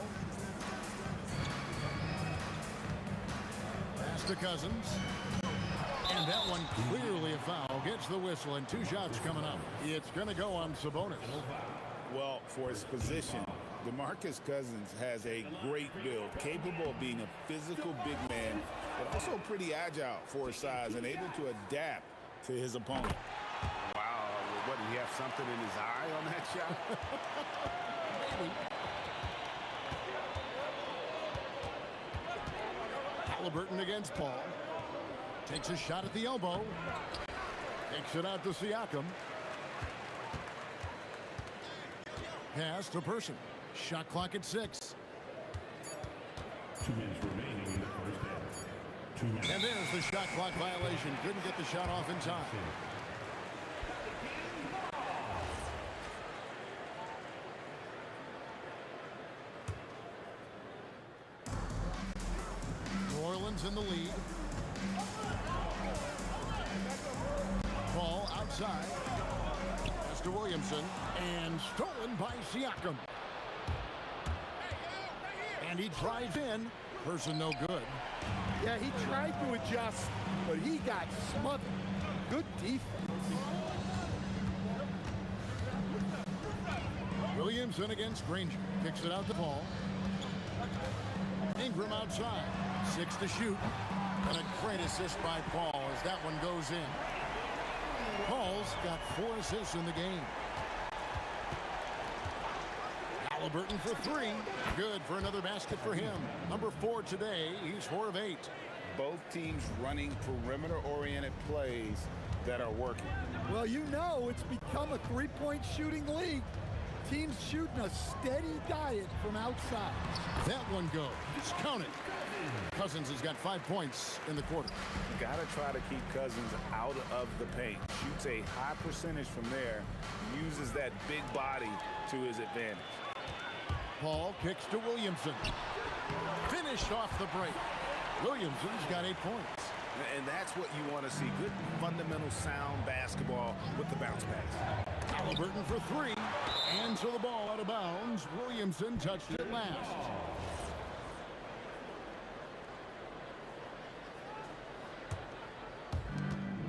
Speaker 3: Pass to Cousins. And that one clearly a foul. Gets the whistle and 2 shots coming up. It's going to go on Sabonis.
Speaker 4: Well, for his position, DeMarcus Cousins has a great build, capable of being a physical big man, but also pretty agile for his size and able to adapt to his opponent. Wow, what, did he have something in his eye on that shot?
Speaker 3: Maybe. Halliburton against Paul. Takes a shot at the elbow. Takes it out to Siakam. Pass to Person. Shot clock at 6.
Speaker 7: 2 minutes remaining in the first half. 2 minutes.
Speaker 3: And there's the shot clock violation. Couldn't get the shot off in time. New Orleans in the lead. Ball outside. Mr. Williamson. And stolen by Siakam. And he drives in. Person no good.
Speaker 12: Yeah, he tried to adjust, but he got smothered. Good defense.
Speaker 3: Williamson against Granger. Kicks it out to Paul. Ingram outside. 6 to shoot. And a great assist by Paul as that one goes in. Paul's got 4 assists in the game. Halliburton for three. Good for another basket for him. Number 4 today. He's 4 of 8.
Speaker 4: Both teams running perimeter-oriented plays that are working.
Speaker 12: Well, you know it's become a three-point shooting league. Teams shooting a steady diet from outside.
Speaker 3: That one goes. Count it. Cousins has got 5 points in the quarter.
Speaker 4: Got to try to keep Cousins out of the paint. Shoots a high percentage from there. Uses that big body to his advantage.
Speaker 3: Paul kicks to Williamson. Finished off the break. Williamson's got 8 points.
Speaker 4: And that's what you want to see. Good fundamental sound basketball with the bounce pass.
Speaker 3: Halliburton for three. And so the ball out of bounds. Williamson touched it last.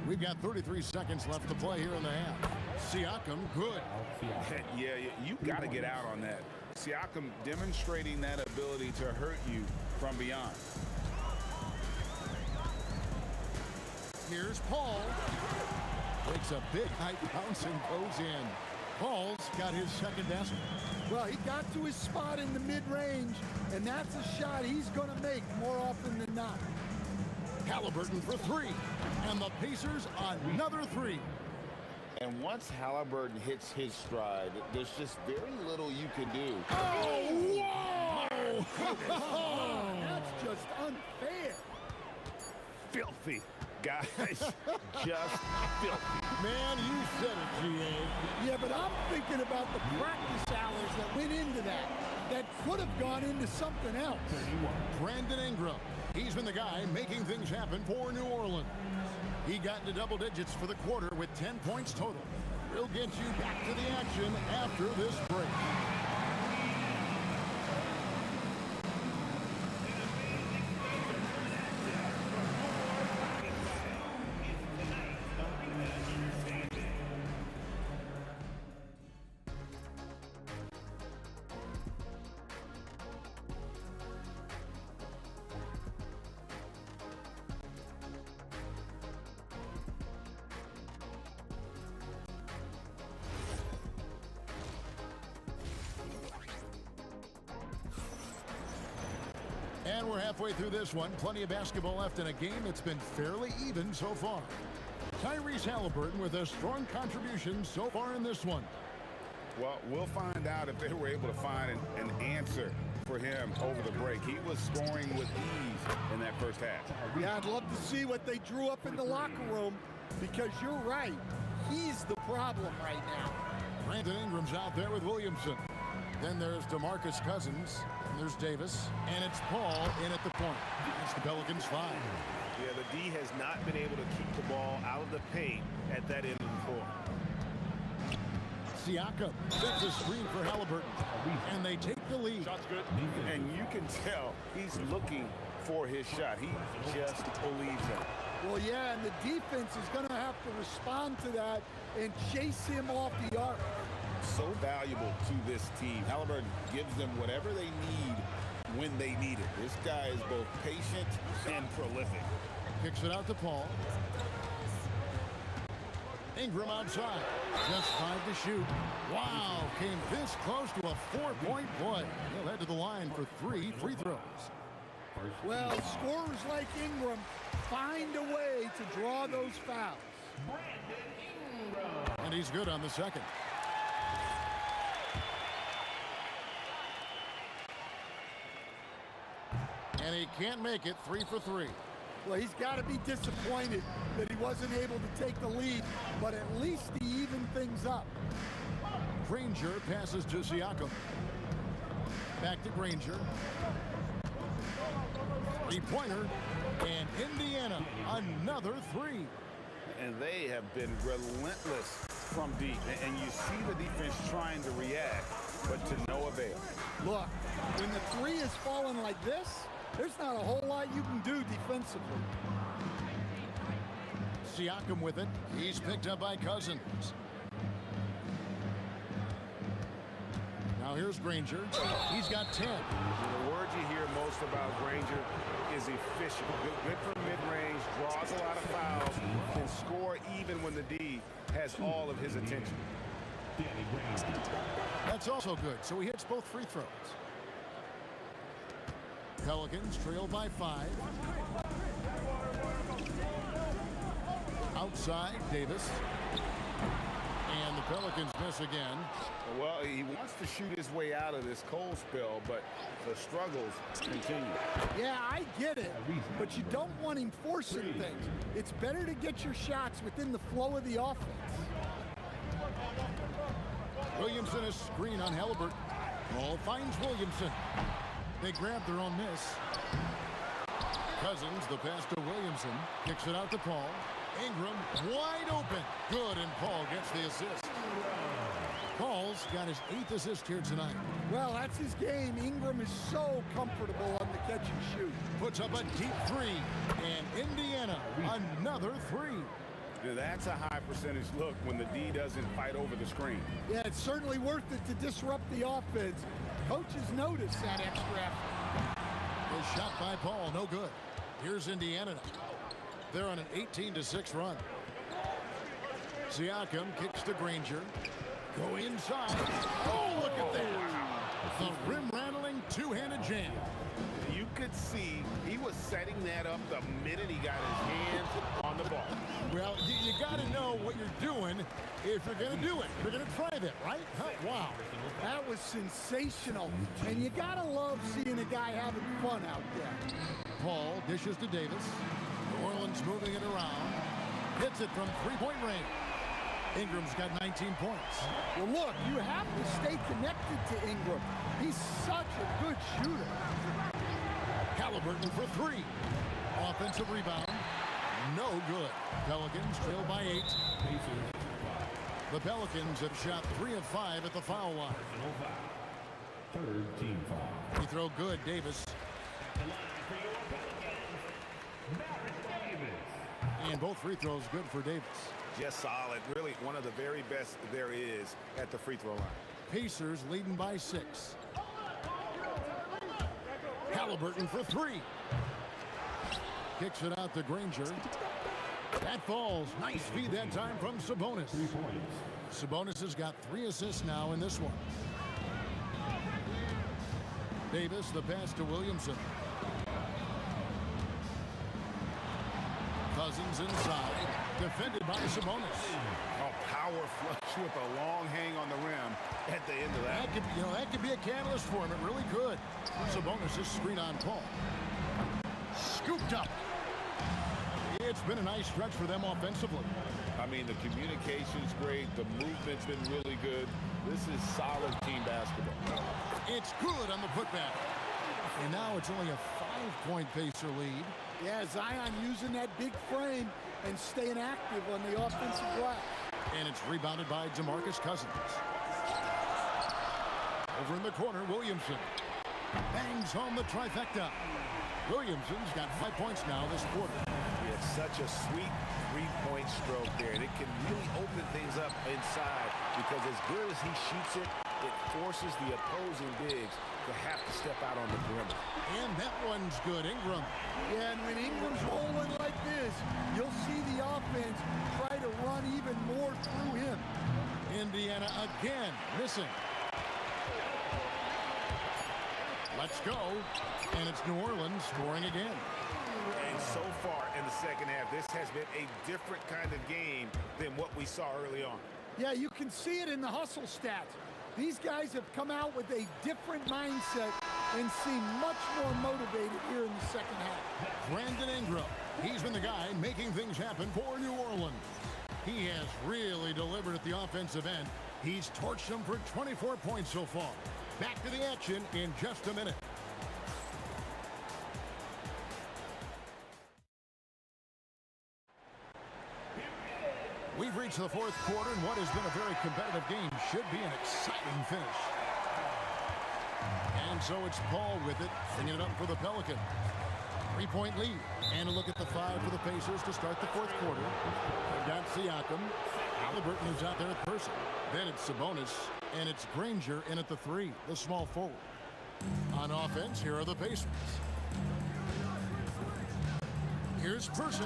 Speaker 3: We've got 33 seconds left to play here in the half. Siakam, good.
Speaker 4: Yeah, you got to get out on that. Siakam demonstrating that ability to hurt you from beyond.
Speaker 3: Here's Paul. Takes a big high bounce and goes in. Paul's got his second basket.
Speaker 12: Well, he got to his spot in the mid-range, and that's a shot he's going to make more often than not.
Speaker 3: Halliburton for three. And the Pacers another three.
Speaker 4: And once Halliburton hits his stride, there's just very little you can do.
Speaker 12: Oh, whoa! That's just unfair.
Speaker 4: Filthy. Guys, just filthy.
Speaker 3: Man, you said it, G.A.
Speaker 12: Yeah, but I'm thinking about the practice hours that went into that could have gone into something else.
Speaker 3: Brandon Ingram. He's been the guy making things happen for New Orleans. He got into double digits for the quarter with 10 points total. We'll get you back to the action after this break. And we're halfway through this one. Plenty of basketball left in a game that's been fairly even so far. Tyrese Halliburton with a strong contribution so far in this one.
Speaker 4: Well, we'll find out if they were able to find an answer for him over the break. He was scoring with ease in that first half.
Speaker 12: Yeah, I'd love to see what they drew up in the locker room, because you're right. He's the problem right now.
Speaker 3: Brandon Ingram's out there with Williamson. Then there's DeMarcus Cousins, and there's Davis, and it's Paul in at the point. That's the Pelicans 5.
Speaker 5: Yeah, the D has not been able to keep the ball out of the paint at that end of the floor.
Speaker 3: Siakam sets a screen for Halliburton, and they take the lead.
Speaker 4: Shot's good. And you can tell he's looking for his shot. He just believes it.
Speaker 12: Well, yeah, and the defense is going to have to respond to that and chase him off the arc.
Speaker 4: So valuable to this team. Halliburton gives them whatever they need when they need it. This guy is both patient and prolific.
Speaker 3: Kicks it out to Paul. Ingram outside. Just 5 to shoot. Wow, came this close to a 4-point play. He'll head to the line for 3 free throws.
Speaker 12: Well, scorers like Ingram find a way to draw those fouls.
Speaker 3: And he's good on the second. And he can't make it. 3 for 3.
Speaker 12: Well, he's got to be disappointed that he wasn't able to take the lead, but at least he evened things up.
Speaker 3: Granger passes to Siakam. Back to Granger. Three-pointer. And Indiana, another 3.
Speaker 4: And they have been relentless from deep. And you see the defense trying to react, but to no avail.
Speaker 12: Look, when the 3 is falling like this, there's not a whole lot you can do defensively.
Speaker 3: Siakam with it. He's picked up by Cousins. Now here's Granger. He's got 10.
Speaker 4: The word you hear most about Granger is efficient. Good from mid-range, draws a lot of fouls, can score even when the D has all of his attention.
Speaker 3: That's also good, so he hits both free throws. Pelicans trail by 5. Outside, Davis. And the Pelicans miss again.
Speaker 4: Well, he wants to shoot his way out of this cold spell, but the struggles continue.
Speaker 12: Yeah, I get it, but you don't want him forcing things. It's better to get your shots within the flow of the offense.
Speaker 3: Williamson is screen on Halliburton. Ball finds Williamson. They grab their own miss. Cousins, the pass to Williamson, kicks it out to Paul. Ingram wide open. Good, and Paul gets the assist. Paul's got his 8th assist here tonight.
Speaker 12: Well, that's his game. Ingram is so comfortable on the catch and shoot.
Speaker 3: Puts up a deep 3, and Indiana another 3.
Speaker 4: Yeah, that's a high percentage look when the D doesn't fight over the screen.
Speaker 12: Yeah, it's certainly worth it to disrupt the offense. Coaches notice that extra effort.
Speaker 3: A shot by Paul, no good. Here's Indiana now. They're on an 18-6 run. Siakam kicks to Granger. Go inside. Oh, look at that. The rim-rattling two-handed jam.
Speaker 4: You could see he was setting that up the minute he got his hands on the ball.
Speaker 3: Well, you got to know what you're doing if you're going to do it. You're going to try that, right? Huh? Wow.
Speaker 12: That was sensational. And you got to love seeing a guy having fun out there.
Speaker 3: Paul dishes to Davis. New Orleans moving it around. Hits it from three-point range. Ingram's got 19 points.
Speaker 12: Well, look, you have to stay connected to Ingram. He's such a good shooter.
Speaker 3: Halliburton for 3. Offensive rebound. No good. Pelicans trail by 8. The Pelicans have shot 3 of 5 at the foul line.
Speaker 7: Third team foul.
Speaker 3: Free throw good, Davis. And both free throws good for Davis.
Speaker 4: Just solid. Really one of the very best there is at the free throw line.
Speaker 3: Pacers leading by 6. Halliburton for 3. Kicks it out to Granger. That falls. Nice feed that time from Sabonis. Sabonis has got 3 assists now in this one. Davis, the pass to Williamson. Cousins inside. Defended by Sabonis.
Speaker 4: Oh, power flush with a long hang on the rim at the end of that.
Speaker 3: That could be a catalyst for him. It really could. Sabonis is screen on Paul. Scooped up. It's been a nice stretch for them offensively.
Speaker 4: I mean, the communication's great. The movement's been really good. This is solid team basketball.
Speaker 3: It's good on the putback. And now it's only a 5-point Pacer lead.
Speaker 12: Yeah, Zion using that big frame and staying active on the offensive glass.
Speaker 3: And it's rebounded by DeMarcus Cousins. Over in the corner, Williamson bangs home the trifecta. Williamson's got 5 points now this quarter.
Speaker 4: It's such a sweet three-point stroke there. And it can really open things up inside because as good as he shoots it, it forces the opposing bigs to have to step out on the perimeter.
Speaker 3: And that one's good, Ingram.
Speaker 12: Yeah, and when Ingram's rolling like this, you'll see the offense try to run even more through him.
Speaker 3: Indiana again missing. Let's go. And it's New Orleans scoring again.
Speaker 4: And so far in the second half, this has been a different kind of game than what we saw early on.
Speaker 12: Yeah, you can see it in the hustle stats. These guys have come out with a different mindset and seem much more motivated here in the second half.
Speaker 3: Brandon Ingram, he's been the guy making things happen for New Orleans. He has really delivered at the offensive end. He's torched them for 24 points so far. Back to the action in just a minute. We've reached the fourth quarter, and what has been a very competitive game should be an exciting finish. And so it's Paul with it, bringing it up for the Pelicans. 3-point lead. And a look at the 5 for the Pacers to start the fourth quarter. They've got Siakam. Halliburton is out there at person. Then it's Sabonis, and it's Granger in at the 3, the small forward. On offense, here are the Pacers. Here's Person.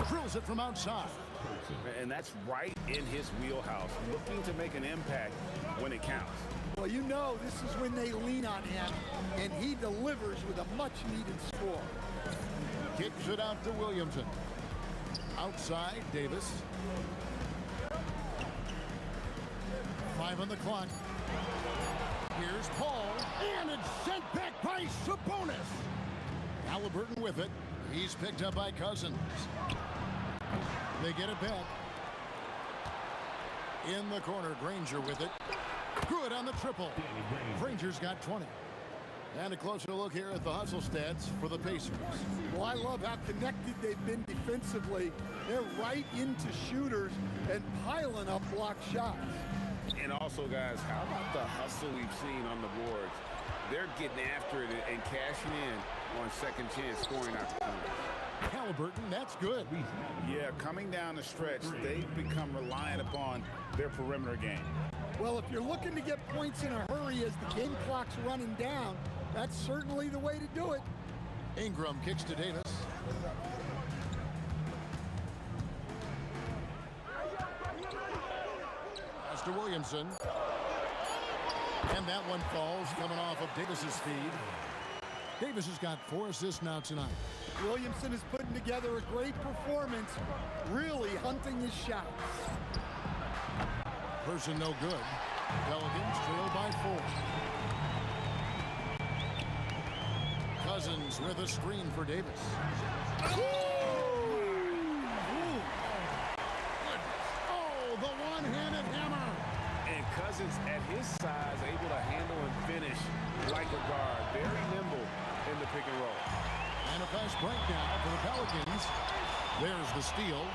Speaker 3: Drills it from outside.
Speaker 4: And that's right in his wheelhouse, looking to make an impact when it counts.
Speaker 12: Well, you know this is when they lean on him, and he delivers with a much-needed score.
Speaker 3: Kicks it out to Williamson. Outside, Davis. 5 on the clock. Here's Paul, and it's sent back by Sabonis. Halliburton with it. He's picked up by Cousins. They get it back. In the corner, Granger with it. Good on the triple. Granger's got 20. And a closer look here at the hustle stats for the Pacers.
Speaker 12: Well, I love how connected they've been defensively. They're right into shooters and piling up block shots.
Speaker 4: And also, guys, how about the hustle we've seen on the boards? They're getting after it and cashing in on second chance scoring opportunities.
Speaker 3: Halliburton, that's good.
Speaker 4: Yeah, coming down the stretch, they've become reliant upon their perimeter game.
Speaker 12: Well, if you're looking to get points in a hurry as the game clock's running down, that's certainly the way to do it.
Speaker 3: Ingram kicks to Davis. Pass to Williamson. And that one falls coming off of Davis's feed. Davis has got 4 assists now tonight.
Speaker 12: Williamson is putting together a great performance, really hunting his shots.
Speaker 3: Person no good. Pelicans trail by 4. Cousins with a screen for Davis. Oh, the one-handed hammer.
Speaker 4: And Cousins, at his size, able to handle and finish like a guard. Very nimble in the pick and roll.
Speaker 3: And a fast break now for the Pelicans. There's the steal.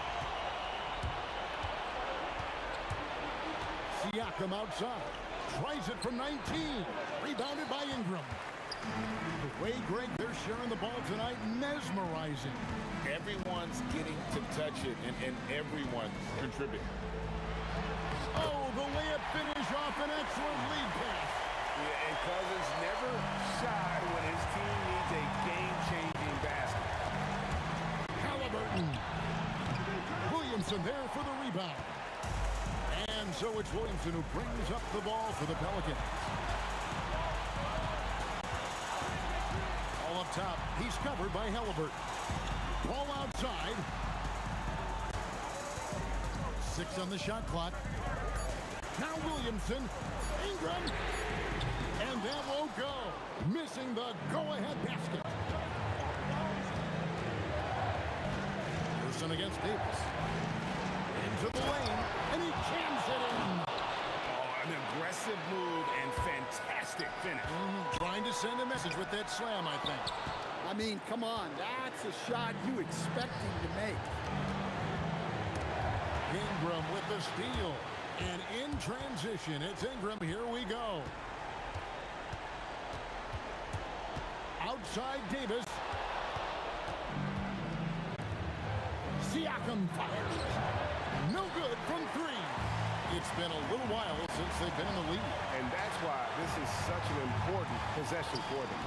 Speaker 3: Siakam outside. Tries it from 19. Rebounded by Ingram. The way, Greg, they're sharing the ball tonight, mesmerizing.
Speaker 8: Everyone's getting to touch it, and everyone's contributing.
Speaker 3: Oh, the layup finish off an excellent lead pass.
Speaker 4: Yeah, and Cousins never shy when his team needs a game-changing basket.
Speaker 3: Halliburton. Williamson there for the rebound. And so it's Williamson who brings up the ball for the Pelicans. All up top, he's covered by Halliburton. Ball outside. 6 on the shot clock. Now Williamson. Ingram. And that won't go. Missing the go-ahead basket. Person against Davis. Into the lane. And he jams it in.
Speaker 4: Oh, an aggressive move and fantastic finish.
Speaker 3: Trying to send a message with that slam, I think.
Speaker 12: I mean, come on. That's a shot you expect him to make.
Speaker 3: Ingram with the steal. And in transition, it's Ingram. Here we go. Outside Davis. Siakam fires. No good from 3. It's been a little while since they've been in the lead.
Speaker 4: And that's why this is such an important possession for them.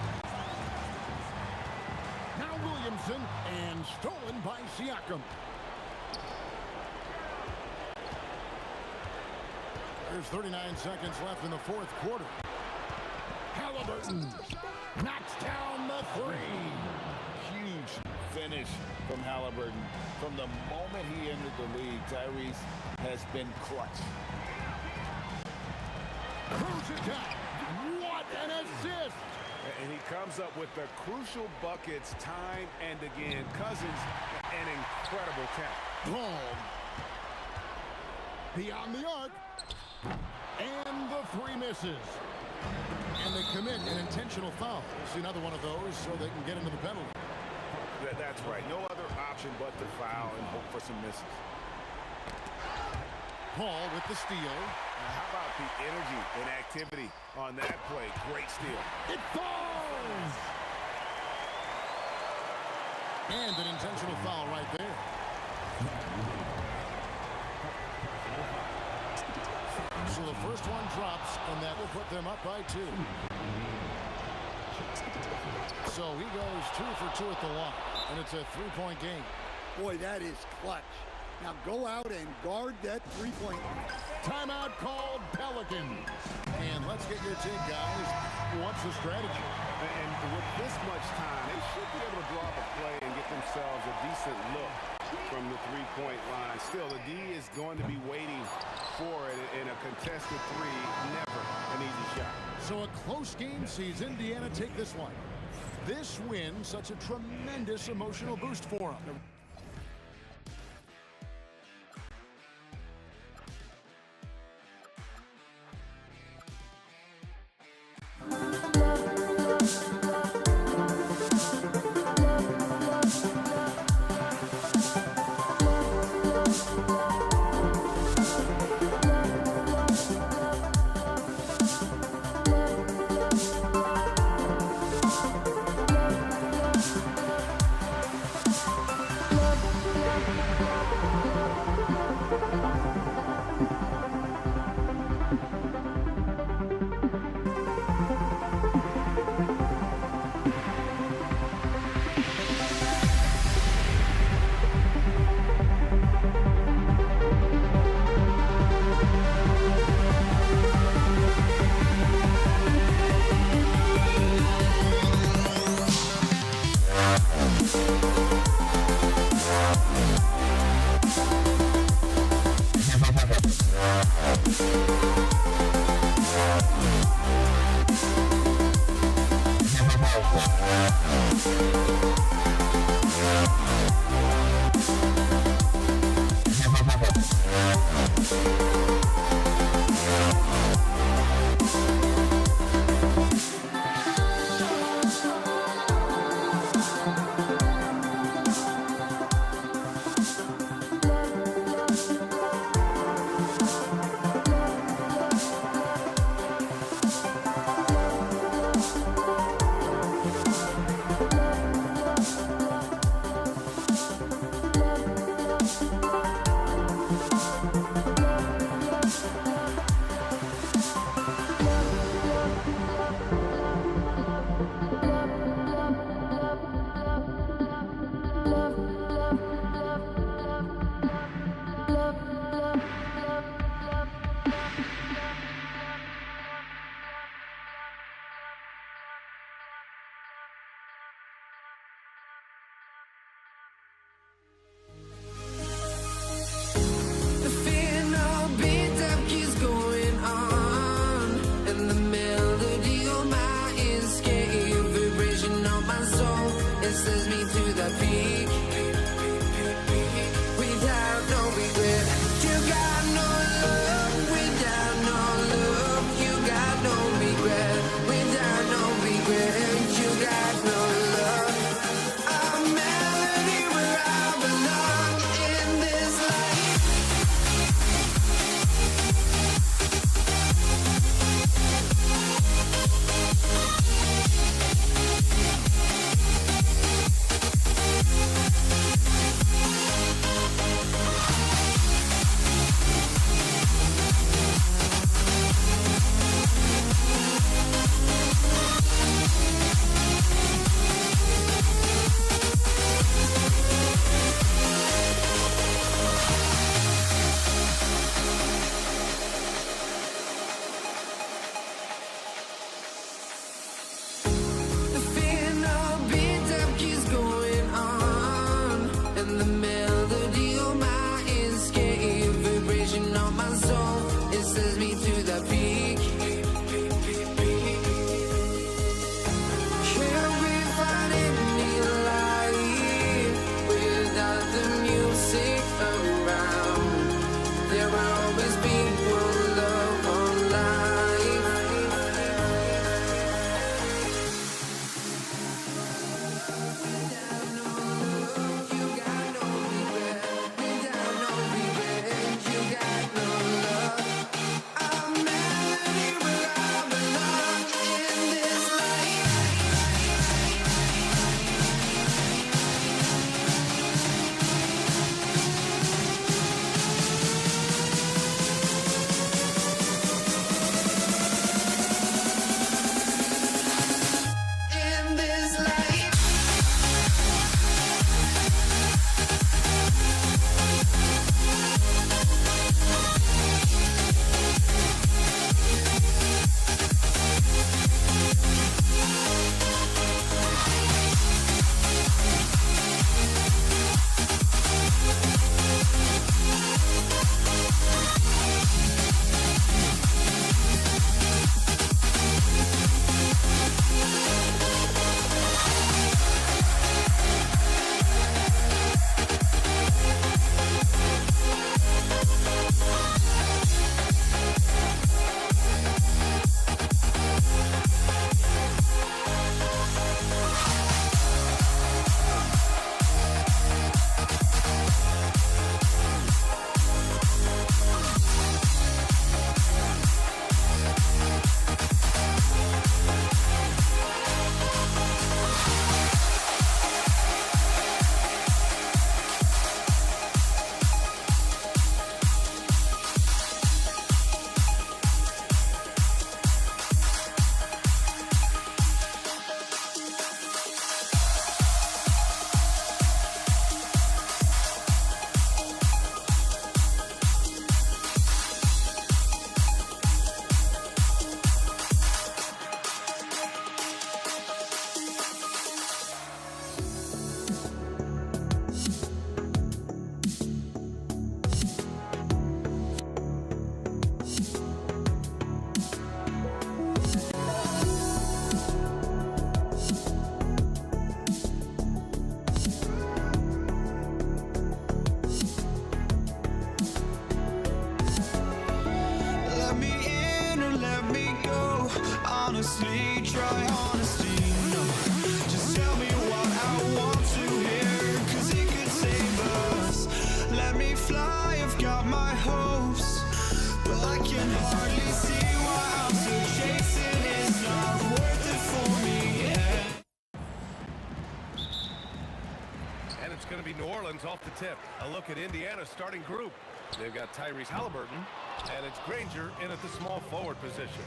Speaker 3: Now Williamson, and stolen by Siakam. There's 39 seconds left in the 4th quarter. Halliburton knocks down the 3.
Speaker 8: Huge finish from Halliburton. From the moment he entered the league, Tyrese has been clutch.
Speaker 3: Throws it down. What an assist!
Speaker 4: And he comes up with the crucial buckets time and again. Cousins, an incredible talent.
Speaker 3: Ball. Beyond the arc. And the 3 misses. And they commit an intentional foul. It's another one of those so they can get into the penalty.
Speaker 4: That's right. No other option but to foul and hope for some misses.
Speaker 3: Paul with the steal.
Speaker 4: Now, how about the energy and activity on that play? Great steal.
Speaker 3: It falls! And an intentional foul right there. So the first one drops, and that will put them up by 2. So he goes 2 for 2 at the line, and it's a 3-point game.
Speaker 12: Boy, that is clutch. Now go out and guard that three-point line.
Speaker 3: Timeout called Pelicans. And let's get your take, guys. What's the strategy?
Speaker 4: And with this much time, they should be able to draw up a play and get themselves a decent look from the three-point line. Still, the D is going to be waiting for it in a contested three. Never an easy shot.
Speaker 3: So a close game sees Indiana take this one. This win, such a tremendous emotional boost for them.
Speaker 1: fly, I've got my hopes, but I can hardly see why I'm still chasing. It's not worth it for me yet.
Speaker 9: And it's going to be New Orleans off the tip. A look at Indiana's starting group. They've got Tyrese Halliburton, and it's Granger in at the small forward position.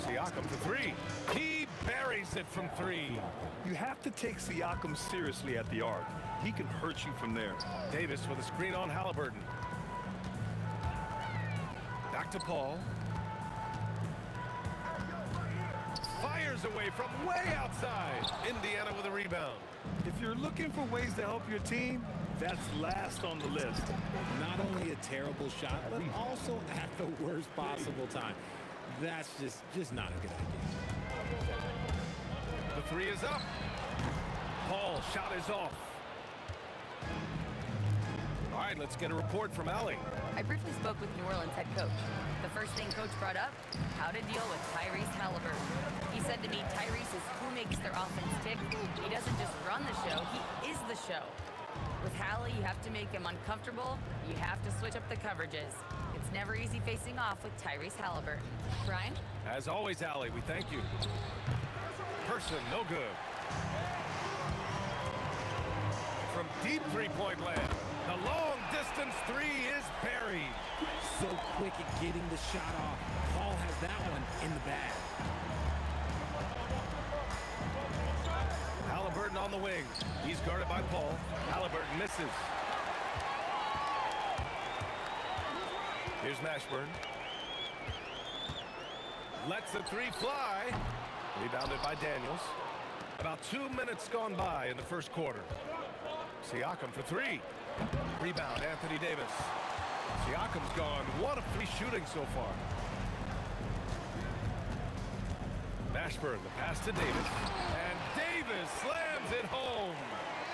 Speaker 9: Siakam for three. He buries it from three.
Speaker 10: You have to take Siakam seriously at the arc. He can hurt you from there.
Speaker 9: Davis with a screen on Halliburton. Back to Paul. Fires away from way outside. Indiana with a rebound.
Speaker 10: If you're looking for ways to help your team, that's last on the list.
Speaker 13: Not only a terrible shot, but also at the worst possible time. That's just not a good idea.
Speaker 9: The three is up. Paul, shot is off. All right, let's get a report from Allie.
Speaker 6: I briefly spoke with New Orleans head coach. The first thing coach brought up, how to deal with Tyrese Halliburton. He said to me, Tyrese is who makes their offense tick. He doesn't just run the show, he is the show. With Hallie, you have to make him uncomfortable. You have to switch up the coverages. It's never easy facing off with Tyrese Halliburton. Brian?
Speaker 9: As always, Allie, we thank you. Person, no good. From deep three-point land, the long distance three is buried.
Speaker 13: So quick at getting the shot off. Paul has that one in the bag.
Speaker 9: Halliburton on the wing. He's guarded by Paul. Halliburton misses. Here's Mashburn. Lets the three fly. Rebounded by Daniels. About 2 minutes gone by in the first quarter. Siakam for three. Rebound, Anthony Davis. Siakam's gone 1 of 3 shooting so far. Mashburn, the pass to Davis. And Davis slams it home.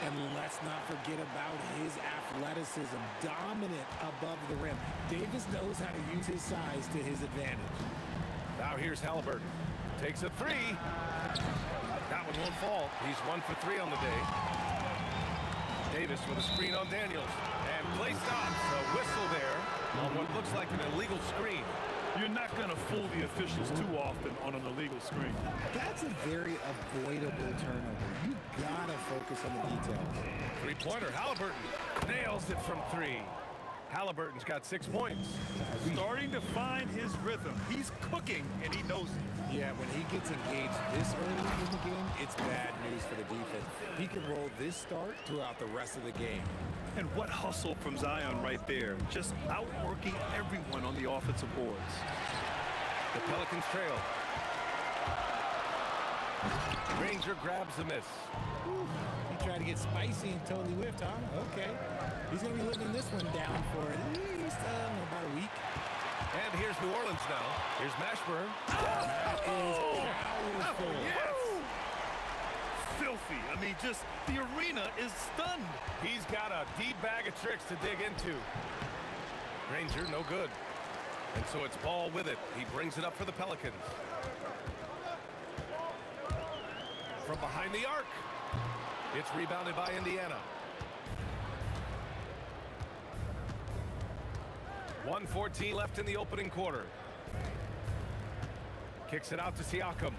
Speaker 13: And let's not forget about his athleticism. Dominant above the rim. Davis knows how to use his size to his advantage.
Speaker 9: Now here's Halliburton. Takes a three. That one won't fall. He's 1 for 3 on the day. Davis with a screen on Daniels. And play stops. A whistle there on what looks like an illegal screen.
Speaker 10: You're not going to fool the officials too often on an illegal screen.
Speaker 13: That's a very avoidable turnover. You gotta focus on the details.
Speaker 9: Three-pointer, Halliburton nails it from 3. Halliburton's got 6 points.
Speaker 10: Starting to find his rhythm. He's cooking, and he knows it.
Speaker 13: Yeah, when he gets engaged this early in the game, it's bad news for the defense. He can roll this start throughout the rest of the game.
Speaker 10: And what hustle from Zion right there. Just outworking everyone on the offensive boards.
Speaker 9: The Pelicans trail. Granger grabs the miss.
Speaker 13: He tried to get spicy and totally whiffed, huh? Okay. He's going to be living this one down for at least about a week.
Speaker 9: And here's New Orleans now. Here's Mashburn.
Speaker 13: That is powerful.
Speaker 10: Yes! Filthy. I mean, just the arena is stunned.
Speaker 9: He's got a deep bag of tricks to dig into. Granger, no good. And so it's Ball with it. He brings it up for the Pelicans. From behind the arc. It's rebounded by Indiana. 1:14 left in the opening quarter. Kicks it out to Siakam.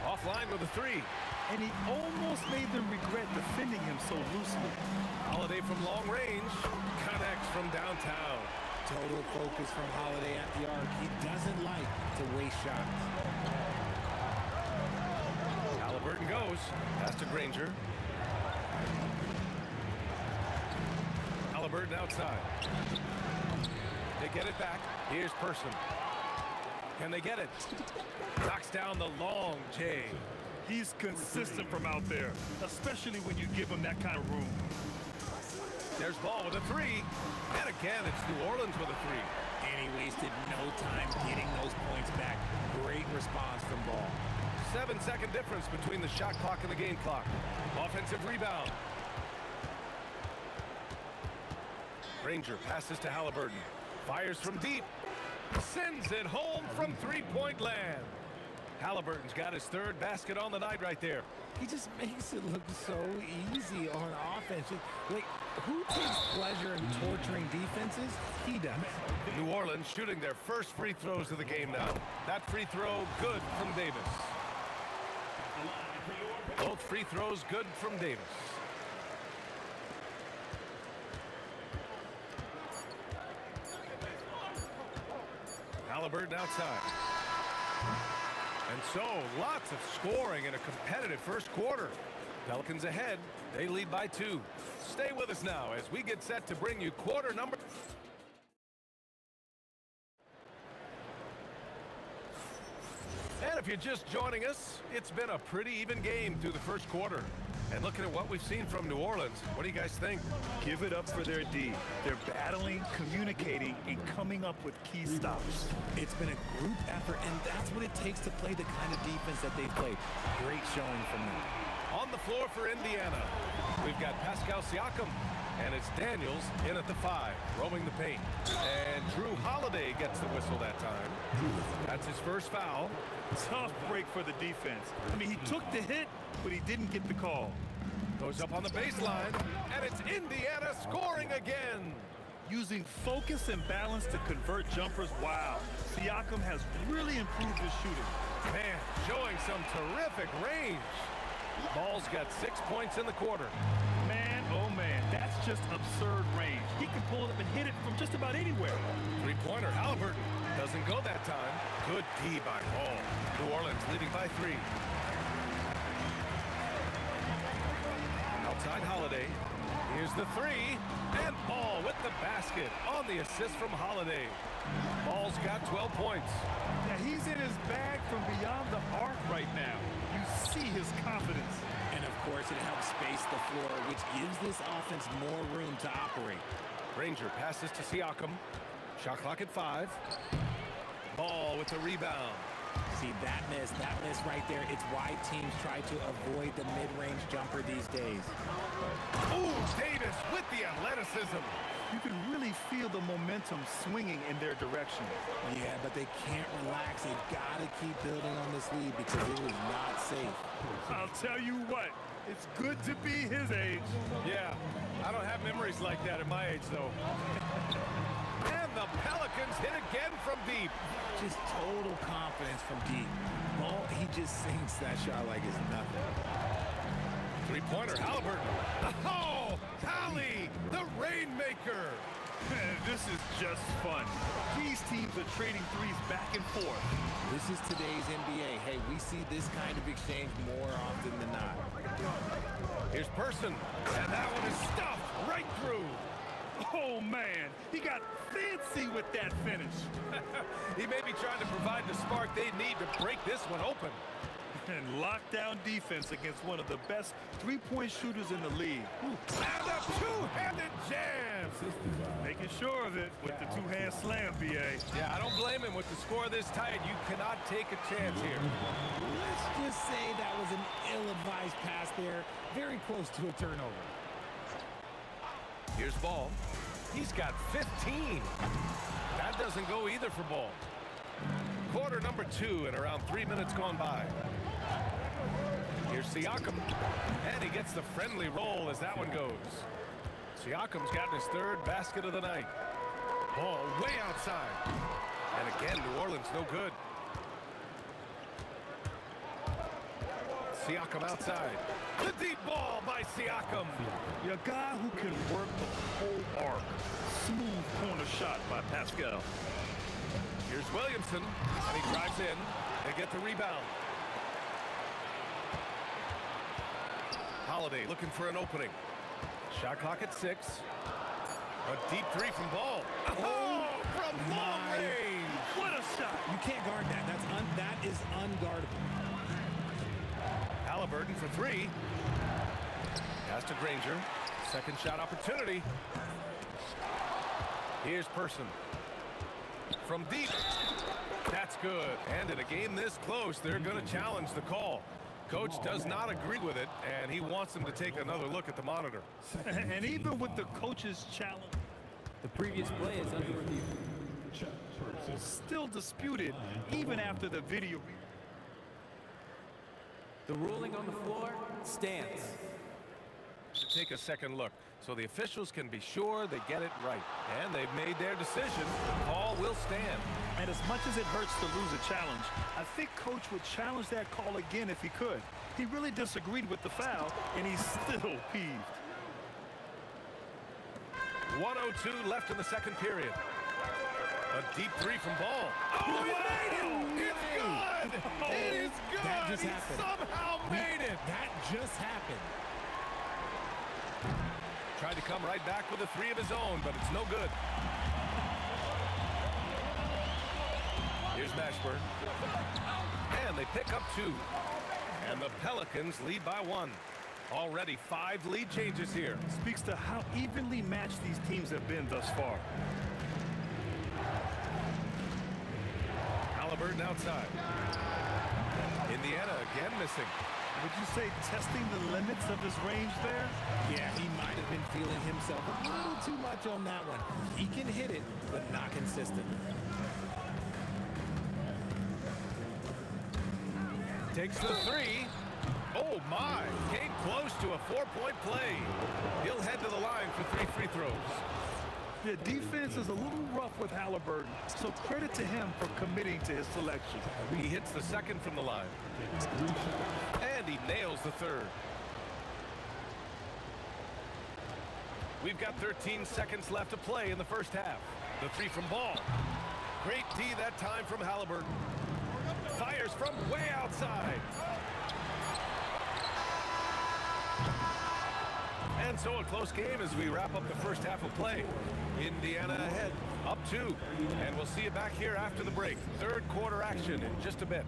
Speaker 9: Offline with a three.
Speaker 10: And he almost made them regret defending him so loosely.
Speaker 9: Holiday from long range. Connects from downtown.
Speaker 13: Total focus from Holiday at the arc. He doesn't like to waste shots.
Speaker 9: Halliburton goes. Pass to Granger. Halliburton outside. They get it back. Here's Person. Can they get it? Knocks down the long J.
Speaker 10: He's consistent from out there, especially when you give him that kind of room.
Speaker 9: There's Ball with a three. And again, it's New Orleans with a three.
Speaker 13: And he wasted no time getting those points back. Great response from Ball.
Speaker 9: 7-second difference between the shot clock and the game clock. Offensive rebound. Granger passes to Halliburton. Fires from deep. Sends it home from three-point land. Halliburton's got his third basket on the night right there.
Speaker 13: He just makes it look so easy on offense. Like, who takes pleasure in torturing defenses? He does.
Speaker 9: New Orleans shooting their first free throws of the game now. That free throw good from Davis. Both free throws good from Davis. Halliburton outside. And so, lots of scoring in a competitive first quarter. Pelicans ahead. They lead by 2. Stay with us now as we get set to bring you quarter number. And if you're just joining us, it's been a pretty even game through the first quarter. And looking at what we've seen from New Orleans, what do you guys think?
Speaker 10: Give it up for their D. They're battling, communicating, and coming up with key stops.
Speaker 13: It's been a group effort, and that's what it takes to play the kind of defense that they've played. Great showing from them.
Speaker 9: On the floor for Indiana, we've got Pascal Siakam, and it's Daniels in at the 5, roaming the paint. And Drew Holiday gets the whistle that time. That's his first foul.
Speaker 10: Tough break for the defense. I mean, he took the hit, but he didn't get the call.
Speaker 9: Goes up on the baseline, and it's Indiana scoring again.
Speaker 10: Using focus and balance to convert jumpers. Wow. Siakam has really improved his shooting.
Speaker 9: Man, showing some terrific range. Ball's got 6 points in the quarter.
Speaker 10: Man, oh man, that's just absurd range. He can pull it up and hit it from just about anywhere.
Speaker 9: Three-pointer, Halliburton. Doesn't go that time. Good D by Ball. New Orleans leading by 3. Outside Holiday. Here's the 3. And Ball with the basket on the assist from Holiday. Ball's got 12 points.
Speaker 10: Yeah, he's in his bag from beyond the arc right now. You see his confidence.
Speaker 13: And of course, it helps space the floor, which gives this offense more room to operate.
Speaker 9: Granger passes to Siakam. Shot clock at 5. Ball with the rebound.
Speaker 13: See, that miss right there, it's why teams try to avoid the mid-range jumper these days.
Speaker 9: Ooh, Davis with the athleticism.
Speaker 10: You can really feel the momentum swinging in their direction.
Speaker 13: Yeah, but they can't relax. They've got to keep building on this lead because it is not safe.
Speaker 10: I'll tell you what, it's good to be his age.
Speaker 9: Yeah, I don't have memories like that at my age, though. And the Pelicans hit again from deep.
Speaker 13: Just total confidence from deep. Ball, he just sinks that shot like it's nothing.
Speaker 9: Three-pointer, Halliburton. Oh, Hallie, the Rainmaker.
Speaker 10: This is just fun. These teams are trading threes back and forth.
Speaker 13: This is today's NBA. Hey, we see this kind of exchange more often than not.
Speaker 9: Here's Person, and that one is stuffed right through.
Speaker 10: Oh, man, he got fancy with that finish.
Speaker 9: He may be trying to provide the spark they need to break this one open.
Speaker 10: And lockdown defense against one of the best three-point shooters in the league.
Speaker 9: And a two-handed jam.
Speaker 10: Making sure of it with the two-hand slam, BA.
Speaker 9: Yeah, I don't blame him with the score this tight. You cannot take a chance here.
Speaker 13: Let's just say that was an ill-advised pass there. Very close to a turnover.
Speaker 9: Here's Ball. He's got 15. That doesn't go either for Ball. Quarter number 2 and around 3 minutes gone by. Here's Siakam, and he gets the friendly roll as that one goes. Siakam's gotten his third basket of the night. Ball way outside. And again, New Orleans no good. Siakam outside. The deep ball by Siakam.
Speaker 10: A guy who can work the whole arc. Smooth corner shot by Pascal.
Speaker 9: Here's Williamson, and he drives in. They get the rebound. Holiday looking for an opening. Shot clock at 6. A deep 3 from Ball. Oh, from long range.
Speaker 10: What a shot.
Speaker 13: You can't guard that. That is unguardable.
Speaker 9: Halliburton for 3. Pass to Granger. Second shot opportunity. Here's Person. From deep. That's good. And in a game this close, they're going to challenge the call. Coach does not agree with it, and he wants them to take another look at the monitor.
Speaker 10: And even with the coach's challenge,
Speaker 15: the previous play is under review.
Speaker 10: Still disputed even after the video.
Speaker 15: The ruling on the floor stands.
Speaker 9: Take a second look so the officials can be sure they get it right. And they've made their decision. The call will stand.
Speaker 10: And as much as it hurts to lose a challenge, I think Coach would challenge that call again if he could. He really disagreed with the foul, and he's still peeved.
Speaker 9: 1:02 left in the second period. A deep three from Ball. Oh, he made it! It's good! It is good!
Speaker 13: That just
Speaker 9: he
Speaker 13: happened.
Speaker 9: somehow made it!
Speaker 13: That just happened.
Speaker 9: Tried to come right back with a three of his own, but it's no good. Here's Mashburn. And they pick up 2. And the Pelicans lead by 1. Already 5 lead changes here.
Speaker 10: Speaks to how evenly matched these teams have been thus far.
Speaker 9: Halliburton outside. Indiana again missing.
Speaker 10: Would you say testing the limits of his range there?
Speaker 13: Yeah, he might have been feeling himself a little too much on that one. He can hit it, but not consistent.
Speaker 9: Takes the 3. Oh, my. Came close to a 4-point play. He'll head to the line for 3 free throws.
Speaker 10: The defense is a little rough with Halliburton, so credit to him for committing to his selection.
Speaker 9: He hits the second from the line. And he nails the third. We've got 13 seconds left to play in the first half. The 3 from Ball. Great D that time from Halliburton. Fires from way outside. And so a close game as we wrap up the first half of play. Indiana ahead, up 2. And we'll see you back here after the break. Third quarter action in just a bit.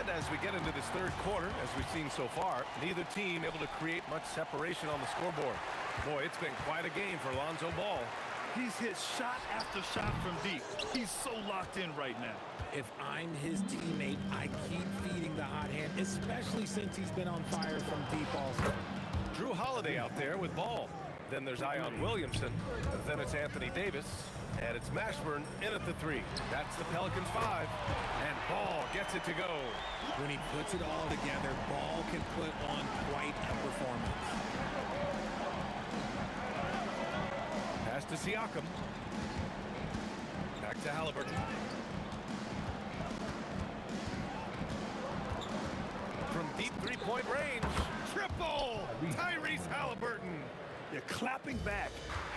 Speaker 9: As we get into this third quarter, as we've seen so far, neither team able to create much separation on the scoreboard. Boy, it's been quite a game for Lonzo Ball.
Speaker 10: He's hit shot after shot from deep. He's so locked in right now.
Speaker 13: If I'm his teammate, I keep feeding the hot hand, especially since he's been on fire from deep also.
Speaker 9: Drew Holiday out there with Ball. Then there's Ion Williamson. Then it's Anthony Davis. And it's Mashburn in at the 3. That's the Pelicans 5. And Ball gets it to go.
Speaker 13: When he puts it all together, Ball can put on quite a performance.
Speaker 9: Pass to Siakam. Back to Halliburton. From deep three-point range. Triple! Tyrese Halliburton.
Speaker 10: You're clapping back.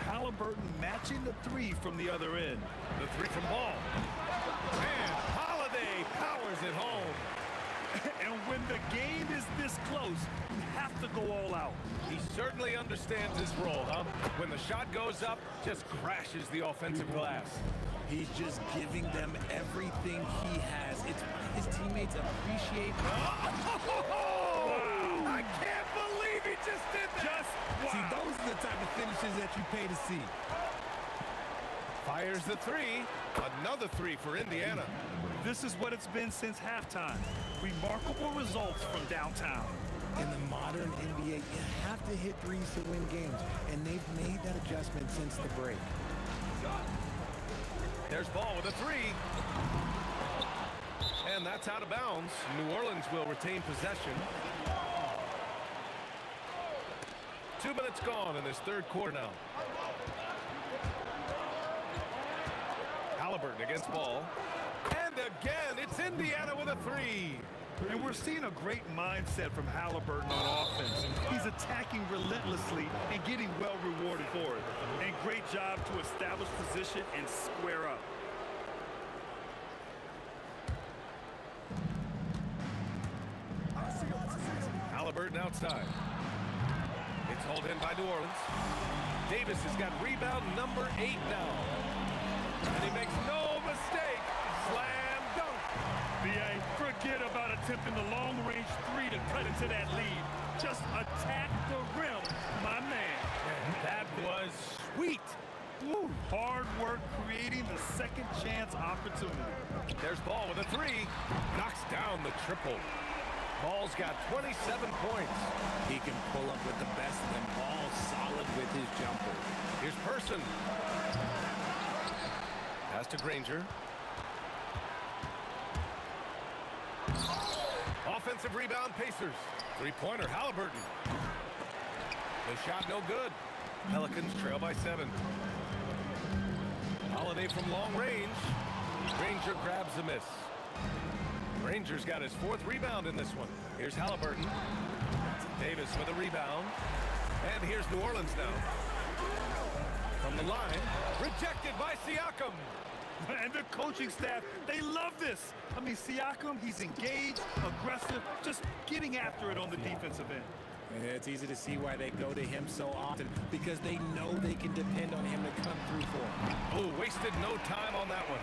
Speaker 10: Halliburton matching the 3 from the other end.
Speaker 9: The 3 from Ball. And Holiday powers it home.
Speaker 10: And when the game is this close, you have to go all out.
Speaker 9: He certainly understands his role, huh? When the shot goes up, just crashes the offensive glass.
Speaker 13: He's just giving them everything he has. It's his teammates appreciate.
Speaker 9: Oh! I can't believe he just did that!
Speaker 13: See, those are the type of finishes that you pay to see.
Speaker 9: Fires the 3. Another 3 for Indiana.
Speaker 10: This is what it's been since halftime. Remarkable results from downtown.
Speaker 13: In the modern NBA, you have to hit threes to win games, and they've made that adjustment since the break.
Speaker 9: There's Ball with a 3. And that's out of bounds. New Orleans will retain possession. 2 minutes gone in this third quarter now. Halliburton against Ball. And again, it's Indiana with a 3.
Speaker 10: And we're seeing a great mindset from Halliburton on offense. He's attacking relentlessly and getting well rewarded for it. And great job to establish position and square up.
Speaker 9: Halliburton outside. It's hauled in by New Orleans. Davis has got rebound number 8 now. And he makes no mistake. Slam dunk.
Speaker 10: B.A., forget about attempting the long-range 3 to cut into that lead. Just attack the rim, my man.
Speaker 9: That was sweet.
Speaker 10: Woo, hard work creating the second chance opportunity.
Speaker 9: There's Ball with a three. Knocks down the triple. Ball's got 27 points.
Speaker 13: He can pull up with the best of them. Ball's solid with his jumper.
Speaker 9: Here's Person. Pass to Granger. Offensive rebound, Pacers. Three-pointer, Halliburton. The shot no good. Pelicans trail by 7. Holiday from long range. Granger grabs the miss. Granger's got his 4th rebound in this one. Here's Halliburton. Davis with a rebound. And here's New Orleans now. From the line, rejected by Siakam.
Speaker 10: And the coaching staff, they love this. I mean, Siakam, he's engaged, aggressive, just getting after it on the defensive end.
Speaker 13: And it's easy to see why they go to him so often, because they know they can depend on him to come through for them.
Speaker 9: Oh, wasted no time on that one.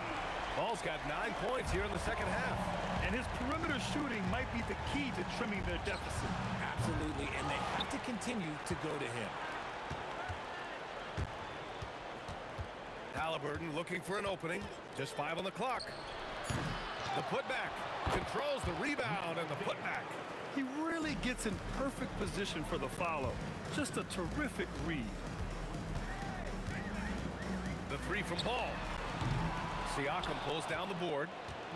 Speaker 9: Ball's got 9 points here in the second half.
Speaker 10: And his perimeter shooting might be the key to trimming their deficit.
Speaker 13: Absolutely, and they have to continue to go to him.
Speaker 9: Halliburton looking for an opening. Just 5 on the clock. The putback. Controls the rebound and the putback.
Speaker 10: He really gets in perfect position for the follow. Just a terrific read.
Speaker 9: The three from Ball. Siakam pulls down the board.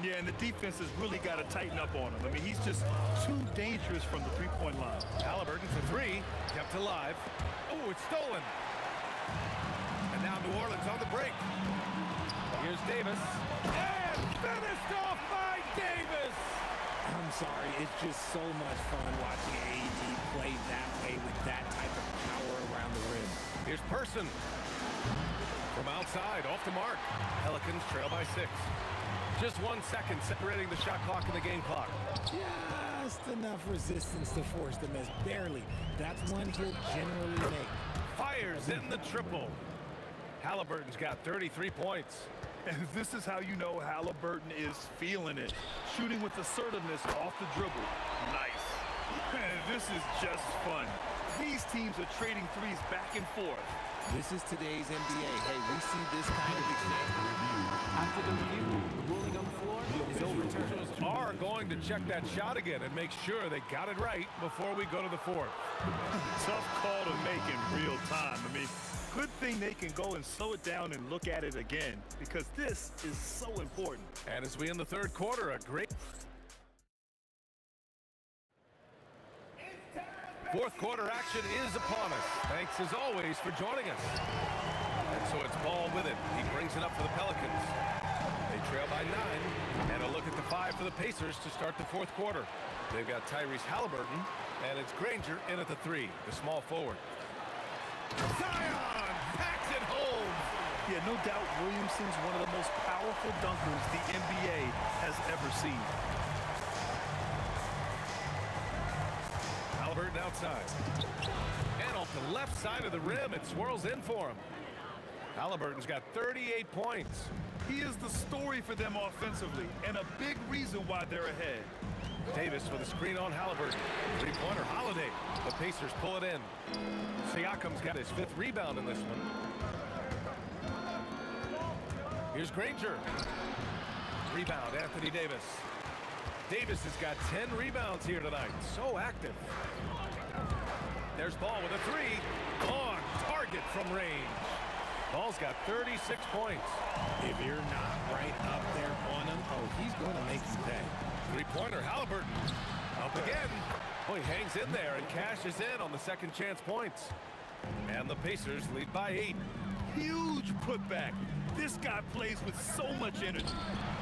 Speaker 10: Yeah, and the defense has really got to tighten up on him. I mean, he's just too dangerous from the three-point line.
Speaker 9: Halliburton for 3. Kept alive. Oh, it's stolen. And now New Orleans on the break. Here's Davis. And finished off by Davis.
Speaker 13: I'm sorry, it's just so much fun watching AD play that way with that type of power around the rim.
Speaker 9: Here's Person. From outside, off the mark. Pelicans trail by 6. Just 1 second separating the shot clock and the game clock.
Speaker 13: Just enough resistance to force the miss. Barely. That's one he'll generally make.
Speaker 9: Fires in the triple. Halliburton's got 33 points.
Speaker 10: And this is how you know Halliburton is feeling it. Shooting with assertiveness off the dribble. Nice. This is just fun. These teams are trading threes back and forth.
Speaker 13: This is today's NBA. Hey, we see this kind of exchange.
Speaker 15: After the review, the ruling on the floor is overturned.
Speaker 9: Are going to check that shot again and make sure they got it right before we go to the 4th.
Speaker 10: Tough call to make in real time. I mean, good thing they can go and slow it down and look at it again, because this is so important.
Speaker 9: And as we end the 3rd quarter, a great 4th quarter action is upon us. Thanks as always for joining us. And so it's Ball with it. He brings it up for the Pelicans. They trail by 9. And a look at the 5 for the Pacers to start the 4th quarter. They've got Tyrese Halliburton, and it's Granger in at the 3, the small forward. Zion packs it home.
Speaker 10: Yeah, no doubt Williamson's one of the most powerful dunkers the NBA has ever seen.
Speaker 9: Halliburton outside. And off the left side of the rim, it swirls in for him. Halliburton's got 38 points.
Speaker 10: He is the story for them offensively, and a big reason why they're ahead.
Speaker 9: Davis with a screen on Halliburton. Three-pointer Holiday. The Pacers pull it in. Siakam's got his 5th rebound in this one. Here's Granger. Rebound, Anthony Davis. Davis has got 10 rebounds here tonight. So active. There's Ball with a 3. On target from range. Ball's got 36 points.
Speaker 13: If you're not right up there on him, oh, he's going to make you pay.
Speaker 9: Three-pointer Halliburton. Up again. Boy, hangs in there and cashes in on the second chance points. And the Pacers lead by 8.
Speaker 10: Huge putback. This guy plays with so much energy.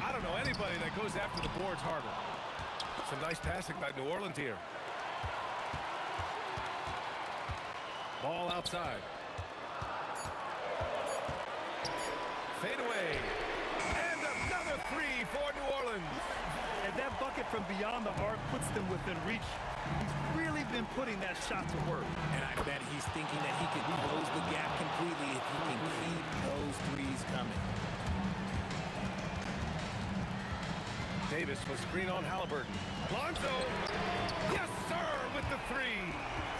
Speaker 9: I don't know anybody that goes after the boards harder. Some nice passing by New Orleans here. Ball outside. Fade away. And another 3 for New Orleans.
Speaker 10: And that bucket from beyond the arc puts them within reach. He's really been putting that shot to work.
Speaker 13: And I bet he's thinking that he could close the gap completely if he can keep those threes coming.
Speaker 9: Davis will screen on Halliburton. Lonzo, yes sir, with the three.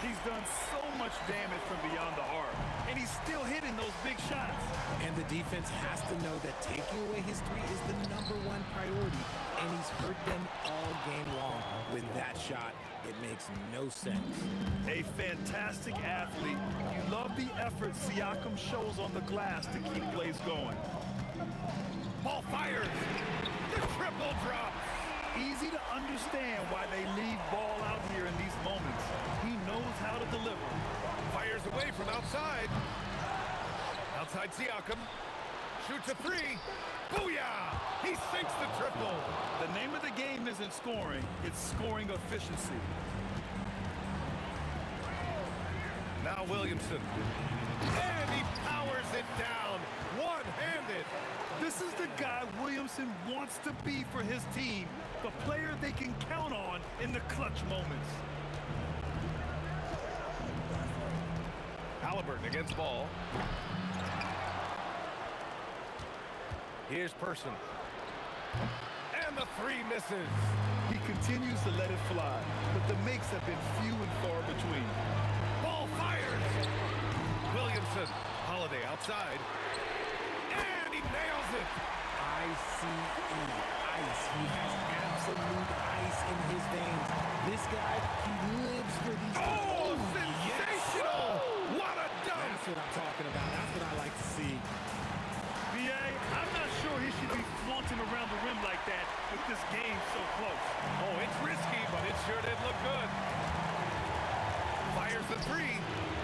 Speaker 10: He's done so much damage from beyond the arc, and he's still hitting those big shots.
Speaker 13: And the defense has to know that taking away his three is the #1 priority, and he's hurt them all game long. With that shot, it makes no sense.
Speaker 10: A fantastic athlete. You love the effort Siakam shows on the glass to keep plays going.
Speaker 9: Ball fired. The triple drops.
Speaker 10: Easy to understand why they leave ball out here in these moments. He knows how to deliver.
Speaker 9: Fires away from outside. Outside Siakam. Shoots a three. Booyah! He sinks the triple.
Speaker 10: The name of the game isn't scoring, it's scoring efficiency.
Speaker 9: Now Williamson. And he powers it down. One-handed.
Speaker 10: This is the guy Williamson wants to be for his team. The player they can count on in the clutch moments.
Speaker 9: Halliburton against ball. Here's Person. And the three misses.
Speaker 10: He continues to let it fly, but the makes have been few and far between.
Speaker 9: Ball fires. Williamson. Holiday outside. And he nails it.
Speaker 13: ICE. Ice. He has absolute ice in his veins. This guy, he lives for these.
Speaker 9: Oh, sensational! Yes. What a dunk!
Speaker 13: That's what I'm talking about. That's what I like to see.
Speaker 10: B.A., I'm not sure he should be flaunting around the rim like that with this game so close.
Speaker 9: Oh, it's risky, but it sure did look good. Fires the three.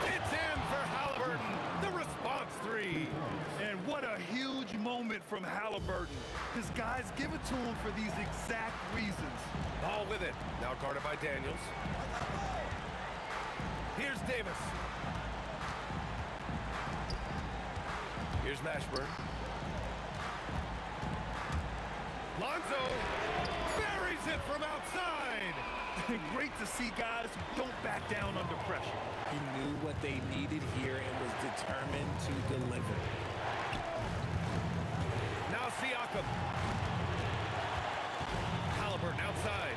Speaker 9: It's in for Halliburton. The response three.
Speaker 10: And what a huge moment from Halliburton. His guys give it to him for these exact reasons.
Speaker 9: Ball with it. Now guarded by Daniels. Here's Davis. Here's Mashburn. Lonzo buries it from outside.
Speaker 10: Great to see guys who don't back down under pressure.
Speaker 13: He knew what they needed here and was determined to deliver.
Speaker 9: Now Siakam. Halliburton outside.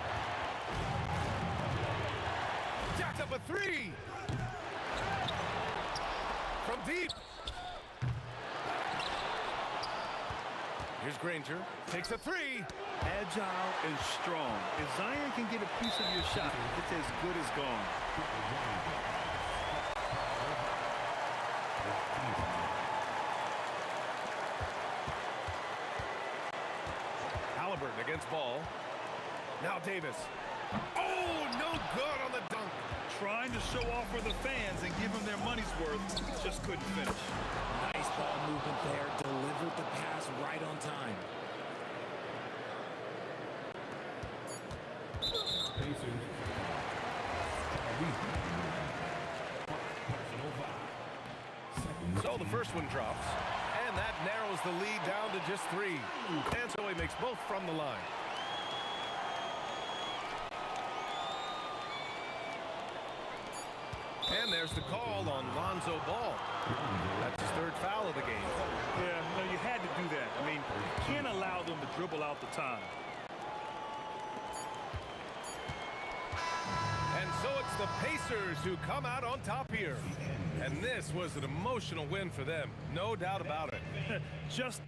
Speaker 9: Jacks up a three. From deep. Here's Granger. Takes a three.
Speaker 10: Agile and strong. If Zion can get a piece of your shot, it's as good as gone.
Speaker 9: Halliburton against ball. Now Davis. Oh, no good on the dunk.
Speaker 10: Trying to show off for the fans and give them their money's worth. Just couldn't finish.
Speaker 13: Nice ball movement there. Delivered the pass right on time.
Speaker 9: So the first one drops, and that narrows the lead down to just three. And so he makes both from the line. And there's the call on Lonzo Ball. That's his third foul of the game.
Speaker 10: Yeah, no, you had to do that. I mean, you can't allow them to dribble out the time.
Speaker 9: And so it's the Pacers who come out on top here. And this was an emotional win for them. No doubt about it.
Speaker 10: Just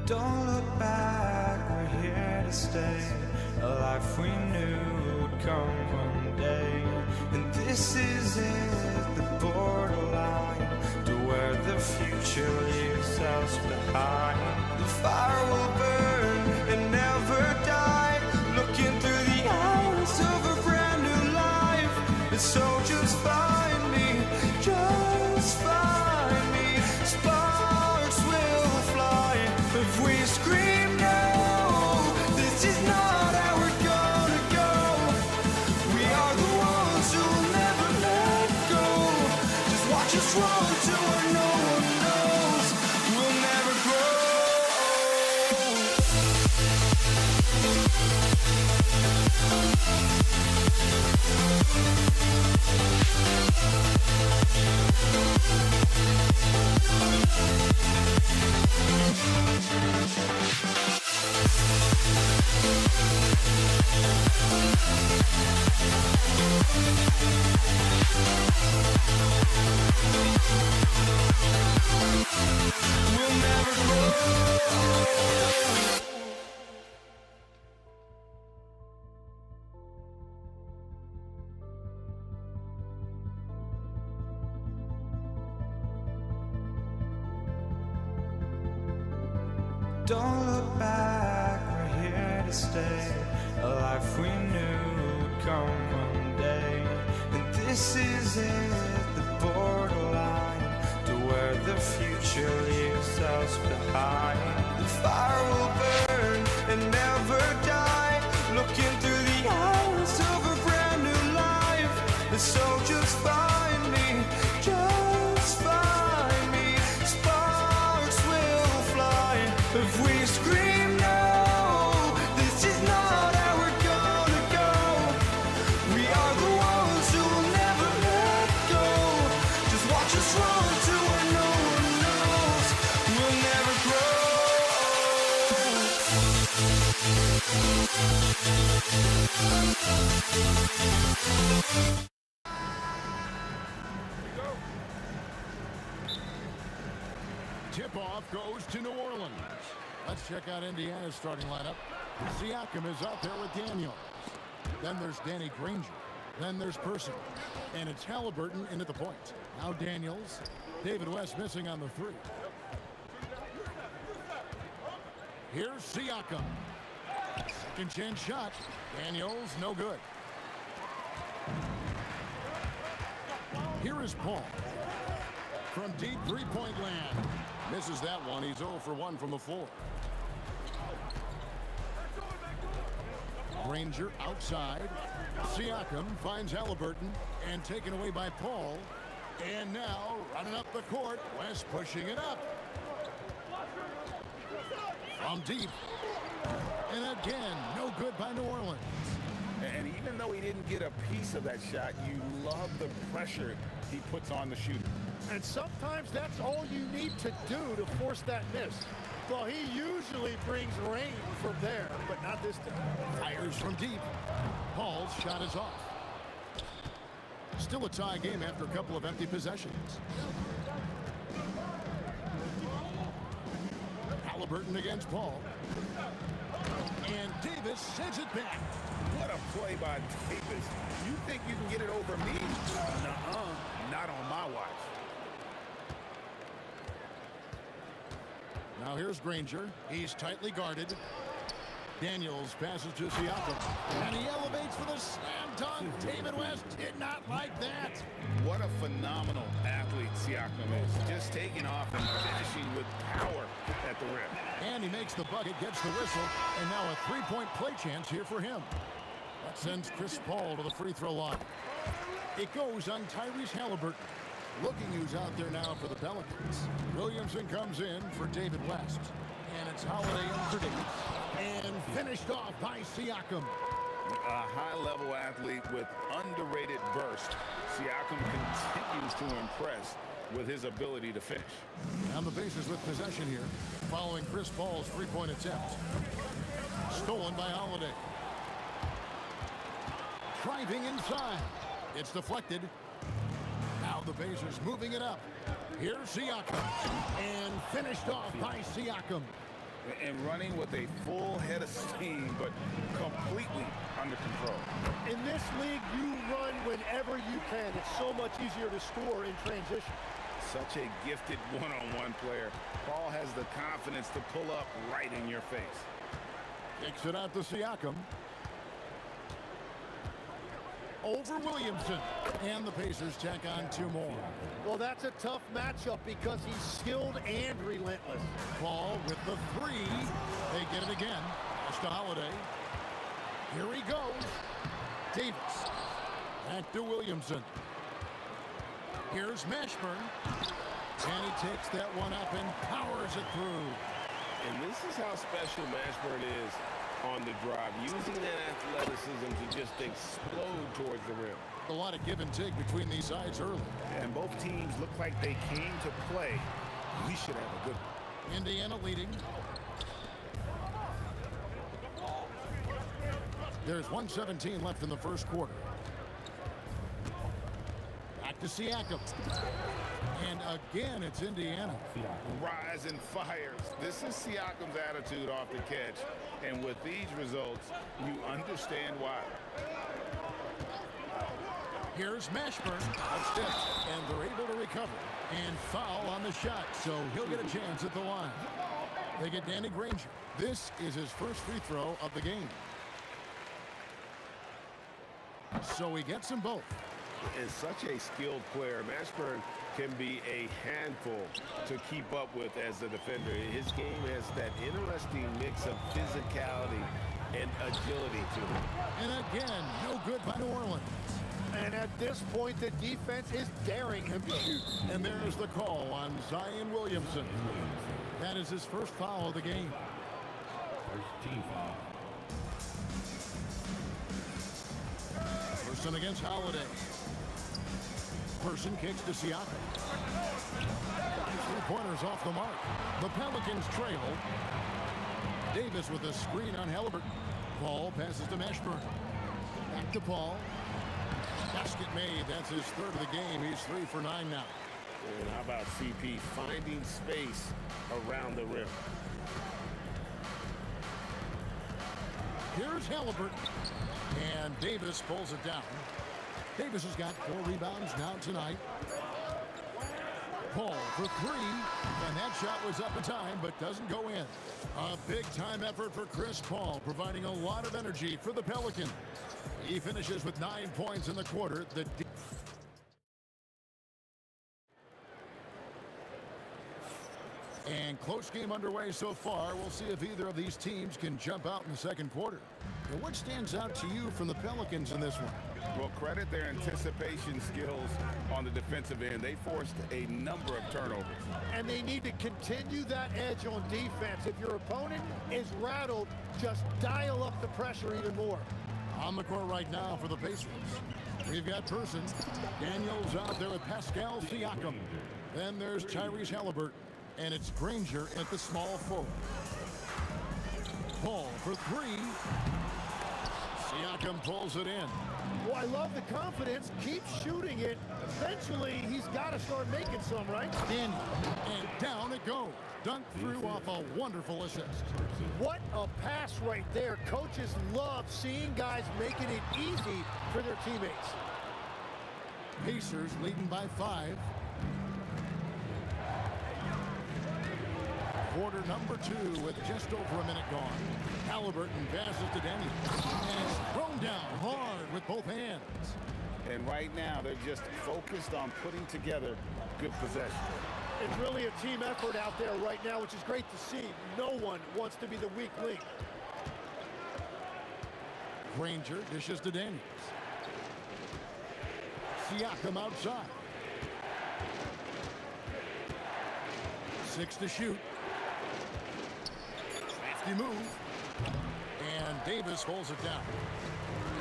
Speaker 1: Don't look back, we're here to stay. A life we knew would come one day. And this is it, the borderline, to where the future leaves us behind. The fire will burn and never die, looking through the eyes of a brand new life. And so just find me, just find me. Sparks will fly if we scream no. This is not how we're gonna go. We are the ones who will never let go. Just watch us run to where no one knows. We'll never grow. We'll never grow. Don't look back, we're here to stay. A life we knew would come one day. And this is it, the borderline, to where the future leaves us behind. The fire will burn and never die, looking through the eyes of a brand new life. And so just find me, just find me. Sparks will fly if we scream no. This is not how we're gonna go. We are the ones who will never let go. Just watch us run to where no one knows. We'll never grow.
Speaker 3: Tip-off goes to New Orleans. Let's check out Indiana's starting lineup. Siakam is out there with Daniels. Then there's Danny Granger. Then there's Person. And it's Halliburton into the point. Now Daniels. David West missing on the three. Here's Siakam. Second chance shot. Daniels, no good. Here is Paul. From deep three-point land. Misses that one. He's 0 for 1 from the floor. Granger outside. Siakam finds Halliburton and taken away by Paul. And now running up the court. West pushing it up. From deep. And again, no good by New Orleans.
Speaker 4: And even though he didn't get a piece of that shot, you love the pressure he puts on the shooter.
Speaker 5: And sometimes that's all you need to do to force that miss. Well, he usually brings rain from there, but not this time.
Speaker 3: Fires from deep. Paul's shot is off. Still a tie game after a couple of empty possessions. Halliburton against Paul. And Davis sends it back.
Speaker 4: What a play by Davis. You think you can get it over me? Nuh-uh. Not on my watch.
Speaker 3: Now here's Granger. He's tightly guarded. Daniels passes to Siakam. And he elevates for the slam dunk. David West did not like that.
Speaker 4: What a phenomenal athlete Siakam is. Just taking off and finishing with power at the rim.
Speaker 3: And he makes the bucket, gets the whistle, and now a three-point play chance here for him. That sends Chris Paul to the free throw line. It goes on Tyrese Halliburton. Looking who's out there now for the Pelicans. Williamson comes in for David West. And it's Holiday in for Davis. And finished off by Siakam.
Speaker 4: A high-level athlete with underrated burst. Siakam continues to impress with his ability to finish.
Speaker 3: On the bases with possession here, following Chris Paul's three-point attempt. Stolen by Holiday. Driving inside. It's deflected. Now the Pacers moving it up. Here's Siakam. And finished off by Siakam.
Speaker 4: and running with a full head of steam, but completely under control.
Speaker 5: In this league, you run whenever you can. It's so much easier to score in transition.
Speaker 4: Such a gifted one-on-one player. Paul has the confidence to pull up right in your face.
Speaker 3: Kicks it out to Siakam. Over Williamson. And the Pacers tack on 2 more.
Speaker 5: Well, that's a tough matchup because he's skilled and relentless.
Speaker 3: Paul with the 3. They get it again. Pass to Holiday. Here he goes. Davis. Back to Williamson. Here's Mashburn. And he takes that one up and powers it through.
Speaker 8: And this is how special Mashburn is on the drive, using that athleticism to just explode towards the rim.
Speaker 3: A lot of give and take between these sides early.
Speaker 4: And both teams look like they came to play. We should have a good one.
Speaker 3: Indiana leading. There's 1:17 left in the first quarter. Back to Siakam. And again, it's Indiana.
Speaker 4: Rise and fires. This is Siakam's attitude off the catch. And with these results, you understand why.
Speaker 3: Here's Mashburn. Outsteps, and they're able to recover. And foul on the shot, so he'll get a chance at the line. They get Danny Granger. This is his first free throw of the game. So he gets them both.
Speaker 8: Is such a skilled player. Mashburn can be a handful to keep up with as a defender. His game has that interesting mix of physicality and agility to it.
Speaker 3: And again, no good by New Orleans.
Speaker 5: And at this point, the defense is daring him to shoot.
Speaker 3: And there's the call on Zion Williamson. That is his first foul of the game.
Speaker 7: First team foul.
Speaker 3: Person against Holiday. Person kicks to Siakam. 3-pointers off the mark. The Pelicans trail. Davis with a screen on Halliburton. Paul passes to Mashburn. Back to Paul. Basket made. That's his third of the game. He's 3 for 9 now.
Speaker 8: And how about CP finding space around the rim?
Speaker 3: Here's Halliburton. And Davis pulls it down. Davis has got 4 rebounds now tonight. Paul for 3. And that shot was up in time, but doesn't go in. A big-time effort for Chris Paul, providing a lot of energy for the Pelicans. He finishes with 9 points in the quarter. And close game underway so far. We'll see if either of these teams can jump out in the second quarter. And what stands out to you from the Pelicans in this one?
Speaker 4: Well, credit their anticipation skills on the defensive end. They forced a number of turnovers.
Speaker 5: And they need to continue that edge on defense. If your opponent is rattled, just dial up the pressure even more.
Speaker 3: On the court right now for the Pacers. We've got Person. Daniels out there with Pascal Siakam. Then there's Tyrese Halliburton. And it's Granger at the small forward. Paul for 3. Siakam pulls it in.
Speaker 5: Well, I love the confidence. Keep shooting it. Eventually, he's got to start making some, right?
Speaker 3: In and down it goes. Dunked through off a wonderful assist.
Speaker 5: What a pass right there. Coaches love seeing guys making it easy for their teammates.
Speaker 3: Pacers leading by 5. Quarter number 2 with just over a minute gone. Halliburton passes to Daniels. And it's thrown down hard with both hands.
Speaker 4: And right now, they're just focused on putting together good possession.
Speaker 5: It's really a team effort out there right now, which is great to see. No one wants to be the weak link.
Speaker 3: Granger dishes to Daniels. Siakam outside. 6 to shoot. Safety move. And Davis holds it down.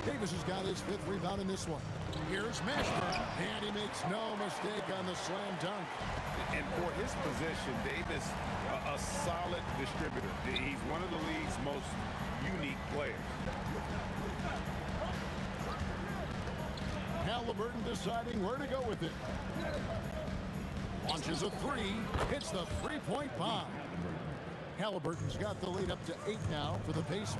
Speaker 3: Davis has got his 5th rebound in this one. Here's Mashburn, and he makes no mistake on the slam dunk.
Speaker 4: And for his position, Davis, a solid distributor. He's one of the league's most unique players.
Speaker 3: Halliburton deciding where to go with it. Launches a 3, hits the 3-point bomb. Halliburton's got the lead up to 8 now for the Pacers.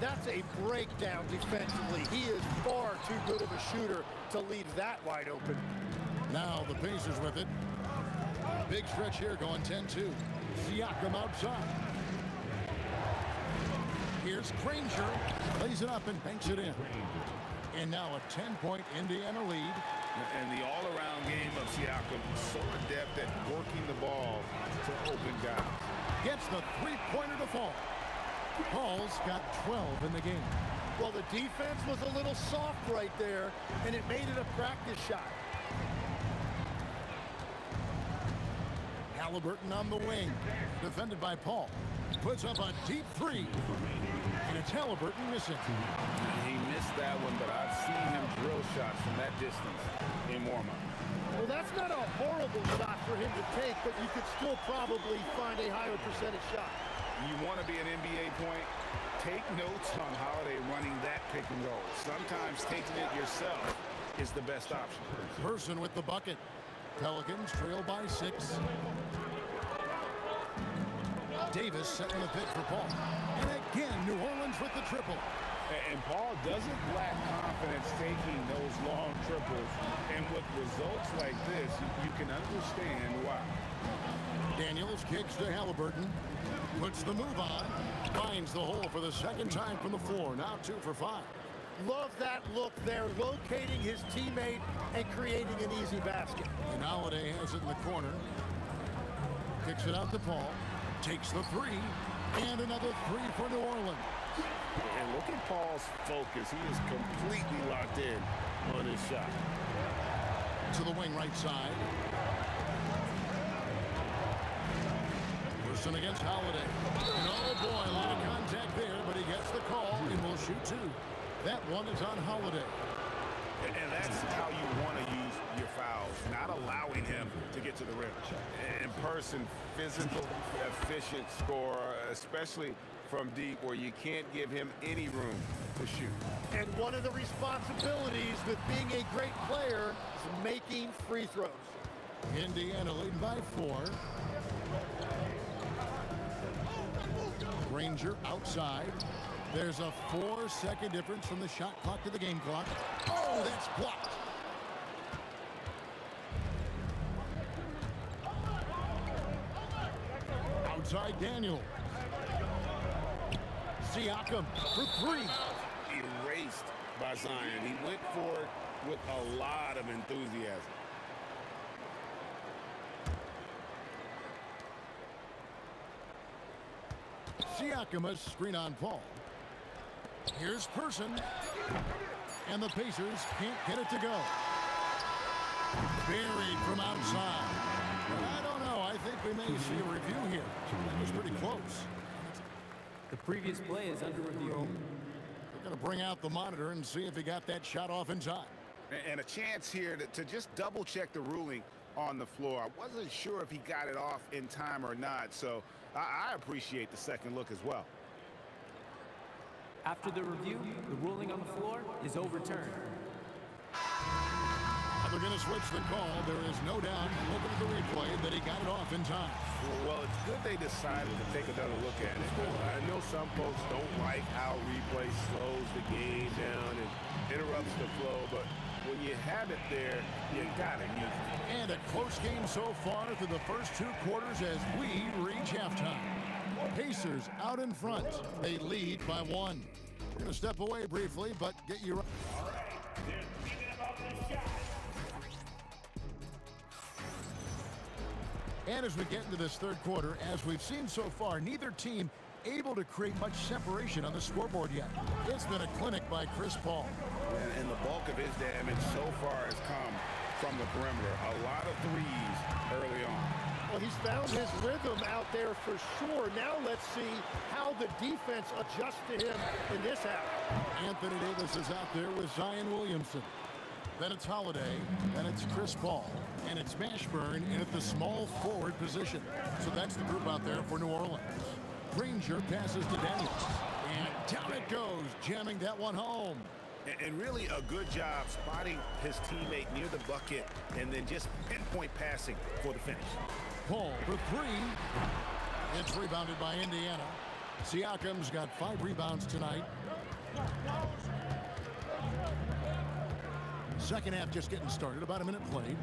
Speaker 12: That's a breakdown defensively. He is far too good of a shooter to leave that wide open.
Speaker 3: Now the Pacers with it. Big stretch here going 10-2. Siakam outside. Here's Granger. Lays it up and banks it in. And now a 10-point Indiana lead.
Speaker 4: And the all-around game of Siakam, so adept at working the ball to open guys.
Speaker 3: Gets the three-pointer to fall. Paul's got 12 in the game.
Speaker 12: Well, the defense was a little soft right there, and it made it a practice shot.
Speaker 3: Halliburton on the wing, defended by Paul. Puts up a deep three, and it's Halliburton missing.
Speaker 4: He missed that one, but I've seen him drill shots from that distance in warm-up.
Speaker 12: Well, that's not a horrible shot for him to take, but you could still probably find a higher percentage shot.
Speaker 4: You want to be an NBA point? Take notes on Holiday running that pick and roll. Sometimes taking it yourself is the best option.
Speaker 3: Person with the bucket. Pelicans trail by 6. Davis setting the pick for Paul. And again, New Orleans with the triple.
Speaker 4: And Paul doesn't lack confidence taking those long triples. And with results like this, you can understand why.
Speaker 3: Daniels kicks to Halliburton. Puts the move on. Finds the hole for the second time from the floor. Now 2 for 5.
Speaker 12: Love that look there, locating his teammate and creating an easy basket.
Speaker 3: And Holiday has it in the corner. Kicks it out to Paul. Takes the 3. And another 3 for New Orleans.
Speaker 8: And look at Paul's focus. He is completely locked in on his shot.
Speaker 3: To the wing right side. Person against Holiday. And oh boy, a lot of contact there, but he gets the call and will shoot 2. That one is on Holiday.
Speaker 4: And that's how you want to use your fouls, not allowing him to get to the rim. In person, physical, efficient scorer, especially from deep where you can't give him any room to shoot.
Speaker 12: And one of the responsibilities with being a great player is making free throws.
Speaker 3: Indiana leading by 4. Granger outside. There's a 4-second difference from the shot clock to the game clock. Oh, that's blocked. Outside Daniel. Siakam for 3.
Speaker 8: Erased by Zion. He went for it with a lot of enthusiasm.
Speaker 3: Siakam a screen on Paul. Here's Person. And the Pacers can't get it to go. Buried from outside. I don't know. I think we may see a review here. That was pretty close.
Speaker 15: The previous play is under review.
Speaker 3: We're going to bring out the monitor and see if he got that shot off in time.
Speaker 4: And a chance here to just double-check the ruling on the floor. I wasn't sure if he got it off in time or not, so I appreciate the second look as well.
Speaker 15: After the review, the ruling on the floor is overturned.
Speaker 3: They're going to switch the call. There is no doubt, looking at the replay, that he got it off in time.
Speaker 4: Well, it's good they decided to take another look at it. I know some folks don't like how replay slows the game down and interrupts the flow, but when you have it there, you got to use it.
Speaker 3: And a close game so far through the first 2 quarters as we reach halftime. Pacers out in front. They lead by 1. We're going to step away briefly, but get you right. And as we get into this third quarter, as we've seen so far, neither team able to create much separation on the scoreboard yet. It's been a clinic by Chris Paul.
Speaker 4: And the bulk of his damage so far has come from the perimeter. A lot of threes early on.
Speaker 12: Well, he's found his rhythm out there for sure. Now let's see how the defense adjusts to him in this half.
Speaker 3: Anthony Davis is out there with Zion Williamson. Then it's Holiday, then it's Chris Paul, and it's Mashburn in at the small forward position. So that's the group out there for New Orleans. Granger passes to Daniels, and down it goes, jamming that one home.
Speaker 4: And really a good job spotting his teammate near the bucket and then just pinpoint passing for the finish.
Speaker 3: Paul for 3. It's rebounded by Indiana. Siakam's got 5 rebounds tonight. Second half just getting started. About a minute played.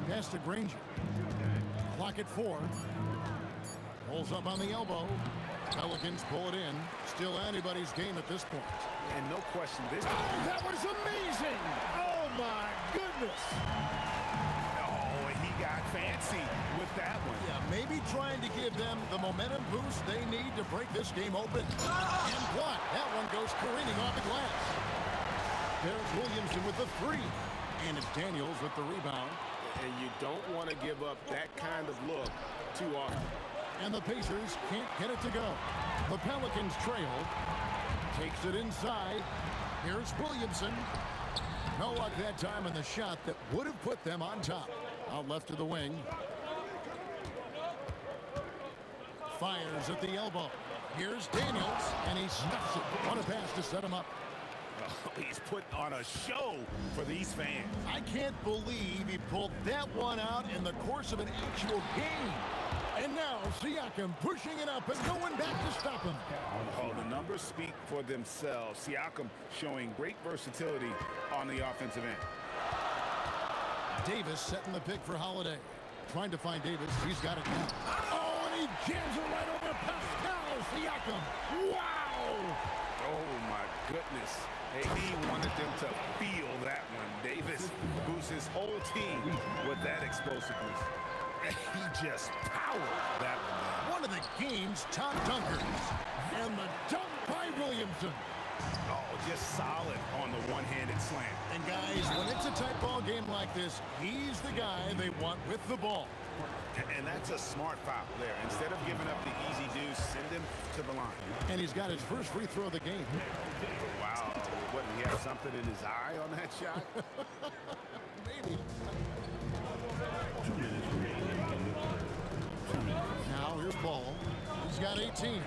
Speaker 3: Pass to Granger. Clock at 4. Pulls up on the elbow. Pelicans pull it in. Still anybody's game at this point.
Speaker 4: And no question, this...
Speaker 12: That was amazing! Oh, my goodness!
Speaker 4: Oh, and he got fancy with that one.
Speaker 3: Yeah, maybe trying to give them the momentum boost they need to break this game open. And what? That one goes careening off the glass. There's Williamson with the 3. And it's Daniels with the rebound.
Speaker 8: And you don't want to give up that kind of look too often.
Speaker 3: And the Pacers can't get it to go. The Pelicans trail. Takes it inside. Here's Williamson. No luck that time on the shot that would have put them on top. Out left to the wing. Fires at the elbow. Here's Daniels, and he stuffs it. What a pass to set him up.
Speaker 4: Oh, he's put on a show for these fans.
Speaker 3: I can't believe he pulled that one out in the course of an actual game. And now Siakam pushing it up and going back to stop him.
Speaker 4: Oh, the numbers speak for themselves. Siakam showing great versatility on the offensive end.
Speaker 3: Davis setting the pick for Holiday. Trying to find Davis. He's got it now. Oh, and he jams it right over Pascal Siakam. Wow!
Speaker 4: Oh, my goodness. Hey, he wanted them to feel that one. Davis boosts his whole team with that explosiveness. He just powered that one.
Speaker 3: One of the game's top dunkers. And the dunk by Williamson.
Speaker 4: Oh, just solid on the one-handed slam.
Speaker 3: And guys, when it's a tight ball game like this, he's the guy they want with the ball.
Speaker 4: And that's a smart foul there. Instead of giving up the easy deuce, send him to the line.
Speaker 3: And he's got his first free throw of the game.
Speaker 4: Wow. What, he have something in his eye on that shot?
Speaker 3: Maybe.
Speaker 7: 2 minutes remaining in the third.
Speaker 3: Now here's Ball. He's got 18.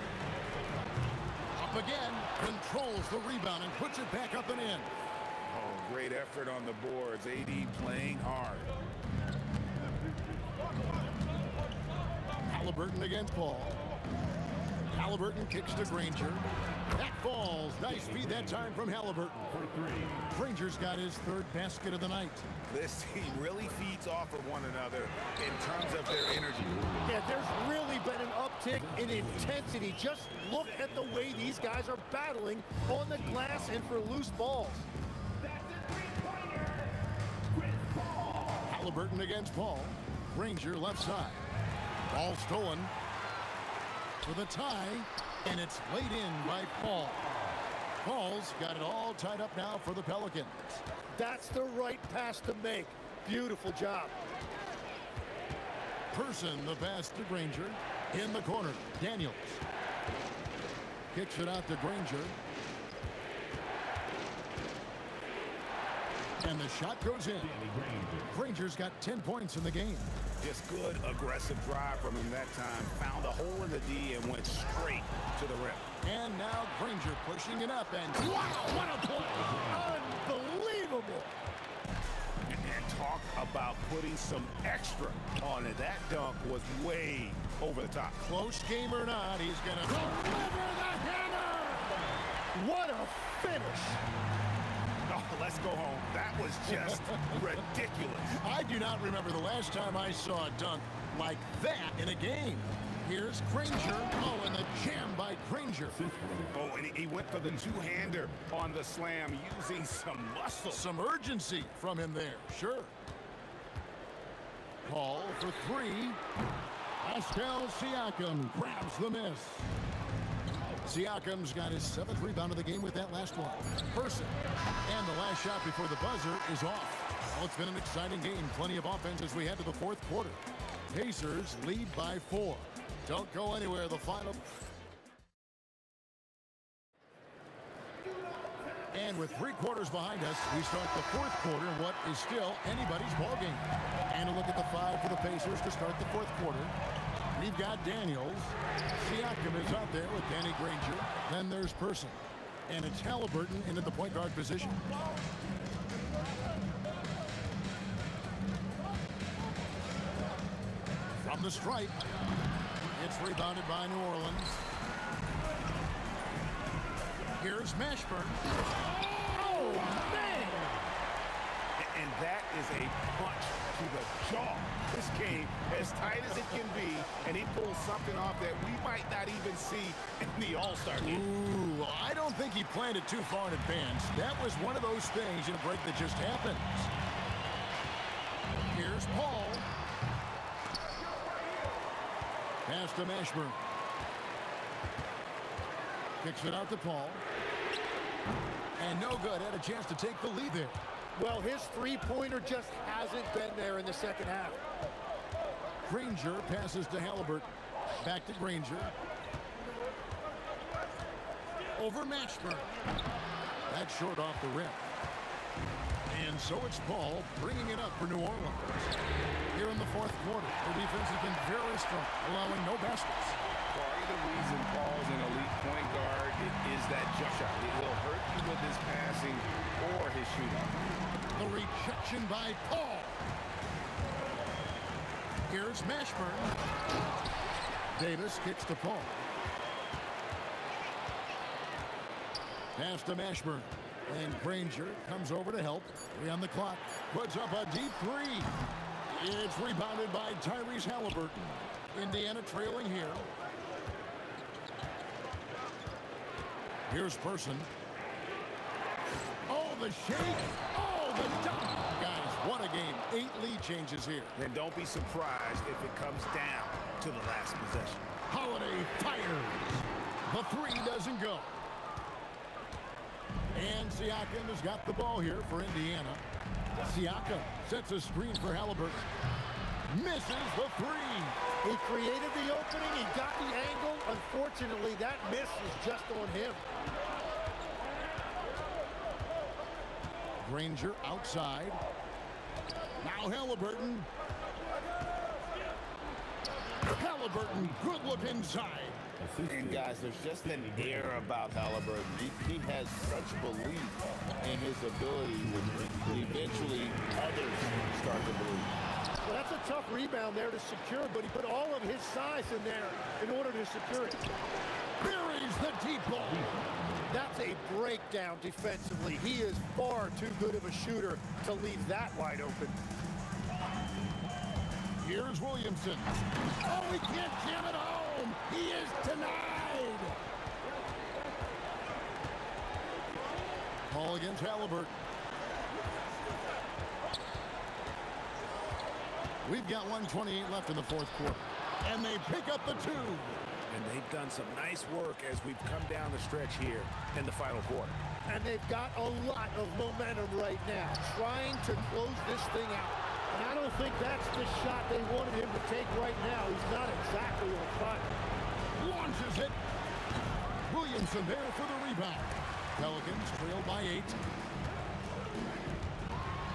Speaker 3: Up again. Controls the rebound and puts it back up and in.
Speaker 4: Oh, great effort on the boards. AD playing hard.
Speaker 3: Halliburton against Paul. Halliburton kicks to Granger. That falls. Nice feed that time from Halliburton. Granger's got his 3rd basket of the night.
Speaker 4: This team really feeds off of one another in terms of their energy.
Speaker 5: Yeah, there's really been an uptick in intensity. Just look at the way these guys are battling on the glass and for loose balls.
Speaker 3: Halliburton against Paul. Granger left side. Ball stolen. For the tie, and it's laid in by Paul. Paul's got it all tied up now for the Pelicans.
Speaker 5: That's the right pass to make. Beautiful job.
Speaker 3: Person the pass to Granger. In the corner, Daniels. Kicks it out to Granger. And the shot goes in. Granger's got 10 points in the game.
Speaker 4: Just good, aggressive drive from him that time. Found a hole in the D and went straight to the rim.
Speaker 3: And now Granger pushing it up, and wow, what a play!
Speaker 5: Unbelievable!
Speaker 4: And talk about putting some extra on it. That dunk was way over the top.
Speaker 3: Close game or not, he's going to deliver the hammer!
Speaker 5: What a finish!
Speaker 4: Oh, let's go home. That was just ridiculous.
Speaker 3: I do not remember the last time I saw a dunk like that in a game. Here's Granger. Oh, and the jam by Granger.
Speaker 4: Oh, and he went for the two-hander on the slam using some muscle.
Speaker 3: Some urgency from him there, sure. Paul for 3. Pascal Siakam grabs the miss. Siakam's got his 7th rebound of the game with that last one. Person. And the last shot before the buzzer is off. Well, it's been an exciting game. Plenty of offense as we head to the 4th quarter. Pacers lead by 4. Don't go anywhere. The final. And with 3 quarters behind us, we start the 4th quarter in what is still anybody's ball game. And a look at the 5 for the Pacers to start the 4th quarter. We've got Daniels. Siakam is out there with Danny Granger. Then there's Person. And it's Halliburton into the point guard position. From the stripe. It's rebounded by New Orleans. Here's Mashburn.
Speaker 5: Oh, man! And that is a punch to the jaw. This game, as tight as it can be, and he pulls something off that we might not even see in the All-Star game.
Speaker 3: Ooh, I don't think he planned it too far in advance. That was one of those things in a break that just happens. Here's Paul. Pass to Mashburn. Kicks it out to Paul. And no good. Had a chance to take the lead there.
Speaker 12: Well, his three-pointer just hasn't been there in the second half.
Speaker 3: Granger passes to Halliburton. Back to Granger. Over Mashburn. That's short off the rim. And so it's Paul bringing it up for New Orleans. Here in the fourth quarter, the defense has been very strong, allowing no baskets.
Speaker 4: Part of the reason Paul's an elite point guard is that jump shot. He'll hurt you with his passing or his shooting.
Speaker 3: The rejection by Paul. Here's Mashburn. Davis kicks to Paul. Pass to Mashburn. And Granger comes over to help. 3 on the clock. Puts up a deep three. It's rebounded by Tyrese Halliburton. Indiana trailing here. Here's Person. Oh, the shake. Oh, the dunk. Guys, what a game. 8 lead changes here.
Speaker 5: And don't be surprised if it comes down to the last possession.
Speaker 3: Holiday fires. The three doesn't go. And Siakam has got the ball here for Indiana. Siakam sets a screen for Halliburton. Misses the three.
Speaker 12: He created the opening. He got the angle. Unfortunately, that miss is just on him.
Speaker 3: Granger outside. Now Halliburton. Halliburton, good look inside.
Speaker 4: And guys, there's just an air about Halliburton. He has such belief in his ability that eventually others start to believe.
Speaker 12: Well, that's a tough rebound there to secure, but he put all of his size in there in order to secure it.
Speaker 3: Buries the deep ball.
Speaker 12: That's a breakdown defensively. He is far too good of a shooter to leave that wide open.
Speaker 3: Here's Williamson. Oh, he can't jam it home. He is denied. Ball against Halliburton. We've got 1:28 left in the fourth quarter. And they pick up the 2.
Speaker 5: And they've done some nice work as we've come down the stretch here in the final quarter.
Speaker 12: And they've got a lot of momentum right now, trying to close this thing out. And I don't think that's the shot they wanted him to take right now. He's not exactly on fire.
Speaker 3: Launches it. Williamson there for the rebound. Pelicans trail by 8.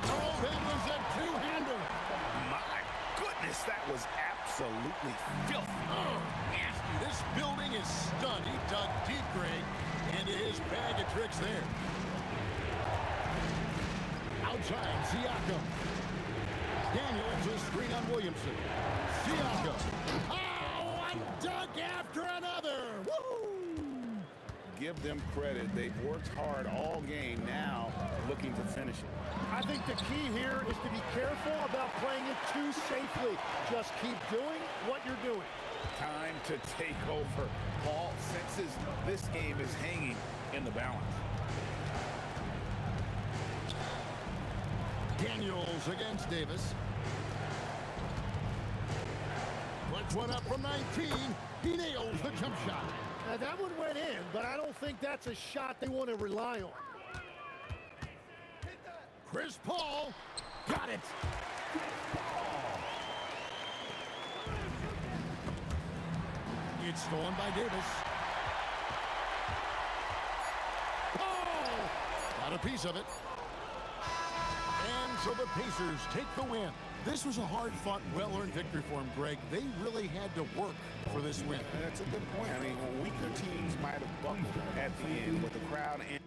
Speaker 3: Oh, that was a two-hander.
Speaker 5: My goodness, that was absolutely filthy.
Speaker 3: Oh, nasty. This building is stunned. He dug deep, Greg, into his bag of tricks there. Outside, Siakam. Daniels a screen on Williamson. Siakam. Oh, one dunk after another. Woo!
Speaker 4: Give them credit. They've worked hard all game, now looking to finish it.
Speaker 12: I think the key here is to be careful about playing it too safely. Just keep doing what you're doing.
Speaker 4: Time to take over. Paul senses this game is hanging in the balance.
Speaker 3: Daniels against Davis. Puts one up from 19. He nails the jump shot.
Speaker 12: Now that one went in, but I don't think that's a shot they want to rely on.
Speaker 3: Chris Paul got it. It's stolen by Davis. Paul got a piece of it. And so the Pacers take the win. This was a hard-fought, well-earned victory for him, Greg. They really had to work for this win.
Speaker 4: That's a good point. I mean, weaker teams might have buckled at the end, but the crowd and